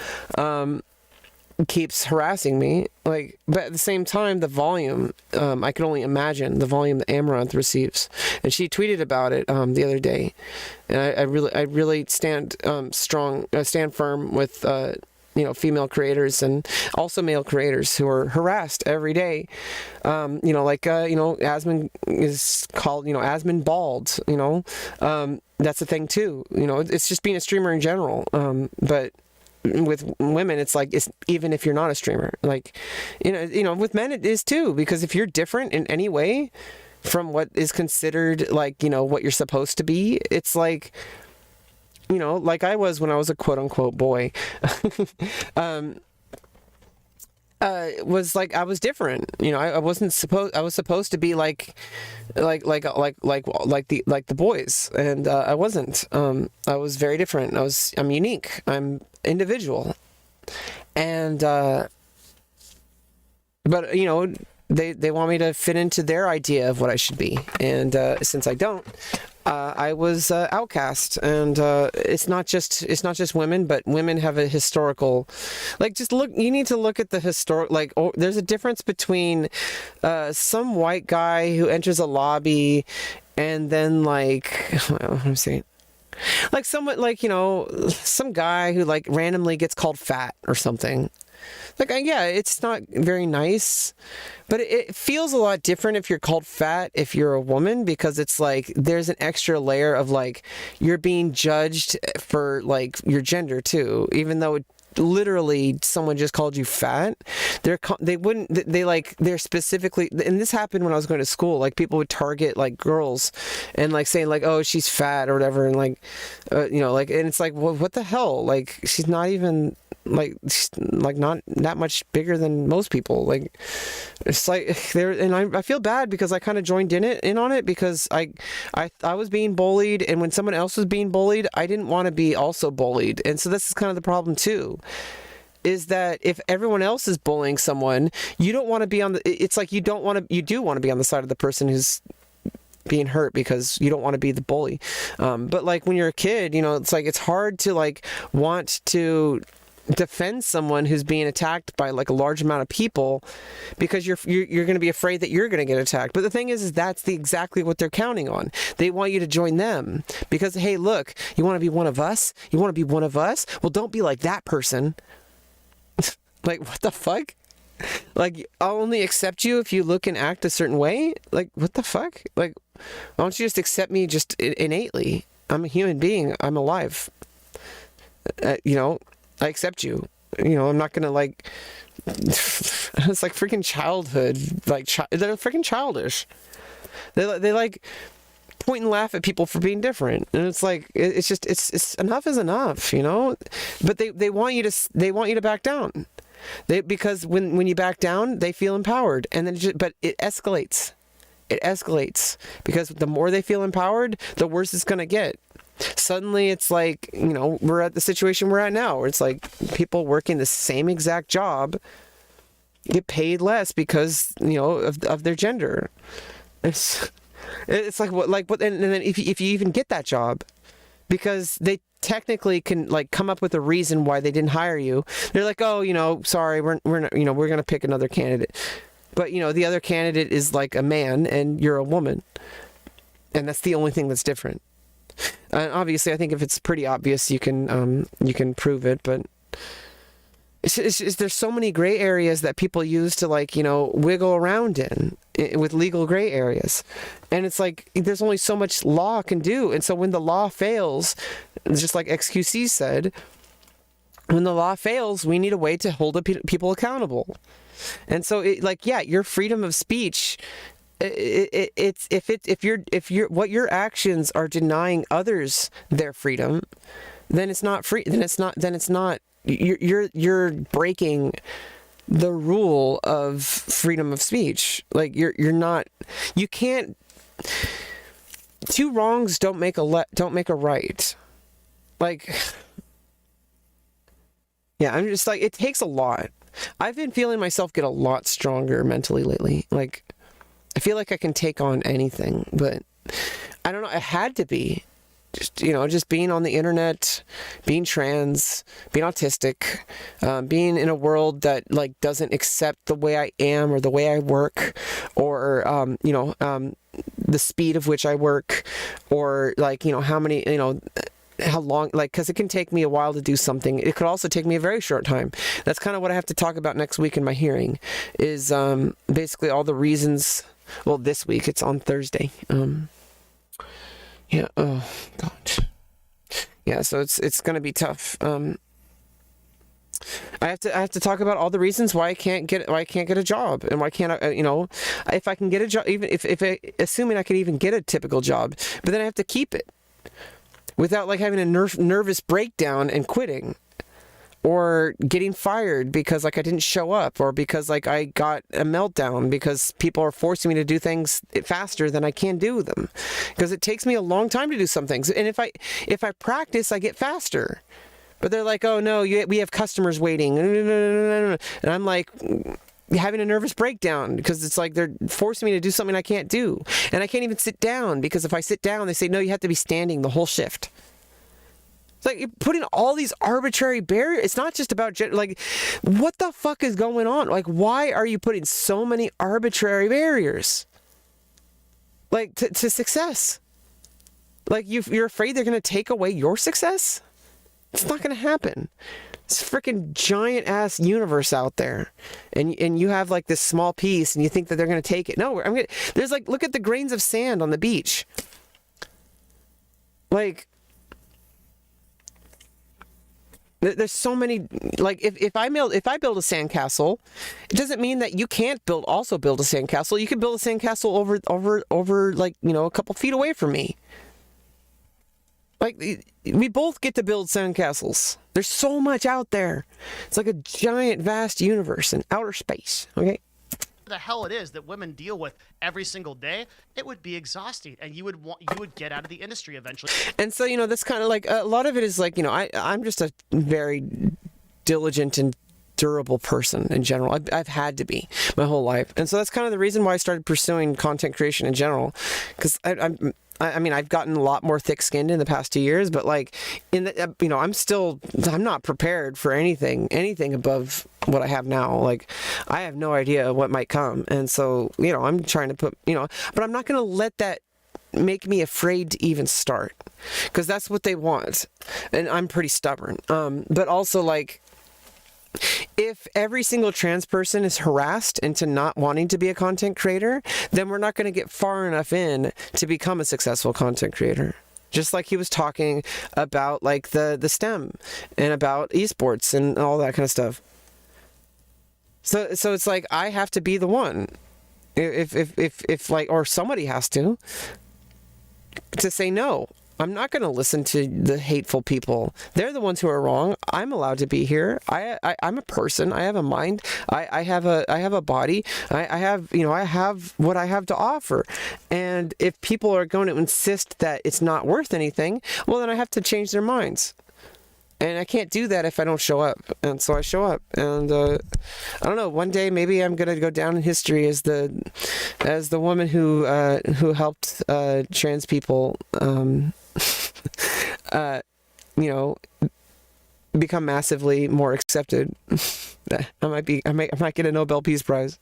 keeps harassing me. Like, but at the same time, the volume, I can only imagine the volume that Amaranth receives. And she tweeted about it, the other day. And I really stand, stand firm with, female creators and also male creators who are harassed every day. Asmon is called, Asmon bald, that's a thing too. It's just being a streamer in general. But with women, it's like, it's even if you're not a streamer, like, with men it is too, because if you're different in any way from what is considered like, what you're supposed to be, it's like, like I was when I was a quote unquote boy, was like, I was different. I was supposed to be like the boys, and I wasn't. I was very different. I'm unique. I'm individual, and but they want me to fit into their idea of what I should be, and since I don't. I was outcast, and it's not just women, but women have a historical, like, just look. You need to look at the historic. Like, there's a difference between some white guy who enters a lobby, and then like, let me see, like someone like some guy who like randomly gets called fat or something. Like, yeah, it's not very nice, but it feels a lot different if you're called fat if you're a woman, because it's like there's an extra layer of like you're being judged for like your gender too, even though literally someone just called you fat. They're specifically, and this happened when I was going to school, like people would target like girls and like saying like, oh, she's fat or whatever, and like like, and it's like, well, what the hell, like she's not even like not that much bigger than most people. Like, it's like there, and I feel bad because I kind of joined in on it because I was being bullied, and when someone else was being bullied, I didn't want to be also bullied. And so this is kind of the problem too, is that if everyone else is bullying someone, you don't want to be on the, it's like you do want to be on the side of the person who's being hurt because you don't want to be the bully. But like when you're a kid, it's like it's hard to like want to defend someone who's being attacked by like a large amount of people because you're going to be afraid that you're going to get attacked. But the thing is that's exactly what they're counting on. They want you to join them because, hey, look, you want to be one of us? You want to be one of us? Well, don't be like that person. Like, what the fuck? Like, I'll only accept you if you look and act a certain way? Like, what the fuck? Like, why don't you just accept me just innately? I'm a human being. I'm alive. I accept you. I'm not gonna like. It's like freaking childhood. Like they're freaking childish. They like point and laugh at people for being different, and it's like it's enough is enough, But they want you to back down. Because when you back down, they feel empowered, and then but it escalates. It escalates because the more they feel empowered, the worse it's gonna get. Suddenly it's like, we're at the situation we're at now, where it's like people working the same exact job get paid less because, of their gender. It's like what, and then if you even get that job, because they technically can like come up with a reason why they didn't hire you. They're like, oh, sorry, we're not, we're going to pick another candidate. But, the other candidate is like a man and you're a woman. And that's the only thing that's different. And obviously, I think if it's pretty obvious, you can prove it. But There's so many gray areas that people use to, like, you know, wiggle around in with legal gray areas. And it's like, there's only so much law can do. And so when the law fails, just like XQC said, when the law fails, we need a way to hold people accountable. And so, like, yeah, your freedom of speech, it's if what your actions are denying others their freedom, then it's not free. Then it's not. You're breaking the rule of freedom of speech. Like, you're not. You can't. Two wrongs don't make a right. Like, yeah, I'm just like, it takes a lot. I've been feeling myself get a lot stronger mentally lately. Like, I feel like I can take on anything, but I don't know. It had to be. Just, you know, just being on the internet, being trans, being autistic, being in a world that, like, doesn't accept the way I am or the way I work, or, you know, the speed of which I work, or, like, you know, how many, you know, how long, like, because it can take me a while to do something. It could also take me a very short time. That's kind of what I have to talk about next week in my hearing, is basically all the reasons. Well, this week, it's on Thursday. Yeah. Oh God. Yeah. So it's gonna be tough. I have to talk about all the reasons why I can't get a job, and why can't I, you know, if I can get a job, even if assuming I can even get a typical job, but then I have to keep it without, like, having a nervous breakdown and quitting, or getting fired because, like, I didn't show up, or because, like, I got a meltdown because people are forcing me to do things faster than I can do them, because it takes me a long time to do some things, and if I practice, I get faster. But they're like, oh no, we have customers waiting, and I'm like having a nervous breakdown because it's like they're forcing me to do something I can't do, and I can't even sit down, because if I sit down, they say no, you have to be standing the whole shift. It's like you're putting all these arbitrary barriers. It's not just about like, what the fuck is going on? Like, why are you putting so many arbitrary barriers, like, to success? Like, you're afraid they're going to take away your success? It's not going to happen. It's a freaking giant ass universe out there, and you have, like, this small piece, and you think that they're going to take it. No, there's, like, look at the grains of sand on the beach. Like, there's so many, like, if I build a sandcastle, it doesn't mean that you can't build a sandcastle. You can build a sandcastle over, like, you know, a couple feet away from me. Like, we both get to build sandcastles. There's so much out there. It's like a giant, vast universe in outer space. Okay. The hell it is that women deal with every single day, it would be exhausting, and you would get out of the industry eventually. And so, you know, that's kind of like, a lot of it is like, you know, I'm just a very diligent and durable person in general. I've had to be my whole life, and so that's kind of the reason why I started pursuing content creation in general, because I mean, I've gotten a lot more thick-skinned in the past 2 years, but, like, you know, I'm not prepared for anything above what I have now. Like, I have no idea what might come. And so, you know, I'm trying to put, you know, but I'm not going to let that make me afraid to even start, because that's what they want. And I'm pretty stubborn. But also, like, if every single trans person is harassed into not wanting to be a content creator, then we're not going to get far enough in to become a successful content creator. Just like he was talking about, like, the STEM and about esports and all that kind of stuff. So it's like, I have to be the one, if like, or somebody has to say no. I'm not going to listen to the hateful people. They're the ones who are wrong. I'm allowed to be here. I'm a person. I have a mind. I have a body. I have what I have to offer. And if people are going to insist that it's not worth anything, well, then I have to change their minds. And I can't do that if I don't show up. And so I show up. And I don't know. One day maybe I'm gonna go down in history as the woman who helped trans people, you know, become massively more accepted. I might get a Nobel Peace Prize.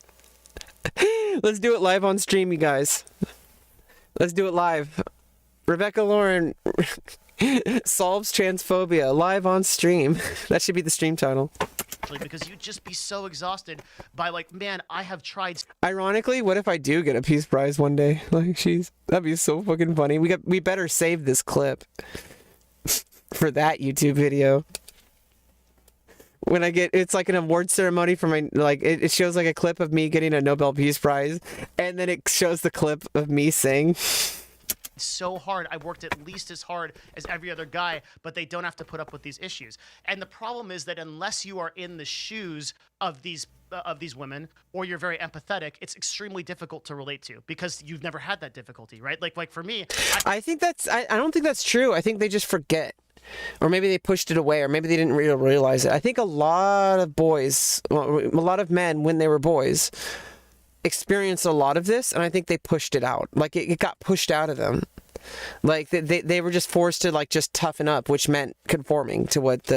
Let's do it live on stream, you guys. Let's do it live. Rebecca Lauren solves transphobia live on stream. That should be the stream title. because you'd just be so exhausted by like, man, I have tried. Ironically, what if I do get a Peace Prize one day? Like, that'd be so fucking funny. We better save this clip for that YouTube video. When I get, it's like an award ceremony for my, like, it shows like a clip of me getting a Nobel Peace Prize, and then it shows the clip of me saying, so hard. I worked at least as hard as every other guy, but they don't have to put up with these issues. And the problem is that unless you are in the shoes of these women, or you're very empathetic, it's extremely difficult to relate to because you've never had that difficulty, right? Like for me, I think that's, I don't think that's true. I think they just forget. Or maybe they pushed it away, or maybe they didn't realize it. I think a lot of boys, well, a lot of men, when they were boys, experienced a lot of this, and I think they pushed it out. Like it got pushed out of them. Like they were just forced to like just toughen up, which meant conforming to what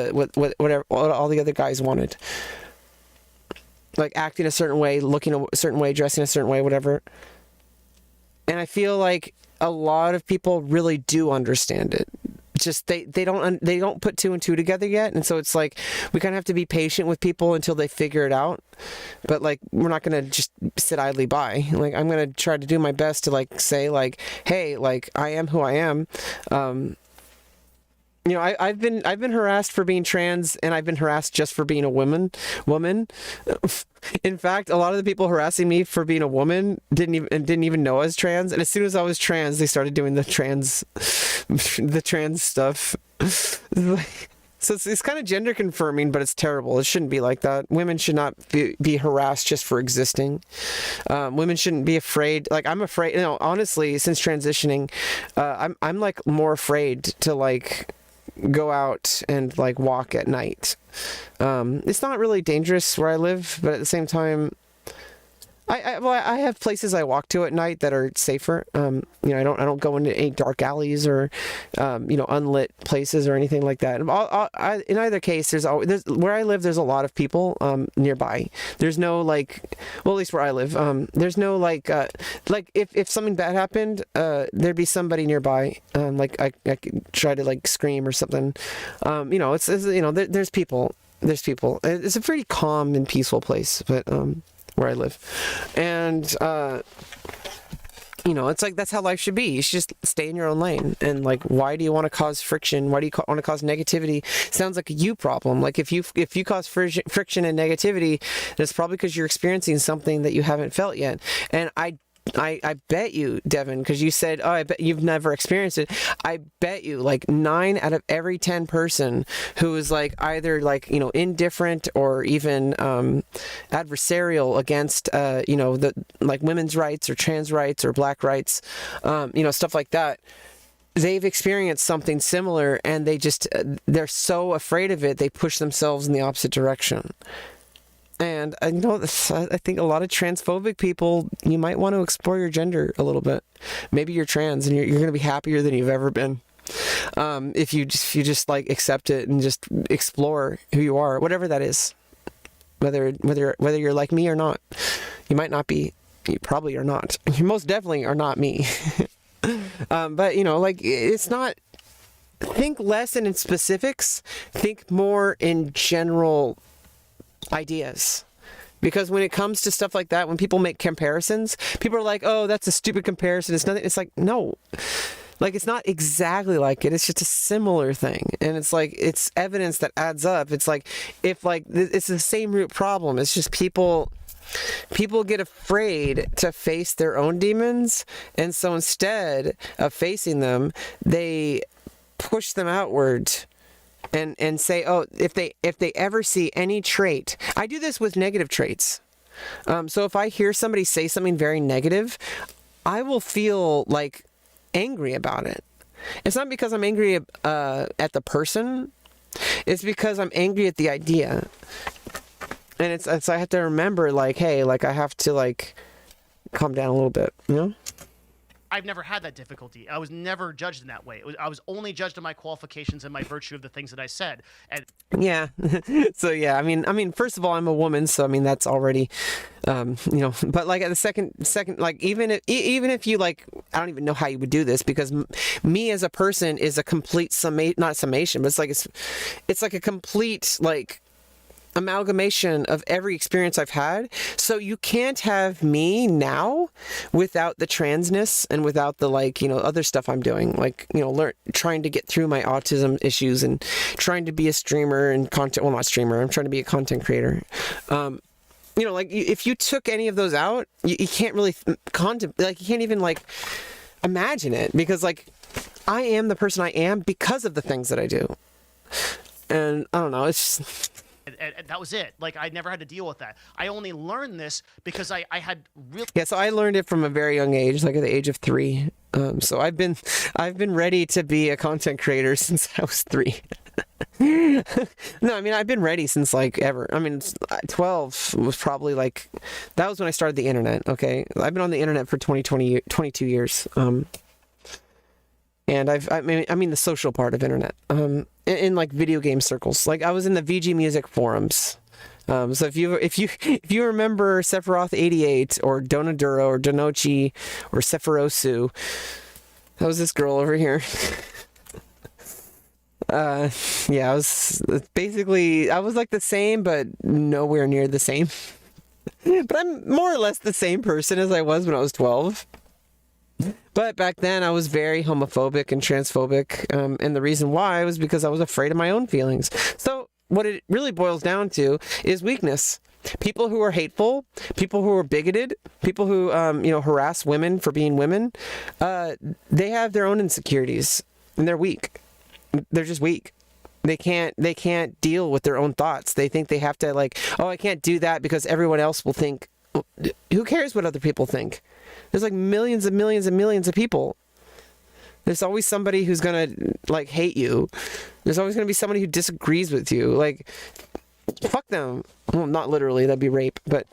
all the other guys wanted. Like acting a certain way, looking a certain way, dressing a certain way, whatever. And I feel like a lot of people really do understand it. Just they don't put two and two together yet, and so it's like we kind of have to be patient with people until they figure it out. But like we're not gonna just sit idly by. Like I'm gonna try to do my best to like say like, hey, like I am who I am. You know, I've been harassed for being trans, and I've been harassed just for being a woman. In fact, a lot of the people harassing me for being a woman didn't even know I was trans. And as soon as I was trans, they started doing the trans stuff. So it's kind of gender confirming, but it's terrible. It shouldn't be like that. Women should not be harassed just for existing. Women shouldn't be afraid. Like I'm afraid. You know, honestly, since transitioning, I'm like more afraid to like go out and like walk at night. It's not really dangerous where I live, but at the same time, I have places I walk to at night that are safer. You know, I don't go into any dark alleys or you know, unlit places or anything like that. In either case, there's where I live. There's a lot of people nearby. There's no like, well, at least where I live, there's no like if something bad happened, there'd be somebody nearby. Like I could try to like scream or something. You know, it's you know, there's people. There's people. It's a pretty calm and peaceful place, but where I live, and you know, it's like that's how life should be. You should just stay in your own lane. And like, why do you want to cause friction? Why do you want to cause negativity? Sounds like a you problem. Like if you cause friction and negativity, that's probably because you're experiencing something that you haven't felt yet. And I bet you, Devin, because you said, oh, I bet you've never experienced it. I bet you like 9 out of every 10 person who is like either like, you know, indifferent or even adversarial against, you know, the like women's rights or trans rights or black rights, you know, stuff like that. They've experienced something similar, and they're so afraid of it, they push themselves in the opposite direction. And you know, I think a lot of transphobic people, you might want to explore your gender a little bit. Maybe you're trans, and you're going to be happier than you've ever been. If you just like accept it and just explore who you are, whatever that is. Whether you're like me or not, you might not be. You probably are not. You most definitely are not me. But you know, like it's not. Think less in specifics. Think more in general ideas, because when it comes to stuff like that, when people make comparisons, people are like, oh, that's a stupid comparison, it's nothing. It's like, no, like it's not exactly like it, it's just a similar thing. And it's like, it's evidence that adds up. It's like, if like it's the same root problem, it's just people get afraid to face their own demons, and so instead of facing them, they push them outward and say, oh, if they ever see any trait. I do this with negative traits. So if I hear somebody say something very negative, I will feel like angry about it. It's not because I'm angry at the person. It's because I'm angry at the idea. And it's I have to remember, like, hey, like I have to like calm down a little bit, you know? I've never had that difficulty. I was never judged in that way. I was only judged on my qualifications and my virtue of the things that I said. And yeah, so yeah, I mean, first of all, I'm a woman, so I mean that's already, you know. But like at the second, like even if you like, I don't even know how you would do this, because me as a person is a complete not summation, but it's like a complete like amalgamation of every experience I've had. So you can't have me now without the transness and without the other stuff I'm doing, trying to get through my autism issues and trying to be a streamer and not streamer, I'm trying to be a content creator. If you took any of those out, you can't really contemplate, you can't even imagine it, because I am the person I am because of the things that I do. And I don't know, it's just... And that was it. I never had to deal with that. I only learned this because I had really... Yeah, so I learned it from a very young age, at the age of 3. So I've been ready to be a content creator since I was 3. No, I mean, I've been ready since ever. I mean, 12 was probably that was when I started the internet, okay? I've been on the internet for 22 years. And I mean the social part of internet, in video game circles. I was in the VG Music forums. So if you remember Sephiroth 88 or Donaduro or Donochi or Sephirosu, that was this girl over here. Yeah, I was the same, but nowhere near the same. But I'm more or less the same person as I was when I was 12. But back then I was very homophobic and transphobic, and the reason why was because I was afraid of my own feelings. So what it really boils down to is weakness. People who are hateful, people who are bigoted, people who harass women for being women, they have their own insecurities, and they're weak. They're just weak. They can't deal with their own thoughts. They think they have to I can't do that because everyone else will think. Who cares what other people think? There's millions and millions and millions of people. There's always somebody who's gonna hate you. There's always gonna be somebody who disagrees with you. Fuck them. Well, not literally, that'd be rape, but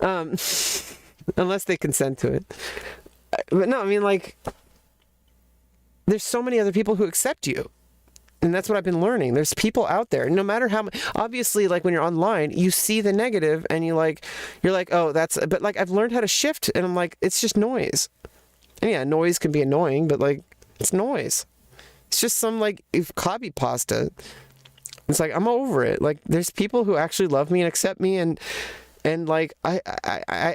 unless they consent to it. But no, I mean there's so many other people who accept you. And that's what I've been learning. There's people out there, no matter how obviously when you're online, you see the negative and you're oh, that's, but I've learned how to shift, and I'm it's just noise. And yeah, noise can be annoying, but it's noise. It's just some copy pasta. It's I'm over it. There's people who actually love me and accept me, and I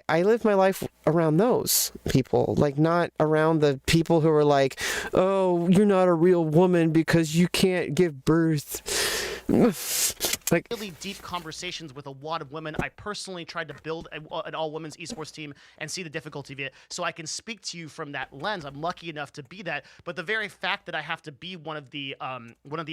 live my life around those people, not around the people who are oh, you're not a real woman because you can't give birth. Really deep conversations with a lot of women. I personally tried to build an all-women's esports team and see the difficulty of it, so I can speak to you from that lens. I'm lucky enough to be that, but the very fact that I have to be one of the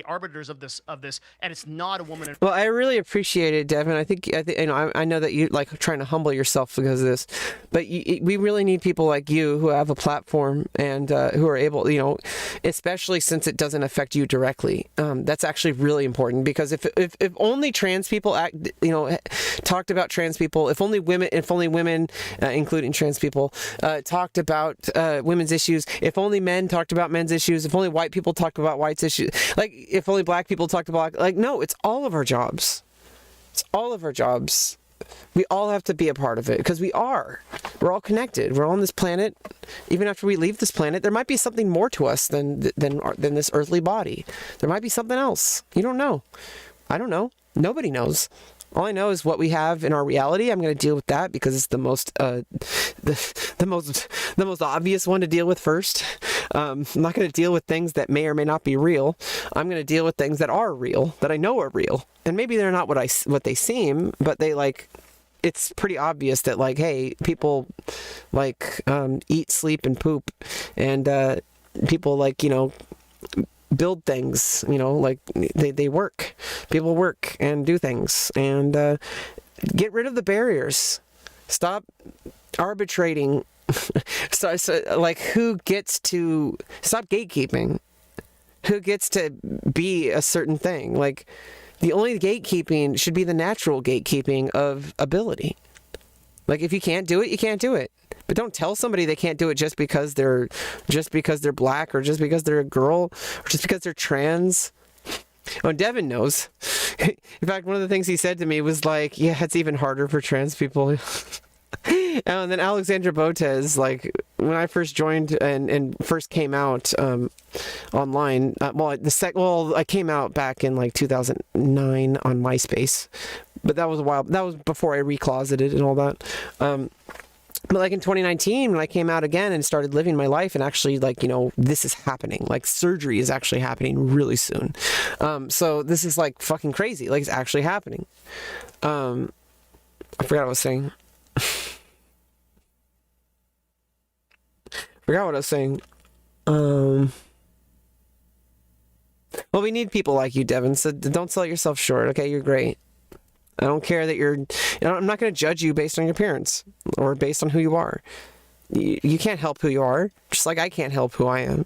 arbiters of this, and it's not a woman. Well, I really appreciate it, Devin. I know that you trying to humble yourself because of this, but we really need people like you who have a platform and who are able, especially since it doesn't affect you directly. That's actually really important, because if only trans people talked about trans people, if only women, including trans people, talked about women's issues, if only men talked about men's issues, if only white people talked about whites' issues, if only black people talked about no, it's all of our jobs. It's all of our jobs. We all have to be a part of it, because we're all connected. We're all on this planet. Even after we leave this planet, there might be something more to us than this earthly body. There might be something else. You don't know. I don't know. Nobody knows. All I know is what we have in our reality. I'm going to deal with that because it's the most obvious one to deal with first. I'm not going to deal with things that may or may not be real. I'm going to deal with things that are real, that I know are real, and maybe they're not what they seem, but they it's pretty obvious that hey, people eat, sleep, and poop, and people build things, they work. People work and do things, and get rid of the barriers. Stop arbitrating. Who gets to stop gatekeeping? Who gets to be a certain thing? The only gatekeeping should be the natural gatekeeping of ability. If you can't do it, you can't do it. But don't tell somebody they can't do it just because they're black, or just because they're a girl, or just because they're trans. Oh, Devin knows. In fact, one of the things he said to me was yeah, it's even harder for trans people. And then Alexandra Botez, when I first joined and first came out online, I came out back in 2009 on MySpace, But that was a while. That was before I recloseted and all that. But like in 2019, when I came out again and started living my life, and actually, like, you know, this is happening. Like, surgery is actually happening really soon. So this is like fucking crazy. Like, it's actually happening. I forgot what I was saying. Well, we need people like you, Devin. So don't sell yourself short. Okay, you're great. I don't care that I'm not going to judge you based on your appearance or based on who you are. You can't help who you are, just like I can't help who I am.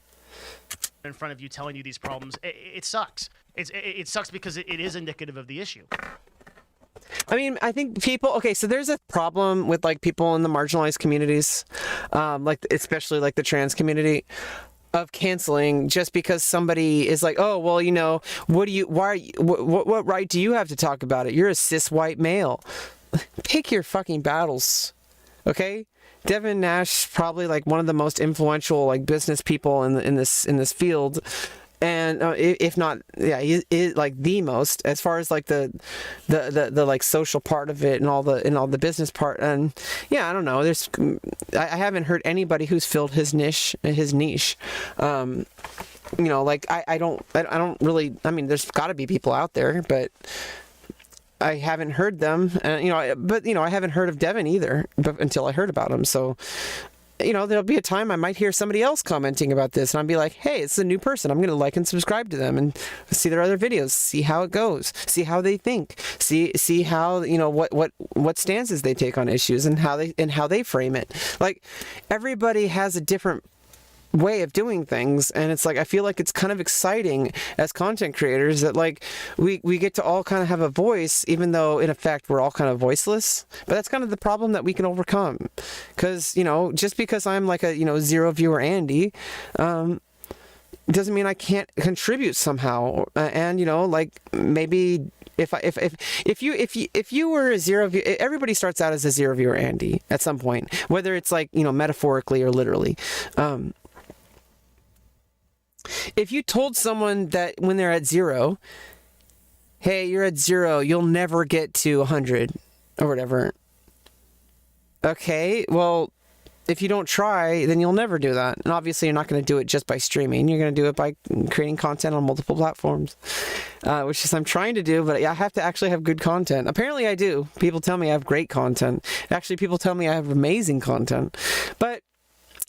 In front of you telling you these problems, it sucks. It sucks because it is indicative of the issue. I mean, I think okay, so there's a problem with like people in the marginalized communities, like especially like the trans community, of canceling just because somebody is like, oh, well, you know, what right do you have to talk about it? You're a cis white male. Pick your fucking battles, okay? Devin Nash, probably like one of the most influential like business people in this field, and if not, yeah, he is like the most as far as like the like social part of it and all the business part. And yeah, I don't know. I haven't heard anybody who's filled his niche. You know, like I don't really. I mean, there's got to be people out there, but I haven't heard them. You know, but you know, I haven't heard of Devin either, until I heard about him. So, you know, there'll be a time I might hear somebody else commenting about this, and I'll be like, hey, it's a new person. I'm going to like and subscribe to them and see their other videos, see how it goes, see how they think, see how, you know, what stances they take on issues and how they frame it. Like, everybody has a different way of doing things, and it's like I feel like it's kind of exciting as content creators that like we get to all kind of have a voice, even though in effect we're all kind of voiceless. But that's kind of the problem that we can overcome, because, you know, just because I'm like a, you know, zero viewer Andy, doesn't mean I can't contribute somehow. And you know, like, maybe if you were a zero view, everybody starts out as a zero viewer Andy at some point, whether it's like, you know, metaphorically or literally. If you told someone that when they're at 0, hey, you're at 0, you'll never get to 100 or whatever. Okay, well, if you don't try, then you'll never do that. And obviously you're not going to do it just by streaming. You're going to do it by creating content on multiple platforms, which is I'm trying to do, but I have to actually have good content. Apparently I do. People tell me I have great content. Actually, people tell me I have amazing content. But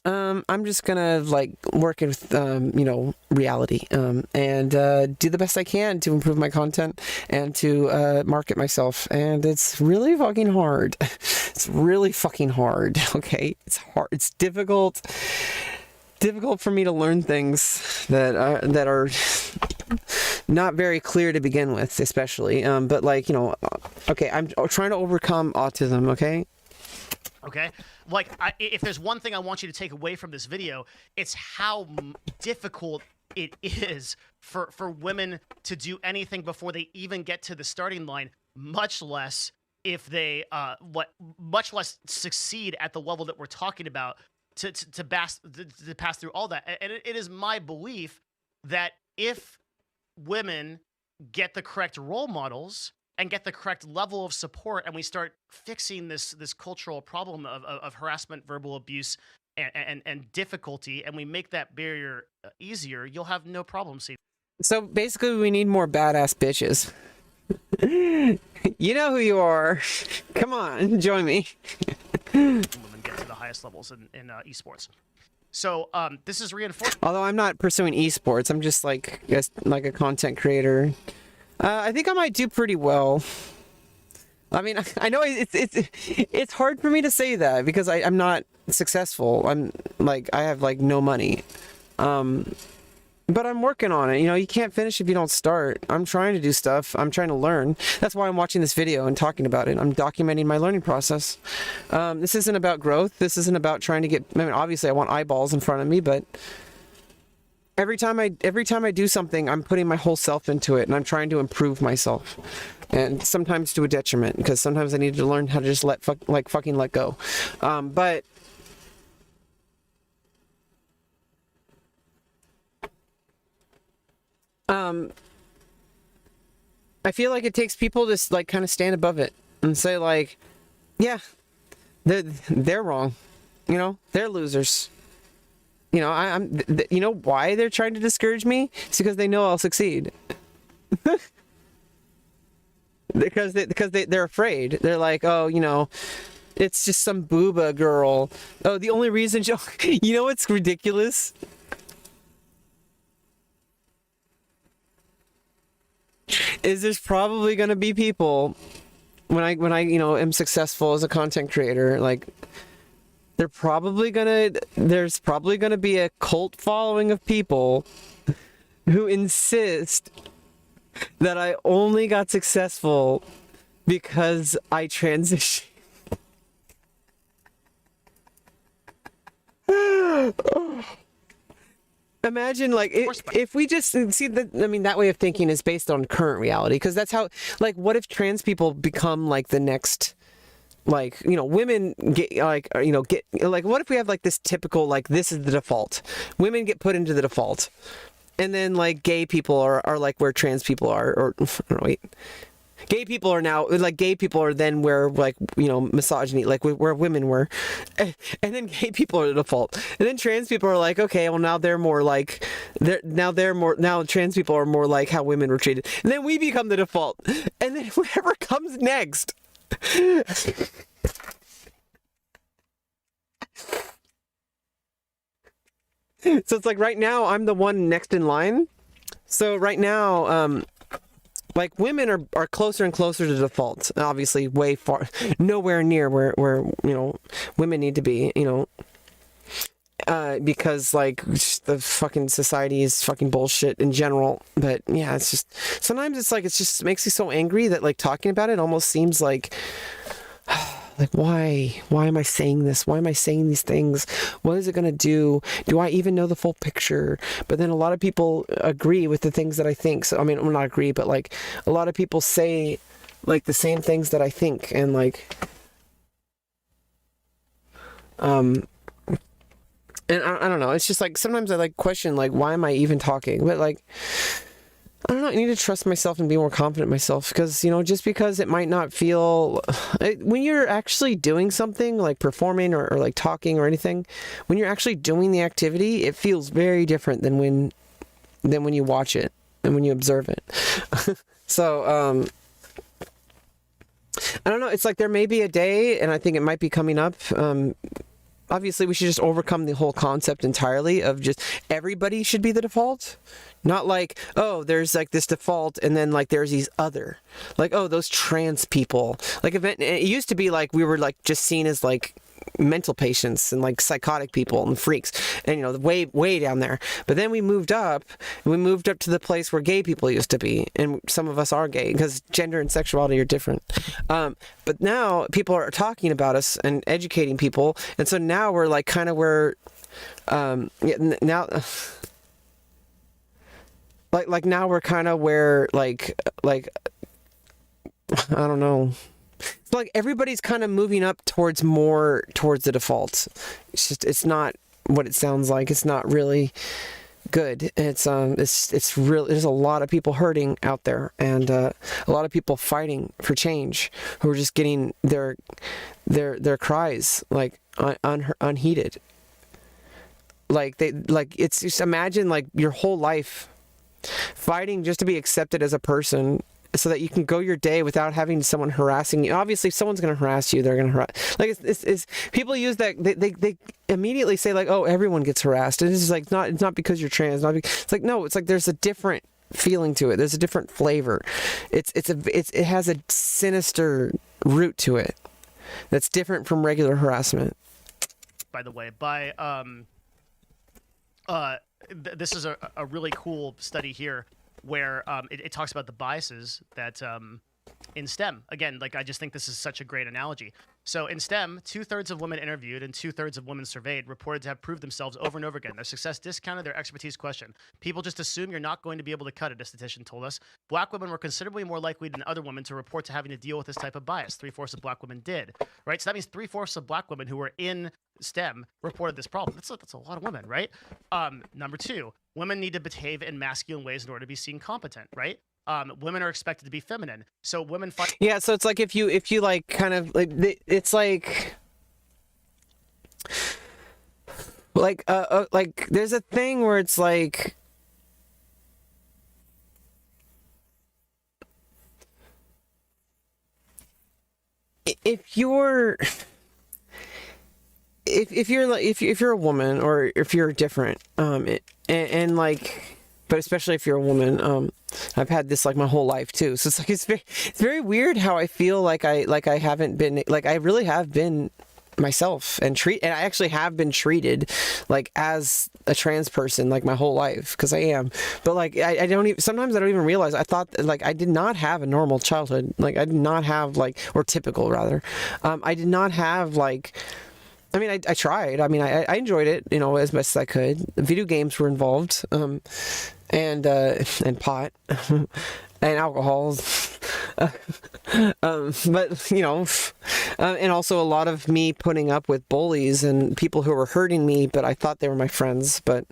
I'm just gonna like work with you know, reality, and do the best I can to improve my content and to market myself. And it's really fucking hard. It's really fucking hard. Okay, it's hard. It's difficult for me to learn things that are not very clear to begin with, especially. But like, you know, okay, I'm trying to overcome autism. Okay, like, if there's one thing I want you to take away from this video, it's how difficult it is for women to do anything before they even get to the starting line, much less if they much less succeed at the level that we're talking about to pass through all that. And it is my belief that if women get the correct role models and get the correct level of support, and we start fixing this cultural problem of harassment, verbal abuse, and difficulty, and we make that barrier easier, you'll have no problem seeing. So basically, we need more badass bitches. You know who you are. Come on, join me. Women get to the highest levels in esports. So this is reinforced. Although I'm not pursuing esports, I'm just like a content creator. I think I might do pretty well. I mean, I know it's hard for me to say that because I'm not successful. I have like no money. But I'm working on it. You know, you can't finish if you don't start. I'm trying to do stuff. I'm trying to learn. That's why I'm watching this video and talking about it. I'm documenting my learning process. This isn't about growth. This isn't about trying to get, I mean, obviously I want eyeballs in front of me, but every time I do something, I'm putting my whole self into it, and I'm trying to improve myself. And sometimes to a detriment, because sometimes I need to learn how to just fucking let go. But I feel like it takes people to like kind of stand above it and say like, yeah, they're wrong, you know, they're losers. You know, you know why they're trying to discourage me? It's because they know I'll succeed. because they're afraid. They're like, oh, you know, it's just some booba girl. Oh, the only reason you know what's ridiculous? Is there's probably gonna be people when I you know am successful as a content creator, like there's probably gonna be a cult following of people who insist that I only got successful because I transitioned. Imagine like if we just see that, I mean, that way of thinking is based on current reality, because that's how, like, what if trans people become like the next, like, you know, women get like, you know, get like, what if we have like this typical, like, this is the default, women get put into the default, and then like gay people are like where trans people are, or no, wait, gay people are now, like, gay people are then where, like, you know, misogyny, like where women were, and then gay people are the default, and then trans people are like, okay, well, now they're more like, now trans people are more like how women were treated, and then we become the default, and then whatever comes next. So it's like right now I'm the one next in line. So right now, like, women are closer and closer to default. Obviously, way far, nowhere near where you know women need to be. You know, because like the fucking society is fucking bullshit in general. But yeah, it's just sometimes it's like, it just makes me so angry that like talking about it almost seems like. Like, why am I saying this? Why am I saying these things? What is it going to do? Do I even know the full picture? But then a lot of people agree with the things that I think. So, I mean, well, not agree, but like a lot of people say like the same things that I think. And like, and I don't know. It's just like, sometimes I like question, like, why am I even talking? But like, I don't know, I need to trust myself and be more confident in myself, because, you know, just because it might not feel, when you're actually doing something, like performing or like talking or anything, when you're actually doing the activity, it feels very different than when you watch it and when you observe it. So, I don't know, it's like there may be a day, and I think it might be coming up, obviously we should just overcome the whole concept entirely of just everybody should be the default. Not like, oh, there's like this default, and then like there's these other, like, oh, those trans people. Like, it used to be like we were like just seen as like mental patients and like psychotic people and freaks, and, you know, way down there. But then we moved up to the place where gay people used to be, and some of us are gay because gender and sexuality are different. But now people are talking about us and educating people, and so now we're like kind of where, now. Like now we're kind of where like I don't know. It's like everybody's kind of moving up towards the default. It's just, it's not what it sounds like. It's not really good. It's real. There's a lot of people hurting out there, and a lot of people fighting for change, who are just getting their cries like unheeded. Like it's just, imagine like your whole life fighting just to be accepted as a person, so that you can go your day without having someone harassing you. Obviously, if someone's going to harass you, they're going to harass. Like, it's people use that, they immediately say like, oh, everyone gets harassed. And it's just like, it's not because you're trans. It's like, no, it's like there's a different feeling to it. There's a different flavor. It has a sinister root to it that's different from regular harassment. By the way, this is a really cool study here where it talks about the biases that in STEM. Again, like, I just think this is such a great analogy. So in STEM, 2/3 of women interviewed and 2/3 of women surveyed reported to have proved themselves over and over again. Their success discounted, their expertise questioned. People just assume you're not going to be able to cut it, a statistician told us. Black women were considerably more likely than other women to report to having to deal with this type of bias. 3/4 of black women did, right? So that means 3/4 of black women who were in STEM reported this problem. That's a lot of women, right? Number two, women need to behave in masculine ways in order to be seen competent, right? women are expected to be feminine. So women fight. Yeah, so it's like if you like kind of like it's like there's a thing where it's like if you're if you're a woman or if you're different and like, but especially if you're a woman, I've had this like my whole life too, so it's like it's very weird how I feel like I haven't been, like I really have been myself and I actually have been treated like as a trans person like my whole life, because I am, but like I don't even, sometimes I don't even realize. I thought that, like, I did not have a normal childhood, like I did not have like, or typical rather, I did not have like, I mean, I tried. I mean, I enjoyed it, you know, as best as I could. Video games were involved, and pot, and alcohol, but you know, and also a lot of me putting up with bullies and people who were hurting me, but I thought they were my friends. But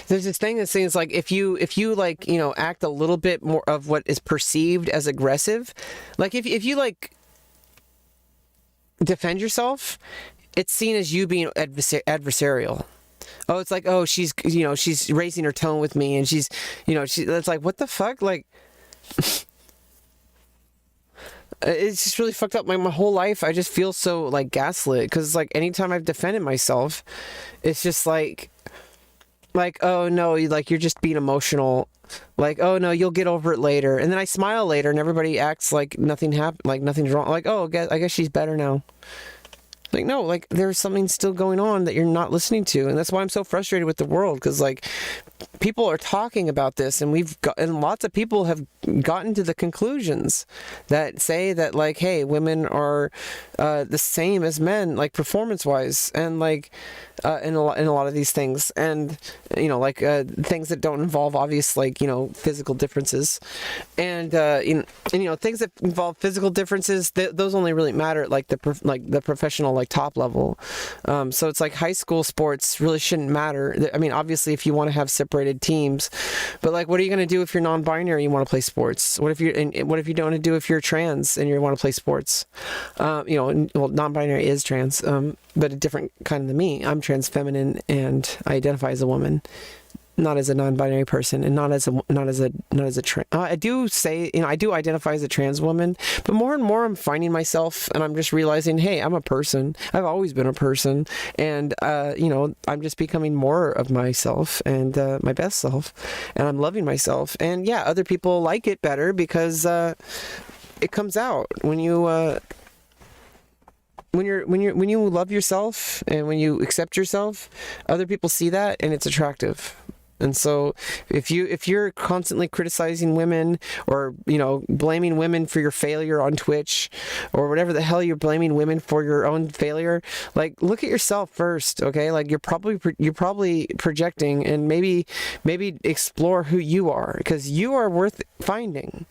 there's this thing that says like if you like, you know, act a little bit more of what is perceived as aggressive, like if you like defend yourself, it's seen as you being adversarial. Oh, it's like, oh, she's, you know, she's raising her tone with me, and she's, you know, it's like, what the fuck, like, it's just really fucked up. My whole life, I just feel so like gaslit, because like anytime I've defended myself, it's just like, oh no, like you're just being emotional. Like, oh no, you'll get over it later. And then I smile later and everybody acts like nothing happened, like nothing's wrong. Like, oh, I guess she's better now. Like, no, like there's something still going on that you're not listening to. And that's why I'm so frustrated with the world, because like people are talking about this, and and lots of people have gotten to the conclusions that say that like, hey, women are the same as men, like performance wise, and like in a lot of these things, and you know, like things that don't involve obvious, like, you know, physical differences, and you know, things that involve physical differences, those only really matter at like the professional, like top level. So it's like high school sports really shouldn't matter. I mean, obviously if you want to have separated teams, but like, what are you going to do if you're non-binary and you want to play sports? What if you don't want to do if you're trans and you want to play sports? You know, well, non-binary is trans, but a different kind than me. I'm trans feminine and I identify as a woman, not as a non-binary person, and not as a trans. I do say, you know, I do identify as a trans woman, but more and more I'm finding myself, and I'm just realizing, hey, I'm a person. I've always been a person, and you know, I'm just becoming more of myself and my best self, and I'm loving myself. And yeah, other people like it better because it comes out when you. When you love yourself and when you accept yourself, other people see that and it's attractive. And so if you're constantly criticizing women, or, you know, blaming women for your failure on Twitch, or whatever the hell you're blaming women for your own failure, like, look at yourself first, okay? Like, you're probably projecting, and maybe explore who you are, because you are worth finding.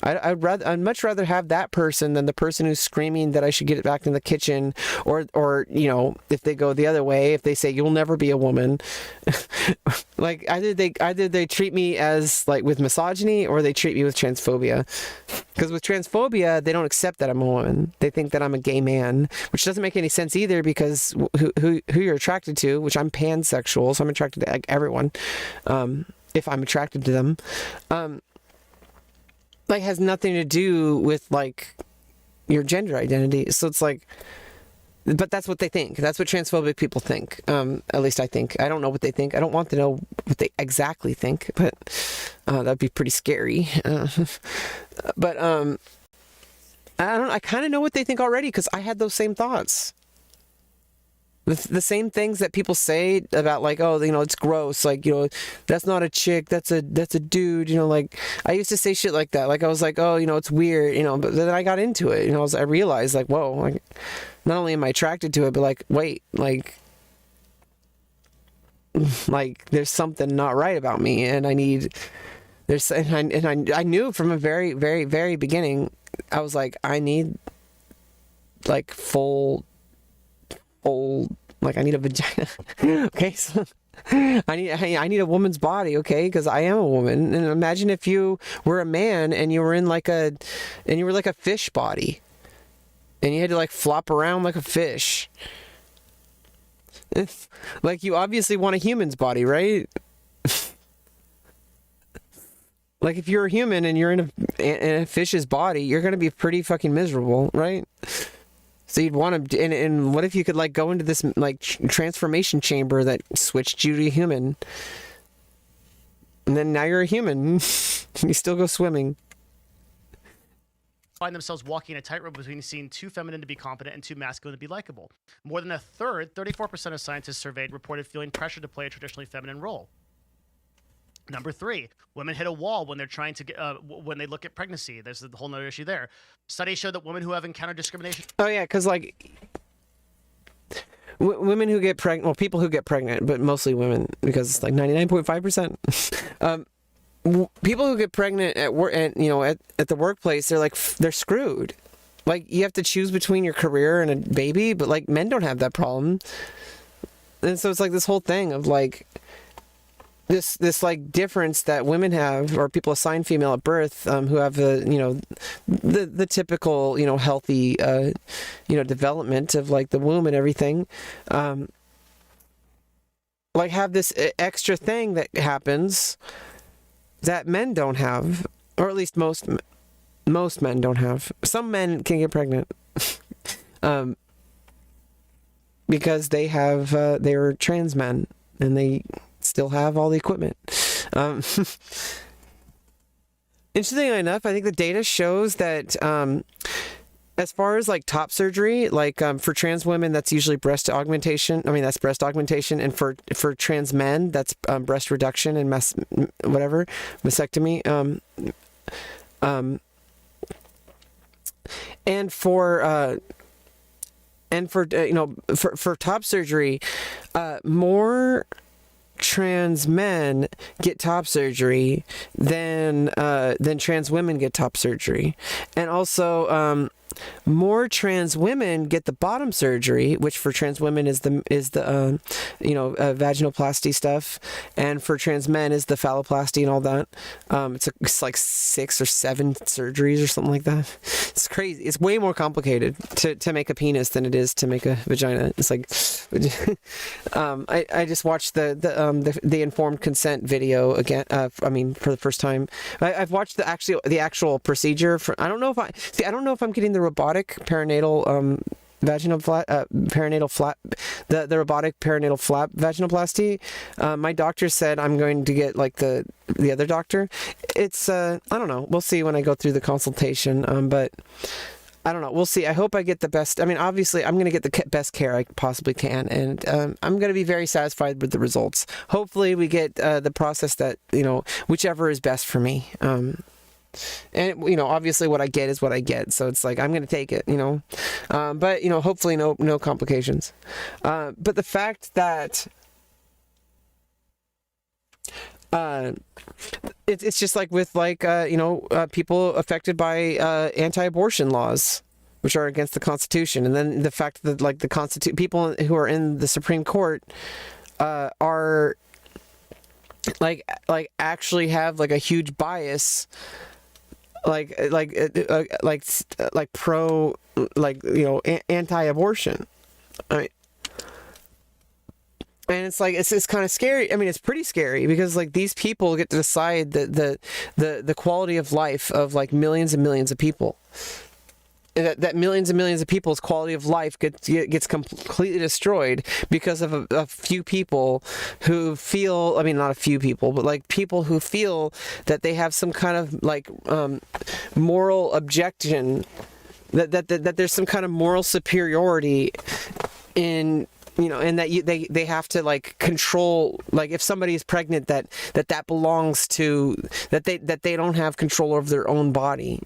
I'd much rather have that person than the person who's screaming that I should get it back in the kitchen, or you know, if they go the other way, if they say you'll never be a woman, like either they treat me as like with misogyny, or they treat me with transphobia. Because with transphobia, they don't accept that I'm a woman. They think that I'm a gay man, which doesn't make any sense either, because who you're attracted to, which I'm pansexual, so I'm attracted to like everyone, if I'm attracted to them, like has nothing to do with like your gender identity. So it's like, but that's what they think. That's what transphobic people think. At least I think. I don't know what they think. I don't want to know what they exactly think, but that'd be pretty scary. But I kind of know what they think already, because I had those same thoughts. The same things that people say about, like, oh, you know, it's gross, like, you know, that's not a chick, that's a dude, you know, like, I used to say shit like that, like, I was like, oh, you know, it's weird, you know, but then I got into it, you know, I realized, like, whoa, like, not only am I attracted to it, but like, wait, like there's something not right about me, and I knew from a very, very, very beginning, I was like, I need like full, like, I need a vagina. Okay, so I need a woman's body, okay? Because I am a woman. And imagine if you were a man and you were in like a fish body, and you had to like flop around like a fish. Like, you obviously want a human's body, right? Like, if you're a human and you're in a fish's body, you're gonna be pretty fucking miserable, right? So you'd want to, and what if you could like go into this like transformation chamber that switched you to a human, and then now you're a human, and you still go swimming. Find themselves walking a tightrope between seeing too feminine to be competent and too masculine to be likable. More than a third, 34% of scientists surveyed reported feeling pressure to play a traditionally feminine role. Number 3, women hit a wall when they're trying to get, when they look at pregnancy. There's a whole nother issue there. Studies show that women who have encountered discrimination. Oh yeah, because like women who get pregnant, well, people who get pregnant, but mostly women, because it's like 99.5%. People who get pregnant at work, and at the workplace, they're screwed. Like, you have to choose between your career and a baby, but like men don't have that problem. And so it's like this whole thing of like this like difference that women have, or people assigned female at birth, who have the typical healthy development of like the womb and everything, like have this extra thing that happens that men don't have, or at least most men don't have. Some men can get pregnant because they're trans men and they still have all the equipment. Interestingly enough, I think the data shows that as far as like top surgery, like for trans women, that's usually breast augmentation. I mean, that's breast augmentation, and for trans men, that's breast reduction and mastectomy. And for top surgery, more trans men get top surgery than trans women get top surgery, and also more trans women get the bottom surgery, which for trans women is the vaginoplasty stuff, and for trans men is the phalloplasty and all that. It's like 6 or 7 surgeries or something like that. It's crazy. It's way more complicated to make a penis than it is to make a vagina. It's like I just watched the informed consent video again. For the first time. I've watched the actual procedure. I don't know if I'm getting the robotic perinatal vaginal flap, perinatal flap, the robotic perinatal flap vaginoplasty. My doctor said I'm going to get like the other doctor. It's I don't know. We'll see when I go through the consultation. But I don't know. We'll see. I hope I get the best. I mean, obviously, I'm going to get the best care I possibly can, and I'm going to be very satisfied with the results. Hopefully, we get the process that whichever is best for me. And obviously what I get is what I get, so it's like I'm gonna take it, but hopefully no complications. But the fact that it's just like with people affected by anti-abortion laws, which are against the Constitution, and then the fact that like the people who are in the Supreme Court are like actually have like a huge bias, like pro, anti-abortion. And it's like it's kind of scary. I mean, it's pretty scary because like these people get to decide the quality of life of like millions and millions of people. That millions and millions of people's quality of life gets completely destroyed because of a few people who feel, I mean, not a few people, but like people who feel that they have some kind of like moral objection, that there's some kind of moral superiority in, and that they have to like control, like if somebody is pregnant, that belongs to, that they don't have control over their own body.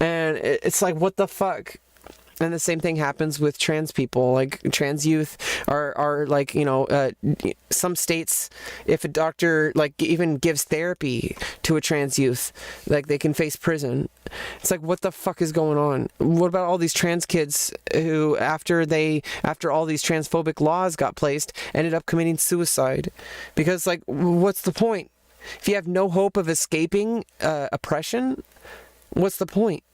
And it's like, what the fuck? And the same thing happens with trans people. Like, trans youth are like, you know, some states, if a doctor like even gives therapy to a trans youth, like, they can face prison. It's like, what the fuck is going on? What about all these trans kids who, after all these transphobic laws got placed, ended up committing suicide? Because, like, what's the point? If you have no hope of escaping oppression, what's the point?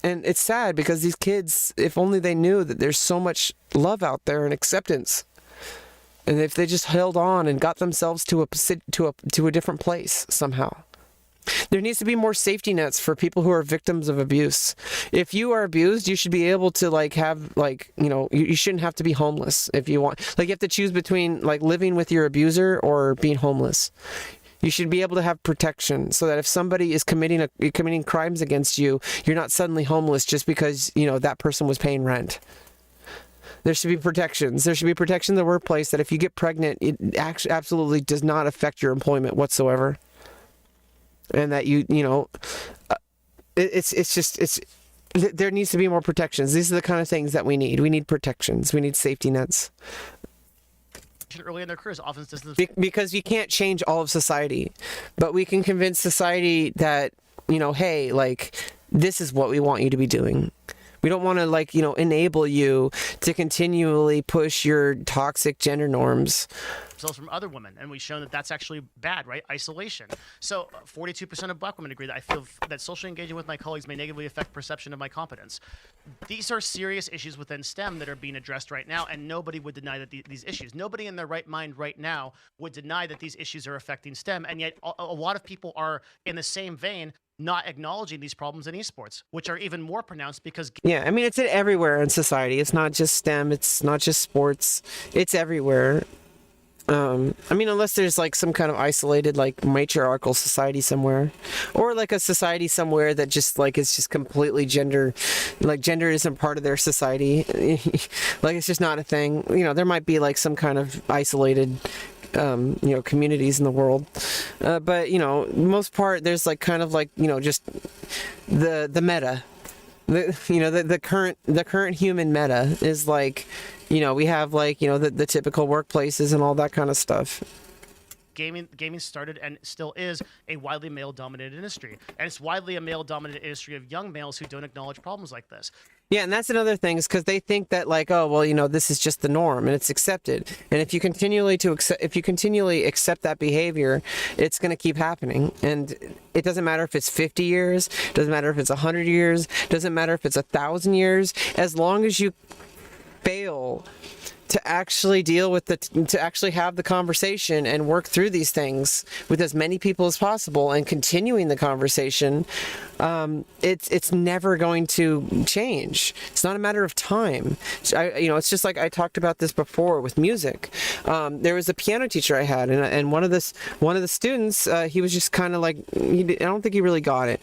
And it's sad because these kids, if only they knew that there's so much love out there and acceptance, and if they just held on and got themselves to a different place somehow. There needs to be more safety nets for people who are victims of abuse. If you are abused, you should be able to, like, have, like, you know, you shouldn't have to be homeless if you want. Like, you have to choose between, like, living with your abuser or being homeless. You should be able to have protection so that if somebody is committing crimes against you, you're not suddenly homeless just because, you know, that person was paying rent. There should be protections. There should be protection in the workplace that if you get pregnant, it actually absolutely does not affect your employment whatsoever. And that there needs to be more protections. These are the kind of things that we need. We need protections. We need safety nets. Early in their careers, often because you can't change all of society, but we can convince society that, you know, hey, like, this is what we want you to be doing. We don't want to, like, you know, enable you to continually push your toxic gender norms from other women, and we've shown that that's actually bad, right? Isolation. So 42% of black women agree that I feel that socially engaging with my colleagues may negatively affect perception of my competence. These are serious issues within STEM that are being addressed right now, and nobody would deny that these issues, nobody in their right mind right now would deny that these issues are affecting STEM, and yet a lot of people are in the same vein not acknowledging these problems in esports, which are even more pronounced because... Yeah, I mean, it's everywhere in society. It's not just STEM, it's not just sports, it's everywhere. I mean, unless there's, like, some kind of isolated, like, matriarchal society somewhere, or, like, a society somewhere that just, like, is just completely gender isn't part of their society. Like, it's just not a thing. You know, there might be, like, some kind of isolated, you know, communities in the world, but, you know, most part, there's, like, kind of, like, you know, just the meta. The current human meta is, like, you know, we have, like, you know, the typical workplaces and all that kind of stuff. Gaming started and still is a widely male-dominated industry, and it's widely a male-dominated industry of young males who don't acknowledge problems like this. Yeah, and that's another thing, is because they think that, like, oh, well, you know, this is just the norm and it's accepted, and if you continually accept that behavior, it's going to keep happening. And it doesn't matter if it's 50 years, doesn't matter if it's 100 years, doesn't matter if it's 1,000 years, as long as you fail to actually to actually have the conversation and work through these things with as many people as possible and continuing the conversation, it's never going to change. It's not a matter of time. It's just like I talked about this before with music. There was a piano teacher I had, and one of the students, he was just kind of like, I don't think he really got it.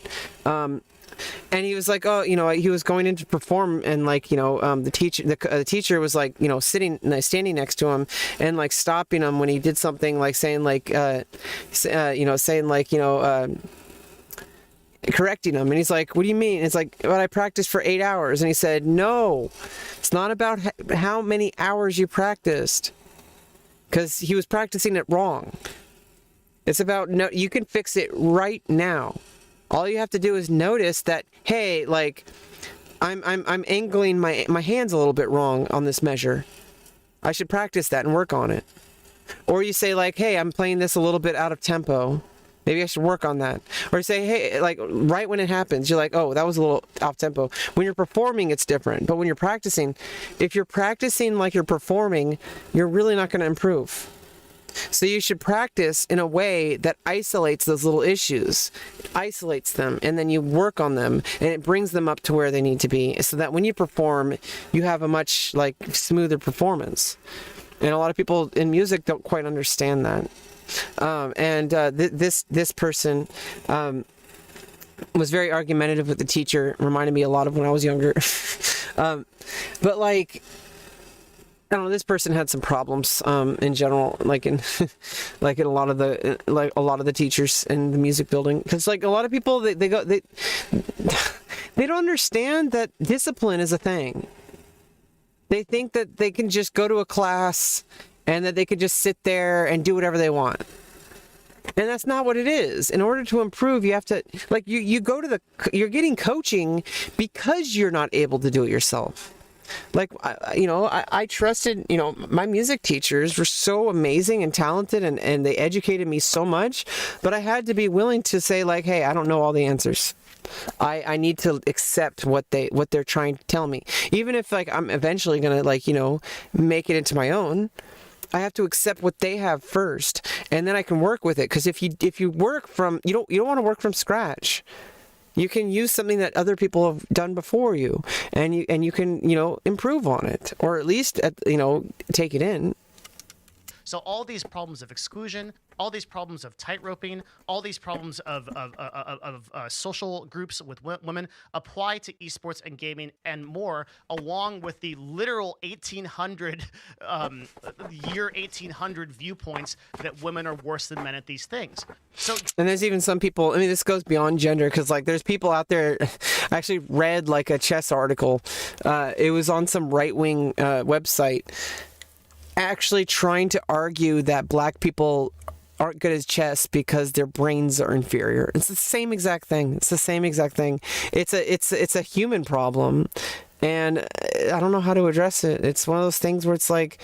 And he was like, oh, you know, he was going in to perform, and, like, you know, the teacher was, like, you know, standing next to him and, like, stopping him when he did something, like saying, like, correcting him. And he's like, what do you mean? It's like, but I practiced for 8 hours. And he said, no, it's not about how many hours you practiced, because he was practicing it wrong. It's about, no, you can fix it right now. All you have to do is notice that, hey, like, I'm angling my hands a little bit wrong on this measure. I should practice that and work on it. Or you say, like, hey, I'm playing this a little bit out of tempo. Maybe I should work on that. Or you say, hey, like, right when it happens, you're like, oh, that was a little off tempo. When you're performing, it's different. But when you're practicing, if you're practicing like you're performing, you're really not going to improve. So you should practice in a way that isolates those little issues, isolates them, and then you work on them, and it brings them up to where they need to be, so that when you perform, you have a much, like, smoother performance. And a lot of people in music don't quite understand that. This person was very argumentative with the teacher, reminded me a lot of when I was younger. But, like, I don't know, this person had some problems in general, like in a lot of the teachers in the music building, because, like, a lot of people they don't understand that discipline is a thing. They think that they can just go to a class and that they could just sit there and do whatever they want. And that's not what it is. In order to improve, you have to, like, you go to you're getting coaching because you're not able to do it yourself. Like, I trusted, my music teachers were so amazing and talented, and they educated me so much, but I had to be willing to say, like, hey, I don't know all the answers. I need to accept what they're trying to tell me. Even if, like, I'm eventually going to, make it into my own, I have to accept what they have first, and then I can work with it. Because if you work from, you don't want to work from scratch. You can use something that other people have done before you, and you can, improve on it, or at least, take it in. So all these problems of exclusion, all these problems of tightroping, all these problems of social groups with women apply to esports and gaming and more, along with the literal 1800 year 1800 viewpoints that women are worse than men at these things. So, and there's even some people, I mean, this goes beyond gender, because, like, there's people out there. I actually read, like, a chess article. It was on some right-wing website, actually trying to argue that black people aren't good at chess because their brains are inferior. It's the same exact thing. It's a human problem, and I don't know how to address it. It's one of those things where it's like,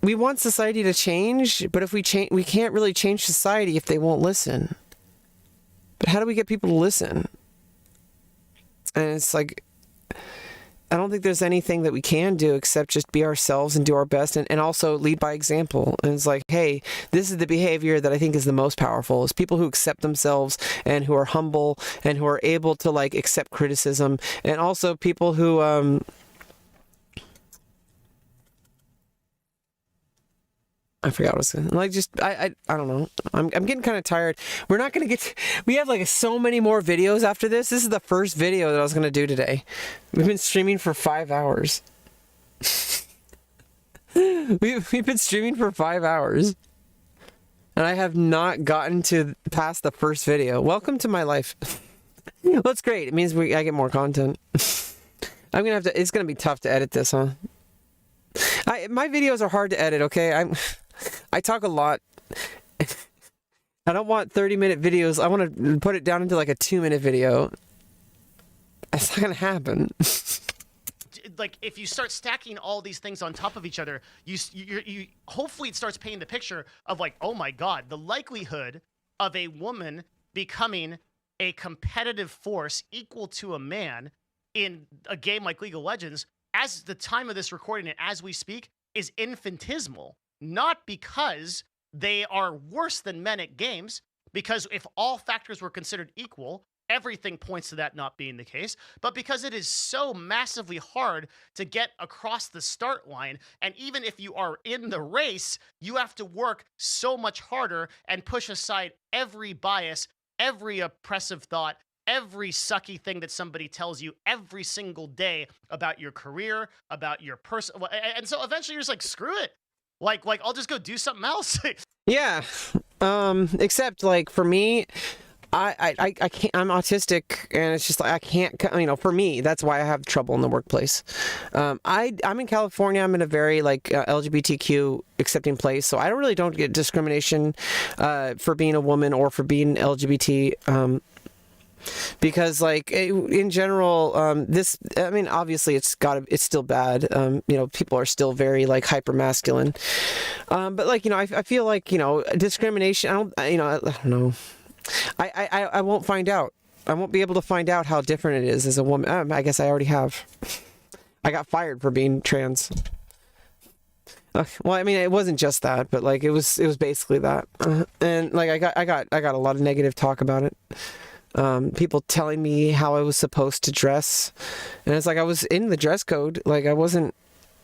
we want society to change, but if we can't really change society if they won't listen. But how do we get people to listen? And it's like, I don't think there's anything that we can do except just be ourselves and do our best, and also lead by example. And it's like, hey, this is the behavior that I think is the most powerful, is people who accept themselves and who are humble and who are able to, like, accept criticism, and also people who I forgot what I was saying. Like, just, I don't know. I'm getting kind of tired. We're not going to get... We have, like, so many more videos after this. This is the first video that I was going to do today. We've been streaming for 5 hours. We've been streaming for 5 hours. And I have not gotten to past the first video. Welcome to my life. Well, it's great. It means I get more content. I'm going to have to... It's going to be tough to edit this, huh? My videos are hard to edit, okay? I talk a lot. I don't want 30-minute videos. I want to put it down into, like, a 2-minute video. That's not going to happen. Like, if you start stacking all these things on top of each other, you hopefully it starts painting the picture of, like, oh my God, the likelihood of a woman becoming a competitive force equal to a man in a game like League of Legends, as the time of this recording and as we speak, is infinitesimal. Not because they are worse than men at games, because if all factors were considered equal, everything points to that not being the case, but because it is so massively hard to get across the start line. And even if you are in the race, you have to work so much harder and push aside every bias, every oppressive thought, every sucky thing that somebody tells you every single day about your career, about your person. And so eventually you're just like, screw it. Like I'll just go do something else. Yeah. Except, like, for me, I can't, I'm autistic, and it's just like, I can't, for me, that's why I have trouble in the workplace. I'm in California. I'm in a very, like, LGBTQ accepting place, so I don't get discrimination for being a woman or for being LGBT. Because, like, in general, obviously it's still bad. People are still very, like, hyper masculine. But, like, I feel like, discrimination, I don't know. I won't find out. I won't be able to find out how different it is as a woman. I guess I already have. I got fired for being trans. Well, I mean, it wasn't just that, but, like, it was basically that. And, like, I got a lot of negative talk about it. People telling me how I was supposed to dress, and it's like, I was in the dress code. Like, I wasn't,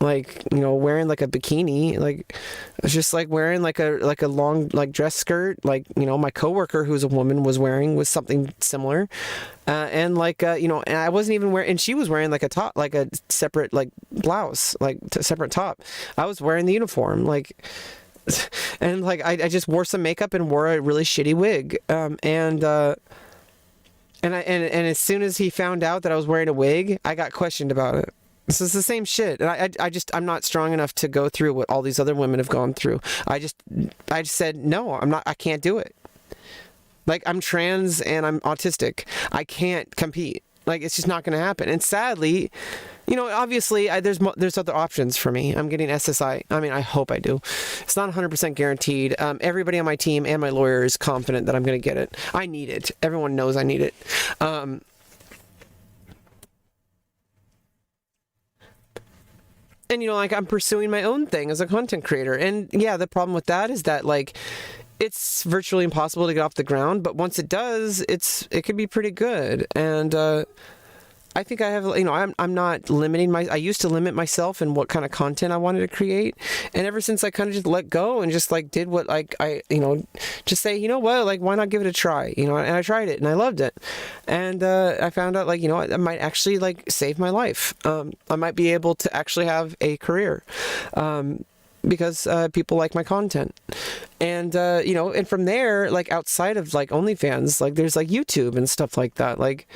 like, wearing, like, a bikini. Like, I was just, like, wearing, like a long, like, dress skirt. Like, my coworker, who's a woman, was something similar, and, like, and I wasn't even wearing, and she was wearing, like, a top, like a separate, like, blouse, like separate top. I was wearing the uniform, like. And, like, I just wore some makeup and wore a really shitty wig, And as soon as he found out that I was wearing a wig, I got questioned about it. This is the same shit. And I'm not strong enough to go through what all these other women have gone through. I just said, no, I can't do it. Like, I'm trans and I'm autistic. I can't compete. Like, it's just not going to happen. And sadly, you know, obviously, there's other options for me. I'm getting SSI. I mean, I hope I do. It's not 100% guaranteed. Everybody on my team and my lawyer is confident that I'm going to get it. I need it. Everyone knows I need it. And, you know, like, I'm pursuing my own thing as a content creator. And, yeah, the problem with that is that, like, it's virtually impossible to get off the ground, but once it does, it can be pretty good. And I think I have, you know, I'm not limiting I used to limit myself in what kind of content I wanted to create, and ever since I kind of just let go and just like did what, like, I, you know, just say, you know what, like, why not give it a try, you know? And I tried it and I loved it, and I found out, like, you know, it might actually, like, save my life. I might be able to actually have a career. Because people like my content. And, you know, and from there, like, outside of, like, OnlyFans, like, there's, like, YouTube and stuff like that. Like,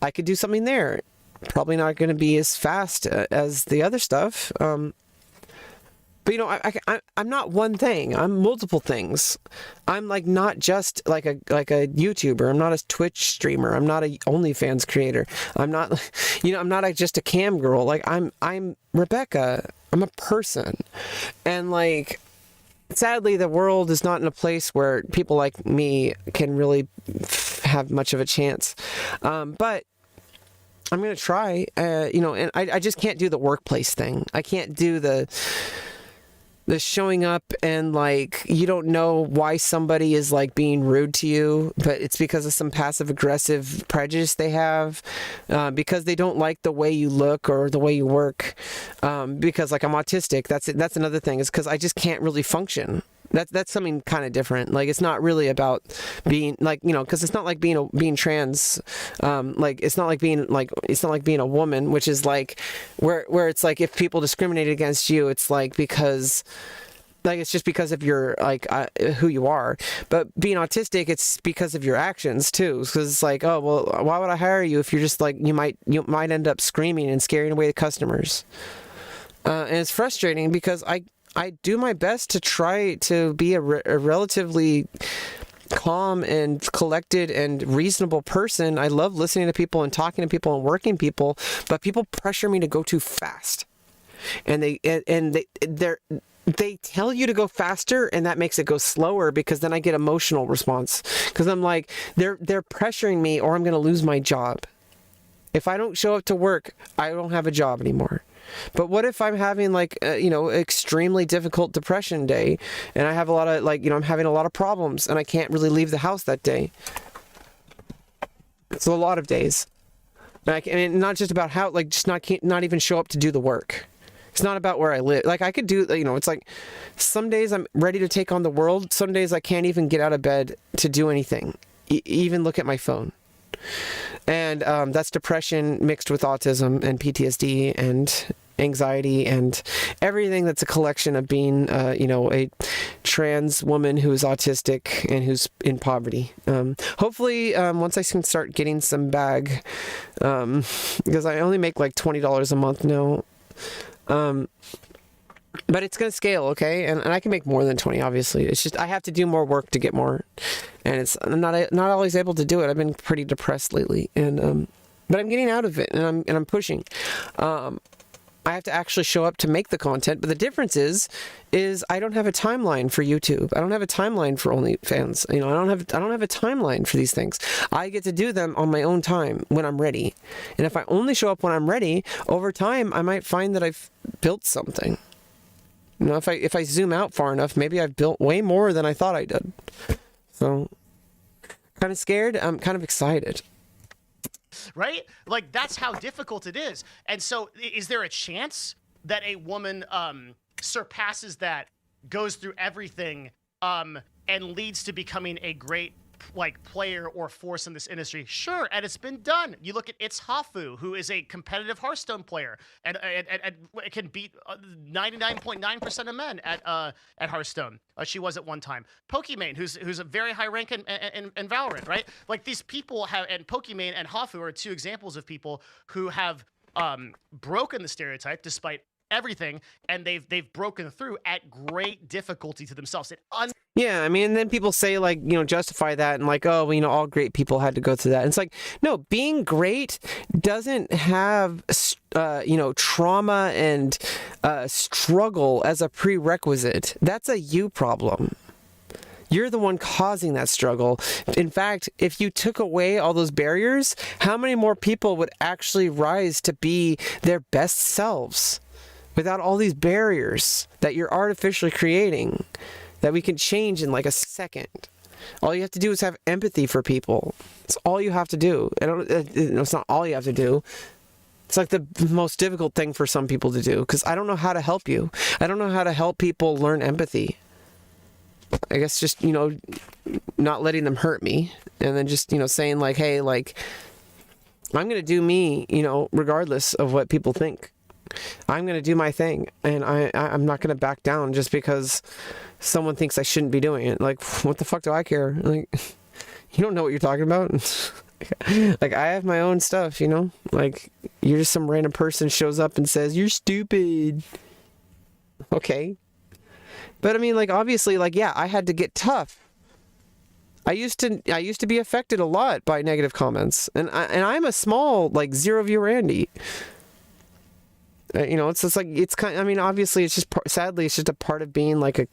I could do something there. Probably not going to be as fast as the other stuff. But, you know, I'm not one thing. I'm multiple things. I'm, like, not just like a YouTuber. I'm not a Twitch streamer. I'm not a OnlyFans creator. I'm not, you know, I'm not just a cam girl. Like, I'm Rebecca. I'm a person. And, like, sadly, the world is not in a place where people like me can really have much of a chance. But I'm going to try, you know, and I just can't do the workplace thing. I can't do the showing up and, like, you don't know why somebody is, like, being rude to you, but it's because of some passive aggressive prejudice they have, because they don't like the way you look or the way you work, because, like, I'm autistic. That's another thing, is because I just can't really function. That's something kind of different. Like, it's not really about being, like, you know, because it's not like being trans. Like, it's not like being a woman, which is like where it's like, if people discriminate against you, it's like because, like, it's just because of your, like, who you are. But being autistic, it's because of your actions too. Because it's like, oh, well, why would I hire you if you're just, like, you might end up screaming and scaring away the customers. And it's frustrating because I do my best to try to be a relatively calm and collected and reasonable person. I love listening to people and talking to people and working people, but people pressure me to go too fast. And they tell you to go faster, and that makes it go slower, because then I get emotional response, because I'm like, they're pressuring me or I'm going to lose my job. If I don't show up to work, I don't have a job anymore. But what if I'm having, like, you know, extremely difficult depression day, and I have a lot of, like, you know, I'm having a lot of problems and I can't really leave the house that day. It's a lot of days. And not just about how, like, just not even show up to do the work. It's not about where I live. Like, I could do, you know, it's like some days I'm ready to take on the world. Some days I can't even get out of bed to do anything, even look at my phone. And that's depression mixed with autism and PTSD and anxiety and everything that's a collection of being, you know, a trans woman who's autistic and who's in poverty. Hopefully, once I can start getting some bag, because I only make like $20 a month now. But it's going to scale, okay? And I can make more than 20, obviously. It's just I have to do more work to get more. And I'm not always able to do it. I've been pretty depressed lately. And but I'm getting out of it, and I'm pushing. I have to actually show up to make the content, but the difference is I don't have a timeline for YouTube. I don't have a timeline for OnlyFans. You know, I don't have a timeline for these things. I get to do them on my own time when I'm ready. And if I only show up when I'm ready, over time I might find that I've built something. You know, if I zoom out far enough, maybe I've built way more than I thought I did. So, kind of scared. I'm kind of excited. Right? Like, that's how difficult it is. And so, is there a chance that a woman surpasses that, goes through everything, and leads to becoming a great, like, player or force in this industry? Sure, and it's been done. You look at It's Hafu, who is a competitive Hearthstone player and can beat 99.9% of men at Hearthstone. She was at one time. Pokimane, who's a very high rank in Valorant, right? Like, these people have, and Pokimane and Hafu are two examples of people who have broken the stereotype despite everything, and they've broken through at great difficulty to themselves. Yeah, I mean, and then people say, like, you know, justify that and like, oh, well, you know, all great people had to go through that. And it's like, no, being great doesn't have, you know, trauma and struggle as a prerequisite. That's a you problem. You're the one causing that struggle. In fact, if you took away all those barriers, how many more people would actually rise to be their best selves without all these barriers that you're artificially creating? That we can change in like a second. All you have to do is have empathy for people. It's all you have to do. It's not all you have to do. It's like the most difficult thing for some people to do, because I don't know how to help you. I don't know how to help people learn empathy. I guess just, you know, not letting them hurt me, and then just, you know, saying like, hey, like, I'm going to do me, you know, regardless of what people think. I'm going to do my thing, and I'm not going to back down just because someone thinks I shouldn't be doing it. Like, what the fuck do I care? Like, you don't know what you're talking about. Like, I have my own stuff, you know? Like, you're just some random person shows up and says, you're stupid. Okay. But I mean, like, obviously, like, yeah, I had to get tough. I used to be affected a lot by negative comments, and I'm a small, like, 0 viewer Andy. You know, it's just like, it's kind of, I mean, obviously it's just, sadly, it's just a part of being like a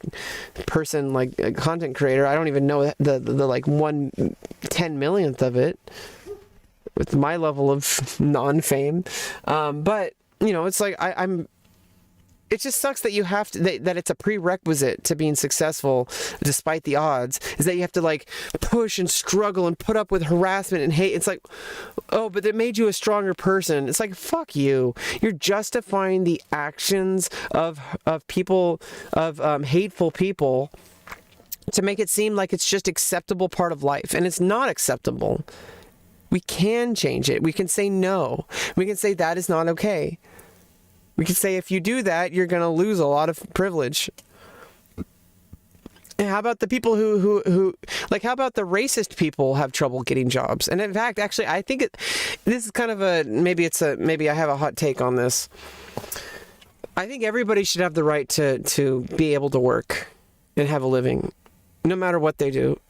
person, like a content creator. I don't even know the like 1/10,000,000th of it with my level of non-fame. But, you know, it's like, it just sucks that you have to, that it's a prerequisite to being successful despite the odds, is that you have to like push and struggle and put up with harassment and hate. It's like, oh, but it made you a stronger person. It's like, fuck you. You're justifying the actions of people, of hateful people, to make it seem like it's just acceptable part of life. And it's not acceptable. We can change it. We can say no. We can say that is not okay. We could say if you do that, you're going to lose a lot of privilege. And how about the people who like, how about the racist people have trouble getting jobs? And in fact, actually, I think this is kind of maybe I have a hot take on this. I think everybody should have the right to be able to work and have a living, no matter what they do.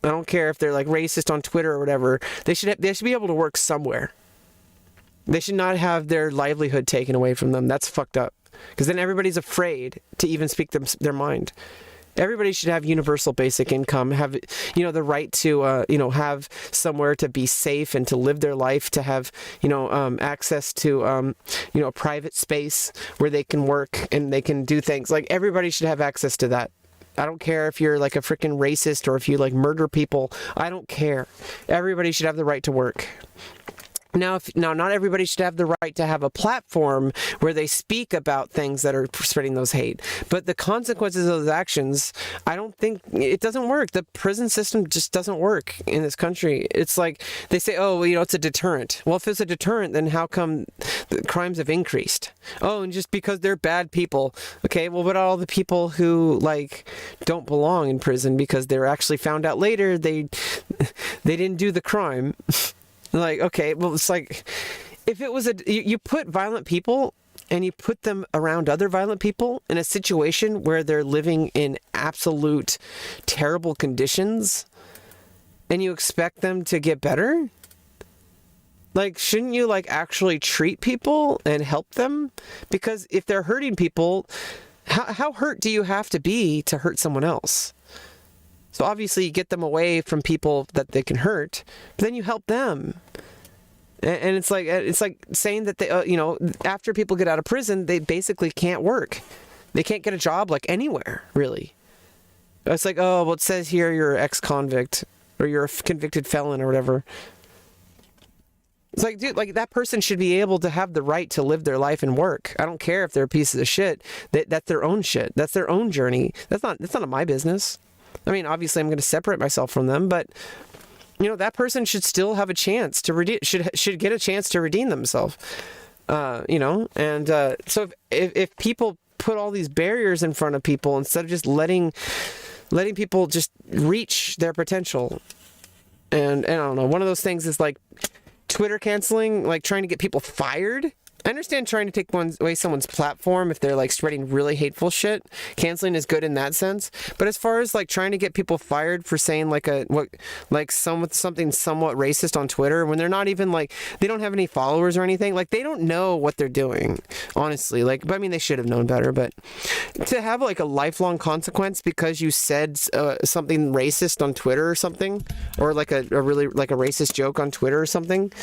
I don't care if they're like racist on Twitter or whatever. They should be able to work somewhere. They should not have their livelihood taken away from them. That's fucked up. Because then everybody's afraid to even speak their mind. Everybody should have universal basic income, have, you know, the right to, you know, have somewhere to be safe and to live their life, to have, you know, access to, you know, a private space where they can work and they can do things. Like, everybody should have access to that. I don't care if you're like a freaking racist or if you like murder people. I don't care. Everybody should have the right to work. Now, not everybody should have the right to have a platform where they speak about things that are spreading those hate. But the consequences of those actions, I don't think, it doesn't work. The prison system just doesn't work in this country. It's like, they say, oh, well, you know, it's a deterrent. Well, if it's a deterrent, then how come the crimes have increased? Oh, and just because they're bad people. Okay, well, what about all the people who, like, don't belong in prison because they're actually found out later they didn't do the crime? Like, okay, well, it's like, if it was you put violent people and you put them around other violent people in a situation where they're living in absolute terrible conditions, and you expect them to get better? Like, shouldn't you, like, actually treat people and help them? Because if they're hurting people, how hurt do you have to be to hurt someone else? So obviously you get them away from people that they can hurt, but then you help them. And it's like saying that they, you know, after people get out of prison, they basically can't work. They can't get a job like anywhere, really. It's like, oh, well, it says here you're an ex-convict or you're a convicted felon or whatever. It's like, dude, like, that person should be able to have the right to live their life and work. I don't care if they're pieces of shit. That's their own shit. That's their own journey. That's not my business. I mean, obviously, I'm going to separate myself from them, but, you know, that person should still have a chance to should get a chance to redeem themselves. You know, and so if people put all these barriers in front of people instead of just letting people just reach their potential, and I don't know, one of those things is like, Twitter canceling, like trying to get people fired. I understand trying to take away someone's platform if they're like spreading really hateful shit. Canceling is good in that sense. But as far as like trying to get people fired for saying something somewhat racist on Twitter when they're not even like, they don't have any followers or anything, like they don't know what they're doing, honestly. Like, but I mean, they should have known better. But to have like a lifelong consequence because you said something racist on Twitter or something, or like a really like a racist joke on Twitter or something,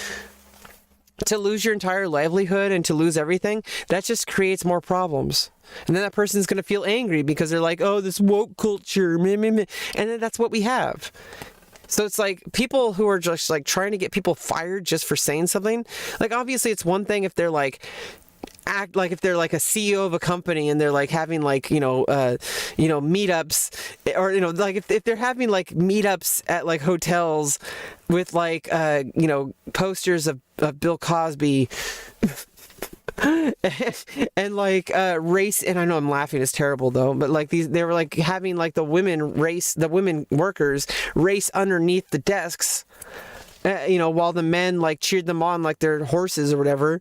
to lose your entire livelihood and to lose everything, that just creates more problems. And then that person's going to feel angry because they're like, oh, this woke culture, meh, meh, meh. And then that's what we have. So it's like people who are just like trying to get people fired just for saying something. Like, obviously it's one thing if they're like, act like if they're like a CEO of a company and they're like having like meetups, or like if they're having like meetups at like hotels with like posters of Bill Cosby and like race, and I know I'm laughing, it's terrible though, but like they were like having like the women workers race underneath the desks, while the men like cheered them on like they're horses or whatever.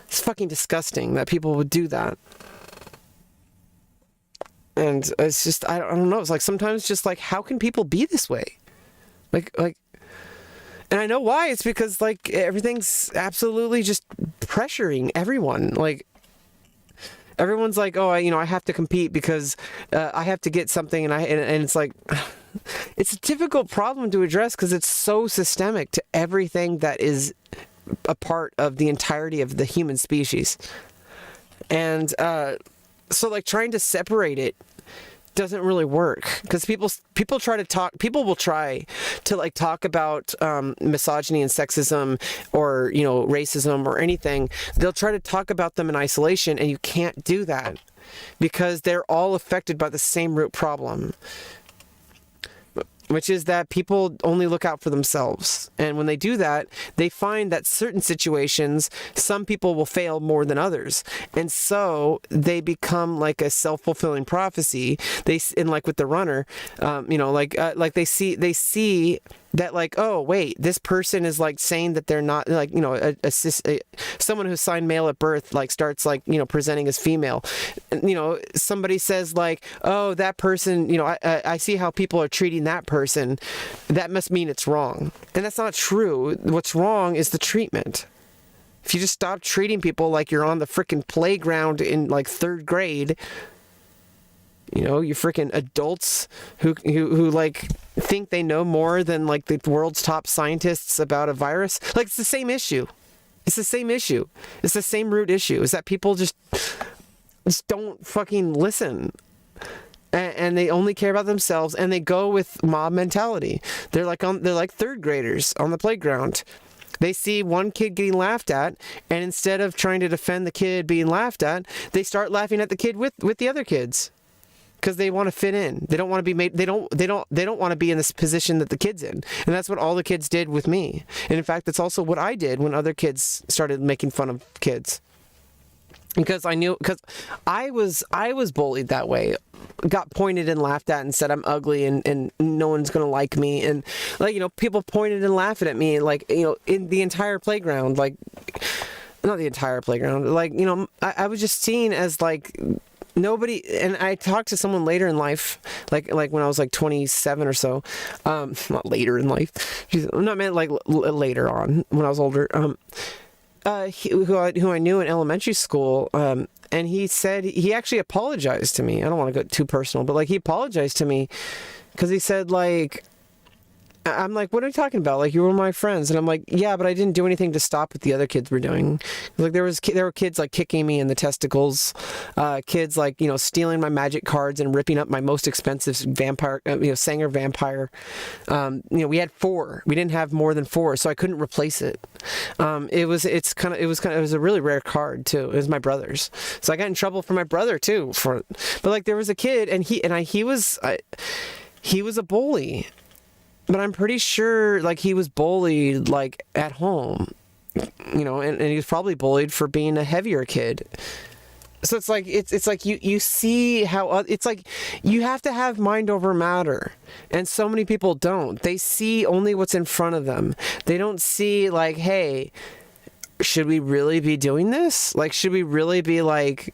It's fucking disgusting that people would do that. And it's just, I don't know. It's like sometimes just like, how can people be this way? Like, and I know why. It's because like everything's absolutely just pressuring everyone. Like everyone's like, oh, I have to compete because I have to get something. And it's like, it's a difficult problem to address because it's so systemic to everything that is a part of the entirety of the human species. And so like trying to separate it doesn't really work because people will try to like talk about misogyny and sexism or racism or anything. They'll try to talk about them in isolation, and you can't do that because they're all affected by the same root problem, which is that people only look out for themselves. And when they do that, they find that certain situations, some people will fail more than others. And so they become like a self-fulfilling prophecy. Like with the runner, like they see that like, oh wait, this person is like saying that they're not like, someone who signed male at birth like starts like, presenting as female. Somebody says like, oh, that person, I see how people are treating that person. That must mean it's wrong. And that's not true. What's wrong is the treatment. If you just stop treating people like you're on the freaking playground in like 3rd grade, you freaking adults who like think they know more than like the world's top scientists about a virus. Like it's the same issue. It's the same issue. It's the same root issue. Is that people just don't fucking listen. And they only care about themselves, and they go with mob mentality. They're like 3rd graders on the playground. They see one kid getting laughed at, and instead of trying to defend the kid being laughed at, they start laughing at the kid with the other kids. Because they want to fit in. They don't want to be made. They don't want to be in this position that the kid's in. And that's what all the kids did with me. And in fact, that's also what I did when other kids started making fun of kids. Because I was bullied that way. Got pointed and laughed at and said I'm ugly and no one's gonna like me, and like people pointed and laughed at me like in the entire playground, like not the entire playground, like I was just seen as like nobody. And I talked to someone later in life, like when I was like 27 or so, not later in life, not meant like later on when I was older, who I knew in elementary school, and he said he actually apologized to me. I don't want to go too personal, but like he apologized to me because he said like, I'm like, what are you talking about? Like, you were my friends. And I'm like, yeah, but I didn't do anything to stop what the other kids were doing. Like, there were kids like kicking me in the testicles, kids like, stealing my magic cards and ripping up my most expensive vampire, Sanger vampire. We had 4. We didn't have more than 4, so I couldn't replace it. It was a really rare card too. It was my brother's. So I got in trouble for my brother too but like there was a kid and he was a bully. But I'm pretty sure, like, he was bullied, like, at home, and he was probably bullied for being a heavier kid. So it's like it's like you see how it's like you have to have mind over matter, and so many people don't. They see only what's in front of them. They don't see like, hey, should we really be doing this? Like, should we really be like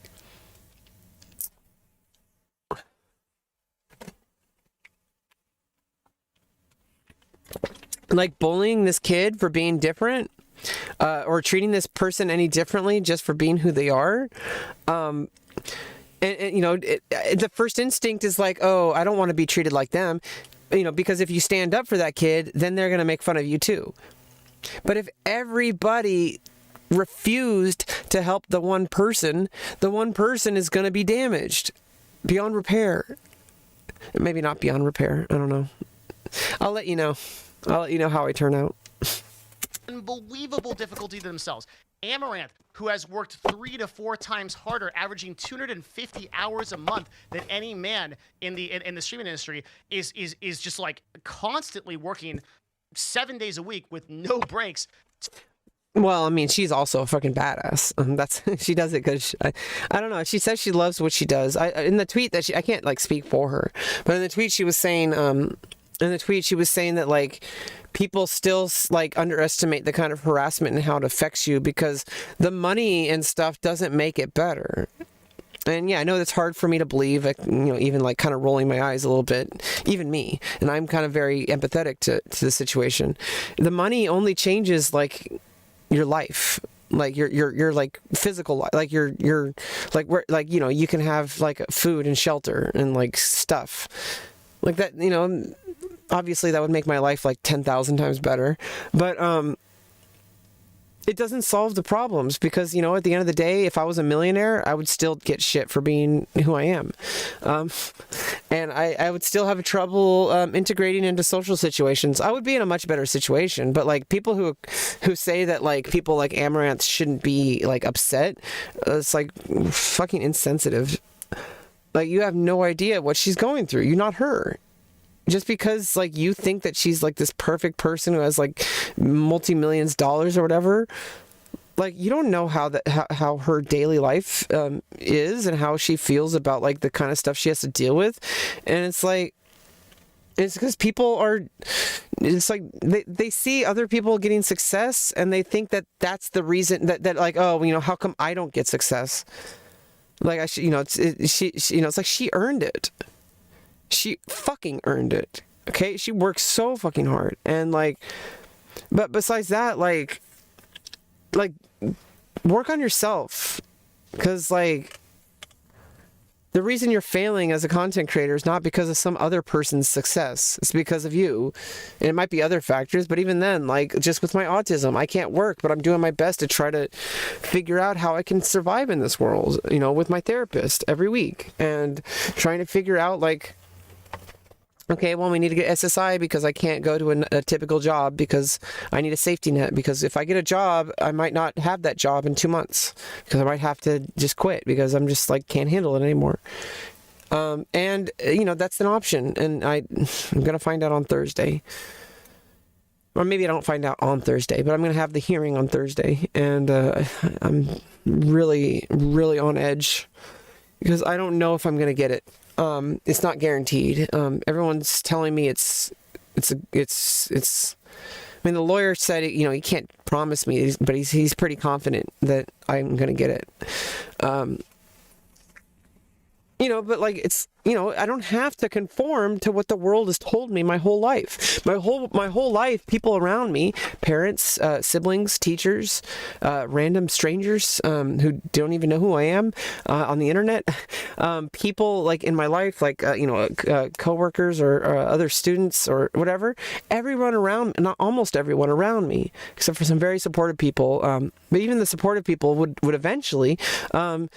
bullying this kid for being different? Or treating this person any differently just for being who they are. And you know, the first instinct is like, oh, I don't want to be treated like them, you know, because if you stand up for that kid, then they're going to make fun of you too. But if everybody refused to help the one person is going to be damaged beyond repair. Maybe not beyond repair. I don't know. I'll let you know. I'll let you know how I turn out. Unbelievable difficulty to themselves. Amaranth, who has worked 3 to 4 times harder, averaging 250 hours a month than any man in the streaming industry, is just like constantly working 7 days a week with no breaks. Well, I mean, she's also a fucking badass. That's she does it because I don't know. She says she loves what she does. In the tweet that I can't like speak for her, but in the tweet she was saying that like people still like underestimate the kind of harassment and how it affects you because the money and stuff doesn't make it better. And yeah, I know that's hard for me to believe, like, you know, even like kind of rolling my eyes a little bit, even me. And I'm kind of very empathetic to the situation. The money only changes like your life, like your like physical life, like your like where, like, you know, you can have like food and shelter and like stuff like that, you know. Obviously that would make my life like 10,000 times better, but it doesn't solve the problems because, you know, at the end of the day, if I was a millionaire, I would still get shit for being who I am. And I would still have trouble integrating into social situations. I would be in a much better situation, but like people who say that like people like Amaranth shouldn't be like upset, it's like fucking insensitive. Like, you have no idea what she's going through. You're not her. Just because like you think that she's like this perfect person who has like multi-millions dollars or whatever, like you don't know how her daily life is and how she feels about like the kind of stuff she has to deal with. And it's like, it's because people are, it's like they see other people getting success and they think that that's the reason that like, oh, you know, how come I don't get success? Like I should, you know, she you know, it's like she earned it. She fucking earned it. Okay, she works so fucking hard, and like, but besides that, like work on yourself, because like the reason you're failing as a content creator is not because of some other person's success. It's because of you. And it might be other factors, but even then, like just with my autism, I can't work, but I'm doing my best to try to figure out how I can survive in this world, you know, with my therapist every week and trying to figure out like, okay, well, we need to get SSI because I can't go to a typical job because I need a safety net, because if I get a job, I might not have that job in 2 months because I might have to just quit because I'm just like can't handle it anymore. And, you know, that's an option. And I'm going to find out on Thursday. Or maybe I don't find out on Thursday, but I'm going to have the hearing on Thursday. And I'm really, really on edge because I don't know if I'm going to get it. It's not guaranteed. Everyone's telling me it's. I mean, the lawyer said, you know, he can't promise me, but he's pretty confident that I'm gonna get it. You know, but like it's, you know, I don't have to conform to what the world has told me my whole life. My whole life, people around me, parents, siblings, teachers, random strangers who don't even know who I am on the internet, people like in my life, like you know, coworkers or other students or whatever. Everyone around, not almost everyone around me, except for some very supportive people. But even the supportive people would eventually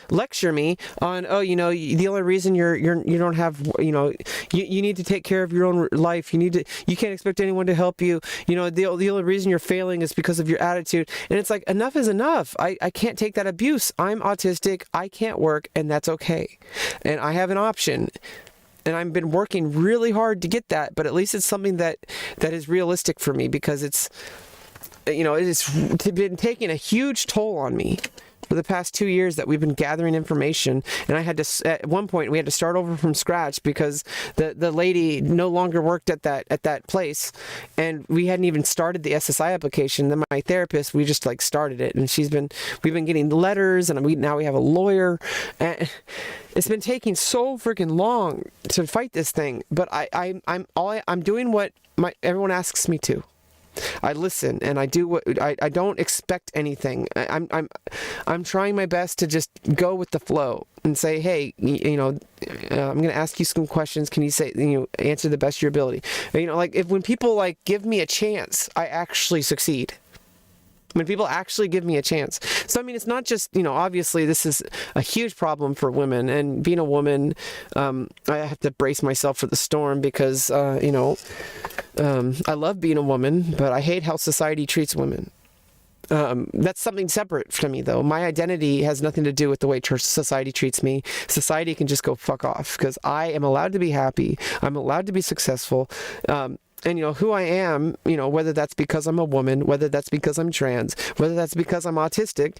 lecture me on, oh, you know, the only reason you don't have, you know, you need to take care of your own life. You can't expect anyone to help you. You know, the only reason you're failing is because of your attitude. And it's like, enough is enough. I can't take that abuse. I'm autistic. I can't work, and that's okay. And I have an option. And I've been working really hard to get that, but at least it's something that is realistic for me, because it's, you know, it has been taking a huge toll on me. for the past 2 years that we've been gathering information, and I had to, at one point, we had to start over from scratch because the lady no longer worked at that place, and we hadn't even started the SSI application. Then my therapist, we just like started it, and we've been getting letters, and now we have a lawyer, and it's been taking so freaking long to fight this thing. But I'm doing what everyone asks me to. I listen and I do what I don't expect anything. I'm trying my best to just go with the flow and say, hey, I'm going to ask you some questions. Can you say, answer the best of your ability? When people like give me a chance, I actually succeed. When people actually give me a chance. So, I mean, it's not just, obviously this is a huge problem for women, and being a woman, I have to brace myself for the storm because, I love being a woman, but I hate how society treats women. That's something separate to me, though. My identity has nothing to do with the way society treats me. Society can just go fuck off because I am allowed to be happy. I'm allowed to be successful. And who I am, whether that's because I'm a woman, whether that's because I'm trans, whether that's because I'm autistic,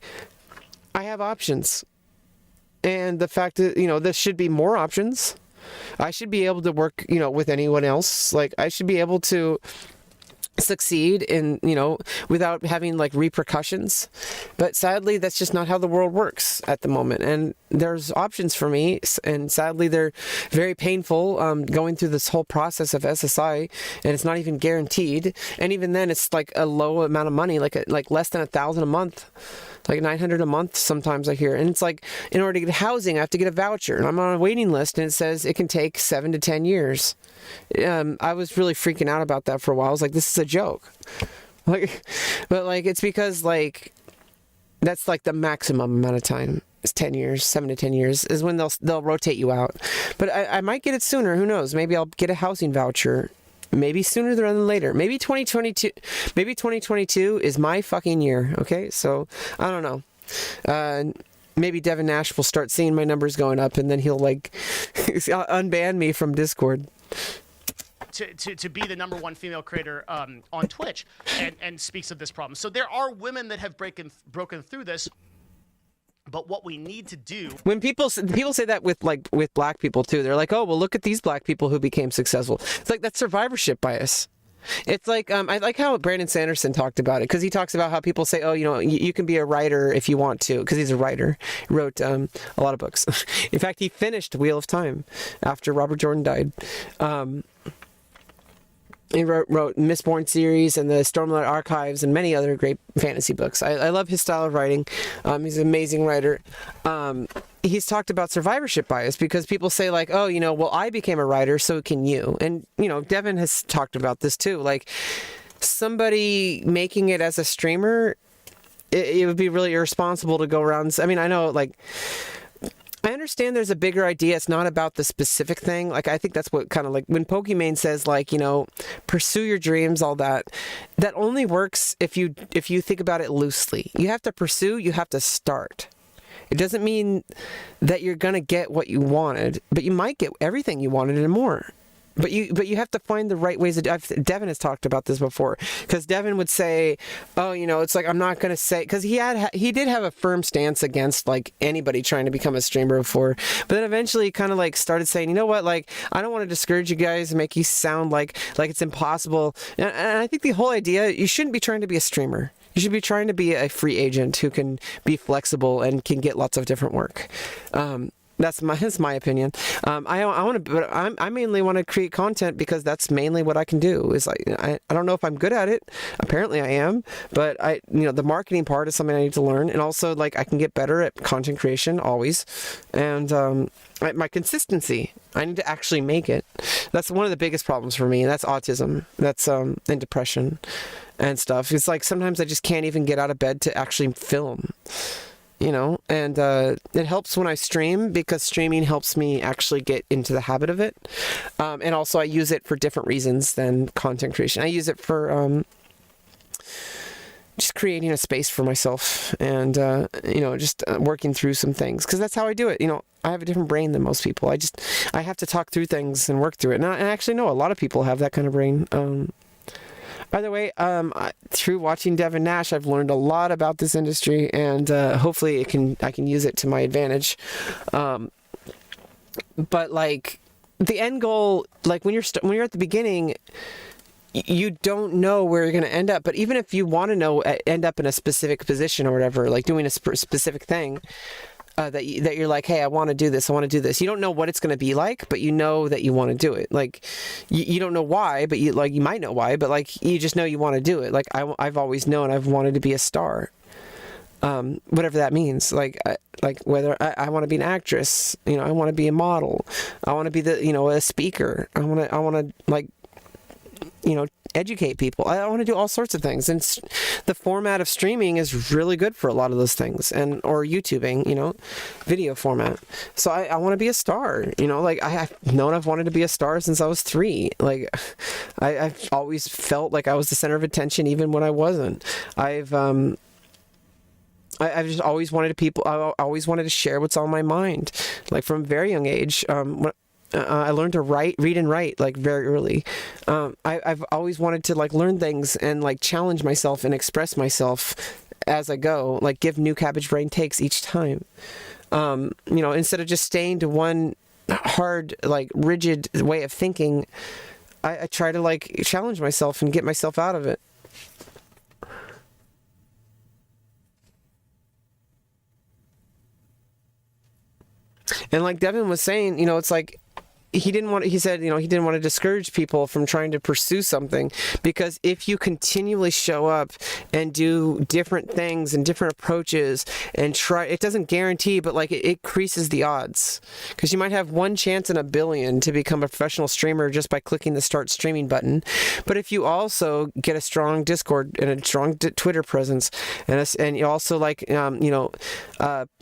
I have options. And the fact that, there should be more options. I should be able to work, with anyone else. Like, I should be able to succeed in, without having like repercussions. But sadly, that's just not how the world works at the moment. And there's options for me, and sadly they're very painful, going through this whole process of SSI, and it's not even guaranteed. And even then it's like a low amount of money, like less than $1,000 a month. Like $900 a month sometimes I hear. And it's like, in order to get housing, I have to get a voucher. And I'm on a waiting list, and it says it can take 7 to 10 years. I was really freaking out about that for a while. I was like, this is a joke. But it's because that's like the maximum amount of time. It's 10 years, 7 to 10 years is when they'll rotate you out. But I might get it sooner. Who knows? Maybe I'll get a housing voucher. Maybe sooner than later. Maybe 2022. Maybe 2022 is my fucking year. Okay, so I don't know. Maybe Devin Nash will start seeing my numbers going up, and then he'll unban me from Discord. To be the #1 female creator on Twitch, and speaks of this problem. So there are women that have broken through this. But what we need to do, when people say that with black people too, they're like, oh, well, look at these black people who became successful. It's like, that's survivorship bias. It's like, I like how Brandon Sanderson talked about it, because he talks about how people say, oh, you can be a writer if you want to, because he's a writer. He wrote a lot of books. In fact, he finished Wheel of Time after Robert Jordan died. He wrote Mistborn series and the Stormlight Archives and many other great fantasy books. I love his style of writing. He's an amazing writer. He's talked about survivorship bias because people say like, oh, well, I became a writer, so can you. And, Devin has talked about this too. Like, somebody making it as a streamer, it would be really irresponsible to go around. I mean, I know, I understand there's a bigger idea. It's not about the specific thing. Like, I think that's what kind of when Pokimane says, pursue your dreams, all that. That only works if you think about it loosely. You have to pursue, you have to start. It doesn't mean that you're going to get what you wanted, but you might get everything you wanted and more. But you have to find the right ways. Devin has talked about this before, because Devin would say, oh, it's like, I'm not going to say, because he did have a firm stance against anybody trying to become a streamer before, but then eventually kind of started saying, you know what, I don't want to discourage you guys and make you sound like it's impossible. And I think the whole idea, you shouldn't be trying to be a streamer. You should be trying to be a free agent who can be flexible and can get lots of different work. That's my opinion. I mainly want to create content because that's mainly what I can do. Is I don't know if I'm good at it. Apparently I am, but the marketing part is something I need to learn, and also I can get better at content creation always, and my consistency. I need to actually make it. That's one of the biggest problems for me. That's autism. That's and depression and stuff. It's sometimes I just can't even get out of bed to actually film. And it helps when I stream, because streaming helps me actually get into the habit of it. And also I use it for different reasons than content creation. I use it for just creating a space for myself and, just working through some things, because that's how I do it. I have a different brain than most people. I have to talk through things and work through it. And I actually know a lot of people have that kind of brain. By the way, through watching Devin Nash, I've learned a lot about this industry, and hopefully I can use it to my advantage. But like the end goal, like when you're at the beginning, you don't know where you're going to end up. But even if you want to end up in a specific position or whatever, like doing a specific thing, that you're like, hey, I want to do this. You don't know what it's going to be like, but you know that you want to do it. Like, you don't know why, but you might know why, but like, you just know you want to do it. Like, I've always known I've wanted to be a star. Whatever that means. Like whether I want to be an actress, I want to be a model. I want to be a speaker. I want to like, educate people. I want to do all sorts of things, and the format of streaming is really good for a lot of those things, or YouTubing, video format. So I want to be a star. Like I've known I've wanted to be a star since I was 3. Like I've always felt like I was the center of attention, even when I wasn't. I've just always wanted I always wanted to share what's on my mind, like from a very young age. I learned to read and write like very early. I've always wanted to like learn things and like challenge myself and express myself as I go, like give new cabbage brain takes each time. Instead of just staying to one hard, like rigid way of thinking, I try to like challenge myself and get myself out of it. And like Devin was saying, it's like, he said he didn't want to discourage people from trying to pursue something, because if you continually show up and do different things and different approaches and try, it doesn't guarantee, but like it increases the odds, because you might have one chance in a billion to become a professional streamer just by clicking the start streaming button. But if you also get a strong Discord and a strong Twitter presence, and you also like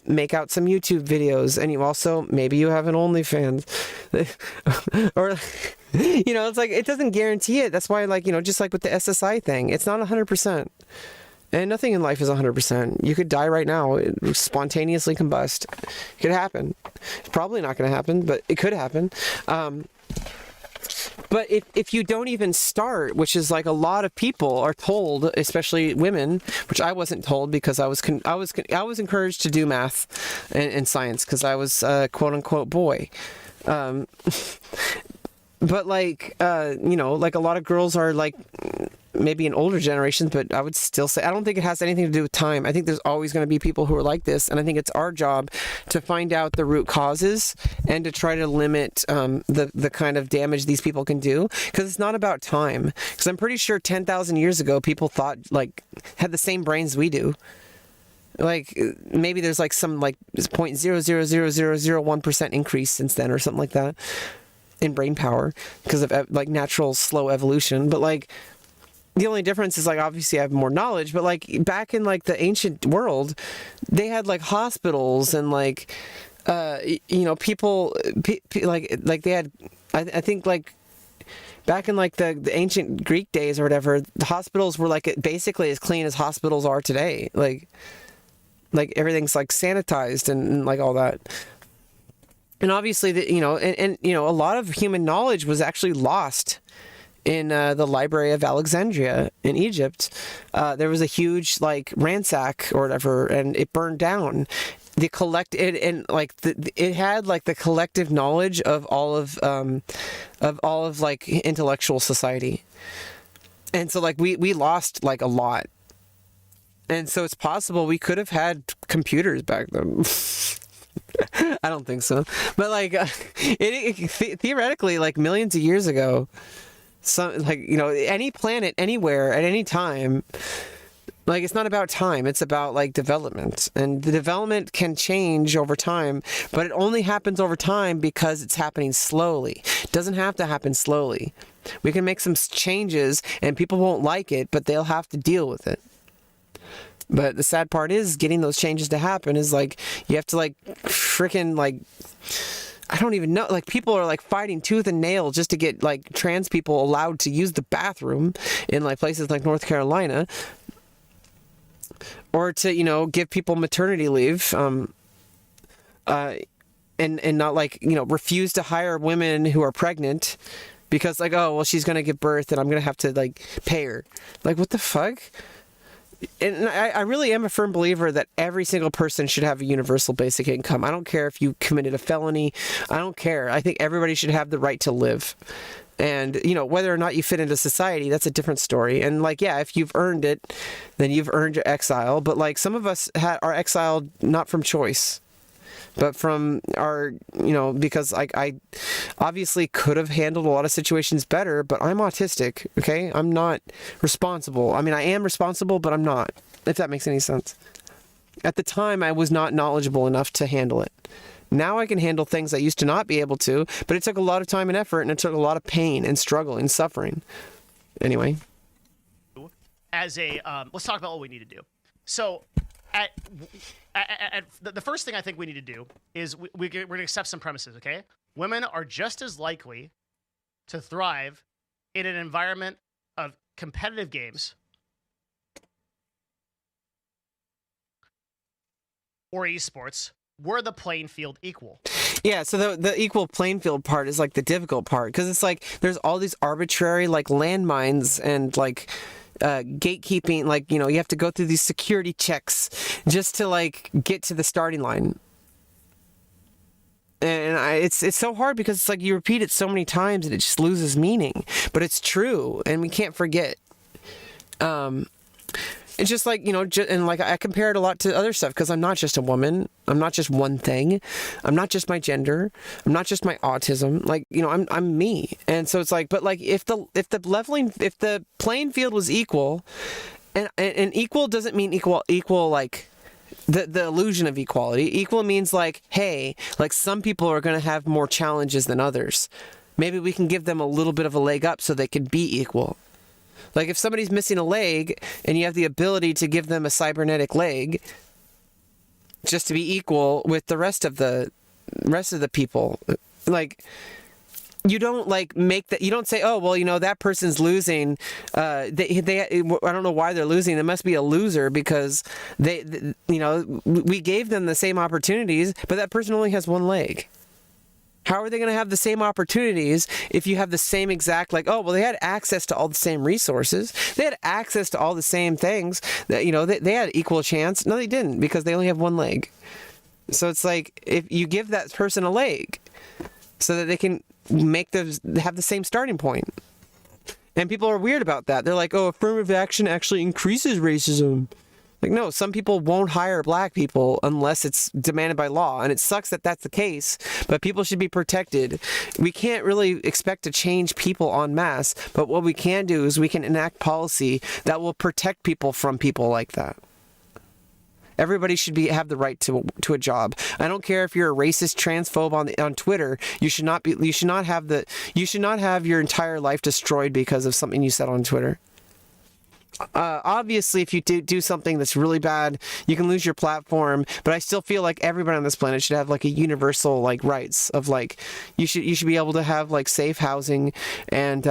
make out some YouTube videos, and you also maybe you have an OnlyFans or it's like it doesn't guarantee it. That's why just like with the SSI thing, it's not 100%, and nothing in life is 100%. You could die right now, spontaneously combust. It could happen. It's probably not going to happen, but it could happen. But if you don't even start, which is like a lot of people are told, especially women, which I wasn't told, because I was encouraged to do math and science because I was a quote unquote boy. But like like a lot of girls are like, maybe in older generations, but I would still say I don't think it has anything to do with time. I think there's always going to be people who are like this, and I think it's our job to find out the root causes and to try to limit the kind of damage these people can do, because it's not about time. Because I'm pretty sure 10,000 years ago people thought like had the same brains we do. Like maybe there's like some like 0.00001% increase since then or something like that in brain power because of like natural slow evolution. But like the only difference is like obviously I have more knowledge, but like back in like the ancient world, they had like hospitals and like people like they had I think like back in like the ancient Greek days or whatever, the hospitals were like basically as clean as hospitals are today. Like everything's like sanitized and like all that. And obviously a lot of human knowledge was actually lost in the Library of Alexandria in Egypt. There was a huge like ransack or whatever, and it burned down. It had like the collective knowledge of all of like intellectual society, and so like we lost like a lot. And so it's possible we could have had computers back then. I don't think so, but like theoretically, like millions of years ago. Some like any planet anywhere at any time, like it's not about time, it's about like development, and the development can change over time, but it only happens over time because it's happening slowly. It doesn't have to happen slowly. We can make some changes and people won't like it, but they'll have to deal with it. But the sad part is getting those changes to happen is like you have to like freaking like I don't even know, like people are like fighting tooth and nail just to get like trans people allowed to use the bathroom in like places like North Carolina, or to give people maternity leave, and not like refuse to hire women who are pregnant because like, oh, well, she's going to give birth and I'm going to have to like pay her. Like, what the fuck? And I really am a firm believer that every single person should have a universal basic income. I don't care if you committed a felony. I don't care. I think everybody should have the right to live. And, you know, whether or not you fit into society, that's a different story. And like, yeah, if you've earned it, then you've earned your exile. But like, some of us are exiled not from choice, but from our, you know, because like I obviously could have handled a lot of situations better, but I'm autistic, okay? I'm not responsible. I mean, I am responsible, but I'm not, if that makes any sense. At the time, I was not knowledgeable enough to handle it. Now I can handle things I used to not be able to, but it took a lot of time and effort, and it took a lot of pain and struggle and suffering. Anyway. As a, let's talk about what we need to do. So, the first thing I think we need to do is we're going to accept some premises, okay? Women are just as likely to thrive in an environment of competitive games or esports were the playing field equal. Yeah, so the equal playing field part is like the difficult part, because it's like there's all these arbitrary like landmines and like gatekeeping, like, you know, you have to go through these security checks just to like get to the starting line. And it's so hard because it's like you repeat it so many times and it just loses meaning. But it's true, and we can't forget. It's just like, you know, and like I compare it a lot to other stuff because I'm not just a woman. I'm not just one thing. I'm not just my gender. I'm not just my autism. Like, you know, I'm me. And so it's like, but like if the playing field was equal, and equal doesn't mean equal like the illusion of equality. Equal means like, hey, like some people are going to have more challenges than others. Maybe we can give them a little bit of a leg up so they can be equal. Like if somebody's missing a leg and you have the ability to give them a cybernetic leg just to be equal with the rest of the people, like you don't like make that, you don't say, oh, well, you know, that person's losing. They I don't know why they're losing. They must be a loser because they you know, we gave them the same opportunities, but that person only has one leg. How are they going to have the same opportunities if you have the same exact, like, oh, well, they had access to all the same resources. They had access to all the same things that, you know, they had equal chance. No, they didn't because they only have one leg. So it's like if you give that person a leg so that they can have the same starting point. And people are weird about that. They're like, oh, affirmative action actually increases racism. Like, no, some people won't hire black people unless it's demanded by law. And it sucks that that's the case, but people should be protected. We can't really expect to change people en masse, but what we can do is we can enact policy that will protect people from people like that. Everybody should have the right to a job. I don't care if you're a racist transphobe on Twitter. You should not have your entire life destroyed because of something you said on Twitter. Obviously, if you do something that's really bad, you can lose your platform. But I still feel like everybody on this planet should have like a universal like rights of like you should be able to have like safe housing and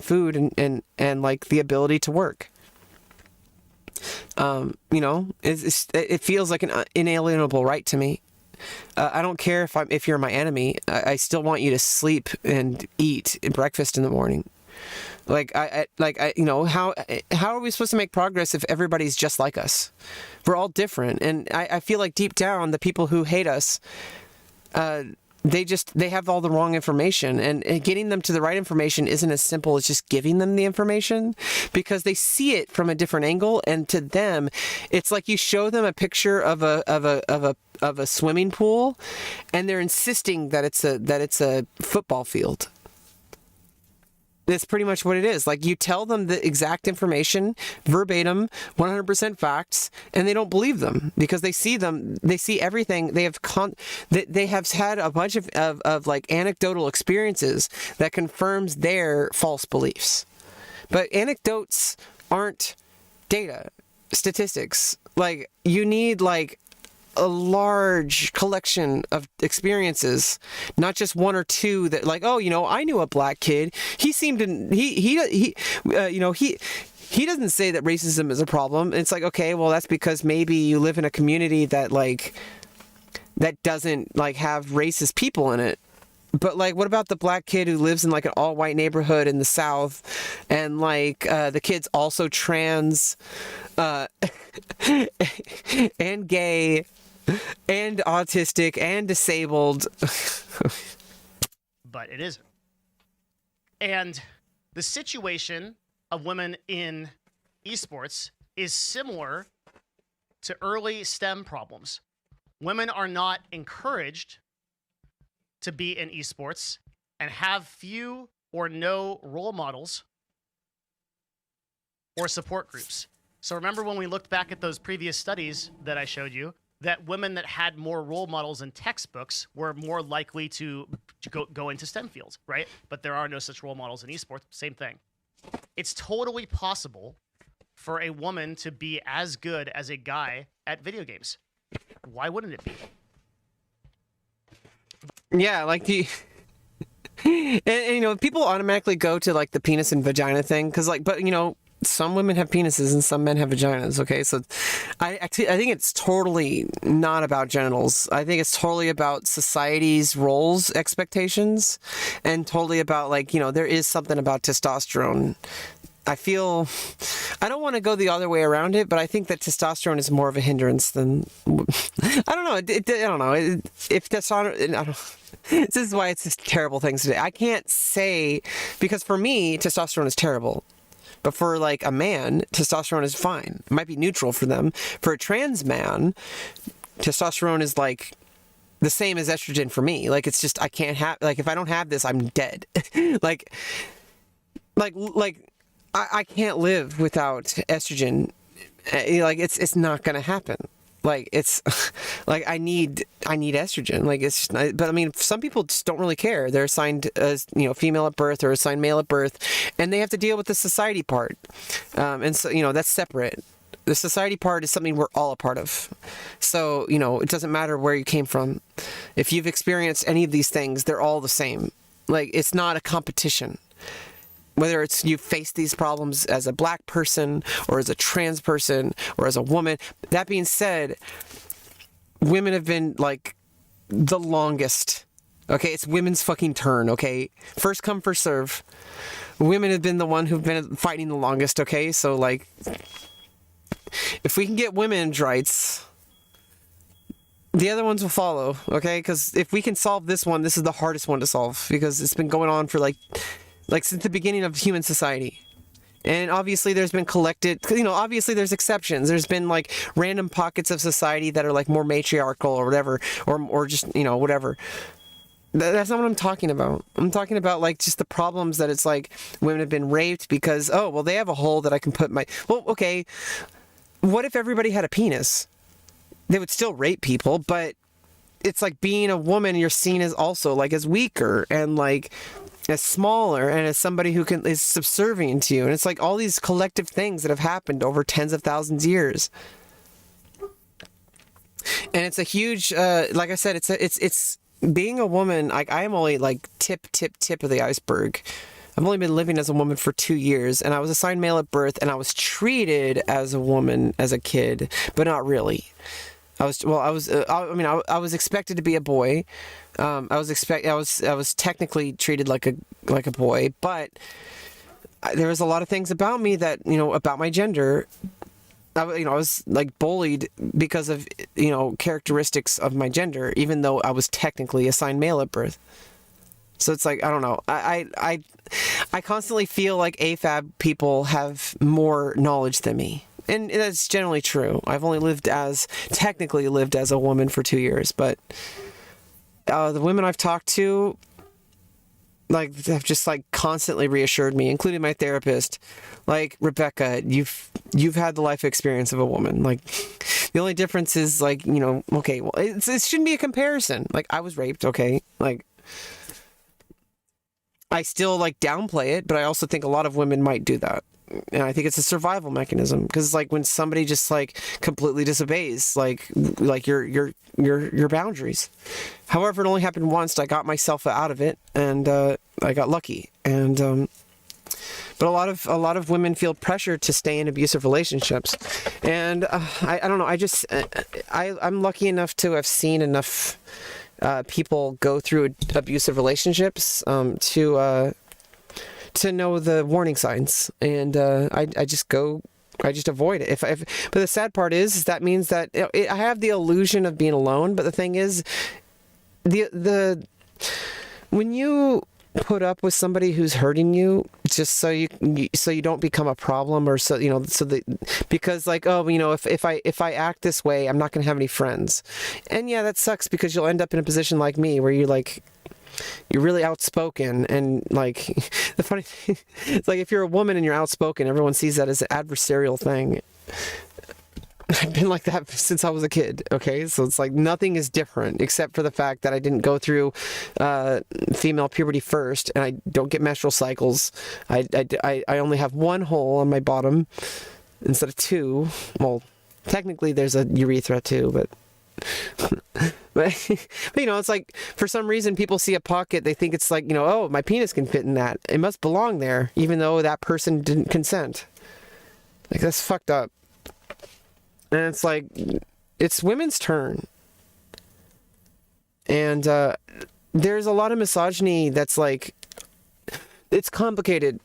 food and like the ability to work. You know, it feels like an inalienable right to me. I don't care if you're my enemy. I still want you to sleep and eat breakfast in the morning. Like you know, how are we supposed to make progress if everybody's just like us? We're all different, and I feel like deep down the people who hate us, they have all the wrong information, and getting them to the right information isn't as simple as just giving them the information, because they see it from a different angle, and to them, it's like you show them a picture of a swimming pool, and they're insisting that it's a football field. That's pretty much what it is. Like you tell them the exact information, verbatim, 100% facts, and they don't believe them because they see everything. They have had a bunch of like anecdotal experiences that confirms their false beliefs. But anecdotes aren't data, statistics. Like you need like a large collection of experiences, not just one or two that like, oh, you know, I knew a black kid. He seemed to, you know, he doesn't say that racism is a problem. It's like, okay, well, that's because maybe you live in a community that like, that doesn't like have racist people in it. But like, what about the black kid who lives in like an all-white neighborhood in the South, and like the kid's also trans, and gay, and autistic, and disabled? But it isn't. And the situation of women in esports is similar to early STEM problems. Women are not encouraged to be in esports and have few or no role models or support groups. So remember when we looked back at those previous studies that I showed you, that women that had more role models in textbooks were more likely to go into STEM fields, right? But there are no such role models in esports. Same thing. It's totally possible for a woman to be as good as a guy at video games. Why wouldn't it be? Yeah, like the and you know, people automatically go to like the penis and vagina thing because like, but you know, some women have penises and some men have vaginas. Okay, so I think it's totally not about genitals. I think it's totally about society's roles, expectations, and totally about like, you know, there is something about testosterone. I feel, I don't want to go the other way around it, but I think that testosterone is more of a hindrance than, I don't know. I don't know. If testosterone, I don't, this is why it's just terrible things today. I can't say, because for me, testosterone is terrible. But for like a man, testosterone is fine. It might be neutral for them. For a trans man, testosterone is like the same as estrogen for me. Like, it's just, I can't have, like, if I don't have this, I'm dead. like, I can't live without estrogen. Like, it's not gonna happen. Like, it's like I need estrogen. Like, it's just not, but I mean, some people just don't really care. They're assigned as, you know, female at birth or assigned male at birth, and they have to deal with the society part. And so, you know, that's separate. The society part is something we're all a part of. So, you know, it doesn't matter where you came from. If you've experienced any of these things, they're all the same. Like, it's not a competition. Whether it's you face these problems as a black person or as a trans person or as a woman. That being said, women have been like the longest. Okay, it's women's fucking turn, okay? First come, first serve. Women have been the one who've been fighting the longest, okay? So like, if we can get women's rights, the other ones will follow, okay? Because if we can solve this one, this is the hardest one to solve because it's been going on for like since the beginning of human society. And obviously there's been collected, you know, obviously there's exceptions. There's been like random pockets of society that are like more matriarchal or whatever, or just, you know, whatever. That's not what I'm talking about. I'm talking about like just the problems that it's like women have been raped because, oh, well, they have a hole that I can put my, well, okay. What if everybody had a penis? They would still rape people, but it's like being a woman, you're seen as also like as weaker and like as smaller and as somebody who is subservient to you. And it's like all these collective things that have happened over tens of thousands of years. And it's a huge, like I said, it's being a woman. Like, I am only like tip of the iceberg. I've only been living as a woman for 2 years, and I was assigned male at birth, and I was treated as a woman as a kid, but not really. I was expected to be a boy. I was technically treated like a boy, but there was a lot of things about me that, you know, about my gender. I was like bullied because of, you know, characteristics of my gender, even though I was technically assigned male at birth. So it's like, I don't know. I constantly feel like AFAB people have more knowledge than me. And that's generally true. I've only technically lived as a woman for 2 years, but the women I've talked to, like, have just like constantly reassured me, including my therapist. Like, Rebecca, you've had the life experience of a woman. Like, the only difference is like, you know, okay, well, it shouldn't be a comparison. Like, I was raped, okay? Like, I still like downplay it, but I also think a lot of women might do that. And I think it's a survival mechanism because, like, when somebody just like completely disobeys, like your boundaries. However, it only happened once. I got myself out of it, and I got lucky. And but a lot of women feel pressure to stay in abusive relationships, and I don't know. I'm lucky enough to have seen enough people go through abusive relationships to know the warning signs, and I just avoid it. But the sad part is that means that I have the illusion of being alone. But the thing is, when you put up with somebody who's hurting you just so you don't become a problem, or because like, oh, if I act this way, I'm not going to have any friends. And yeah, that sucks, because you'll end up in a position like me where you're really outspoken, and like the funny thing, it's like if you're a woman and you're outspoken, everyone sees that as an adversarial thing. I've been like that since I was a kid, okay? So it's like nothing is different except for the fact that I didn't go through female puberty first, and I don't get menstrual cycles. I only have one hole on my bottom instead of two. Well, technically there's a urethra too, but it's like, for some reason people see a pocket, they think it's like, oh, my penis can fit in that. It must belong there, even though that person didn't consent. Like, that's fucked up. And it's like, it's women's turn. And there's a lot of misogyny that's like, it's complicated.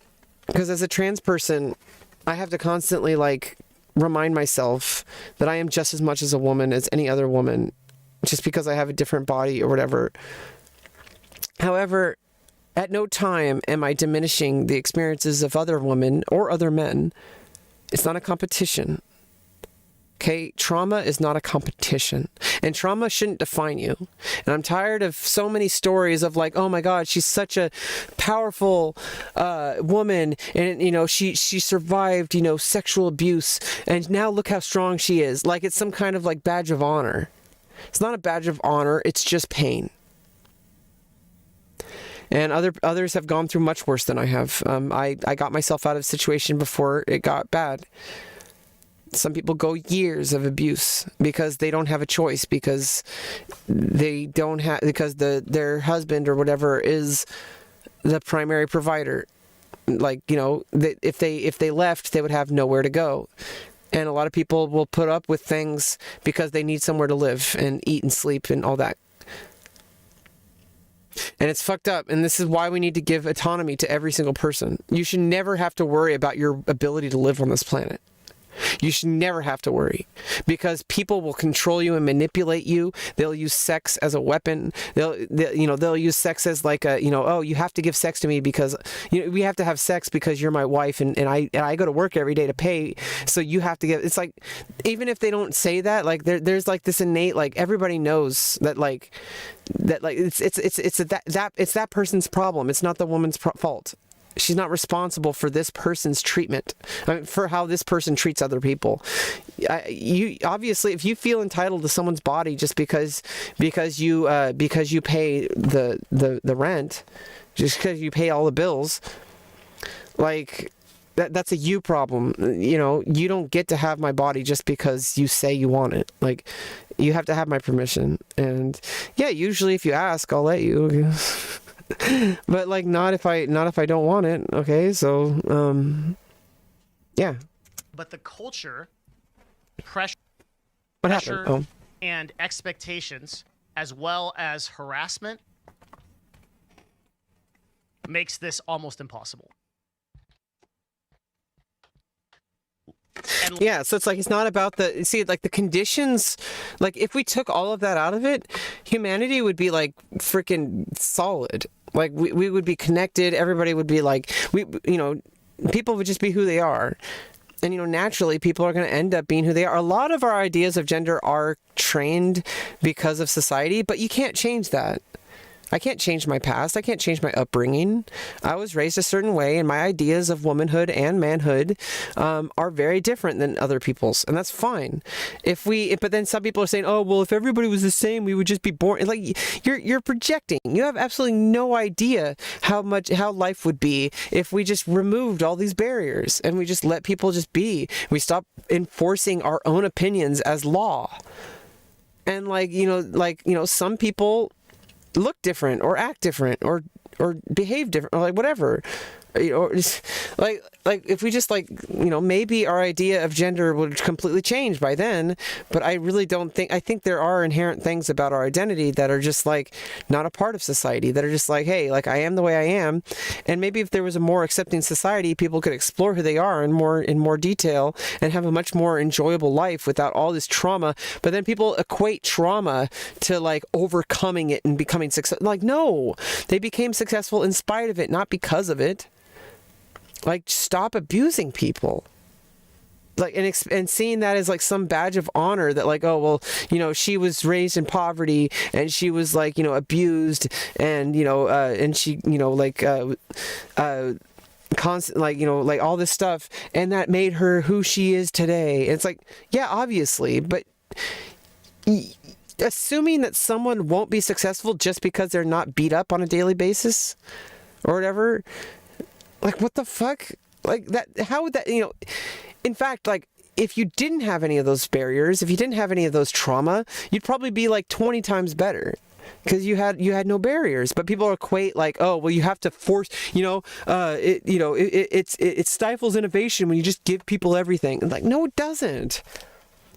Because as a trans person, I have to constantly like remind myself that I am just as much as a woman as any other woman, just because I have a different body or whatever. However, at no time am I diminishing the experiences of other women or other men. It's not a competition. Okay, trauma is not a competition, and trauma shouldn't define you. And I'm tired of so many stories of like, oh my God, she's such a powerful woman, and she survived sexual abuse, and now look how strong she is. Like it's some kind of like badge of honor. It's not a badge of honor. It's just pain. And others have gone through much worse than I have. I got myself out of a situation before it got bad. Some people go years of abuse because they don't have a choice, because their husband or whatever is the primary provider. Like, if they left, they would have nowhere to go. And a lot of people will put up with things because they need somewhere to live and eat and sleep and all that. And it's fucked up, and this is why we need to give autonomy to every single person. You should never have to worry about your ability to live on this planet. You should never have to worry, because people will control you and manipulate you. They'll use sex as a weapon. They'll use sex as like a, oh, you have to give sex to me because we have to have sex because you're my wife, and I go to work every day to pay, so you have to give. It's like, even if they don't say that, like there's like this innate, like everybody knows that it's that person's problem. It's not the woman's fault. She's not responsible for this person's treatment, for how this person treats other people. You obviously, if you feel entitled to someone's body just because you pay the rent, just because you pay all the bills, like that's a you problem. You don't get to have my body just because you say you want it. Like, you have to have my permission. And yeah, usually if you ask, I'll let you. But like, not if I don't want it. Okay, so yeah. But the culture, pressure, what happened? Oh. And expectations, as well as harassment, makes this almost impossible. Yeah, so it's like, it's not about the conditions. Like, if we took all of that out of it, humanity would be like freaking solid. Like, we would be connected. Everybody would be like, people would just be who they are. And, naturally people are going to end up being who they are. A lot of our ideas of gender are trained because of society, but you can't change that. I can't change my past. I can't change my upbringing. I was raised a certain way, and my ideas of womanhood and manhood are very different than other people's, and that's fine. But then some people are saying, "Oh, well, if everybody was the same, we would just be born." Like, you're projecting. You have absolutely no idea how life would be if we just removed all these barriers and we just let people just be. We stop enforcing our own opinions as law, and some people look different or act different or behave different or like whatever. or like if we just like, maybe our idea of gender would completely change by then, but I really don't think, I think there are inherent things about our identity that are just like not a part of society, that are just like, hey, like I am the way I am. And maybe if there was a more accepting society, people could explore who they are in more detail and have a much more enjoyable life without all this trauma. But then people equate trauma to like overcoming it and becoming successful. Like, no, they became successful in spite of it, not because of it. Like, stop abusing people. Like, and seeing that as like some badge of honor, that like, oh, well, she was raised in poverty and she was like, abused, and and she, constant, like, like all this stuff, and that made her who she is today. And it's like, yeah, obviously, but assuming that someone won't be successful just because they're not beat up on a daily basis or whatever, like, what the fuck? Like, that, how would that, in fact, like, if you didn't have any of those barriers, if you didn't have any of those trauma, you'd probably be like 20 times better, because you had no barriers. But people equate like, oh, well, you have to force, it stifles innovation when you just give people everything. And like, no, it doesn't.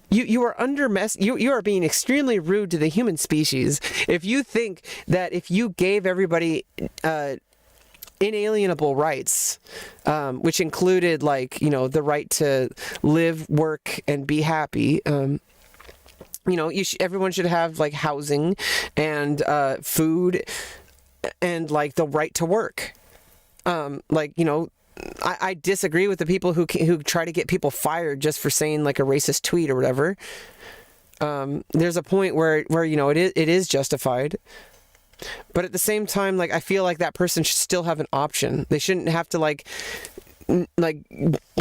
You are you are being extremely rude to the human species if you think that if you gave everybody inalienable rights, which included like, the right to live, work, and be happy. Everyone should have like housing and food and like the right to work. I disagree with the people who try to get people fired just for saying like a racist tweet or whatever. There's a point where it is justified. But at the same time, like, I feel like that person should still have an option. They shouldn't have to like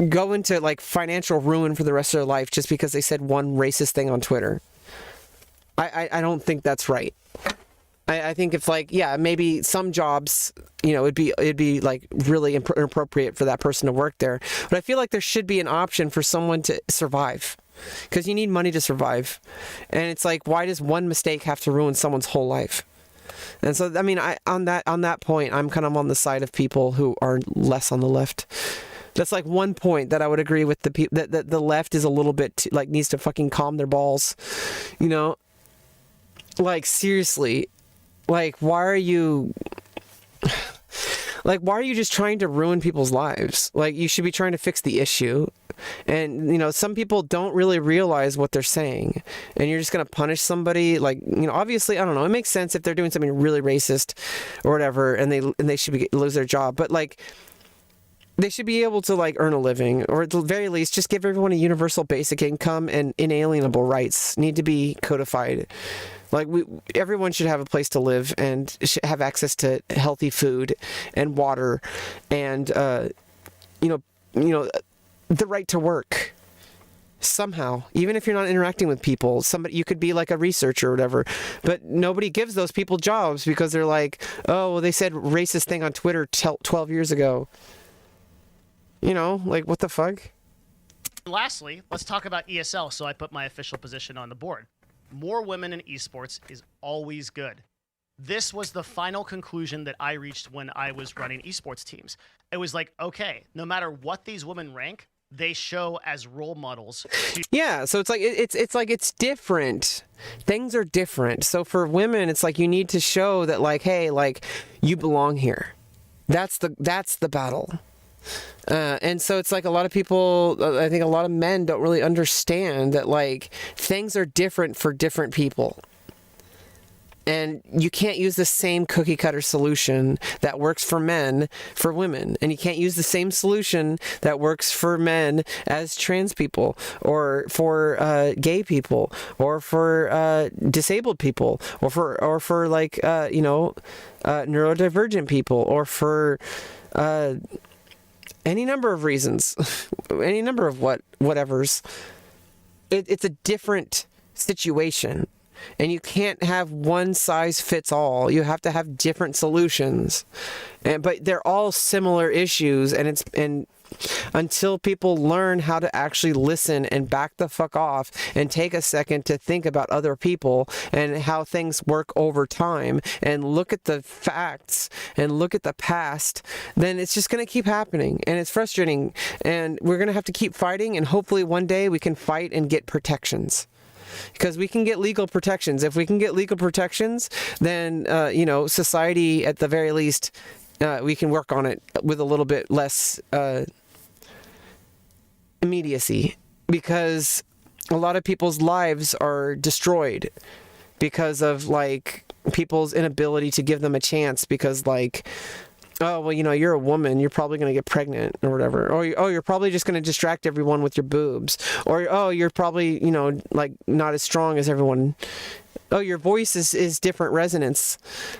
go into like financial ruin for the rest of their life just because they said one racist thing on Twitter. I don't think that's right. I think if like, yeah, maybe some jobs, it'd be like really inappropriate for that person to work there. But I feel like there should be an option for someone to survive, because you need money to survive. And it's like, why does one mistake have to ruin someone's whole life? And so, I mean, on that point, I'm kind of on the side of people who are less on the left. That's like one point that I would agree with that the left is a little bit like needs to fucking calm their balls, like seriously, like why are you just trying to ruin people's lives? Like, you should be trying to fix the issue. And, some people don't really realize what they're saying. And you're just going to punish somebody. Like, obviously, I don't know. It makes sense if they're doing something really racist or whatever, and they should lose their job. But, like, they should be able to, like, earn a living. Or at the very least, just give everyone a universal basic income, and inalienable rights need to be codified. Like, everyone should have a place to live and have access to healthy food and water and, the right to work somehow, even if you're not interacting with people. You could be like a researcher or whatever, but nobody gives those people jobs because they're like, oh, well, they said racist thing on Twitter 12 years ago. Like, what the fuck? Lastly, let's talk about ESL. So I put my official position on the board. More women in esports is always good. This was the final conclusion that I reached when I was running esports teams. It was like, okay, no matter what these women rank, they show as role models. Yeah, so it's like it's different. Things are different. So for women, it's like you need to show that, like, hey, like, you belong here. That's the battle. And so it's like a lot of people, I think a lot of men don't really understand that, like, things are different for different people. And you can't use the same cookie cutter solution that works for men for women. And you can't use the same solution that works for men as trans people, or for gay people, or for disabled people, or for like neurodivergent people, or for any number of reasons, any number of whatevers. It's a different situation. And you can't have one size fits all. You have to have different solutions. But they're all similar issues, and until people learn how to actually listen and back the fuck off and take a second to think about other people and how things work over time and look at the facts and look at the past, then it's just going to keep happening, and it's frustrating, and we're going to have to keep fighting, and hopefully one day we can fight and get protections. Because we can get legal protections. If we can get legal protections, then, society, at the very least, we can work on it with a little bit less immediacy. Because a lot of people's lives are destroyed because of, like, people's inability to give them a chance. Because, like, oh, well, you're a woman, you're probably going to get pregnant or whatever. Or, you're probably just going to distract everyone with your boobs. Or, oh, you're probably, like, not as strong as everyone. Oh, your voice is different resonance.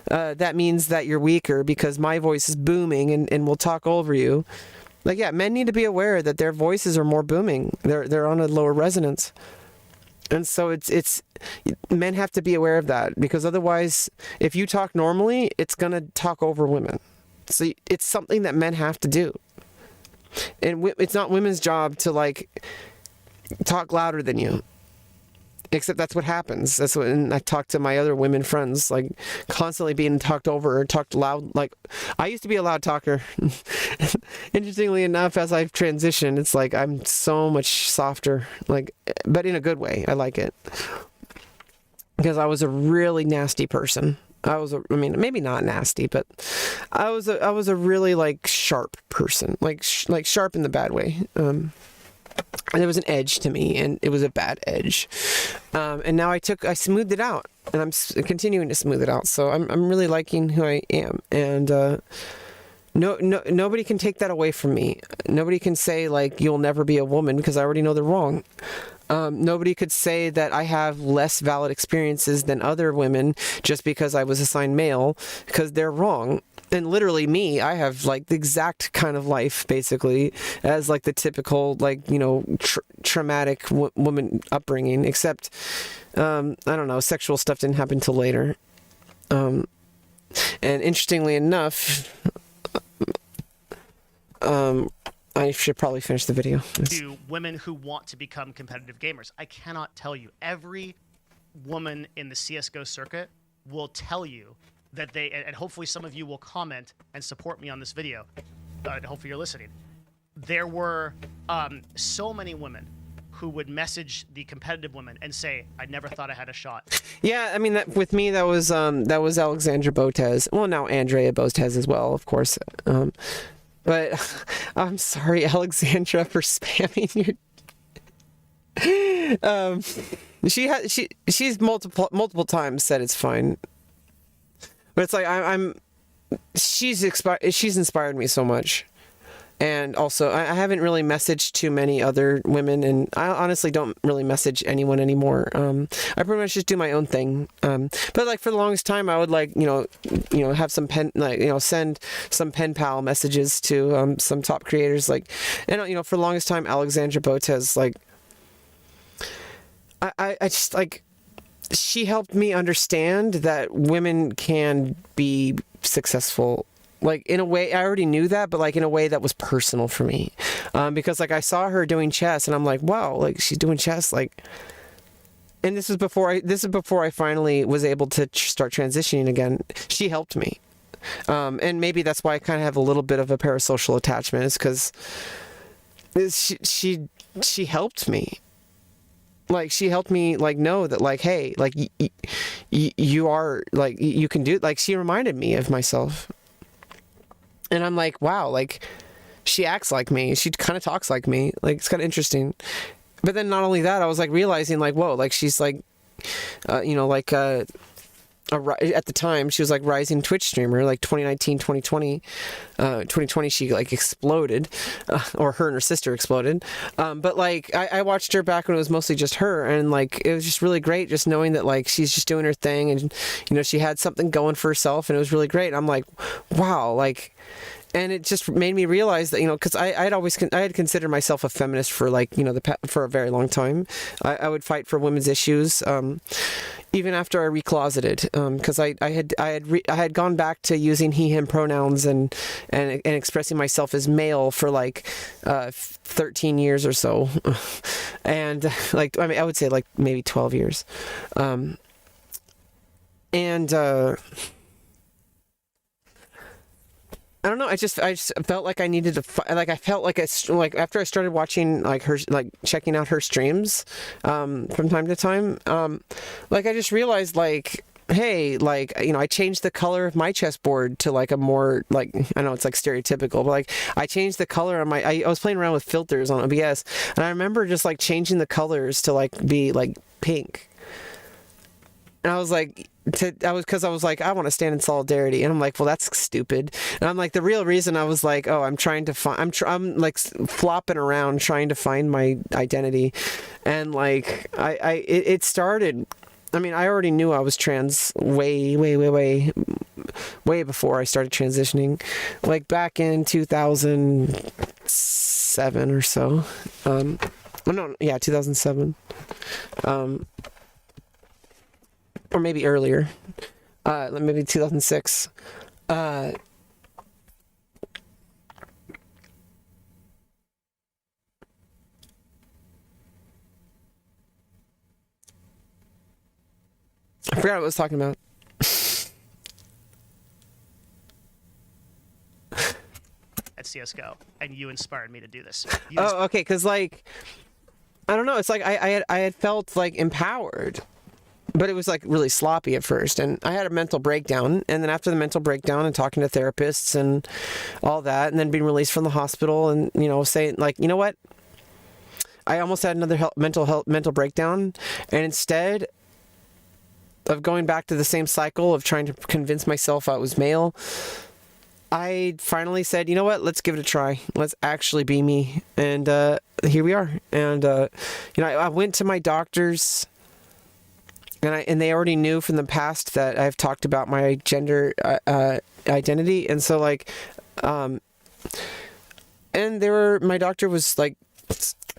That means that you're weaker because my voice is booming and will talk over you. Like, yeah, men need to be aware that their voices are more booming. They're on a lower resonance. And so it's men have to be aware of that, because otherwise, if you talk normally, it's going to talk over women. So it's something that men have to do. And it's not women's job to, like, talk louder than you. Except that's what happens. That's what, and I talk to my other women friends, like, constantly being talked over or talked loud. Like, I used to be a loud talker. Interestingly enough, as I've transitioned, it's like I'm so much softer, like, but in a good way. I like it. Because I was a really nasty person. Maybe not nasty, but I was a really, like, sharp person, like sharp in the bad way. And there was an edge to me, and it was a bad edge. And now I smoothed it out, and I'm continuing to smooth it out. So I'm really liking who I am, and nobody can take that away from me. Nobody can say, like, you'll never be a woman, because I already know they're wrong. Nobody could say that I have less valid experiences than other women just because I was assigned male, because they're wrong. And literally me, I have, like, the exact kind of life, basically, as, like, the typical, like, traumatic woman upbringing, except, I don't know, sexual stuff didn't happen till later. And interestingly enough, I should probably finish the video. To women who want to become competitive gamers, I cannot tell you. Every woman in the CSGO circuit will tell you that they, and hopefully some of you will comment and support me on this video, and hopefully you're listening. There were so many women who would message the competitive women and say, I never thought I had a shot. Yeah, I mean, with me, that was Alexandra Botez. Well, now Andrea Botez as well, of course. But I'm sorry, Alexandra, for spamming your... she's multiple times said it's fine. But it's like she's inspired me so much. And also, I haven't really messaged too many other women, and I honestly don't really message anyone anymore. I pretty much just do my own thing. But, like, for the longest time, I would, like, have some send some pen pal messages to some top creators, like, and for the longest time, Alexandra Botez, like, I just, like, she helped me understand that women can be successful. Like, in a way, I already knew that, but, like, in a way that was personal for me. Because, like, I saw her doing chess, and I'm like, wow, like, she's doing chess, like... And this is before I finally was able to start transitioning again. She helped me. And maybe that's why I kind of have a little bit of a parasocial attachment, is because she helped me. Like, she helped me, like, know that, like, hey, like, you are, like, you can do... Like, she reminded me of myself. And I'm like, wow, like, she acts like me. She kind of talks like me. Like, it's kind of interesting. But then not only that, I was, like, realizing, like, whoa, like, she's, like, at the time, she was, like, rising Twitch streamer, like, 2019, 2020. 2020, she, like, exploded. Or her and her sister exploded. But, like, I watched her back when it was mostly just her. And, like, it was just really great just knowing that, like, she's just doing her thing. And, she had something going for herself. And it was really great. And I'm like, wow, like... and it just made me realize that, because I had considered myself a feminist for like, for a very long time. I would fight for women's issues, even after I recloseted, because I had gone back to using he him pronouns and expressing myself as male for like 13 years or so, and like, I mean, I would say like maybe 12 years, I don't know. I just felt like I needed to I felt like after I started watching like her, like checking out her streams from time to time, like I just realized like, hey, like, I changed the color of my chessboard to like a more like, I know it's like stereotypical, but like I changed the color on I was playing around with filters on OBS, and I remember just like changing the colors to like be like pink. And I was like, I was like, I want to stand in solidarity, and I'm like, well, that's stupid. And I'm like, the real reason I was like, oh, I'm trying to find, I'm like flopping around trying to find my identity, and like it started. I mean, I already knew I was trans way before I started transitioning, like back in 2007 or so. No, yeah, 2007. Or maybe earlier, maybe 2006. I forgot what I was talking about. At CS:GO, and you inspired me to do this. Okay, because like, I don't know. It's like I had felt like empowered. But it was like really sloppy at first, and I had a mental breakdown, and then after the mental breakdown and talking to therapists and all that, and then being released from the hospital, and saying like, you know what, I almost had another mental breakdown, and instead of going back to the same cycle of trying to convince myself I was male, I finally said, you know what, let's give it a try. Let's actually be me, and here we are. And I went to my doctors. And they already knew from the past that I've talked about my gender identity, and so like, and my doctor was like,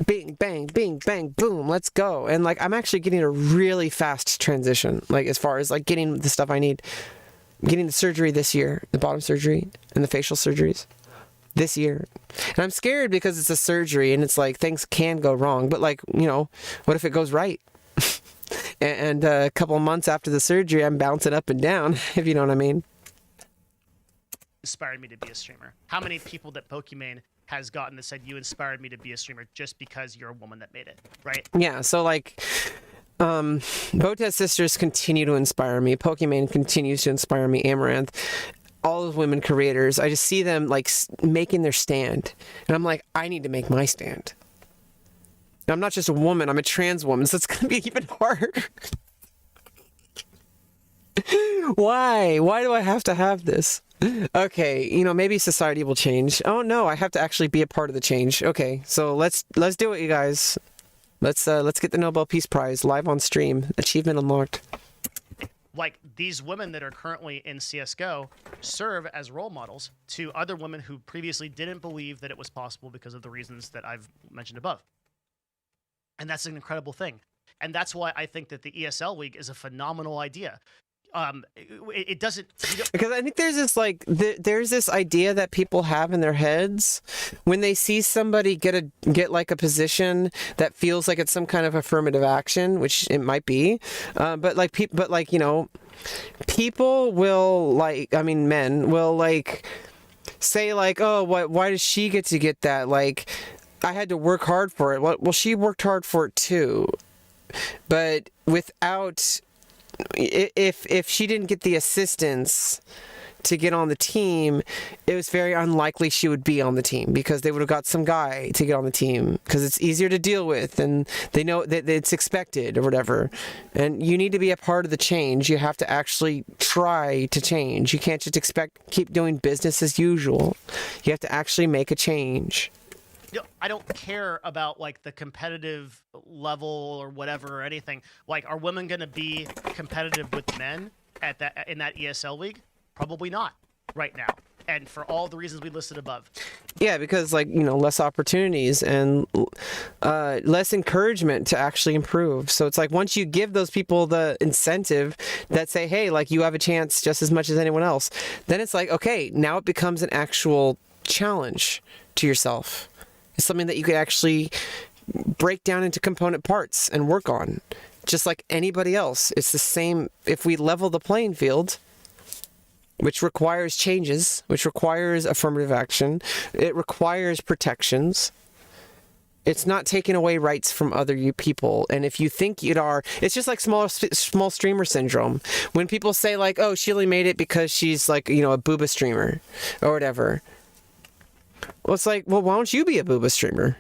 bing bang bing bang boom, let's go. And like, I'm actually getting a really fast transition, like as far as like getting the stuff I need, getting the surgery this year, the bottom surgery and the facial surgeries this year. And I'm scared because it's a surgery and it's like things can go wrong, but like, what if it goes right? And a couple of months after the surgery, I'm bouncing up and down, if you know what I mean. Inspired me to be a streamer. How many people that Pokimane has gotten that said you inspired me to be a streamer just because you're a woman that made it, right? Yeah, so like, Botez Sisters continue to inspire me. Pokimane continues to inspire me. Amaranth, all those women creators, I just see them like making their stand, and I'm like, I need to make my stand. I'm not just a woman, I'm a trans woman, so it's going to be even harder. Why? Why do I have to have this? Okay, maybe society will change. Oh no, I have to actually be a part of the change. Okay, so let's do it, you guys. Let's get the Nobel Peace Prize live on stream. Achievement unlocked. Like, these women that are currently in CS:GO serve as role models to other women who previously didn't believe that it was possible because of the reasons that I've mentioned above. And that's an incredible thing. And that's why I think that the ESL League is a phenomenal idea. It doesn't... Because I think there's this, like, there's this idea that people have in their heads when they see somebody get like a position that feels like it's some kind of affirmative action, which it might be. People will, like, I mean, men will, like, say, like, oh, why does she get to get that? Like, I had to work hard for it. Well, she worked hard for it too, but without, if she didn't get the assistance to get on the team, it was very unlikely she would be on the team, because they would have got some guy to get on the team because it's easier to deal with and they know that it's expected or whatever. And you need to be a part of the change. You have to actually try to change. You can't just keep doing business as usual. You have to actually make a change. I don't care about like the competitive level or whatever or anything. Like, are women going to be competitive with men in that ESL league? Probably not right now. and for all the reasons we listed above. Yeah, because like, you know, less opportunities and less encouragement to actually improve. So it's like once you give those people the incentive that say, hey, like you have a chance just as much as anyone else, then it's like, okay, now it becomes an actual challenge to yourself. It's something that you could actually break down into component parts and work on, just like anybody else. It's the same. If we level the playing field, which requires changes, which requires affirmative action, it requires protections. It's not taking away rights from other people. And if you think you are, it's just like small streamer syndrome. When people say like, oh, she only made it because she's like, you know, a booba streamer or whatever. Well, it's like, well, why don't you be a booba streamer?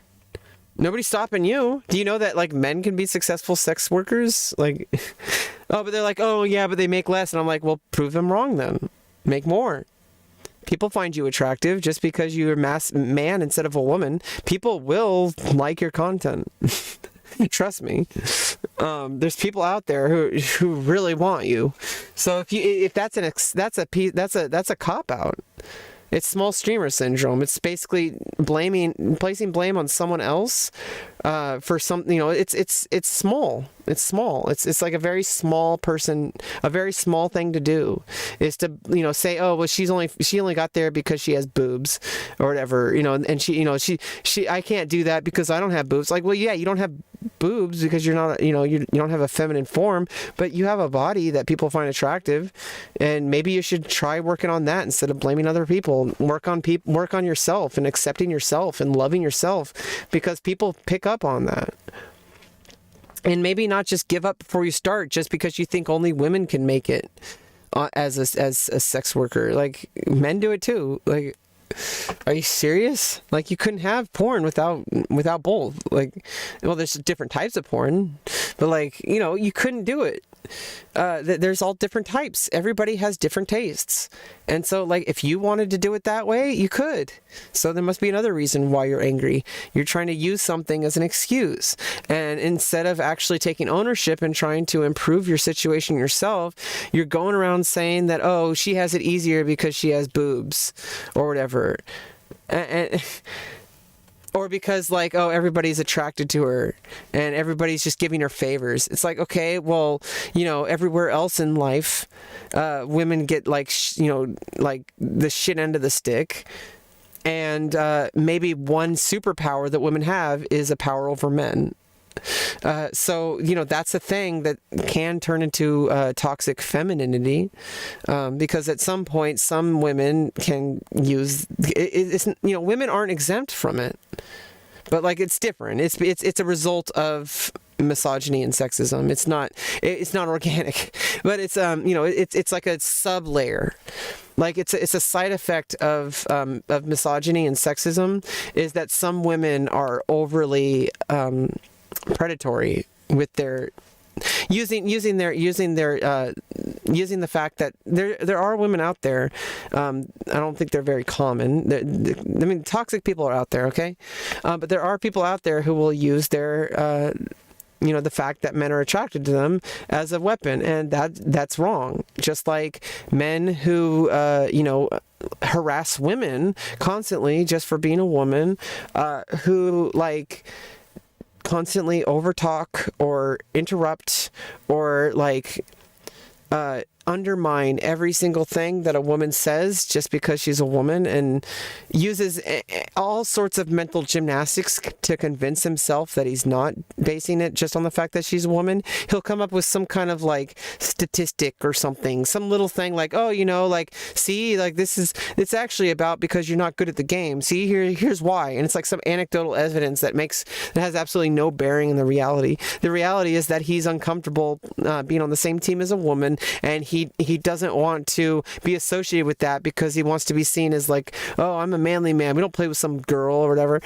Nobody's stopping you. Do you know that like men can be successful sex workers? Like, oh, but they're like, oh yeah, but they make less. And I'm like, well, prove them wrong then. Make more. People find you attractive just because you're a man instead of a woman. People will like your content. Trust me. There's people out there who really want you. So if that's a cop out. It's small streamer syndrome. It's basically placing blame on someone else for something. You know, it's small. It's small. It's like a very small person, a very small thing to do is to, you know, say, oh, well, she only got there because she has boobs or whatever, you know, and she I can't do that because I don't have boobs. Like, well, yeah, you don't have boobs because you're not, you know, you don't have a feminine form, but you have a body that people find attractive, and maybe you should try working on that instead of blaming other people. Work on yourself and accepting yourself and loving yourself, because people pick up on that. And maybe not just give up before you start just because you think only women can make it as a sex worker. Like, men do it too. Like, are you serious? Like, you couldn't have porn without both. Like, well, there's different types of porn, but like, you know, you couldn't do it. There's all different types. Everybody has different tastes. And so like, if you wanted to do it that way, you could. So there must be another reason why you're angry. You're trying to use something as an excuse. And instead of actually taking ownership and trying to improve your situation yourself, you're going around saying that, oh, she has it easier because she has boobs or whatever. Or because like, oh, everybody's attracted to her and everybody's just giving her favors. It's like, okay, well, you know, everywhere else in life, women get like, you know, like the shit end of the stick. And maybe one superpower that women have is a power over men. So, you know, that's a thing that can turn into toxic femininity, because at some point, some women can use it. You know, women aren't exempt from it, but like, it's different. It's a result of misogyny and sexism. It's not organic, but it's you know, it's like a sub layer. Like, it's a side effect of misogyny and sexism, is that some women are overly predatory with their using the fact that there are women out there. I don't think they're very common. I mean, toxic people are out there, okay, but there are people out there who will use their you know, the fact that men are attracted to them as a weapon, and that's wrong. Just like men who you know, harass women constantly just for being a woman, who like constantly overtalk or interrupt or like undermine every single thing that a woman says just because she's a woman, and uses all sorts of mental gymnastics to convince himself that he's not basing it just on the fact that she's a woman. He'll come up with some kind of like statistic or something, some little thing like, oh, you know, like, see, like it's actually about because you're not good at the game. See, here's why. And it's like some anecdotal evidence that has absolutely no bearing in the reality. The reality is that he's uncomfortable being on the same team as a woman, and he doesn't want to be associated with that because he wants to be seen as like, oh, I'm a manly man, we don't play with some girl or whatever.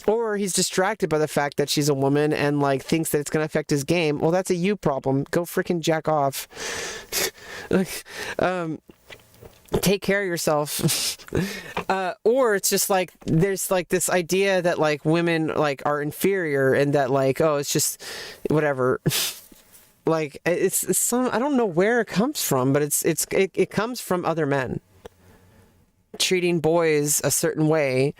Or he's distracted by the fact that she's a woman and like thinks that it's going to affect his game. Well, that's a you problem. Go freaking jack off. Take care of yourself. Or it's just like, there's like this idea that like women like are inferior, and that like, oh, it's just whatever. Like, it's some, I don't know where it comes from, but it comes from other men. treating boys a certain way,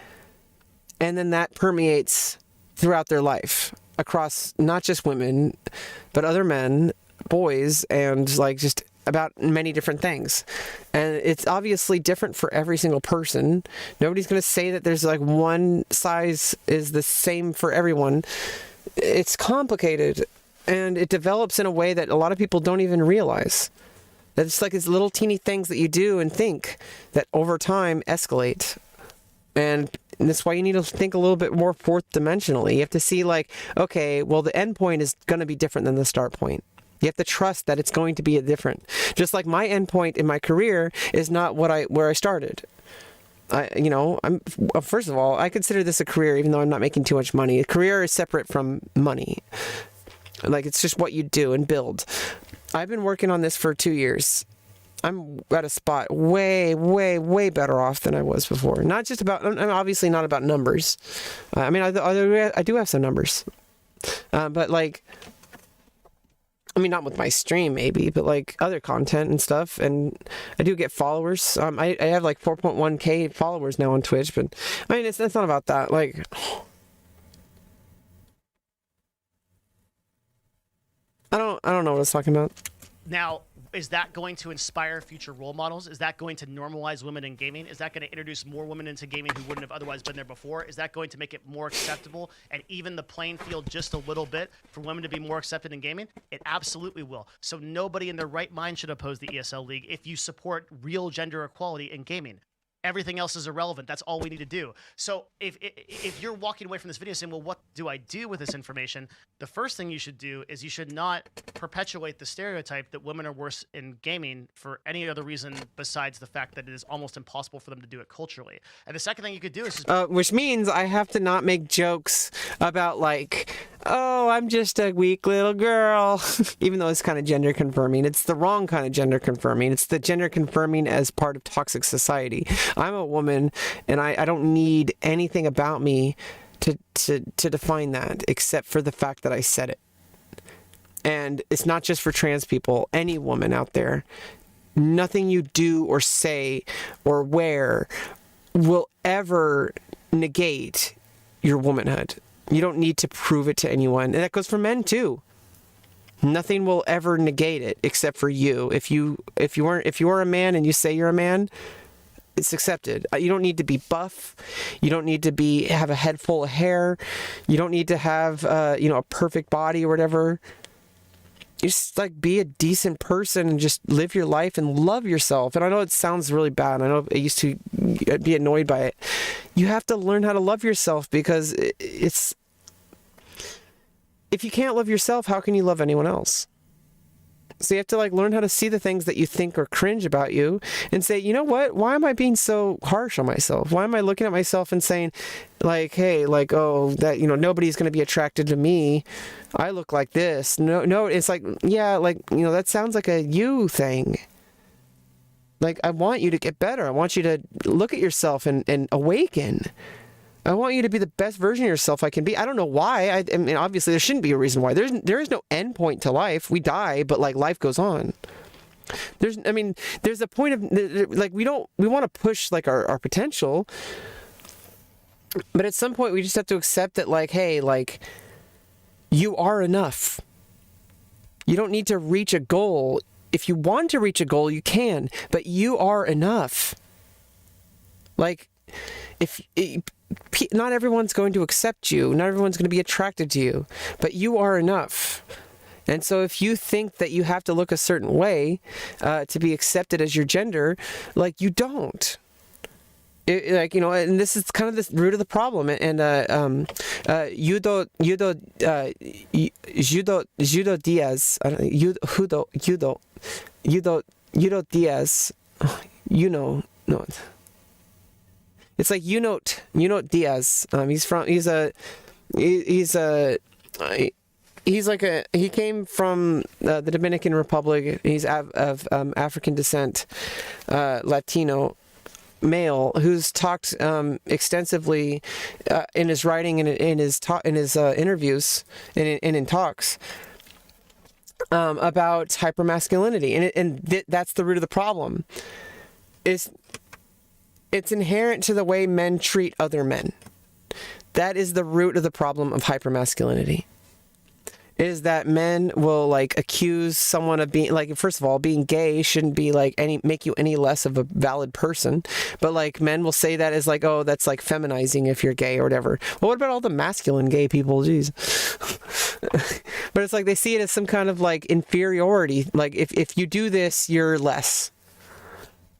and then that permeates throughout their life across not just women, but other men, boys, and like just about many different things. And it's obviously different for every single person. Nobody's going to say that there's like one size is the same for everyone. It's complicated, and it develops in a way that a lot of people don't even realize. That it's like these little teeny things that you do and think that over time escalate. And that's why you need to think a little bit more fourth dimensionally. You have to see like, okay, well, the end point is going to be different than the start point. You have to trust that it's going to be different. Just like my end point in my career is not where I started. First of all, I consider this a career, even though I'm not making too much money. A career is separate from money. Like, it's just what you do and build. I've been working on this for 2 years. I'm at a spot way, way, way better off than I was before. Not just about, I'm obviously not about numbers. I do have some numbers. But like, I mean, not with my stream maybe, but like other content and stuff. And I do get followers. I have like 4.1k followers now on Twitch, but I mean, it's not about that. Like, I don't know what I was talking about. Now, is that going to inspire future role models? Is that going to normalize women in gaming? Is that going to introduce more women into gaming who wouldn't have otherwise been there before? Is that going to make it more acceptable and even the playing field just a little bit for women to be more accepted in gaming? It absolutely will. So nobody in their right mind should oppose the ESL League if you support real gender equality in gaming. Everything else is irrelevant. That's all we need to do. So if you're walking away from this video saying, well, what do I do with this information? The first thing you should do is you should not perpetuate the stereotype that women are worse in gaming for any other reason besides the fact that it is almost impossible for them to do it culturally. And the second thing you could do is just... which means I have to not make jokes about like, oh, I'm just a weak little girl, even though it's kind of gender confirming. It's the wrong kind of gender confirming. It's the gender confirming as part of toxic society. I'm a woman, and I don't need anything about me to define that, except for the fact that I said it. And it's not just for trans people, any woman out there. Nothing you do or say or wear will ever negate your womanhood. You don't need to prove it to anyone. And that goes for men too. Nothing will ever negate it except for you. If you are a man and you say you're a man, it's accepted. You don't need to be buff. You don't need to have a head full of hair. You don't need to have a perfect body or whatever. You just like be a decent person and just live your life and love yourself. And I know it sounds really bad. I know I used to be annoyed by it. You have to learn how to love yourself, because it's... If you can't love yourself, how can you love anyone else? So you have to like learn how to see the things that you think are cringe about you and say, you know what? Why am I being so harsh on myself? Why am I looking at myself and saying like, hey, like, oh, that, nobody's going to be attracted to me. I look like this. No, it's like, yeah, like, that sounds like a you thing. Like, I want you to get better. I want you to look at yourself and awaken. I want you to be the best version of yourself I can be. I don't know why. I mean, obviously, there shouldn't be a reason why. There is no end point to life. We die, but like life goes on. There's a point of like we want to push like our potential, but at some point we just have to accept that like, hey, like you are enough. You don't need to reach a goal. If you want to reach a goal, you can, but you are enough. Like not everyone's going to accept you. Not everyone's going to be attracted to you, but you are enough. And so if you think that you have to look a certain way to be accepted as your gender, like you don't. And this is kind of the root of the problem. And Judo Diaz, Judo Diaz, no. It's like Unot Diaz. He came from the Dominican Republic. He's of African descent, Latino male who's talked extensively in his writing and in his interviews and in talks about hypermasculinity, and that's the root of the problem. It's inherent to the way men treat other men. That is the root of the problem of hypermasculinity. Is that men will like accuse someone of being like, first of all, being gay shouldn't be like make you any less of a valid person, but like men will say that as like, oh, that's like feminizing if you're gay or whatever. Well, what about all the masculine gay people? Jeez. But it's like they see it as some kind of like inferiority. Like if you do this, you're less.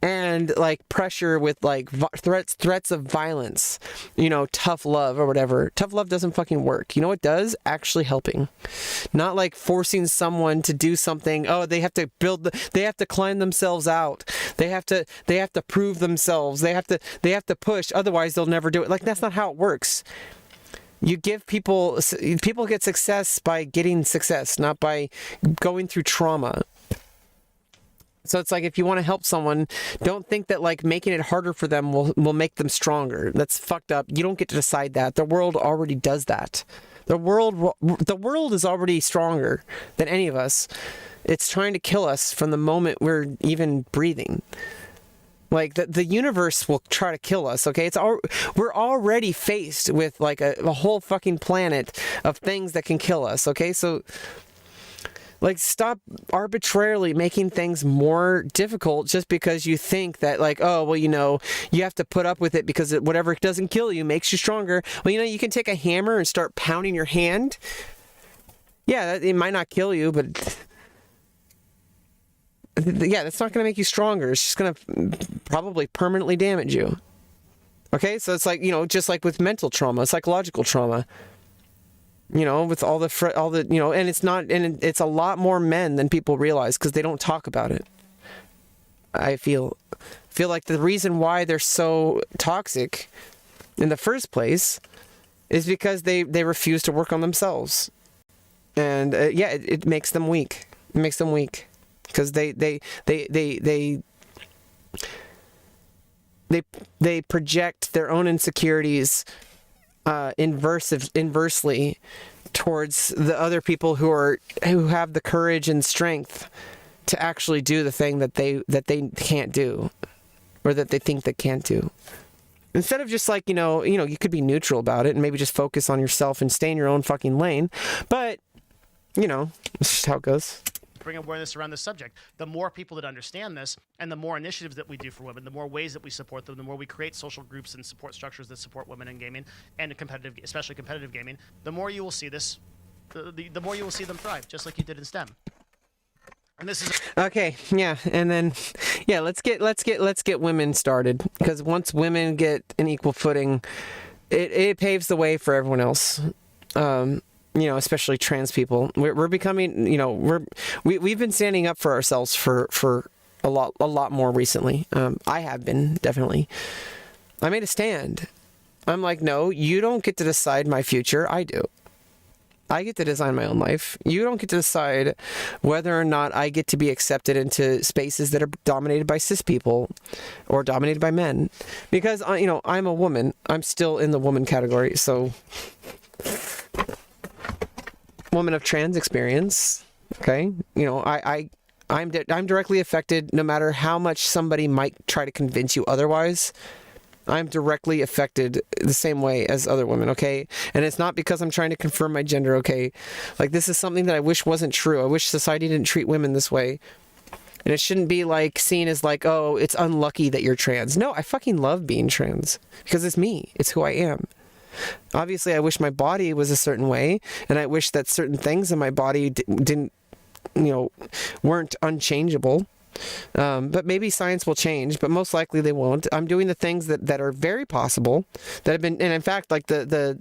And like pressure with like threats of violence, you know, tough love or whatever. Tough love doesn't fucking work. You know what does? Actually helping. Not like forcing someone to do something. Oh, they have to they have to climb themselves out. They have to prove themselves. They have to push. Otherwise they'll never do it. Like that's not how it works. You give people get success by getting success, not by going through trauma. So it's like if you want to help someone, don't think that like making it harder for them will make them stronger. That's fucked up. You don't get to decide that. The world already does that. The world is already stronger than any of us. It's trying to kill us from the moment we're even breathing. Like the universe will try to kill us, okay? We're already faced with like a whole fucking planet of things that can kill us, okay? So like, stop arbitrarily making things more difficult just because you think that, like, oh, well, you know, you have to put up with it because whatever doesn't kill you makes you stronger. Well, you know, you can take a hammer and start pounding your hand. Yeah, it might not kill you, but yeah, that's not going to make you stronger. It's just going to probably permanently damage you. Okay, so it's like, you know, just like with mental trauma, psychological trauma. You know, with all the you know, and it's a lot more men than people realize because they don't talk about it. I feel like the reason why they're so toxic in the first place is because they refuse to work on themselves, and yeah, it makes them weak. It makes them weak because they project their own insecurities inversely towards the other people who have the courage and strength to actually do the thing that they can't do, or that they think they can't do. Instead of just like, you know, you could be neutral about it and maybe just focus on yourself and stay in your own fucking lane. But, you know, it's just how it goes. Bring awareness around this subject. The more people that understand this, and the more initiatives that we do for women, the more ways that we support them, the more we create social groups and support structures that support women in gaming and especially competitive gaming, the more you will see this, the more you will see them thrive, just like you did in STEM. And this is okay. Yeah, and then yeah, let's get women started, because once women get an equal footing, it paves the way for everyone else. You know, especially trans people. We're becoming, you know, we've been standing up for ourselves for a lot more recently. I have been, definitely. I made a stand. I'm like, no, you don't get to decide my future. I do. I get to design my own life. You don't get to decide whether or not I get to be accepted into spaces that are dominated by cis people or dominated by men. Because, you know, I'm a woman. I'm still in the woman category, so woman of trans experience, okay? You know, I'm directly affected no matter how much somebody might try to convince you otherwise. I'm directly affected the same way as other women, okay? And it's not because I'm trying to confirm my gender, okay? Like, this is something that I wish wasn't true. I wish society didn't treat women this way. And it shouldn't be like seen as like, oh, it's unlucky that you're trans. No, I fucking love being trans because it's me. It's who I am. Obviously, I wish my body was a certain way, and I wish that certain things in my body didn't, you know, weren't unchangeable. But maybe science will change, but most likely they won't. I'm doing the things that are very possible, that have been, and in fact, like the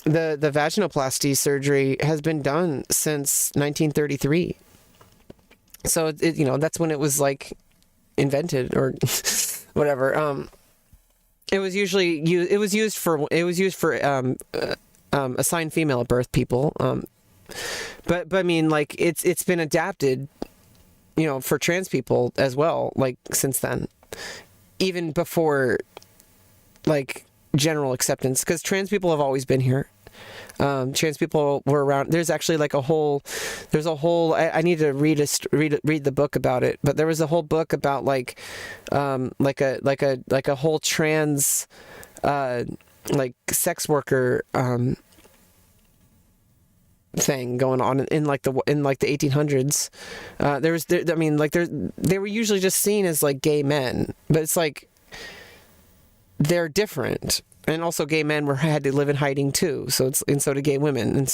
vaginoplasty surgery has been done since 1933. So it, you know, that's when it was like invented or whatever. It was used for assigned female at birth people. But I mean, like, it's been adapted, you know, for trans people as well, like, since then, even before like general acceptance, because trans people have always been here. Trans people were around. There's actually like a whole. I need to read the book about it. But there was a whole book about like a whole trans like sex worker thing going on in like the 1800s. They were usually just seen as like gay men, but it's like they're different. And also gay men had to live in hiding too. So did gay women. And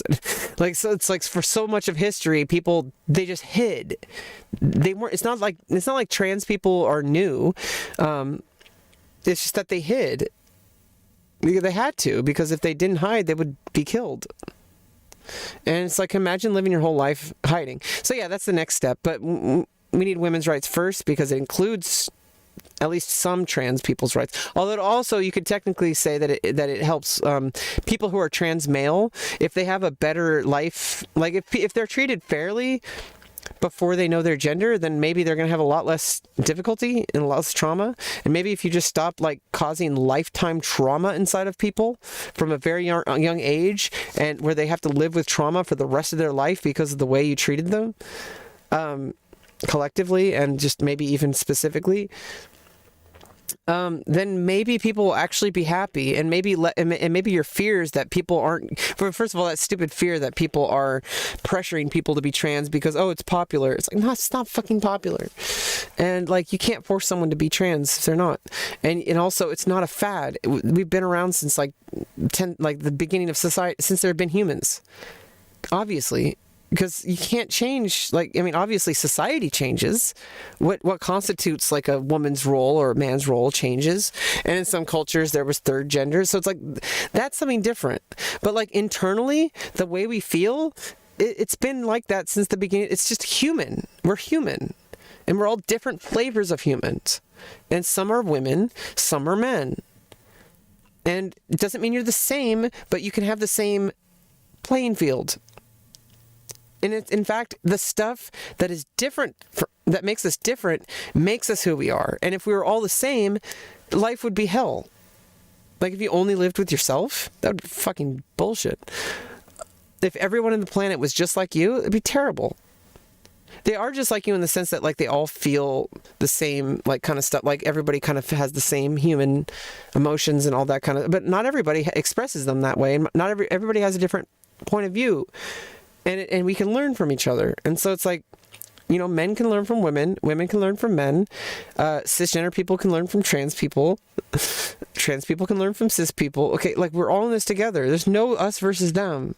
so it's like for so much of history, people, they just hid. They weren't, it's not like trans people are new. It's just that they hid. They had to, because if they didn't hide, they would be killed. And it's like, imagine living your whole life hiding. So yeah, that's the next step. But we need women's rights first, because it includes at least some trans people's rights. Although also you could technically say that it helps people who are trans male, if they have a better life, like if they're treated fairly before they know their gender, then maybe they're going to have a lot less difficulty and a lot less trauma. And maybe if you just stop like causing lifetime trauma inside of people from a very young age, and where they have to live with trauma for the rest of their life because of the way you treated them, collectively and just maybe even specifically, then maybe people will actually be happy, and maybe your fears that people aren't, first of all, that stupid fear that people are pressuring people to be trans because, oh, it's popular. It's like, no, it's not fucking popular. And like, you can't force someone to be trans if they're not. And also, it's not a fad. We've been around since like the beginning of society, since there have been humans, obviously. Because you can't change, obviously society changes. What constitutes like a woman's role or a man's role changes. And in some cultures there was third gender. So it's like, that's something different. But like internally, the way we feel, it's been like that since the beginning. It's just human. We're human. And we're all different flavors of humans. And some are women, some are men. And it doesn't mean you're the same, but you can have the same playing field. And it's, in fact, the stuff that is different, that makes us different, makes us who we are. And if we were all the same, life would be hell. Like, if you only lived with yourself, that would be fucking bullshit. If everyone on the planet was just like you, it'd be terrible. They are just like you in the sense that, like, they all feel the same, like, kind of stuff. Like, everybody kind of has the same human emotions and all that kind of... But not everybody expresses them that way. And not everybody has a different point of view. And we can learn from each other. And so it's like, men can learn from women can learn from men, cisgender people can learn from trans people, trans people can learn from cis people. Okay, like, we're all in this together. There's no us versus them.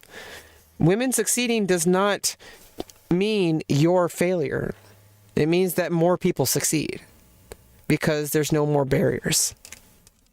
Women succeeding does not mean your failure. It means that more people succeed because there's no more barriers.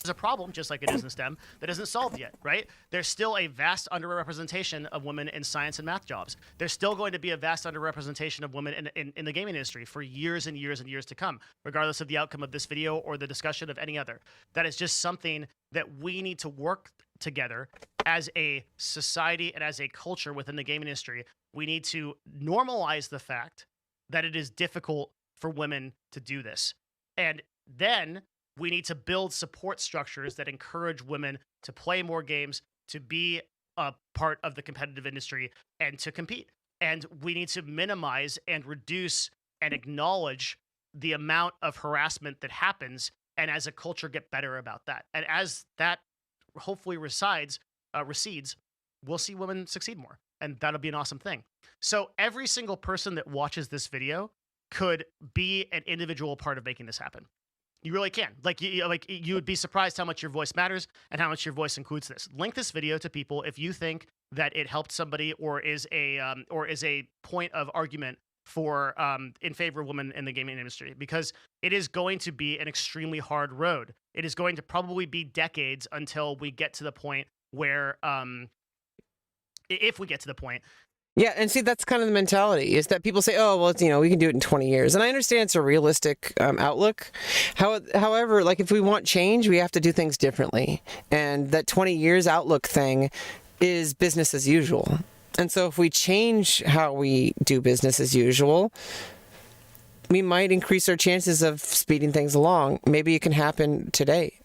Is a problem, just like it is in STEM, that isn't solved yet, right? There's still a vast underrepresentation of women in science and math jobs. There's still going to be a vast underrepresentation of women in the gaming industry for years and years and years to come, regardless of the outcome of this video or the discussion of any other. That is just something that we need to work together as a society and as a culture within the gaming industry. We need to normalize the fact that it is difficult for women to do this. And then we need to build support structures that encourage women to play more games, to be a part of the competitive industry, and to compete. And we need to minimize and reduce and acknowledge the amount of harassment that happens, and as a culture get better about that. And as that hopefully recedes, we'll see women succeed more. And that'll be an awesome thing. So every single person that watches this video could be an individual part of making this happen. You really can. You would be surprised how much your voice matters and how much your voice includes this. Link this video to people if you think that it helped somebody or is a point of argument for in favor of women in the gaming industry, because it is going to be an extremely hard road. It is going to probably be decades until we get to the point where, if we get to the point. Yeah, and see, that's kind of the mentality, is that people say, oh, well, we can do it in 20 years. And I understand it's a realistic outlook. However, like, if we want change, we have to do things differently. And that 20 years outlook thing is business as usual. And so if we change how we do business as usual, we might increase our chances of speeding things along. Maybe it can happen today.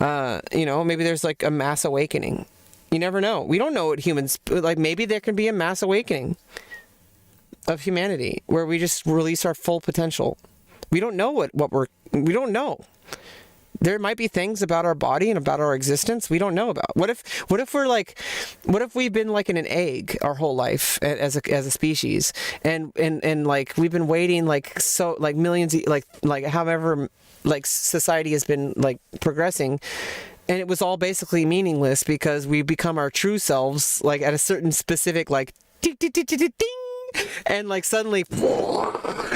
Maybe there's like a mass awakening. You never know. We don't know what humans, like maybe there can be a mass awakening of humanity where we just release our full potential. We don't know we don't know. There might be things about our body and about our existence we don't know about. What if we've been like in an egg our whole life as a species, and like we've been waiting like millions, like however like society has been like progressing, and it was all basically meaningless because we become our true selves like at a certain specific like ding, ding, ding, ding, ding, ding. And like suddenly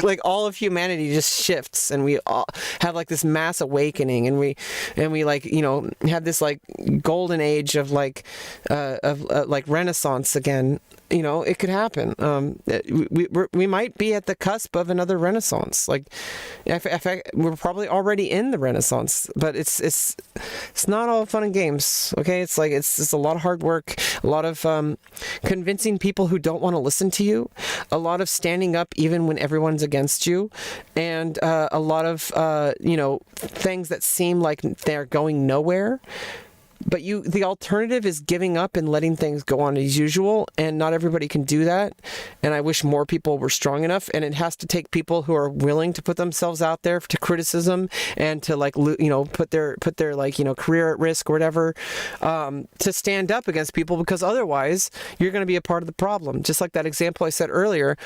like all of humanity just shifts, and we all have like this mass awakening, and we like, you know, have this like golden age of like Renaissance again. You know, it could happen. We might be at the cusp of another Renaissance. Like, in fact, we're probably already in the Renaissance, but it's not all fun and games. Okay, it's like it's a lot of hard work, a lot of convincing people who don't want to listen to you, a lot of standing up even when everyone's against you, and a lot of you know, things that seem like they're going nowhere. But the alternative is giving up and letting things go on as usual, and not everybody can do that. And I wish more people were strong enough, and it has to take people who are willing to put themselves out there to criticism and to like, you know, put their like, you know, career at risk or whatever, to stand up against people, because otherwise you're going to be a part of the problem. Just like that example I said earlier.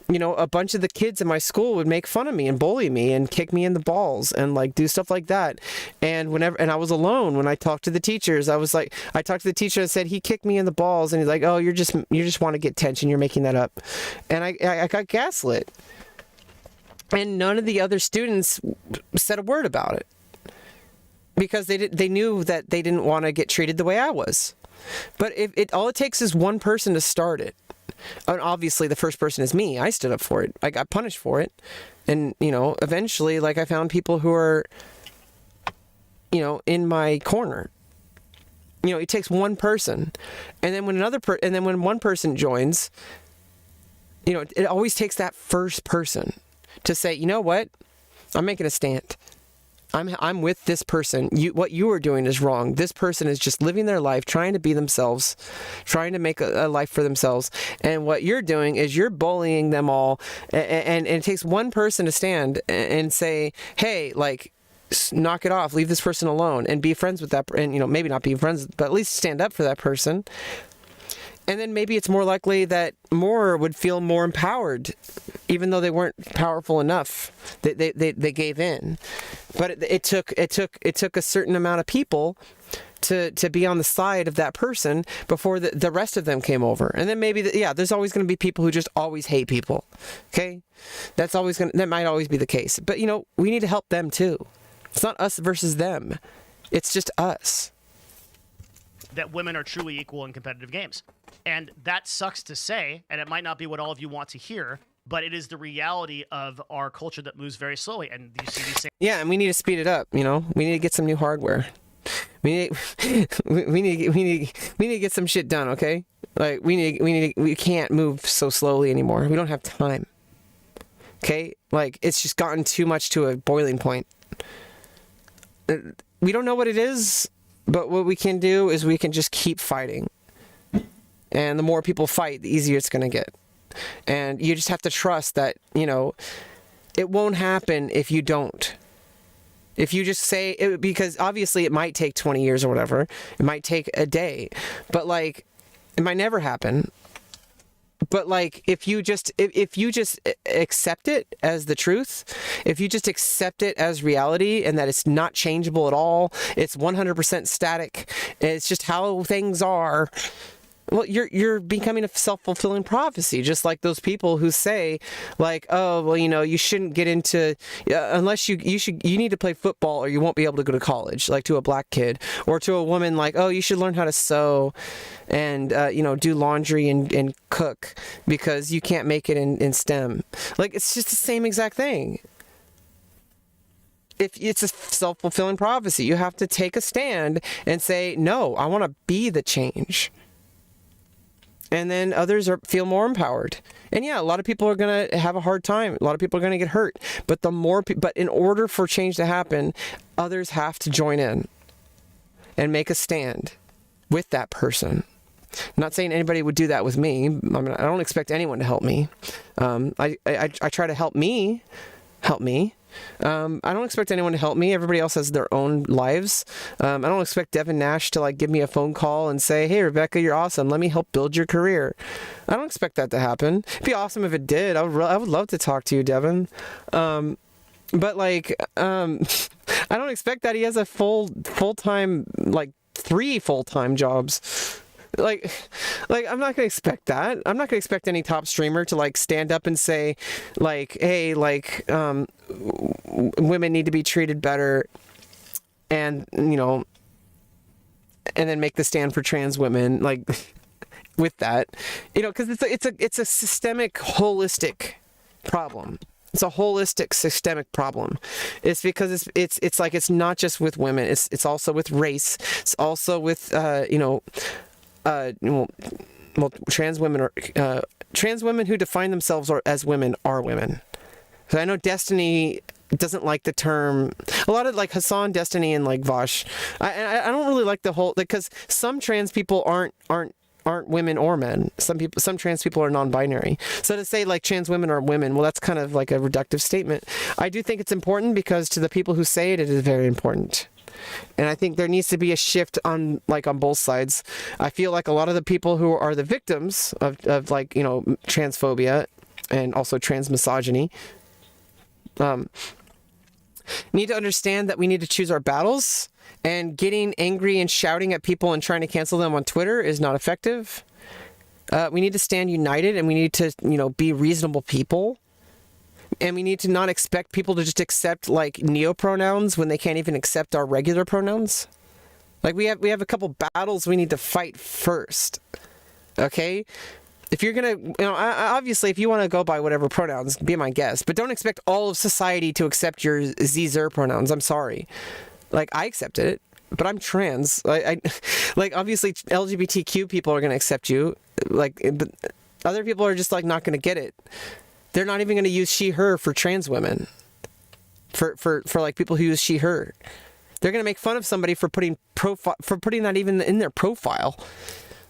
You know, a bunch of the kids in my school would make fun of me and bully me and kick me in the balls and like do stuff like that. And and I was alone when I talked to the teachers. I talked to the teacher and said, he kicked me in the balls, and he's like, oh, you just want to get attention. You're making that up. And I got gaslit. And none of the other students said a word about it, because they knew that they didn't want to get treated the way I was. But all it takes is one person to start it. And obviously the first person is me. I stood up for it. I got punished for it. And, you know, eventually, like, I found people who are, you know, in my corner. You know, it takes one person. And then when when one person joins, you know, it always takes that first person to say, you know what? I'm making a stand. I'm with this person. What you are doing is wrong. This person is just living their life, trying to be themselves, trying to make a life for themselves. And what you're doing is you're bullying them all. And it takes one person to stand and say, hey, like, knock it off. Leave this person alone and be friends with that. And, you know, maybe not be friends, but at least stand up for that person. And then maybe it's more likely that more would feel more empowered, even though they weren't powerful enough. They gave in. But it took a certain amount of people to be on the side of that person before the rest of them came over. And then maybe there's always going to be people who just always hate people. Okay, that might always be the case. But you know, we need to help them too. It's not us versus them. It's just us. That women are truly equal in competitive games. And that sucks to say, and it might not be what all of you want to hear, but it is the reality of our culture that moves very slowly. And you see these same... Yeah, and we need to speed it up, you know? We need to get some new hardware. We need to get some shit done, okay? Like, we can't move so slowly anymore. We don't have time. Okay? Like, it's just gotten too much to a boiling point. We don't know what it is, but what we can do is we can just keep fighting. And the more people fight, the easier it's going to get. And you just have to trust that, you know, it won't happen if you don't. If you just say it, because obviously it might take 20 years or whatever. It might take a day. But like, it might never happen. But like, if you just accept it as the truth, if you just accept it as reality and that it's not changeable at all, it's 100% static, it's just how things are. Well, you're becoming a self-fulfilling prophecy, just like those people who say, like, oh, well, you know, you shouldn't get into unless you need to play football or you won't be able to go to college, like to a black kid, or to a woman, like, oh, you should learn how to sew and you know, do laundry and cook because you can't make it in STEM. Like, it's just the same exact thing. If it's a self-fulfilling prophecy, you have to take a stand and say, no, I want to be the change. And then others feel more empowered. And yeah, a lot of people are going to have a hard time. A lot of people are going to get hurt. But but in order for change to happen, others have to join in and make a stand. with that person. I'm not saying anybody would do that with me. I mean, I don't expect anyone to help me. I try to help me. I don't expect anyone to help me. Everybody else has their own lives. I don't expect Devin Nash to like give me a phone call and say, "Hey, Rebecca, you're awesome. Let me help build your career." I don't expect that to happen. It'd be awesome if it did. I would love to talk to you, Devin. But like, I don't expect that. He has a full-time, like 3 full-time jobs. Like I'm not gonna expect that. I'm not gonna expect any top streamer to like stand up and say, like, "Hey, like, women need to be treated better," and and then make the stand for trans women, like, with that, because it's a systemic, holistic problem. It's a holistic, systemic problem. It's because it's like it's not just with women. It's also with race. It's also with trans women who define themselves as women are women. So I know Destiny doesn't like the term. A lot of like Hassan, Destiny, and like Vosh. I don't really like the whole, because some trans people aren't women or men. Some trans people are non-binary. So to say like trans women are women, well, that's kind of like a reductive statement. I do think it's important because to the people who say it, it is very important. And I think there needs to be a shift on both sides. I feel like a lot of the people who are the victims of like, transphobia and also trans misogyny, need to understand that we need to choose our battles, and getting angry and shouting at people and trying to cancel them on Twitter is not effective. We need to stand united, and we need to, be reasonable people. And we need to not expect people to just accept like neopronouns when they can't even accept our regular pronouns. Like we have a couple battles we need to fight first. Okay? If you're going to, obviously if you want to go by whatever pronouns, be my guest, but don't expect all of society to accept your Zer pronouns. I'm sorry. Like I accepted it, but I'm trans. I like obviously LGBTQ people are going to accept you. Like, but other people are just like not going to get it. They're not even going to use she, her for trans women. For like people who use she, her. They're going to make fun of somebody for putting that even in their profile.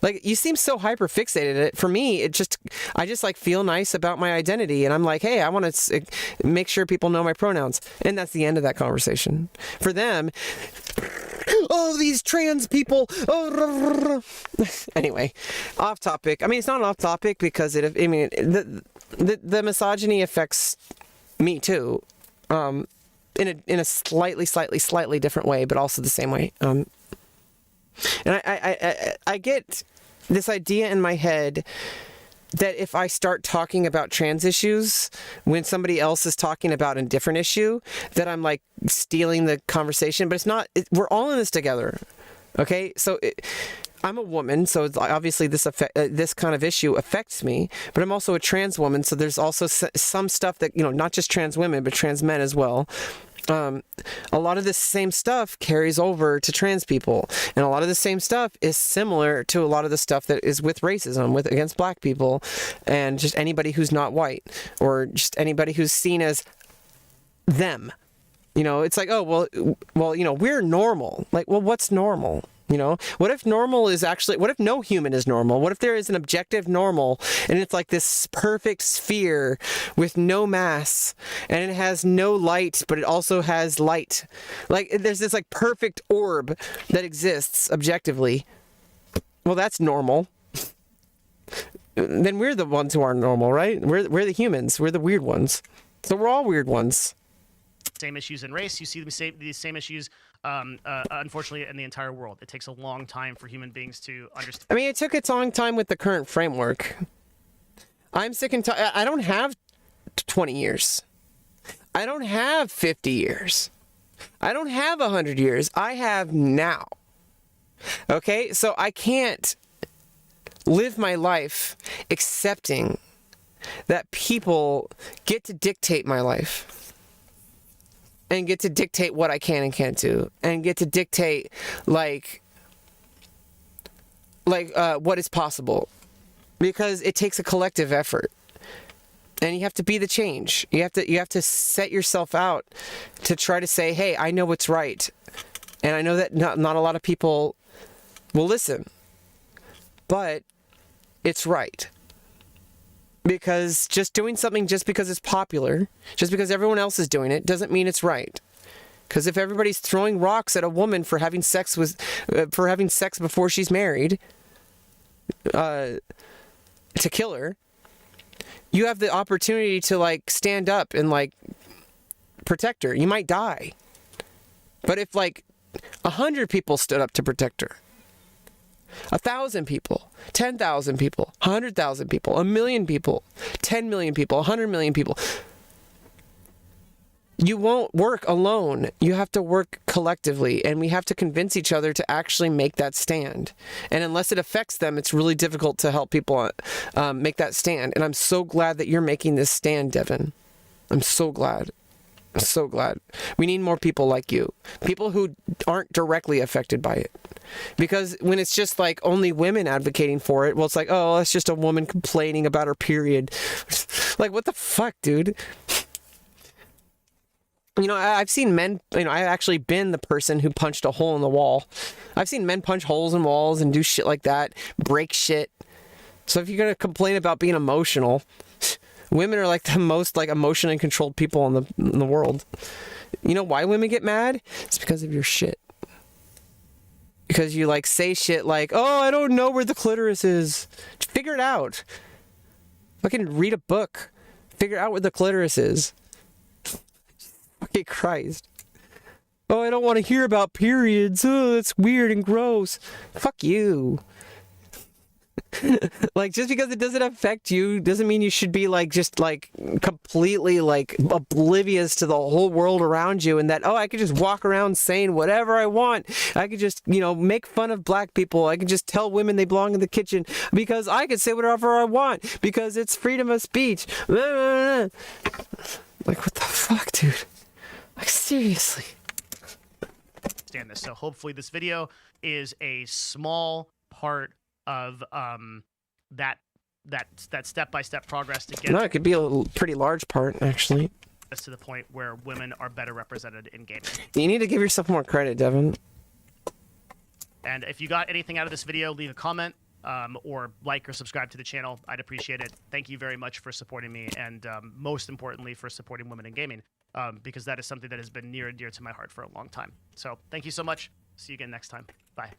Like, you seem so hyper fixated at it. For me, I just like feel nice about my identity. And I'm like, hey, I want to make sure people know my pronouns. And that's the end of that conversation. For them, oh, these trans people. Oh. Anyway, off topic. I mean, it's not off topic because the misogyny affects me too, in a slightly different way, but also the same way. And I get this idea in my head that if I start talking about trans issues when somebody else is talking about a different issue, that I'm like stealing the conversation. But it's not. We're all in this together. Okay, so I'm a woman, so obviously this kind of issue affects me, but I'm also a trans woman, so there's also some stuff that, not just trans women, but trans men as well. A lot of this same stuff carries over to trans people, and a lot of the same stuff is similar to a lot of the stuff that is with racism, against black people, and just anybody who's not white, or just anybody who's seen as them. It's like, oh, well, we're normal. Like, well, what's normal? What if normal is actually, what if no human is normal? What if there is an objective normal and it's like this perfect sphere with no mass and it has no light, but it also has light? Like, there's this like perfect orb that exists objectively. Well, that's normal. Then we're the ones who aren't normal, right? We're the humans. We're the weird ones. So we're all weird ones. Same issues in race. You see these same issues, unfortunately, in the entire world. It takes a long time for human beings to understand. I mean, it took its long time with the current framework. I'm sick and tired. I don't have 20 years. I don't have 50 years. I don't have 100 years. I have now. Okay? So I can't live my life accepting that people get to dictate my life. And get to dictate what I can and can't do, and get to dictate like what is possible, because it takes a collective effort, and you have to be the change. You have to set yourself out to try to say, hey, I know what's right, and I know that not a lot of people will listen. But it's right. Because just doing something just because it's popular, just because everyone else is doing it, doesn't mean it's right. Because if everybody's throwing rocks at a woman for having sex before she's married, to kill her, you have the opportunity to like stand up and like protect her. You might die. But if like 100 people stood up to protect her, 1,000 people, 10,000 people, 100,000 people, 1,000,000 people, 10 million people, 100 million people, you won't work alone. You have to work collectively, and we have to convince each other to actually make that stand. And unless it affects them, it's really difficult to help people make that stand. And I'm so glad that you're making this stand, Devin. I'm so glad. I'm so glad. We need more people like you. People who aren't directly affected by it. Because when it's just like only women advocating for it, well, it's like, oh, that's just a woman complaining about her period. Like, what the fuck, dude? You know, I've seen men, you know, I've actually been the person who punched a hole in the wall. I've seen men punch holes in walls and do shit like that, break shit. So if you're going to complain about being emotional, women are like the most like emotionally controlled people in the world. You know why women get mad? It's because of your shit. Because you like say shit like, oh, I don't know where the clitoris is. Figure it out. Fucking read a book. Figure out where the clitoris is. Okay, Christ. Oh, I don't want to hear about periods. Oh, that's weird and gross. Fuck you. Like, just because it doesn't affect you doesn't mean you should be like just like completely like oblivious to the whole world around you, and that, oh, I could just walk around saying whatever I want. I could just, you know, make fun of black people. I could just tell women they belong in the kitchen because I could say whatever I want because it's freedom of speech. Like, what the fuck, dude? Like, seriously. Understand this. So hopefully this video is a small part of that step-by-step progress to get It could be a pretty large part, actually. us to the point where women are better represented in gaming. You need to give yourself more credit, Devin. And if you got anything out of this video, leave a comment or like or subscribe to the channel. I'd appreciate it. Thank you very much for supporting me, and most importantly for supporting women in gaming, because that is something that has been near and dear to my heart for a long time. So thank you so much. See you again next time. Bye.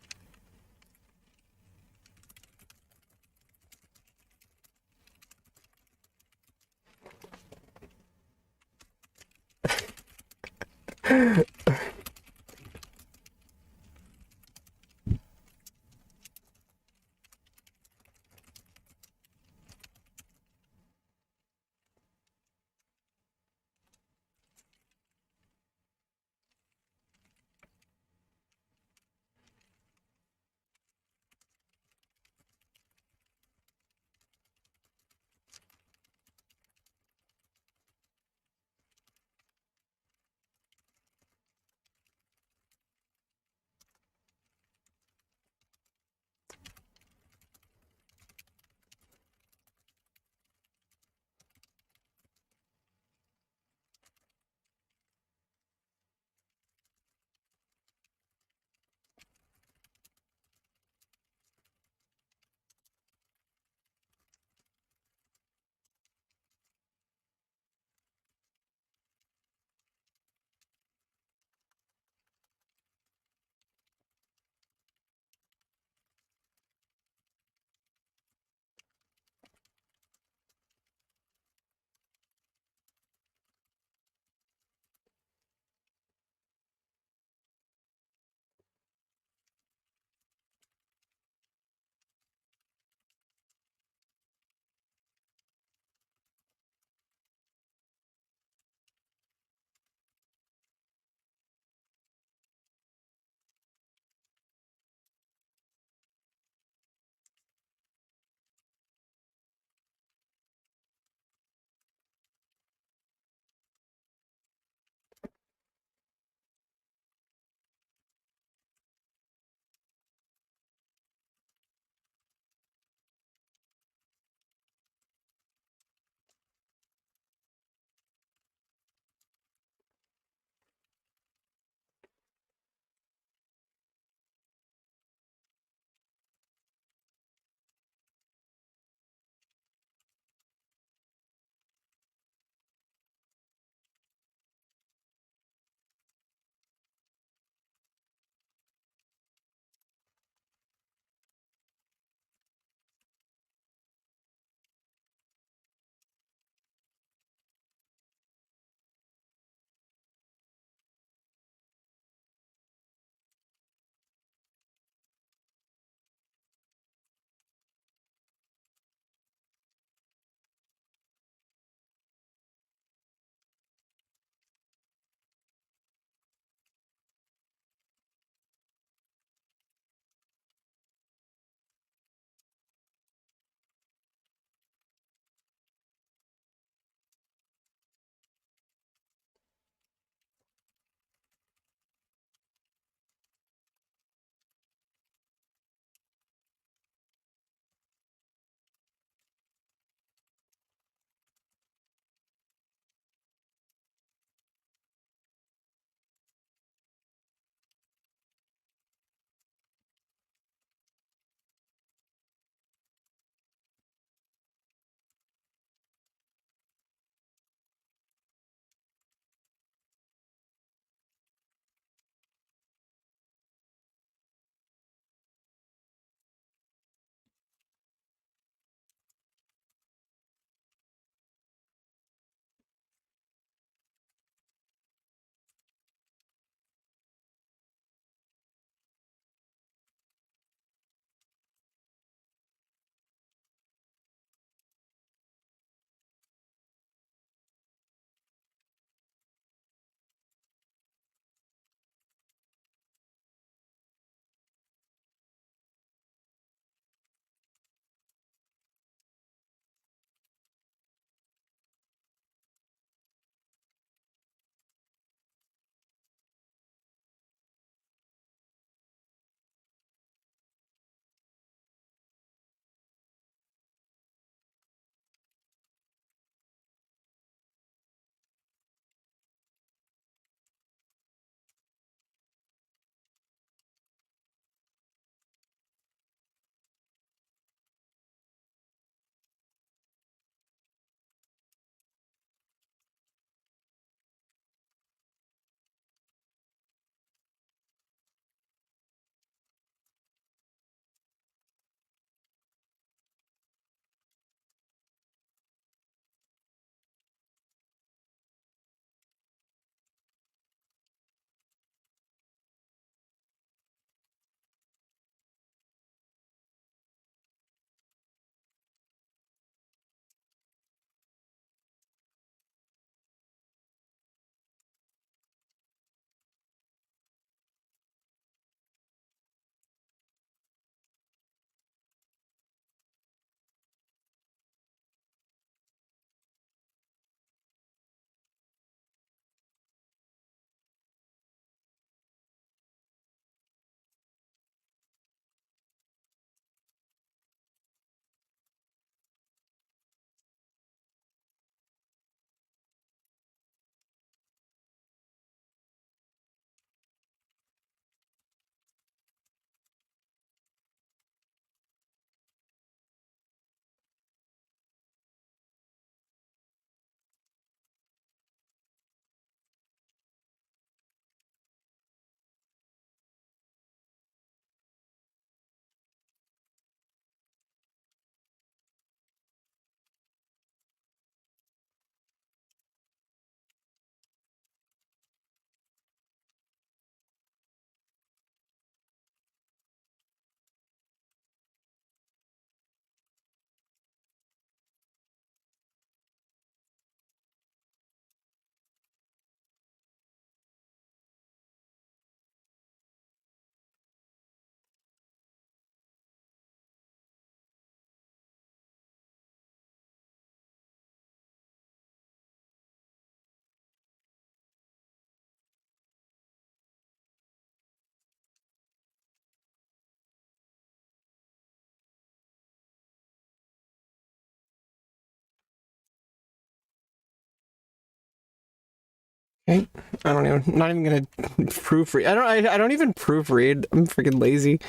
Okay. Not even gonna proofread. I don't even proofread. I'm freaking lazy.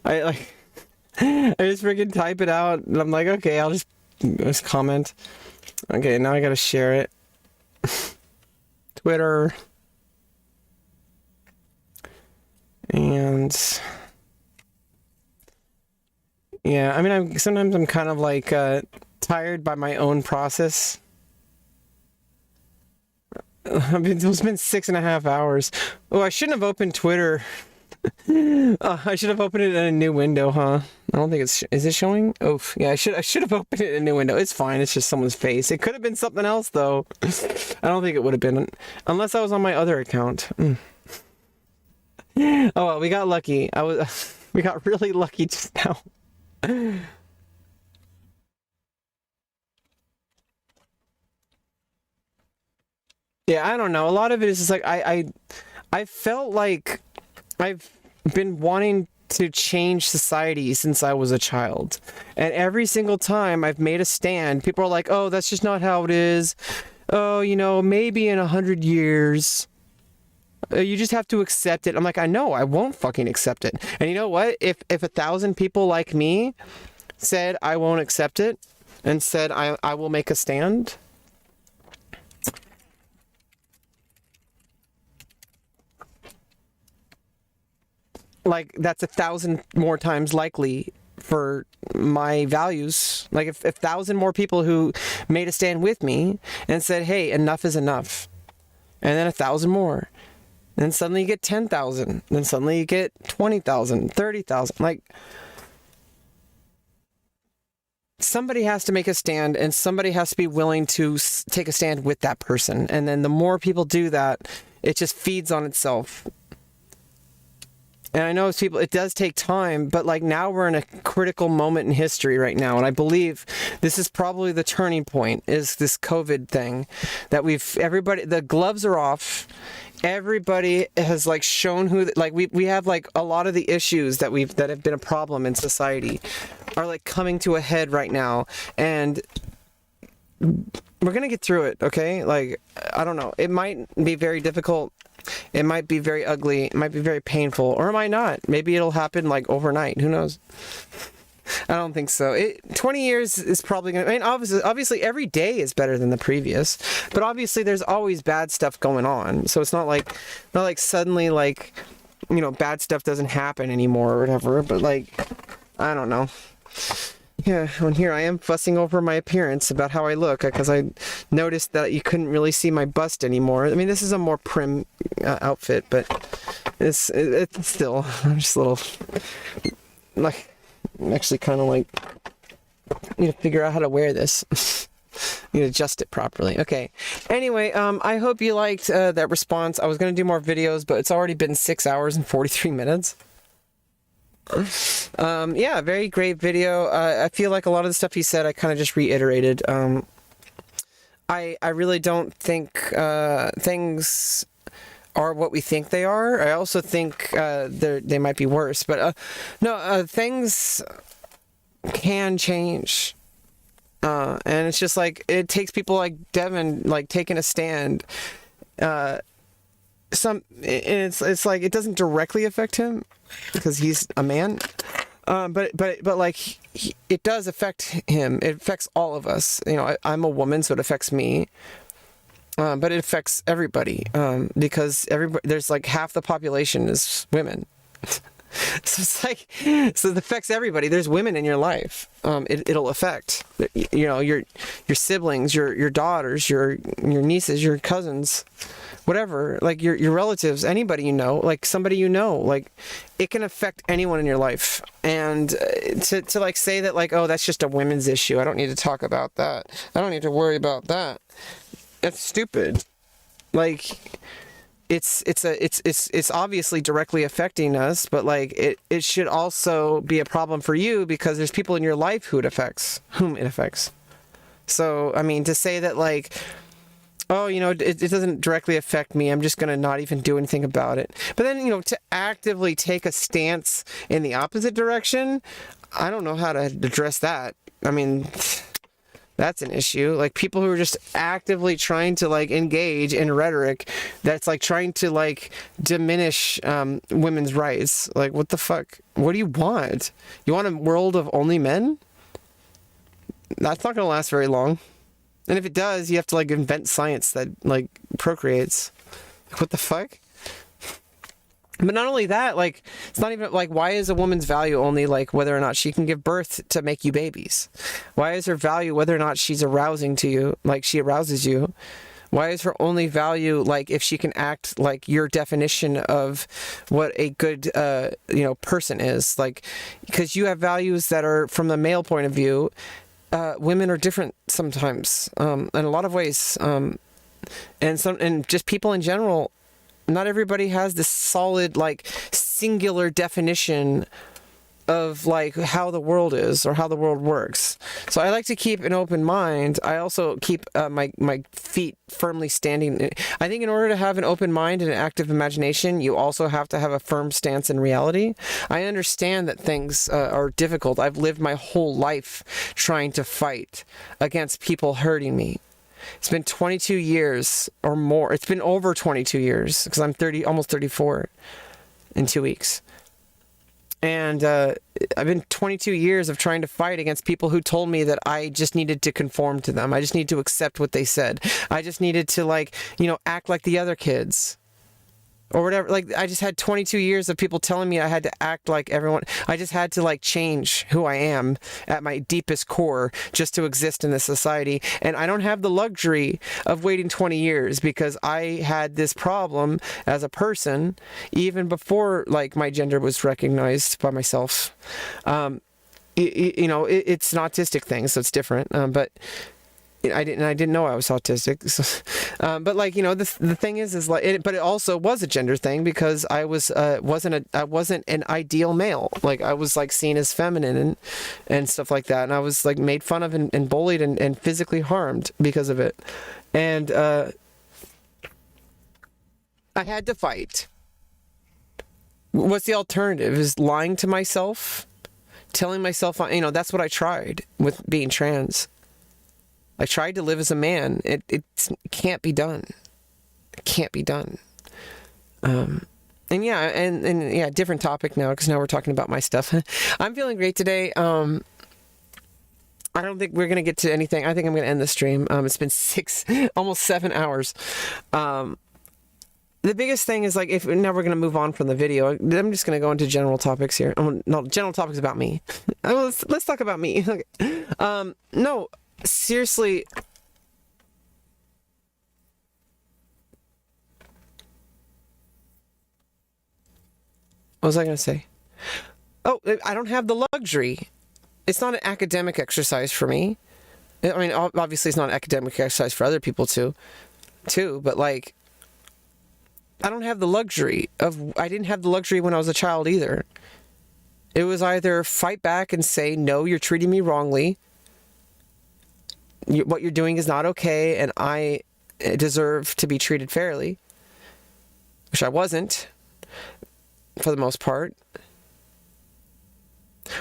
I just freaking type it out and I'm like, okay, I'll just comment. Okay, now I gotta share it. Twitter. And yeah, I mean, sometimes I'm kind of like tired by my own process. It's been 6.5 hours. Oh, I shouldn't have opened Twitter. I should have opened it in a new window, huh? I don't think is it showing? Oh, yeah, I should have opened it in a new window. It's fine. It's just someone's face. It could have been something else though. I don't think it would have been unless I was on my other account. Oh well, we got lucky. We got really lucky just now. Yeah, I don't know. A lot of it is just like I felt like I've been wanting to change society since I was a child. And every single time I've made a stand, people are like, "Oh, that's just not how it is. Oh, maybe in 100 years, you just have to accept it." I'm like, I know, I won't fucking accept it. And you know what? If 1,000 people like me said I won't accept it and said I will make a stand, like that's 1,000 more times likely for my values. Like if 1,000 more people who made a stand with me and said, "Hey, enough is enough," and then 1,000 more, then suddenly you get 10,000, then suddenly you get 20,000, 30,000. Like somebody has to make a stand, and somebody has to be willing to take a stand with that person. And then the more people do that, it just feeds on itself. And I know it does take time, but like now we're in a critical moment in history right now. And I believe this is probably the turning point, is this COVID thing that everybody, the gloves are off. Everybody has like shown we have like a lot of the issues that have been a problem in society are like coming to a head right now. And we're going to get through it. Okay. Like, I don't know. It might be very difficult. It might be very ugly. It might be very painful, or it might not. Maybe it'll happen like overnight. Who knows? I don't think so. 20 years is probably going to... I mean, obviously every day is better than the previous, but obviously there's always bad stuff going on. So it's not like suddenly like, bad stuff doesn't happen anymore or whatever, but like, I don't know. Yeah, and here I am fussing over my appearance about how I look because I noticed that you couldn't really see my bust anymore. I mean, this is a more prim outfit, but it's still, I'm just a little, like, I'm actually kind of like, need to figure out how to wear this. Need to adjust it properly. Okay. Anyway, I hope you liked that response. I was going to do more videos, but it's already been 6 hours and 43 minutes. Yeah, very great video. I feel like a lot of the stuff he said I kind of just reiterated. I really don't think things are what we think they are. I also think they might be worse, but no, things can change. And it's just like it takes people like Devin like taking a stand. It's like it doesn't directly affect him because he's a man, but like it does affect him. It affects all of us. I'm a woman, so it affects me, but it affects everybody because there's like half the population is women. So it's like, so it affects everybody. There's women in your life. It'll affect, your siblings, your daughters, your nieces, your cousins, whatever, like your relatives, anybody like somebody like it can affect anyone in your life. And to like say that like, oh, that's just a women's issue, I don't need to talk about that, I don't need to worry about that, that's stupid. Like it's obviously directly affecting us, but like it should also be a problem for you because there's people in your life whom it affects. So I mean, to say that like, oh, it doesn't directly affect me, I'm just going to not even do anything about it. But then, to actively take a stance in the opposite direction, I don't know how to address that. I mean, That's an issue. Like people who are just actively trying to like engage in rhetoric that's like trying to like diminish women's rights. Like what the fuck? What do you want? You want a world of only men? That's not gonna last very long. And if it does, you have to like invent science that like procreates. What the fuck? But not only that, like, it's not even, like, why is a woman's value only, like, whether or not she can give birth to make you babies? Why is her value whether or not she's arousing to you, like, she arouses you? Why is her only value, like, if she can act like your definition of what a good, person is? Like, because you have values that are, from the male point of view, women are different sometimes, in a lot of ways. And just people in general, not everybody has this solid, like, singular definition of, like, how the world is or how the world works. So I like to keep an open mind. I also keep my feet firmly standing. I think in order to have an open mind and an active imagination, you also have to have a firm stance in reality. I understand that things are difficult. I've lived my whole life trying to fight against people hurting me. It's been 22 years or more. It's been over 22 years because I'm almost 34 in 2 weeks. And I've been 22 years of trying to fight against people who told me that I just needed to conform to them. I just needed to accept what they said. I just needed to, like, act like the other kids. Or whatever. Like, I just had 22 years of people telling me I had to act like everyone. I just had to, like, change who I am at my deepest core just to exist in this society. And I don't have the luxury of waiting 20 years because I had this problem as a person even before, like, my gender was recognized by myself. It's an autistic thing, so it's different. But I didn't know I was autistic. So, but like, the thing is like, but it also was a gender thing because I wasn't an ideal male. Like I was like seen as feminine and stuff like that. And I was like made fun of and bullied and physically harmed because of it. And, I had to fight. What's the alternative? Is lying to myself, telling myself, that's what I tried with being trans. I tried to live as a man. It can't be done. It can't be done. And different topic now because now we're talking about my stuff. I'm feeling great today. I don't think we're going to get to anything. I think I'm going to end the stream. It's been almost 7 hours. The biggest thing is like, now we're going to move on from the video. I'm just going to go into general topics here. No, general topics about me. Let's talk about me. Okay. No. Seriously, what was I going to say? Oh, I don't have the luxury. It's not an academic exercise for me. I mean, obviously it's not an academic exercise for other people too, but like, I don't have the luxury I didn't have the luxury when I was a child either. It was either fight back and say, no, you're treating me wrongly. What you're doing is not okay, and I deserve to be treated fairly, which I wasn't, for the most part.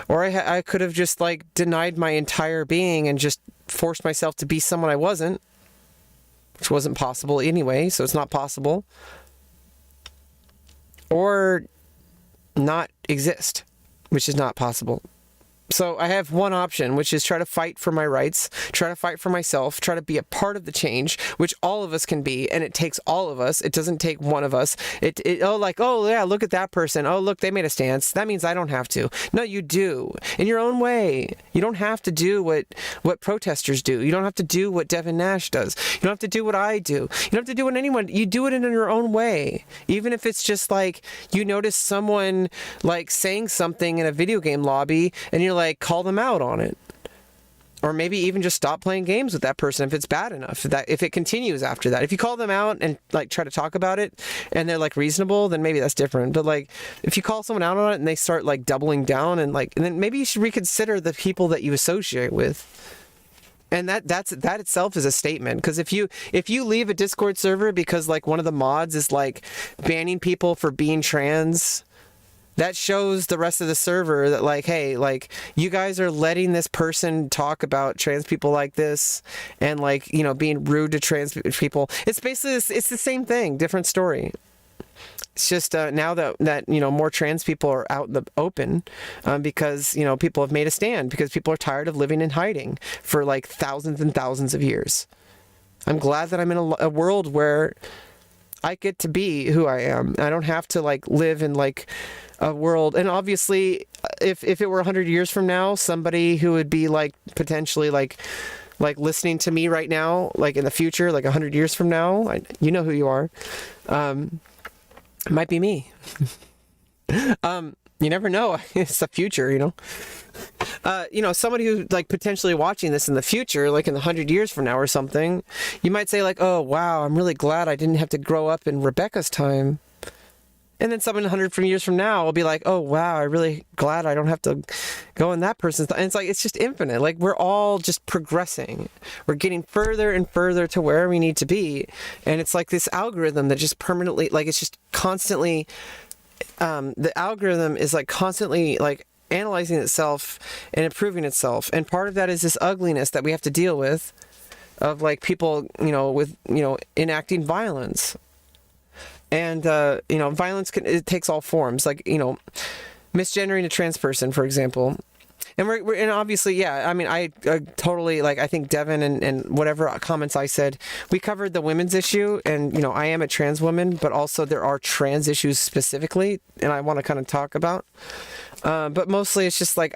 Or I could have just, like, denied my entire being and just forced myself to be someone I wasn't, which wasn't possible anyway, so it's not possible. Or not exist, which is not possible. So I have one option, which is try to fight for my rights, try to fight for myself, try to be a part of the change, which all of us can be, and it takes all of us. It doesn't take one of us. Oh yeah, look at that person. Oh, look, they made a stance. That means I don't have to. No, you do. In your own way. You don't have to do what protesters do. You don't have to do what Devin Nash does. You don't have to do what I do. You don't have to do what anyone, you do it in your own way. Even if it's just like, you notice someone like saying something in a video game lobby, and you're like, call them out on it. Or maybe even just stop playing games with that person if it's bad enough, if it continues after that. If you call them out and like try to talk about it and they're like reasonable, then maybe that's different. But like if you call someone out on it and they start like doubling down and then maybe you should reconsider the people that you associate with. And that itself is a statement, because if you leave a Discord server because like one of the mods is like banning people for being trans, that shows the rest of the server that like, hey, like you guys are letting this person talk about trans people like this and like, you know, being rude to trans people. It's basically it's the same thing, different story. It's just now that you know, more trans people are out in the open because, you know, people have made a stand because people are tired of living in hiding for like thousands and thousands of years. I'm glad that I'm in a world where I get to be who I am. I don't have to like live in like a world. And obviously, if it were 100 years from now, somebody who would be like potentially like listening to me right now, like in the future, like 100 years from now, you know who you are. It might be me. You never know. It's the future, you know. You know, somebody who like potentially watching this in the future, like in 100 years from now or something, you might say like, oh wow, I'm really glad I didn't have to grow up in Rebecca's time. And then someone 100 years from now will be like, oh wow, I'm really glad I don't have to go in that person's time. And it's like, it's just infinite. Like we're all just progressing. We're getting further and further to where we need to be. And it's like this algorithm that just permanently, like it's just constantly, the algorithm is like constantly like analyzing itself and improving itself. And part of that is this ugliness that we have to deal with of like people, you know, with, you know, enacting violence. And, you know, violence, it takes all forms, like, you know, misgendering a trans person, for example. And and obviously, yeah, I mean, I totally, like, I think Devin and whatever comments I said, we covered the women's issue, and, you know, I am a trans woman, but also there are trans issues specifically, and I want to kind of talk about. But mostly it's just like,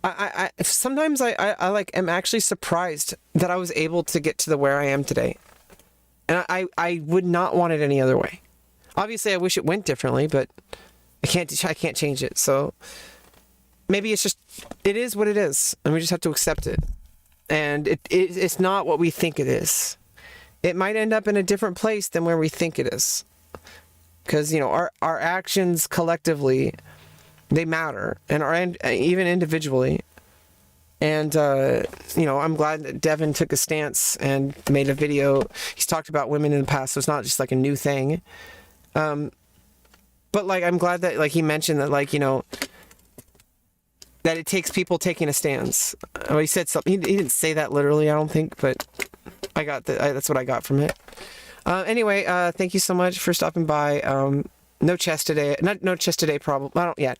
I sometimes I like am actually surprised that I was able to get to where I am today. And I would not want it any other way. Obviously, I wish it went differently, but I can't change it. So maybe it's just, it is what it is, and we just have to accept it. And it's not what we think it is. It might end up in a different place than where we think it is. Because, you know, our actions collectively, they matter, and even individually. And, you know, I'm glad that Devin took a stance and made a video. He's talked about women in the past, so it's not just like a new thing. But like, I'm glad that like he mentioned that, like, you know, that it takes people taking a stance. Oh, he said something. He didn't say that literally, I don't think, but I got that's what I got from it. Anyway, thank you so much for stopping by. No chest today. No chest today, probably. I don't yet.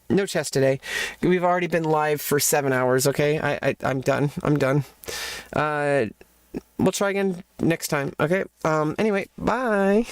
No chest today. We've already been live for 7 hours, okay? I'm done. I'm done. We'll try again next time, okay? Anyway, bye.